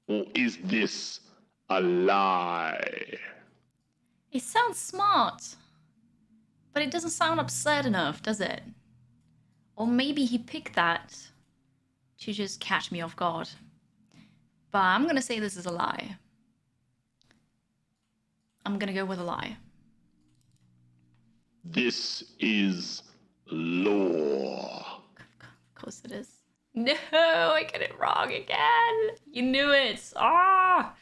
or is this a lie? It sounds smart, but it doesn't sound absurd enough, does it? Or maybe he picked that to just catch me off guard. But I'm gonna say this is a lie. I'm gonna go with a lie. This is law. Of course it is. No, I got it wrong again. You knew it. Ah.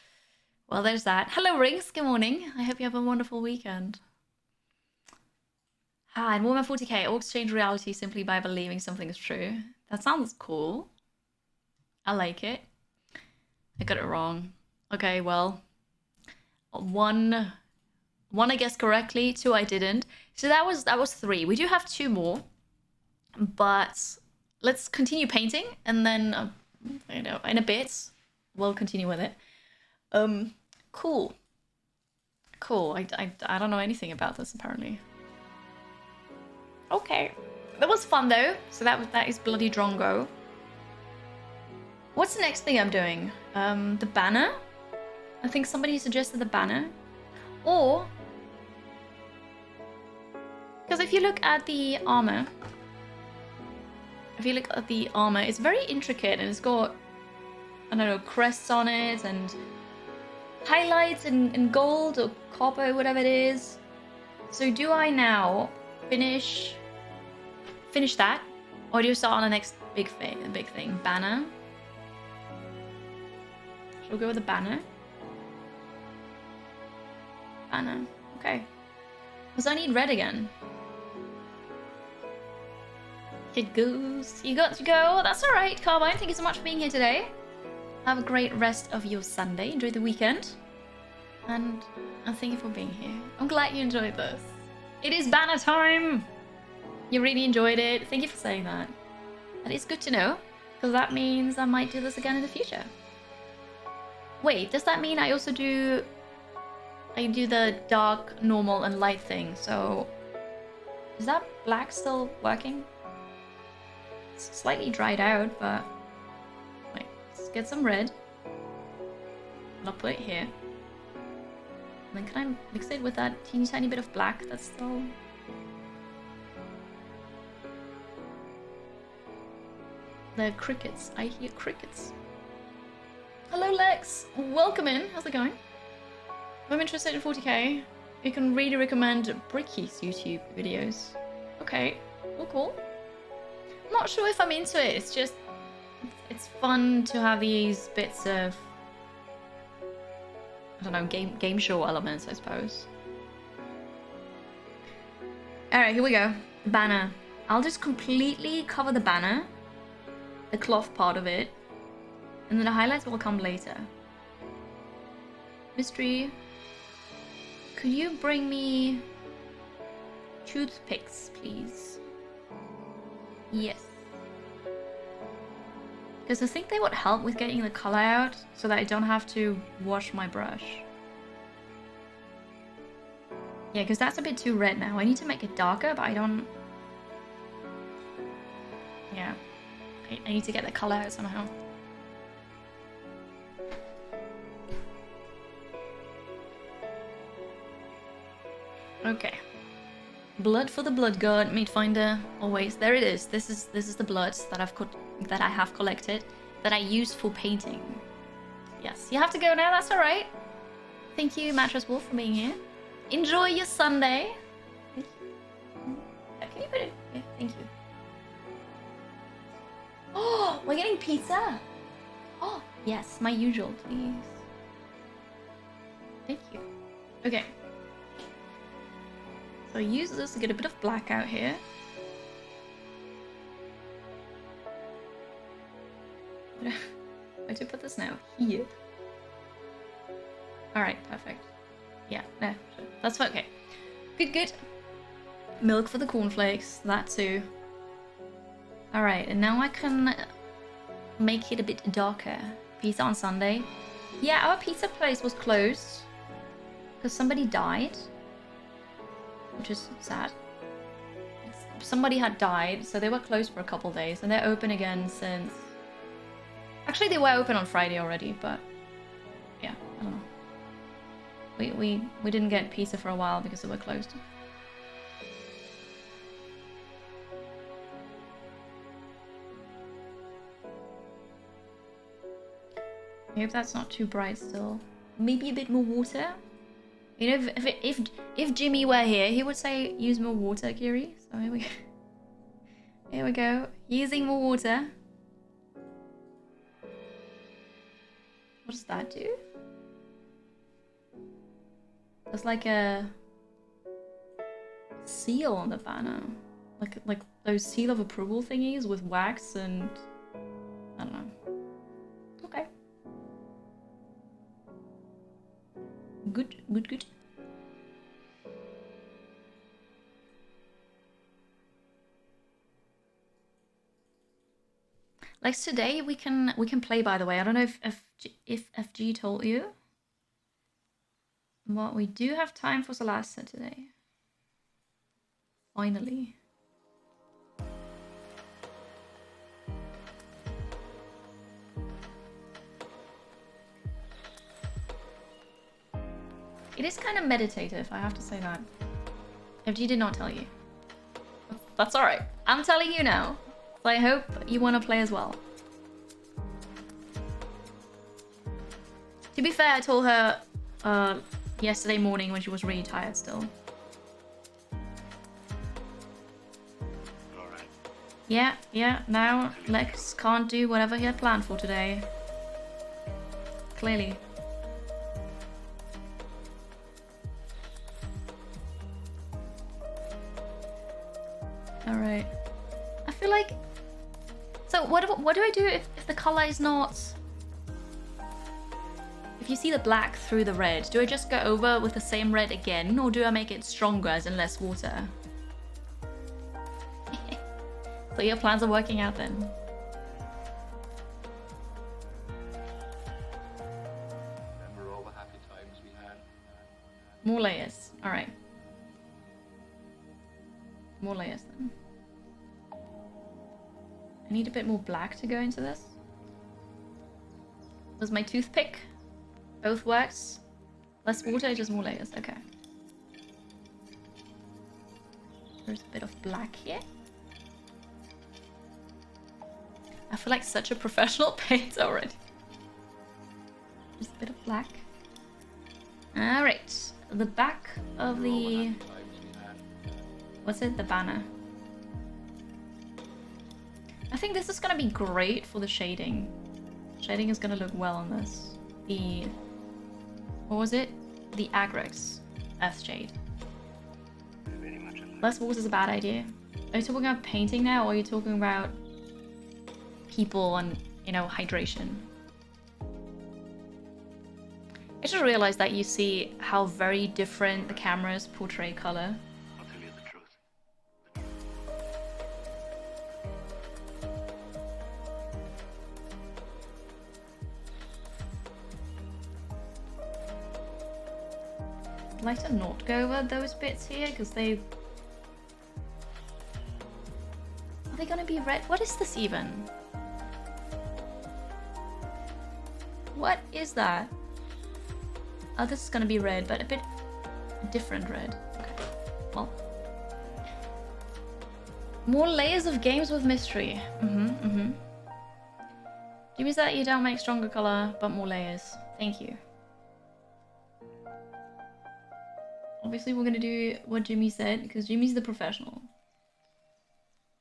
Well, there's that. Hello, Rings. Good morning. I hope you have a wonderful weekend. Ah, in Warhammer 40k, orcs change reality simply by believing something is true. That sounds cool. I like it. I got it wrong. Okay, well, one I guessed correctly, 2 I didn't. So that was 3. We do have 2 more, but let's continue painting, and then you know, in a bit we'll continue with it. Cool. I don't know anything about this apparently. Okay, that was fun though. So that is bloody Drongo. What's the next thing I'm doing? The banner. I think somebody suggested the banner, or because if you look at the armor, it's very intricate and it's got, I don't know, crests on it and highlights in gold or copper, whatever it is. So do I now finish that, or do you start on the next big thing? Banner. Shall we go with the banner? Banner. Okay. Because I need red again. It goes. You got to go. That's all right, Carmine. Thank you so much for being here today. Have a great rest of your Sunday. Enjoy the weekend. And thank you for being here. I'm glad you enjoyed this. It is banner time! You really enjoyed it. Thank you for saying that. That is good to know, because that means I might do this again in the future. Wait, does that mean I also do the dark, normal, and light thing? So is that black still working? It's slightly dried out, but wait, let's get some red. And I'll put it here. And then can I mix it with that teeny tiny bit of black that's still... The crickets. I hear crickets. Hello Lex! Welcome in. How's it going? If I'm interested in 40k, you can really recommend Bricky's YouTube videos. Okay, cool. I'm not sure if I'm into it. It's just... It's fun to have these bits of... I don't know, game show elements, I suppose. Alright, here we go. The banner. I'll just completely cover the banner. The cloth part of it. And then the highlights will come later. Mystery. Could you bring me toothpicks, please? Yes. Because I think they would help with getting the color out so that I don't have to wash my brush. Yeah, because that's a bit too red now. I need to make it darker, but I don't... Yeah. I need to get the color out somehow. Okay. Blood for the blood god, meat finder. Always. There it is. This is the blood that I have collected that I used for painting. Yes, you have to go now. That's all right. Thank you, Mattress Wolf, for being here. Enjoy your Sunday. Thank you. Can you put it? Yeah, thank you. Oh, we're getting pizza. Oh, yes, my usual, please. Thank you. Okay. So I use this to get a bit of black out here. Where to put this now? Here. Alright, perfect. Yeah, no, sure. That's okay. Good. Milk for the cornflakes, that too. Alright, and now I can make it a bit darker. Pizza on Sunday. Yeah, our pizza place was closed because somebody died, which is sad. Somebody had died, so they were closed for a couple days, and they're open again since... Actually, they were open on Friday already, but yeah, I don't know. We didn't get pizza for a while because they were closed. I hope that's not too bright still. Maybe a bit more water. You know, if Jimmy were here, he would say use more water, Kiri. So here we go. Here we go. Using more water. What does that do? It's like a seal on the banner. Like those seal of approval thingies with wax and I don't know. Okay. Good, good, good. Like today we can play, by the way. I don't know if FG told you. But we do have time for Solasta today. Finally. It is kind of meditative, I have to say that. FG did not tell you. That's alright. I'm telling you now. So I hope you want to play as well. To be fair, I told her yesterday morning when she was really tired still. Yeah, now Lex can't do whatever he had planned for today. Clearly. Alright. I feel like... So what do I do if the color is not... If you see the black through the red, do I just go over with the same red again, or do I make it stronger as in less water? So your plans are working out then. Remember all the happy times we had? More layers. Alright. More layers then. I need a bit more black to go into this. Was my toothpick? Both works. Less water, just more layers. Okay. There's a bit of black here. I feel like such a professional paint already. Just a bit of black. Alright. The back of the... What's it? The banner. I think this is gonna be great for the shading. Shading is gonna look well on this. The... What was it? The Agrex Earth Shade. Less water is a bad idea. Are you talking about painting now, or are you talking about people and, you know, hydration? I just realized that you see how very different the cameras portray color. I'll tell you the truth. I'd like to not go over those bits here because they... Are they gonna be red? What is this even? What is that? Oh, this is gonna be red, but a bit different red. Okay, well. More layers of games with mystery. Jimmy said you don't make stronger color, but more layers. Thank you. Obviously, we're gonna do what Jimmy said because Jimmy's the professional.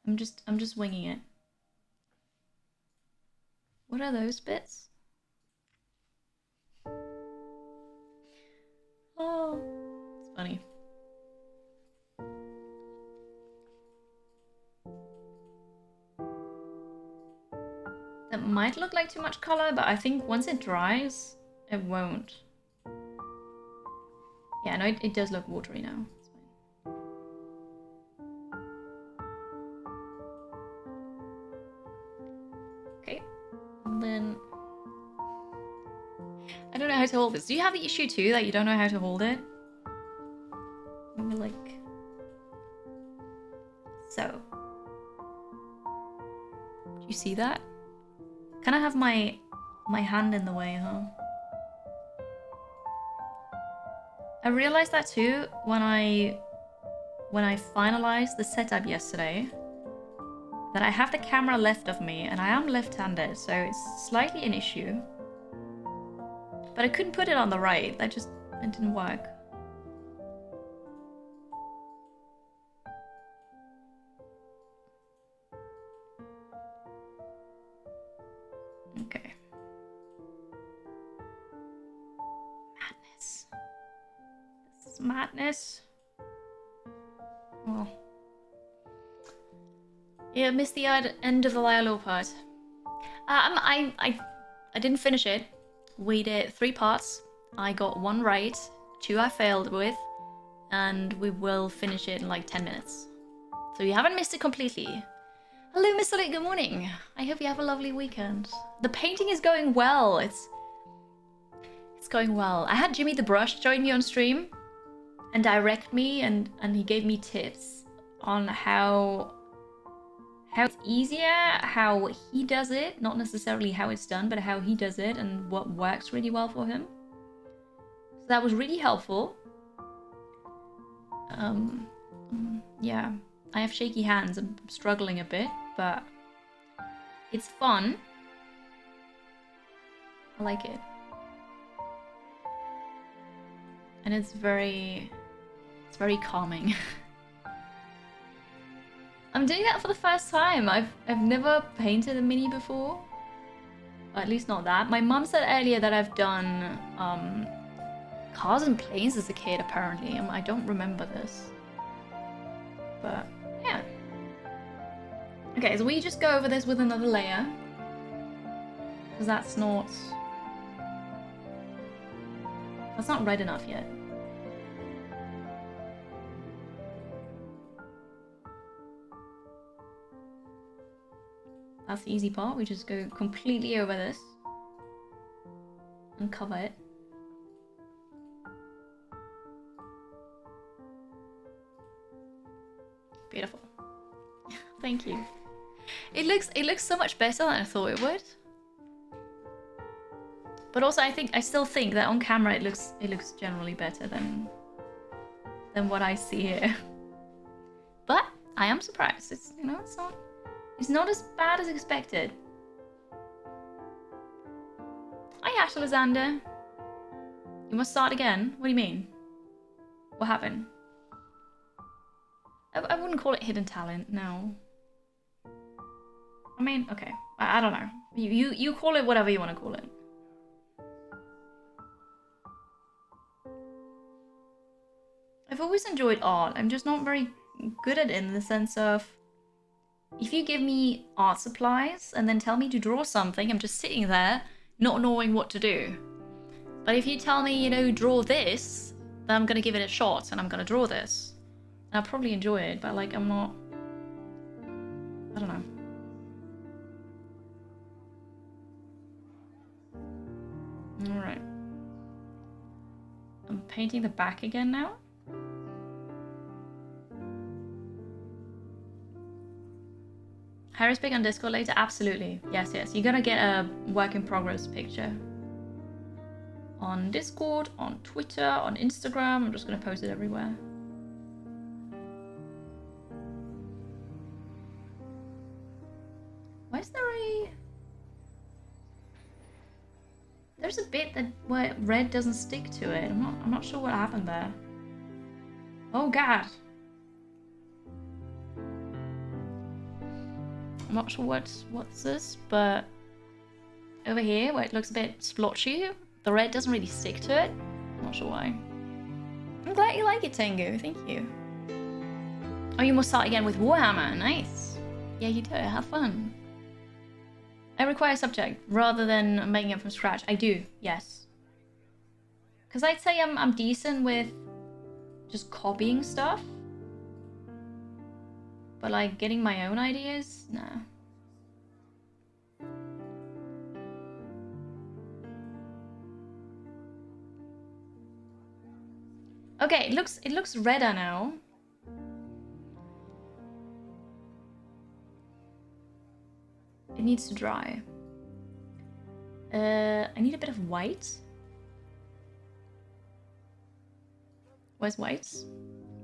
I'm just winging it. What are those bits? Oh, it's funny. That might look like too much color, but I think once it dries, it won't. Yeah, no, it does look watery now. It's fine. Okay, and then... I don't know how to hold this. Do you have the issue too, that you don't know how to hold it? Maybe like... So. Do you see that? Can I have my hand in the way, huh? I realized that too when I finalized the setup yesterday, that I have the camera left of me and I am left-handed, so it's slightly an issue. But I couldn't put it on the right, it didn't work. Okay. Madness. This is madness. Yeah, missed the end of the Lyolore part. I didn't finish it. We did 3 parts. I got 1 right, 2 I failed with, and we will finish it in like 10 minutes. So you haven't missed it completely. Hello, Mr. Lit, good morning. I hope you have a lovely weekend. The painting is going well. It's going well. I had JimmytheBrush join me on stream and direct me, and he gave me tips on how it's easier, how he does it, not necessarily how it's done, but how he does it and what works really well for him. So that was really helpful. Yeah, I have shaky hands. I'm struggling a bit, but it's fun. I like it. And it's very calming. I'm doing that for the first time. I've never painted a mini before. Or at least not that. My mum said earlier that I've done cars and planes as a kid, apparently. I don't remember this. But, yeah. Okay, so we just go over this with another layer. Because that's not red enough yet. That's the easy part. We just go completely over this and cover it. Beautiful. Thank you. It looks so much better than I thought it would. But also I still think that on camera it looks generally better than what I see here. But I am surprised. It's it's not as bad as expected. Hi, Ash Alexander. You must start again? What do you mean? What happened? I wouldn't call it hidden talent, no. I mean, okay. I don't know. You call it whatever you want to call it. I've always enjoyed art. I'm just not very good at it in the sense of, if you give me art supplies and then tell me to draw something, I'm just sitting there not knowing what to do. But if you tell me, draw this, then I'm gonna give it a shot and I'm gonna draw this. And I'll probably enjoy it, but like, I'm not... I don't know. Alright. I'm painting the back again now. Harris big on Discord later? Absolutely. Yes. You're gonna get a work in progress picture. On Discord, on Twitter, on Instagram. I'm just gonna post it everywhere. Why is there a... There's a bit where red doesn't stick to it. I'm not sure what happened there. Oh god. I'm not sure what's this, but over here where it looks a bit splotchy, the red doesn't really stick to it. I'm not sure why. I'm glad you like it, Tengu. Thank you. Oh, you must start again with Warhammer. Nice. Yeah, you do. Have fun. I require a subject rather than making it from scratch. I do, yes. Because I'd say I'm decent with just copying stuff. But like getting my own ideas, nah. Okay, it looks redder now. It needs to dry. I need a bit of white. Where's white?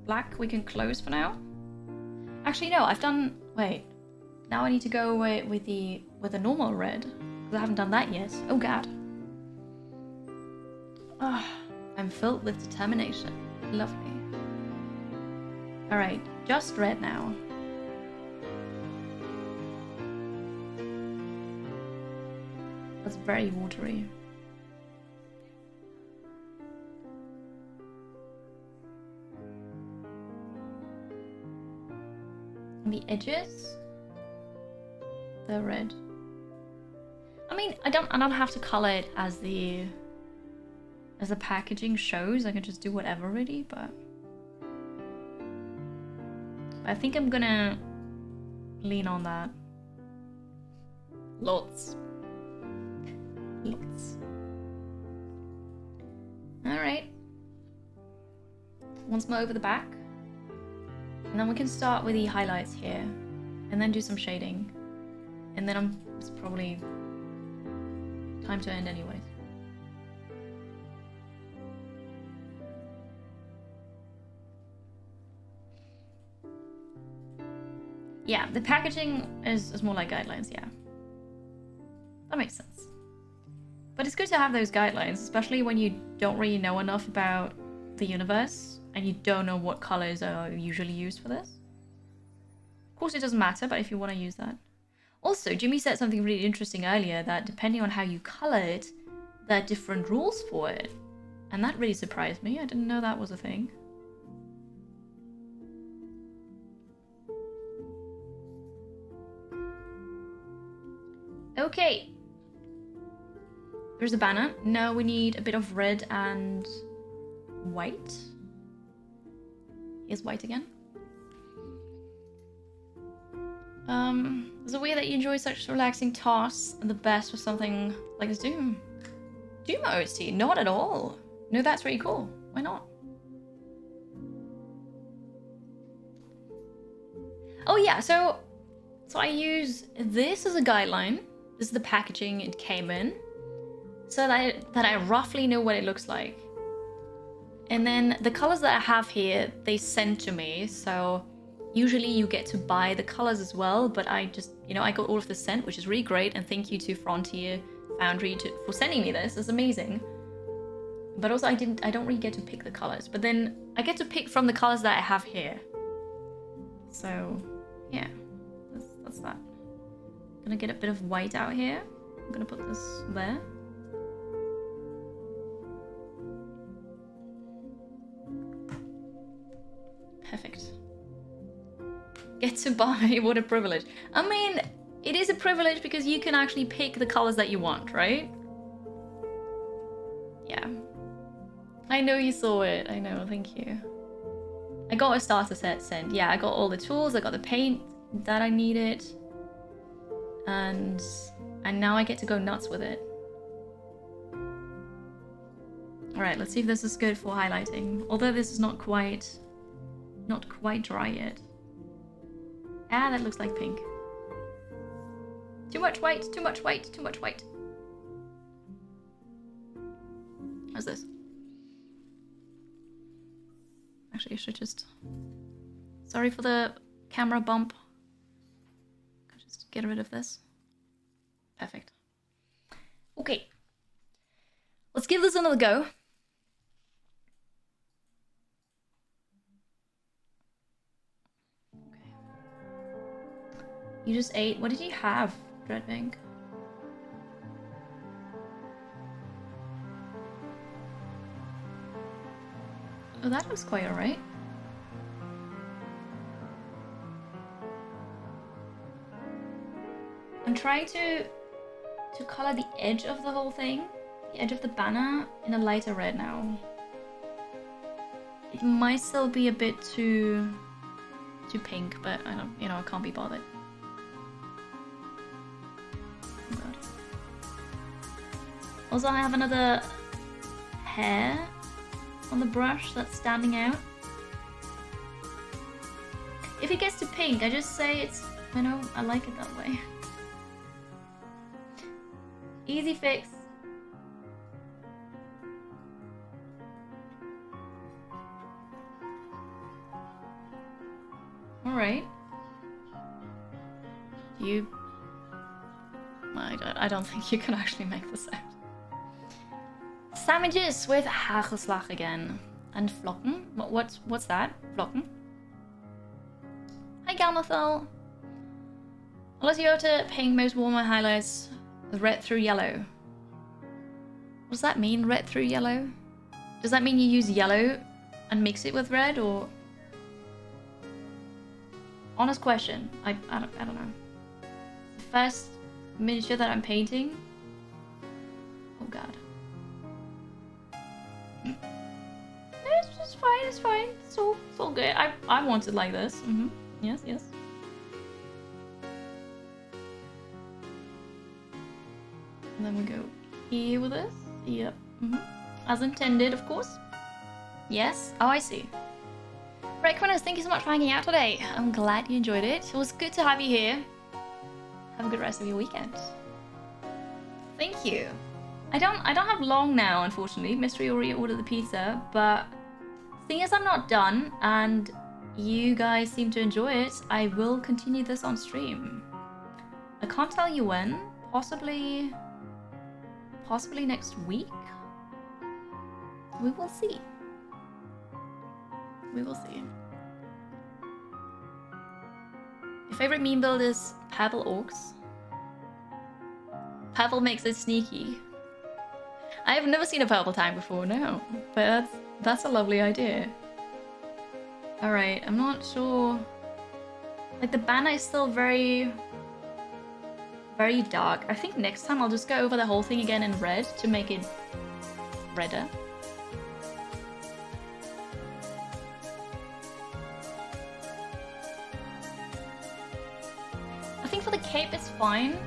Black we can close for now. Actually, no, I've done... Wait. Now I need to go away with the normal red. Because I haven't done that yet. Oh, God. Oh, I'm filled with determination. Lovely. Alright, just red now. That's very watery. On the edges. the red. I mean, I don't have to color it as the packaging shows. I can just do whatever really, but I think I'm gonna lean on that. Lots. Alright. Once more over the back. And then we can start with the highlights here. And then do some shading. And then it's probably time to end anyways. Yeah, the packaging is more like guidelines, yeah. That makes sense. But it's good to have those guidelines, especially when you don't really know enough about the universe and you don't know what colors are usually used for this. Of course, it doesn't matter, but if you want to use that. Also, Jimmy said something really interesting earlier, that depending on how you color it, there are different rules for it. And that really surprised me. I didn't know that was a thing. Okay. There's a banner. Now we need a bit of red and white. Here's white again. There's a way that you enjoy such relaxing tasks and the best for something like this Doom. Doom OST? Not at all. No, that's really cool. Why not? Oh yeah, so I use this as a guideline. This is the packaging it came in, so that I roughly know what it looks like. And then the colors that I have here, they send to me, so usually you get to buy the colors as well, but I just, I got all of this sent, which is really great, and thank you to Frontier Foundry for sending me this. It's amazing. But also I don't really get to pick the colors, but then I get to pick from the colors that I have here. So yeah, that's that. I'm gonna get a bit of white out here. I'm gonna put this there. Perfect. Get to buy, what a privilege. I mean, it is a privilege because you can actually pick the colors that you want, right? Yeah. I know you saw it. I know, thank you. I got a starter set sent. Yeah, I got all the tools. I got the paint that I needed. And now I get to go nuts with it. Alright, let's see if this is good for highlighting. Although this is not quite dry yet. Ah, that looks like pink. Too much white, too much white, too much white. How's this? Actually, I should just... Sorry for the camera bump. I'll just get rid of this. Perfect. Okay. Let's give this another go. Okay. You just ate... What did you have, Dreadwing? Oh, that looks quite alright. I'm trying to color the edge of the whole thing, the edge of the banner, in a lighter red now. It might still be a bit too pink, but I don't, I can't be bothered. Oh god. Also, I have another hair on the brush that's standing out. If it gets to pink, I just say it's, I like it that way. Easy fix. Alright. I don't think you can actually make this out. Sandwiches with hagelslag again. And vlokken. What's that? Vlokken? Hi Galmathel. Unless you go to pink most warmer highlights with red through yellow. What does that mean, red through yellow? Does that mean you use yellow and mix it with red, or? Honest question. I don't know. first miniature that I'm painting. Oh god. It's fine, it's fine. It's all good. I want it like this. Yes, yes. And then we go here with this. Yep. As intended, of course. Yes. Oh, I see. Right, Quinners, thank you so much for hanging out today. I'm glad you enjoyed it. It was good to have you here. Have a good rest of your weekend. Thank you. I don't have long now, unfortunately. Mystery already ordered the pizza, but seeing as I'm not done and you guys seem to enjoy it, I will continue this on stream. I can't tell you when. Possibly next week. We will see. We will see. Your favorite meme build is Purple Orcs. Purple makes it sneaky. I have never seen a purple tank before, no. But that's a lovely idea. Alright, I'm not sure. Like, the banner is still very dark. I think next time I'll just go over the whole thing again in red to make it redder. I think for the cape it's fine,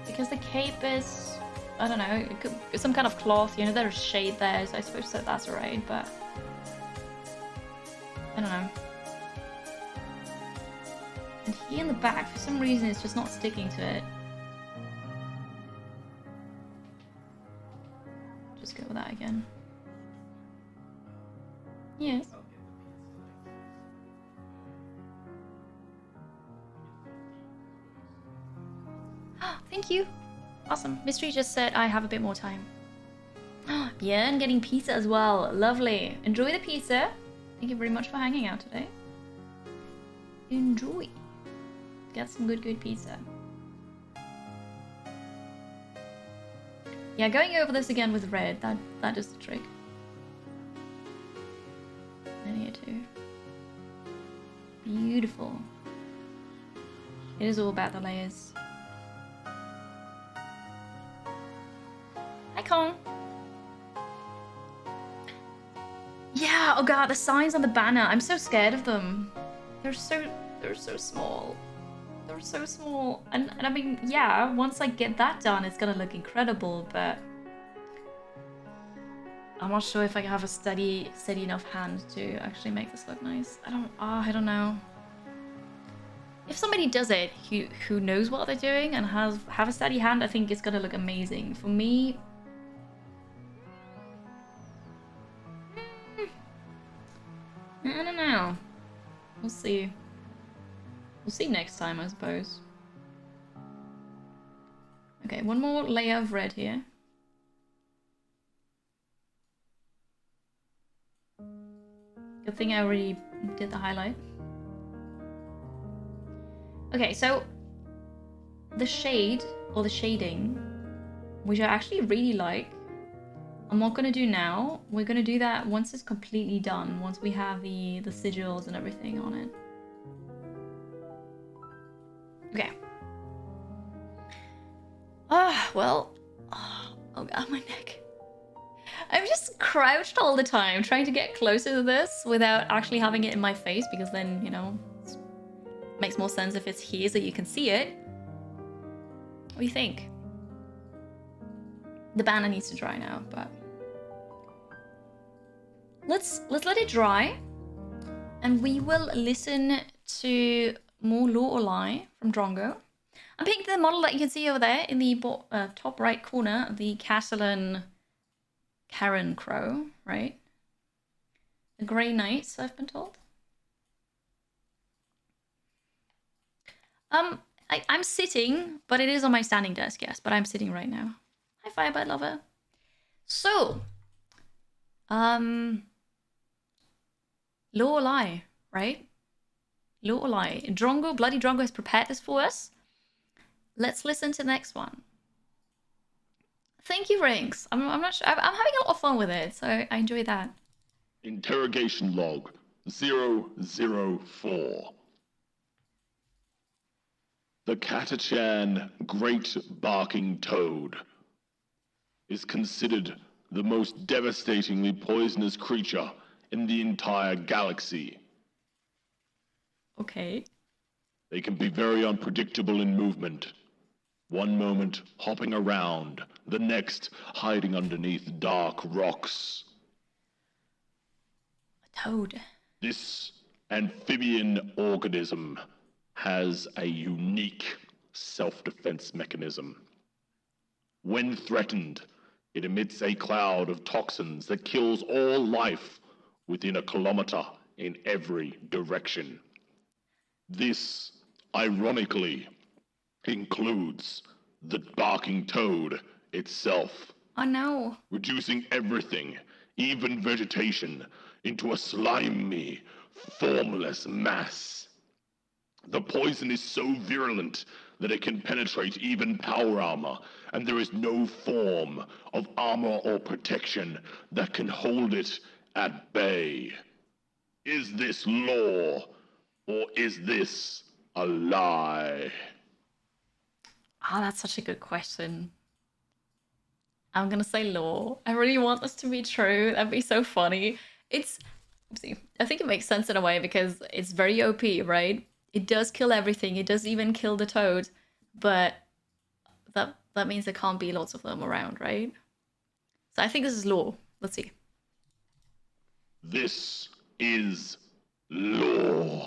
because the cape is, I don't know, it could be some kind of cloth, you know, there's shade there, so I suppose that that's alright, but I don't know. And here in the back, for some reason, it's just not sticking to it. Just go with that again. Yes. Thank you. Awesome. Mystery just said I have a bit more time. Yeah, and getting pizza as well. Lovely. Enjoy the pizza. Thank you very much for hanging out today. Enjoy. Get some good pizza. Yeah, going over this again with red, that is the trick. And here too. Beautiful. It is all about the layers. Hi, Kong. Yeah, oh god, the signs on the banner. I'm so scared of them. They're so small. They're so small. And I mean, yeah, once I get that done, it's gonna look incredible, but I'm not sure if I have a steady enough hand to actually make this look nice. I don't know. If somebody does it who knows what they're doing and have a steady hand, I think it's gonna look amazing. For me, I don't know. We'll see. We'll see next time, I suppose. Okay, one more layer of red here. Good thing I already did the highlight. Okay, so the shade, or the shading, which I actually really like, I'm not gonna do now. We're gonna do that once it's completely done, once we have the sigils and everything on it. Okay. Well, oh god, my neck. I'm just crouched all the time, trying to get closer to this without actually having it in my face, because then, you know, it makes more sense if it's here so you can see it. What do you think? The banner needs to dry now, but let's let it dry, and we will listen to more Mould Line from Drongo. I'm picking the model that you can see over there in the top right corner, the Castellan Carran Crowe, right? The Grey Knights, I've been told. I'm sitting, but it is on my standing desk, yes, but I'm sitting right now. Hi, Firebird Lover. So, Mould Line, right? Mould Line. Drongo, Bloody Drongo has prepared this for us. Let's listen to the next one. Thank you, Rings. I'm not sure. I'm having a lot of fun with it, so I enjoy that. Interrogation log 004. The Catachan Great Barking Toad is considered the most devastatingly poisonous creature in the entire galaxy. Okay. They can be very unpredictable in movement. One moment hopping around, the next hiding underneath dark rocks. A toad. This amphibian organism has a unique self-defense mechanism. When threatened, it emits a cloud of toxins that kills all life within a kilometer in every direction. This, ironically, includes the barking toad itself, Oh no. reducing everything, even vegetation, into a slimy, formless mass. The poison is so virulent that it can penetrate even power armor, and there is no form of armor or protection that can hold it at bay. Is this lore, or is this a lie? Oh, that's such a good question. I'm gonna say lore. I really want this to be true. That'd be so funny. I think it makes sense in a way because it's very OP, right? It does kill everything. It does even kill the toad, but that means there can't be lots of them around, right? So I think this is lore. Let's see. This is lore.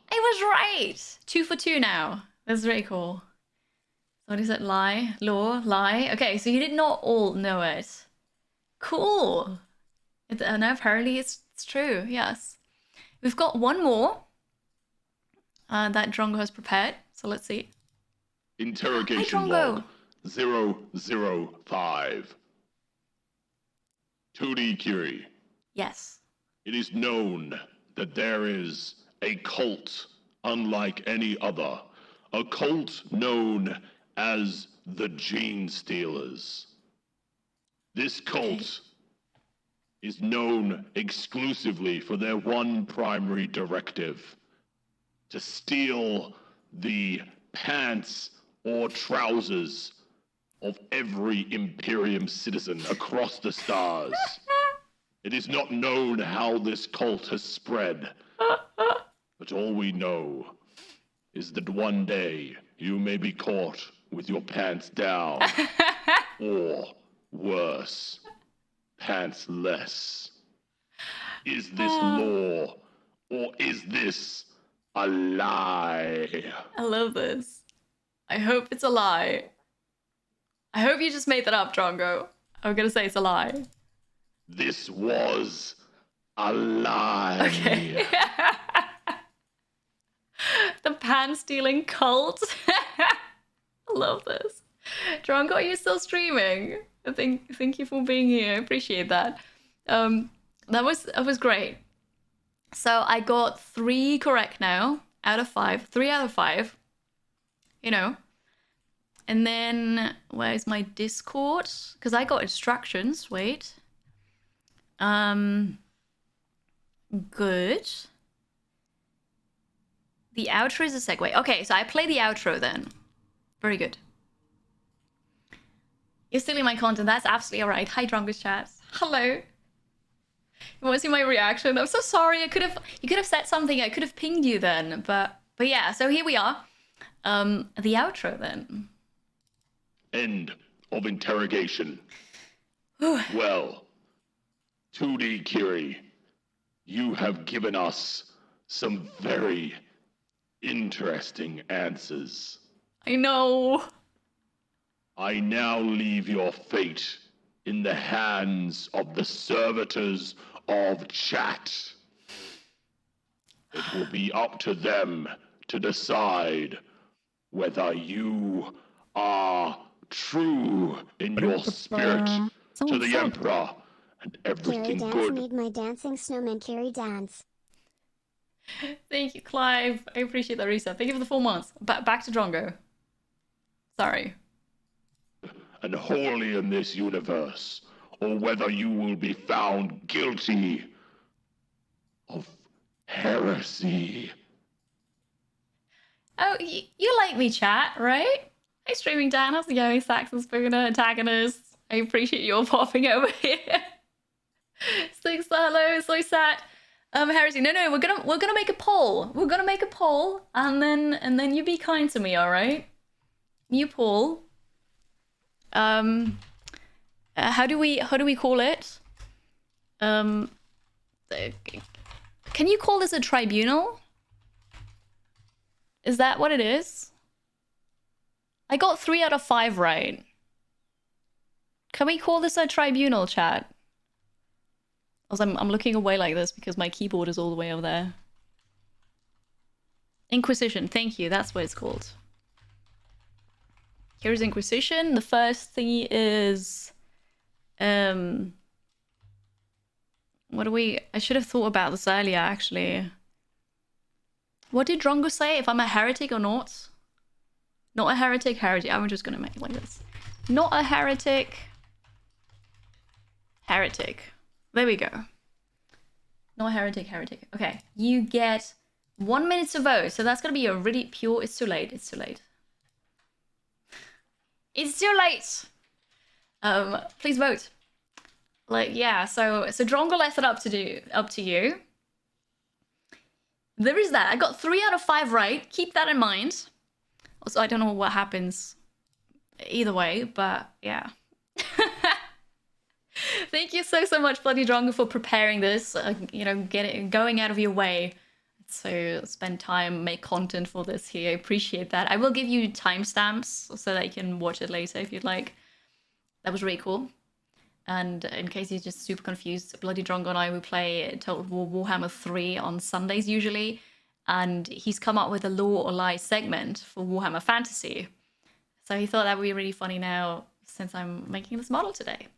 I was right. 2 for 2 now. That's very cool. What is it? Lie? Lore? Lie? Okay, so you did not all know it. Cool. And apparently it's true, yes. We've got one more that Drongo has prepared. So let's see. Interrogation Hi, log Drongo. 005. 2D Curie. Yes. It is known that there is a cult unlike any other. A cult known as the Gene Stealers. This cult is known exclusively for their one primary directive: to steal the pants or trousers of every Imperium citizen across the stars. It is not known how this cult has spread, but all we know is that one day you may be caught with your pants down, or worse, pantsless. Is this lore, or is this a lie? I love this. I hope it's a lie. I hope you just made that up, Drongo. I'm gonna say it's a lie. This was a lie. Okay. The pan-stealing cult. I love this. Drongo, are you still streaming? Thank you for being here. I appreciate that. That was great. So I got 3 correct now out of 5. 3 out of 5. You know. And then where's my Discord? Because I got instructions. Wait. Good. The outro is a segue. Okay, so I play the outro then. Very good. You're stealing my content. That's absolutely all right. Hi, Drungus Chat. Hello. You want to see my reaction? I'm so sorry. You could have said something. I could have pinged you then. But yeah. So here we are. The outro then. End of interrogation. Well, 2D Curie, you have given us some very interesting answers. I know. I now leave your fate in the hands of the servitors of chat. It will be up to them to decide whether you are true in your spirit to the Emperor and Carrie everything dance good. need my dancing snowman Carrie dance. Thank you, Clive. I appreciate that reset. Thank you for the 4 months. Back to Drongo. Sorry. And wholly in this universe, or whether you will be found guilty of heresy. Oh, you like me, chat, right? Hey, Streaming Dan, how's it going? Saxon Spooner, Antagonists. I appreciate you all popping over here. Six, hello, so sad. Heresy. No, we're gonna make a poll. We're gonna make a poll, and then you be kind to me, all right? You poll. How do we call it? Can you call this a tribunal? Is that what it is? I got 3 out of 5 right. Can we call this a tribunal, chat? I'm looking away like this because my keyboard is all the way over there. Inquisition, thank you, that's what it's called. Here's Inquisition. The first thing is... what do we... I should have thought about this earlier, actually. What did Drongo say? If I'm a heretic or not? Not a heretic, heretic. I'm just gonna make it like this. Not a heretic. Heretic. There we go. Not a heretic, heretic. Okay, you get 1 minute to vote. So that's gonna be a really pure... It's too late, it's too late. It's too late! Please vote. Like, yeah, so Drongo left it up to you. There is that. I got 3 out of 5 right. Keep that in mind. Also, I don't know what happens either way, but yeah. Thank you so much, Bloody Drongo, for preparing this. You know, going out of your way to spend time, make content for this here. I appreciate that. I will give you timestamps so that you can watch it later if you'd like. That was really cool. And in case you're just super confused, Bloody Drongo and I, we play Total War Warhammer 3 on Sundays usually. And he's come up with a Law or Lie segment for Warhammer Fantasy. So he thought that would be really funny now since I'm making this model today.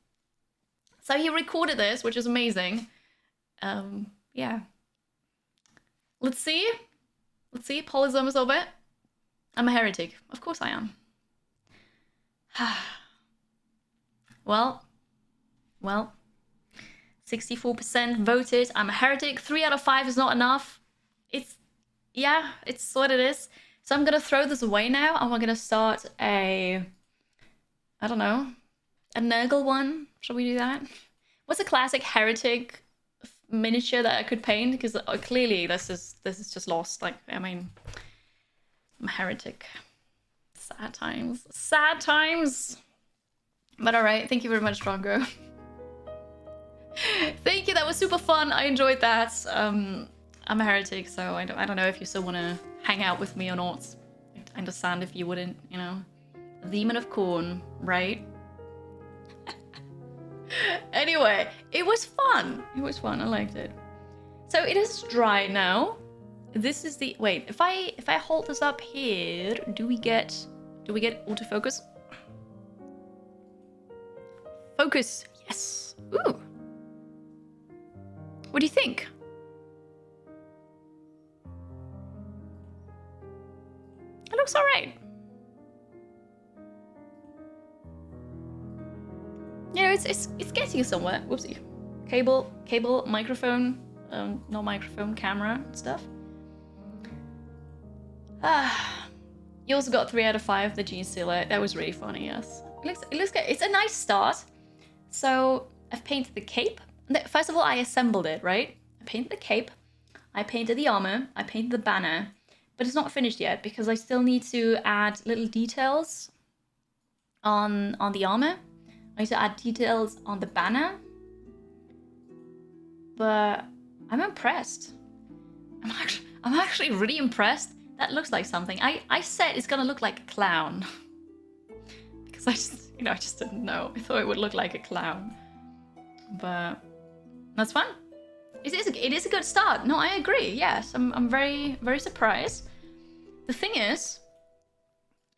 So he recorded this, which is amazing. Yeah. Let's see. Let's see. Poll is almost over. I'm a heretic. Of course I am. Well, 64% voted. I'm a heretic. 3 out of 5 is not enough. Yeah, it's what it is. So I'm gonna throw this away now, and we're gonna start I don't know, a Nurgle one. Shall we do that? What's a classic heretic miniature that I could paint? Because clearly this is just lost. Like, I mean, I'm a heretic. Sad times. Sad times. But all right, thank you very much, Drongo. Thank you, that was super fun. I enjoyed that. I'm a heretic, so I don't know if you still want to hang out with me or not. I understand if you wouldn't, you know. Demon of Corn, right? Anyway, it was fun. It was fun. I liked it. So it is dry now. This is the... Wait, if I hold this up here, do we get autofocus? Focus. Yes. Ooh. What do you think? It looks all right. You know, it's getting somewhere. Whoopsie. Cable, microphone, not microphone, camera and stuff. You also got 3 out of 5, the Gene Stealer. That was really funny, yes. It looks good. It's a nice start. So I've painted the cape. First of all, I assembled it, right? I painted the cape. I painted the armor. I painted the banner. But it's not finished yet because I still need to add little details on the armor. I need to add details on the banner. But I'm impressed. I'm actually really impressed. That looks like something. I said it's gonna look like a clown. Because I just didn't know. I thought it would look like a clown. But that's fun. It is a good start. No, I agree. Yes, I'm very, very surprised. The thing is,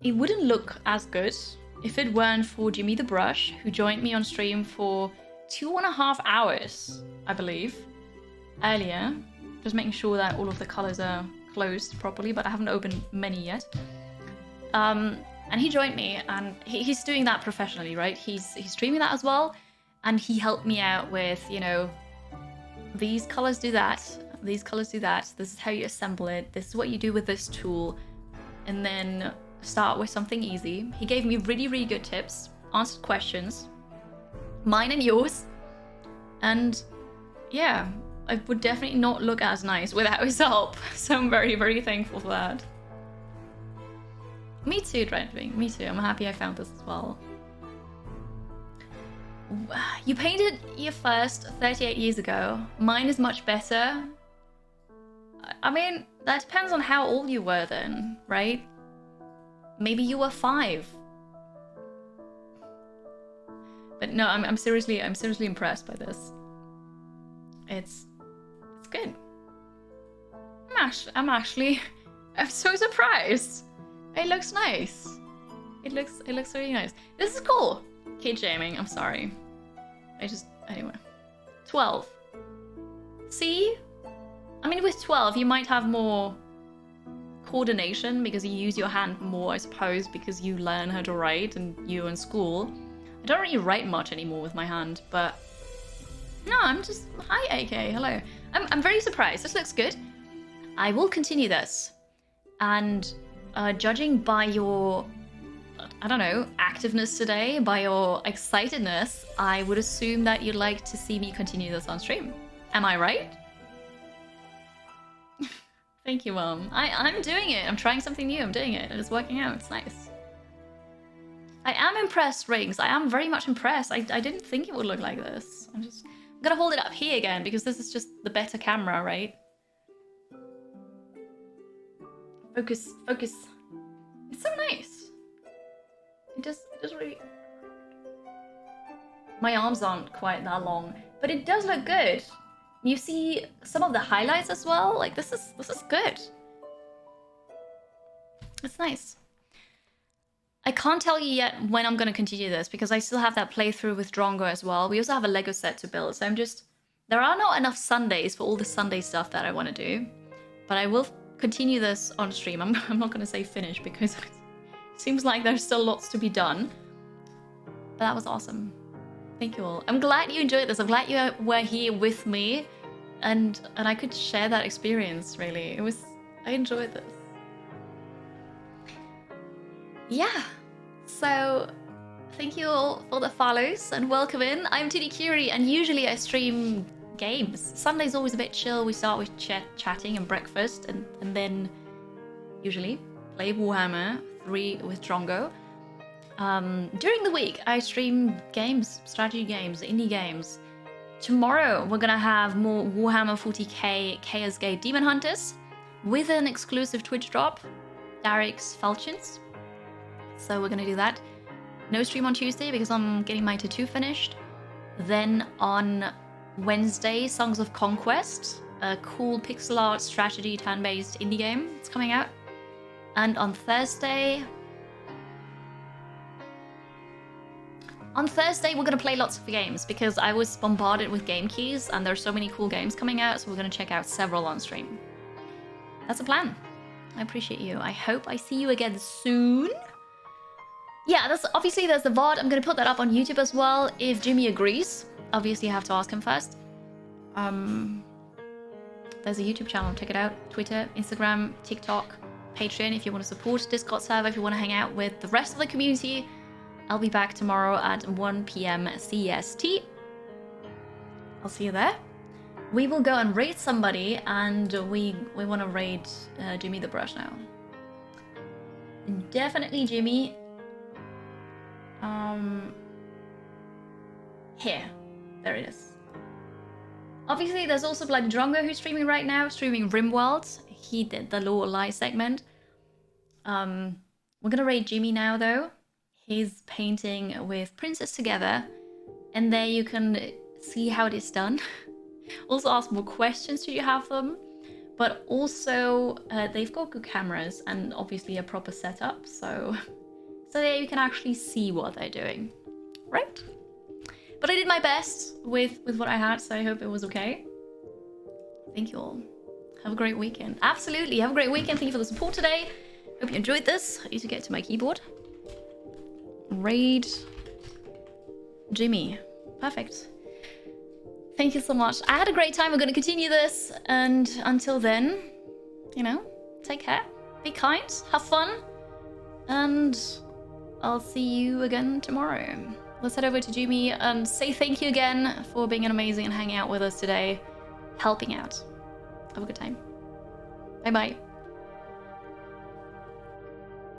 it wouldn't look as good if it weren't for JimmytheBrush, who joined me on stream for 2.5 hours, I believe, earlier. Just making sure that all of the colors are closed properly, but I haven't opened many yet. And he joined me, and he's doing that professionally, right? He's streaming that as well, and he helped me out with, you know, these colors do that, these colors do that, this is how you assemble it, this is what you do with this tool. and then start with something easy. He gave me really, really good tips, answered questions, mine and yours. And yeah, I would definitely not look as nice without his help. So I'm very, very thankful for that. Me too, Dreadwing. Me too. I'm happy I found this as well. You painted your first 38 years ago. Mine is much better. I mean, that depends on how old you were then, right? Maybe you were 5. But no, I'm seriously impressed by this. It's good. I'm so surprised. It looks nice. It looks really nice. This is cool. Kid shaming, I'm sorry. Anyway. 12. See? I mean, with 12, you might have more coordination because you use your hand more, I suppose, because you learn how to write and you're in school. I don't really write much anymore with my hand, but no, I'm just... Hi, AK, hello. I'm very surprised. This looks good. I will continue this. And judging by your, I don't know, activeness today, by your excitedness, I would assume that you'd like to see me continue this on stream. Am I right? Thank you, Mom. I'm doing it. I'm trying something new. I'm doing it. And it's working out. It's nice. I am impressed, Rings. I am very much impressed. I didn't think it would look like this. I'm gonna hold it up here again because this is just the better camera, right? Focus, focus. It's so nice. It does really... My arms aren't quite that long, but it does look good. You see some of the highlights as well. Like this is good. It's nice. I can't tell you yet when I'm going to continue this because I still have that playthrough with Drongo as well. We also have a Lego set to build, so there are not enough Sundays for all the Sunday stuff that I want to do. But I will continue this on stream. I'm not going to say finish because it seems like there's still lots to be done. But that was awesome. Thank you all. I'm glad you enjoyed this. I'm glad you were here with me and I could share that experience, really. I enjoyed this. Yeah. So, thank you all for the follows and welcome in. I'm Titty Curie and usually I stream games. Sunday's always a bit chill. We start with chatting and breakfast and then usually play Warhammer 3 with Drongo. During the week, I stream games, strategy games, indie games. Tomorrow, we're gonna have more Warhammer 40k Chaos Gate Demonhunters with an exclusive Twitch drop, Derek's Falchions. So we're gonna do that. No stream on Tuesday because I'm getting my tattoo finished. Then on Wednesday, Songs of Conquest, a cool pixel art strategy turn-based indie game. It's coming out. And on Thursday, we're going to play lots of games because I was bombarded with game keys and there's so many cool games coming out, so we're going to check out several on stream. That's the plan. I appreciate you. I hope I see you again soon. Yeah, obviously there's the VOD. I'm going to put that up on YouTube as well if Jimmy agrees. Obviously, I have to ask him first. There's a YouTube channel. Check it out. Twitter, Instagram, TikTok, Patreon if you want to support. Discord server if you want to hang out with the rest of the community. I'll be back tomorrow at 1 PM CST. I'll see you there. We will go and raid somebody, and we want to raid JimmytheBrush now. Definitely Jimmy. Here. There it is. Obviously, there's also Bloody Drongo who's streaming right now, streaming RimWorld. He did the Law Lie segment. We're gonna raid Jimmy now, though. He's painting with Princess Together, and there you can see how it is done. Also ask more questions should you have them, but also they've got good cameras and obviously a proper setup, so there you can actually see what they're doing, right? But I did my best with what I had, so I hope it was okay. Thank you all. Have a great weekend. Absolutely, have a great weekend. Thank you for the support today. Hope you enjoyed this. I need to get to my keyboard. Raid Jimmy. Perfect. Thank you so much. I had a great time. We're going to continue this. And until then, you know, take care. be kind, have fun, and I'll see you again tomorrow. Let's head over to Jimmy and say thank you again for being amazing and hanging out with us today, helping out. Have a good time. Bye-bye.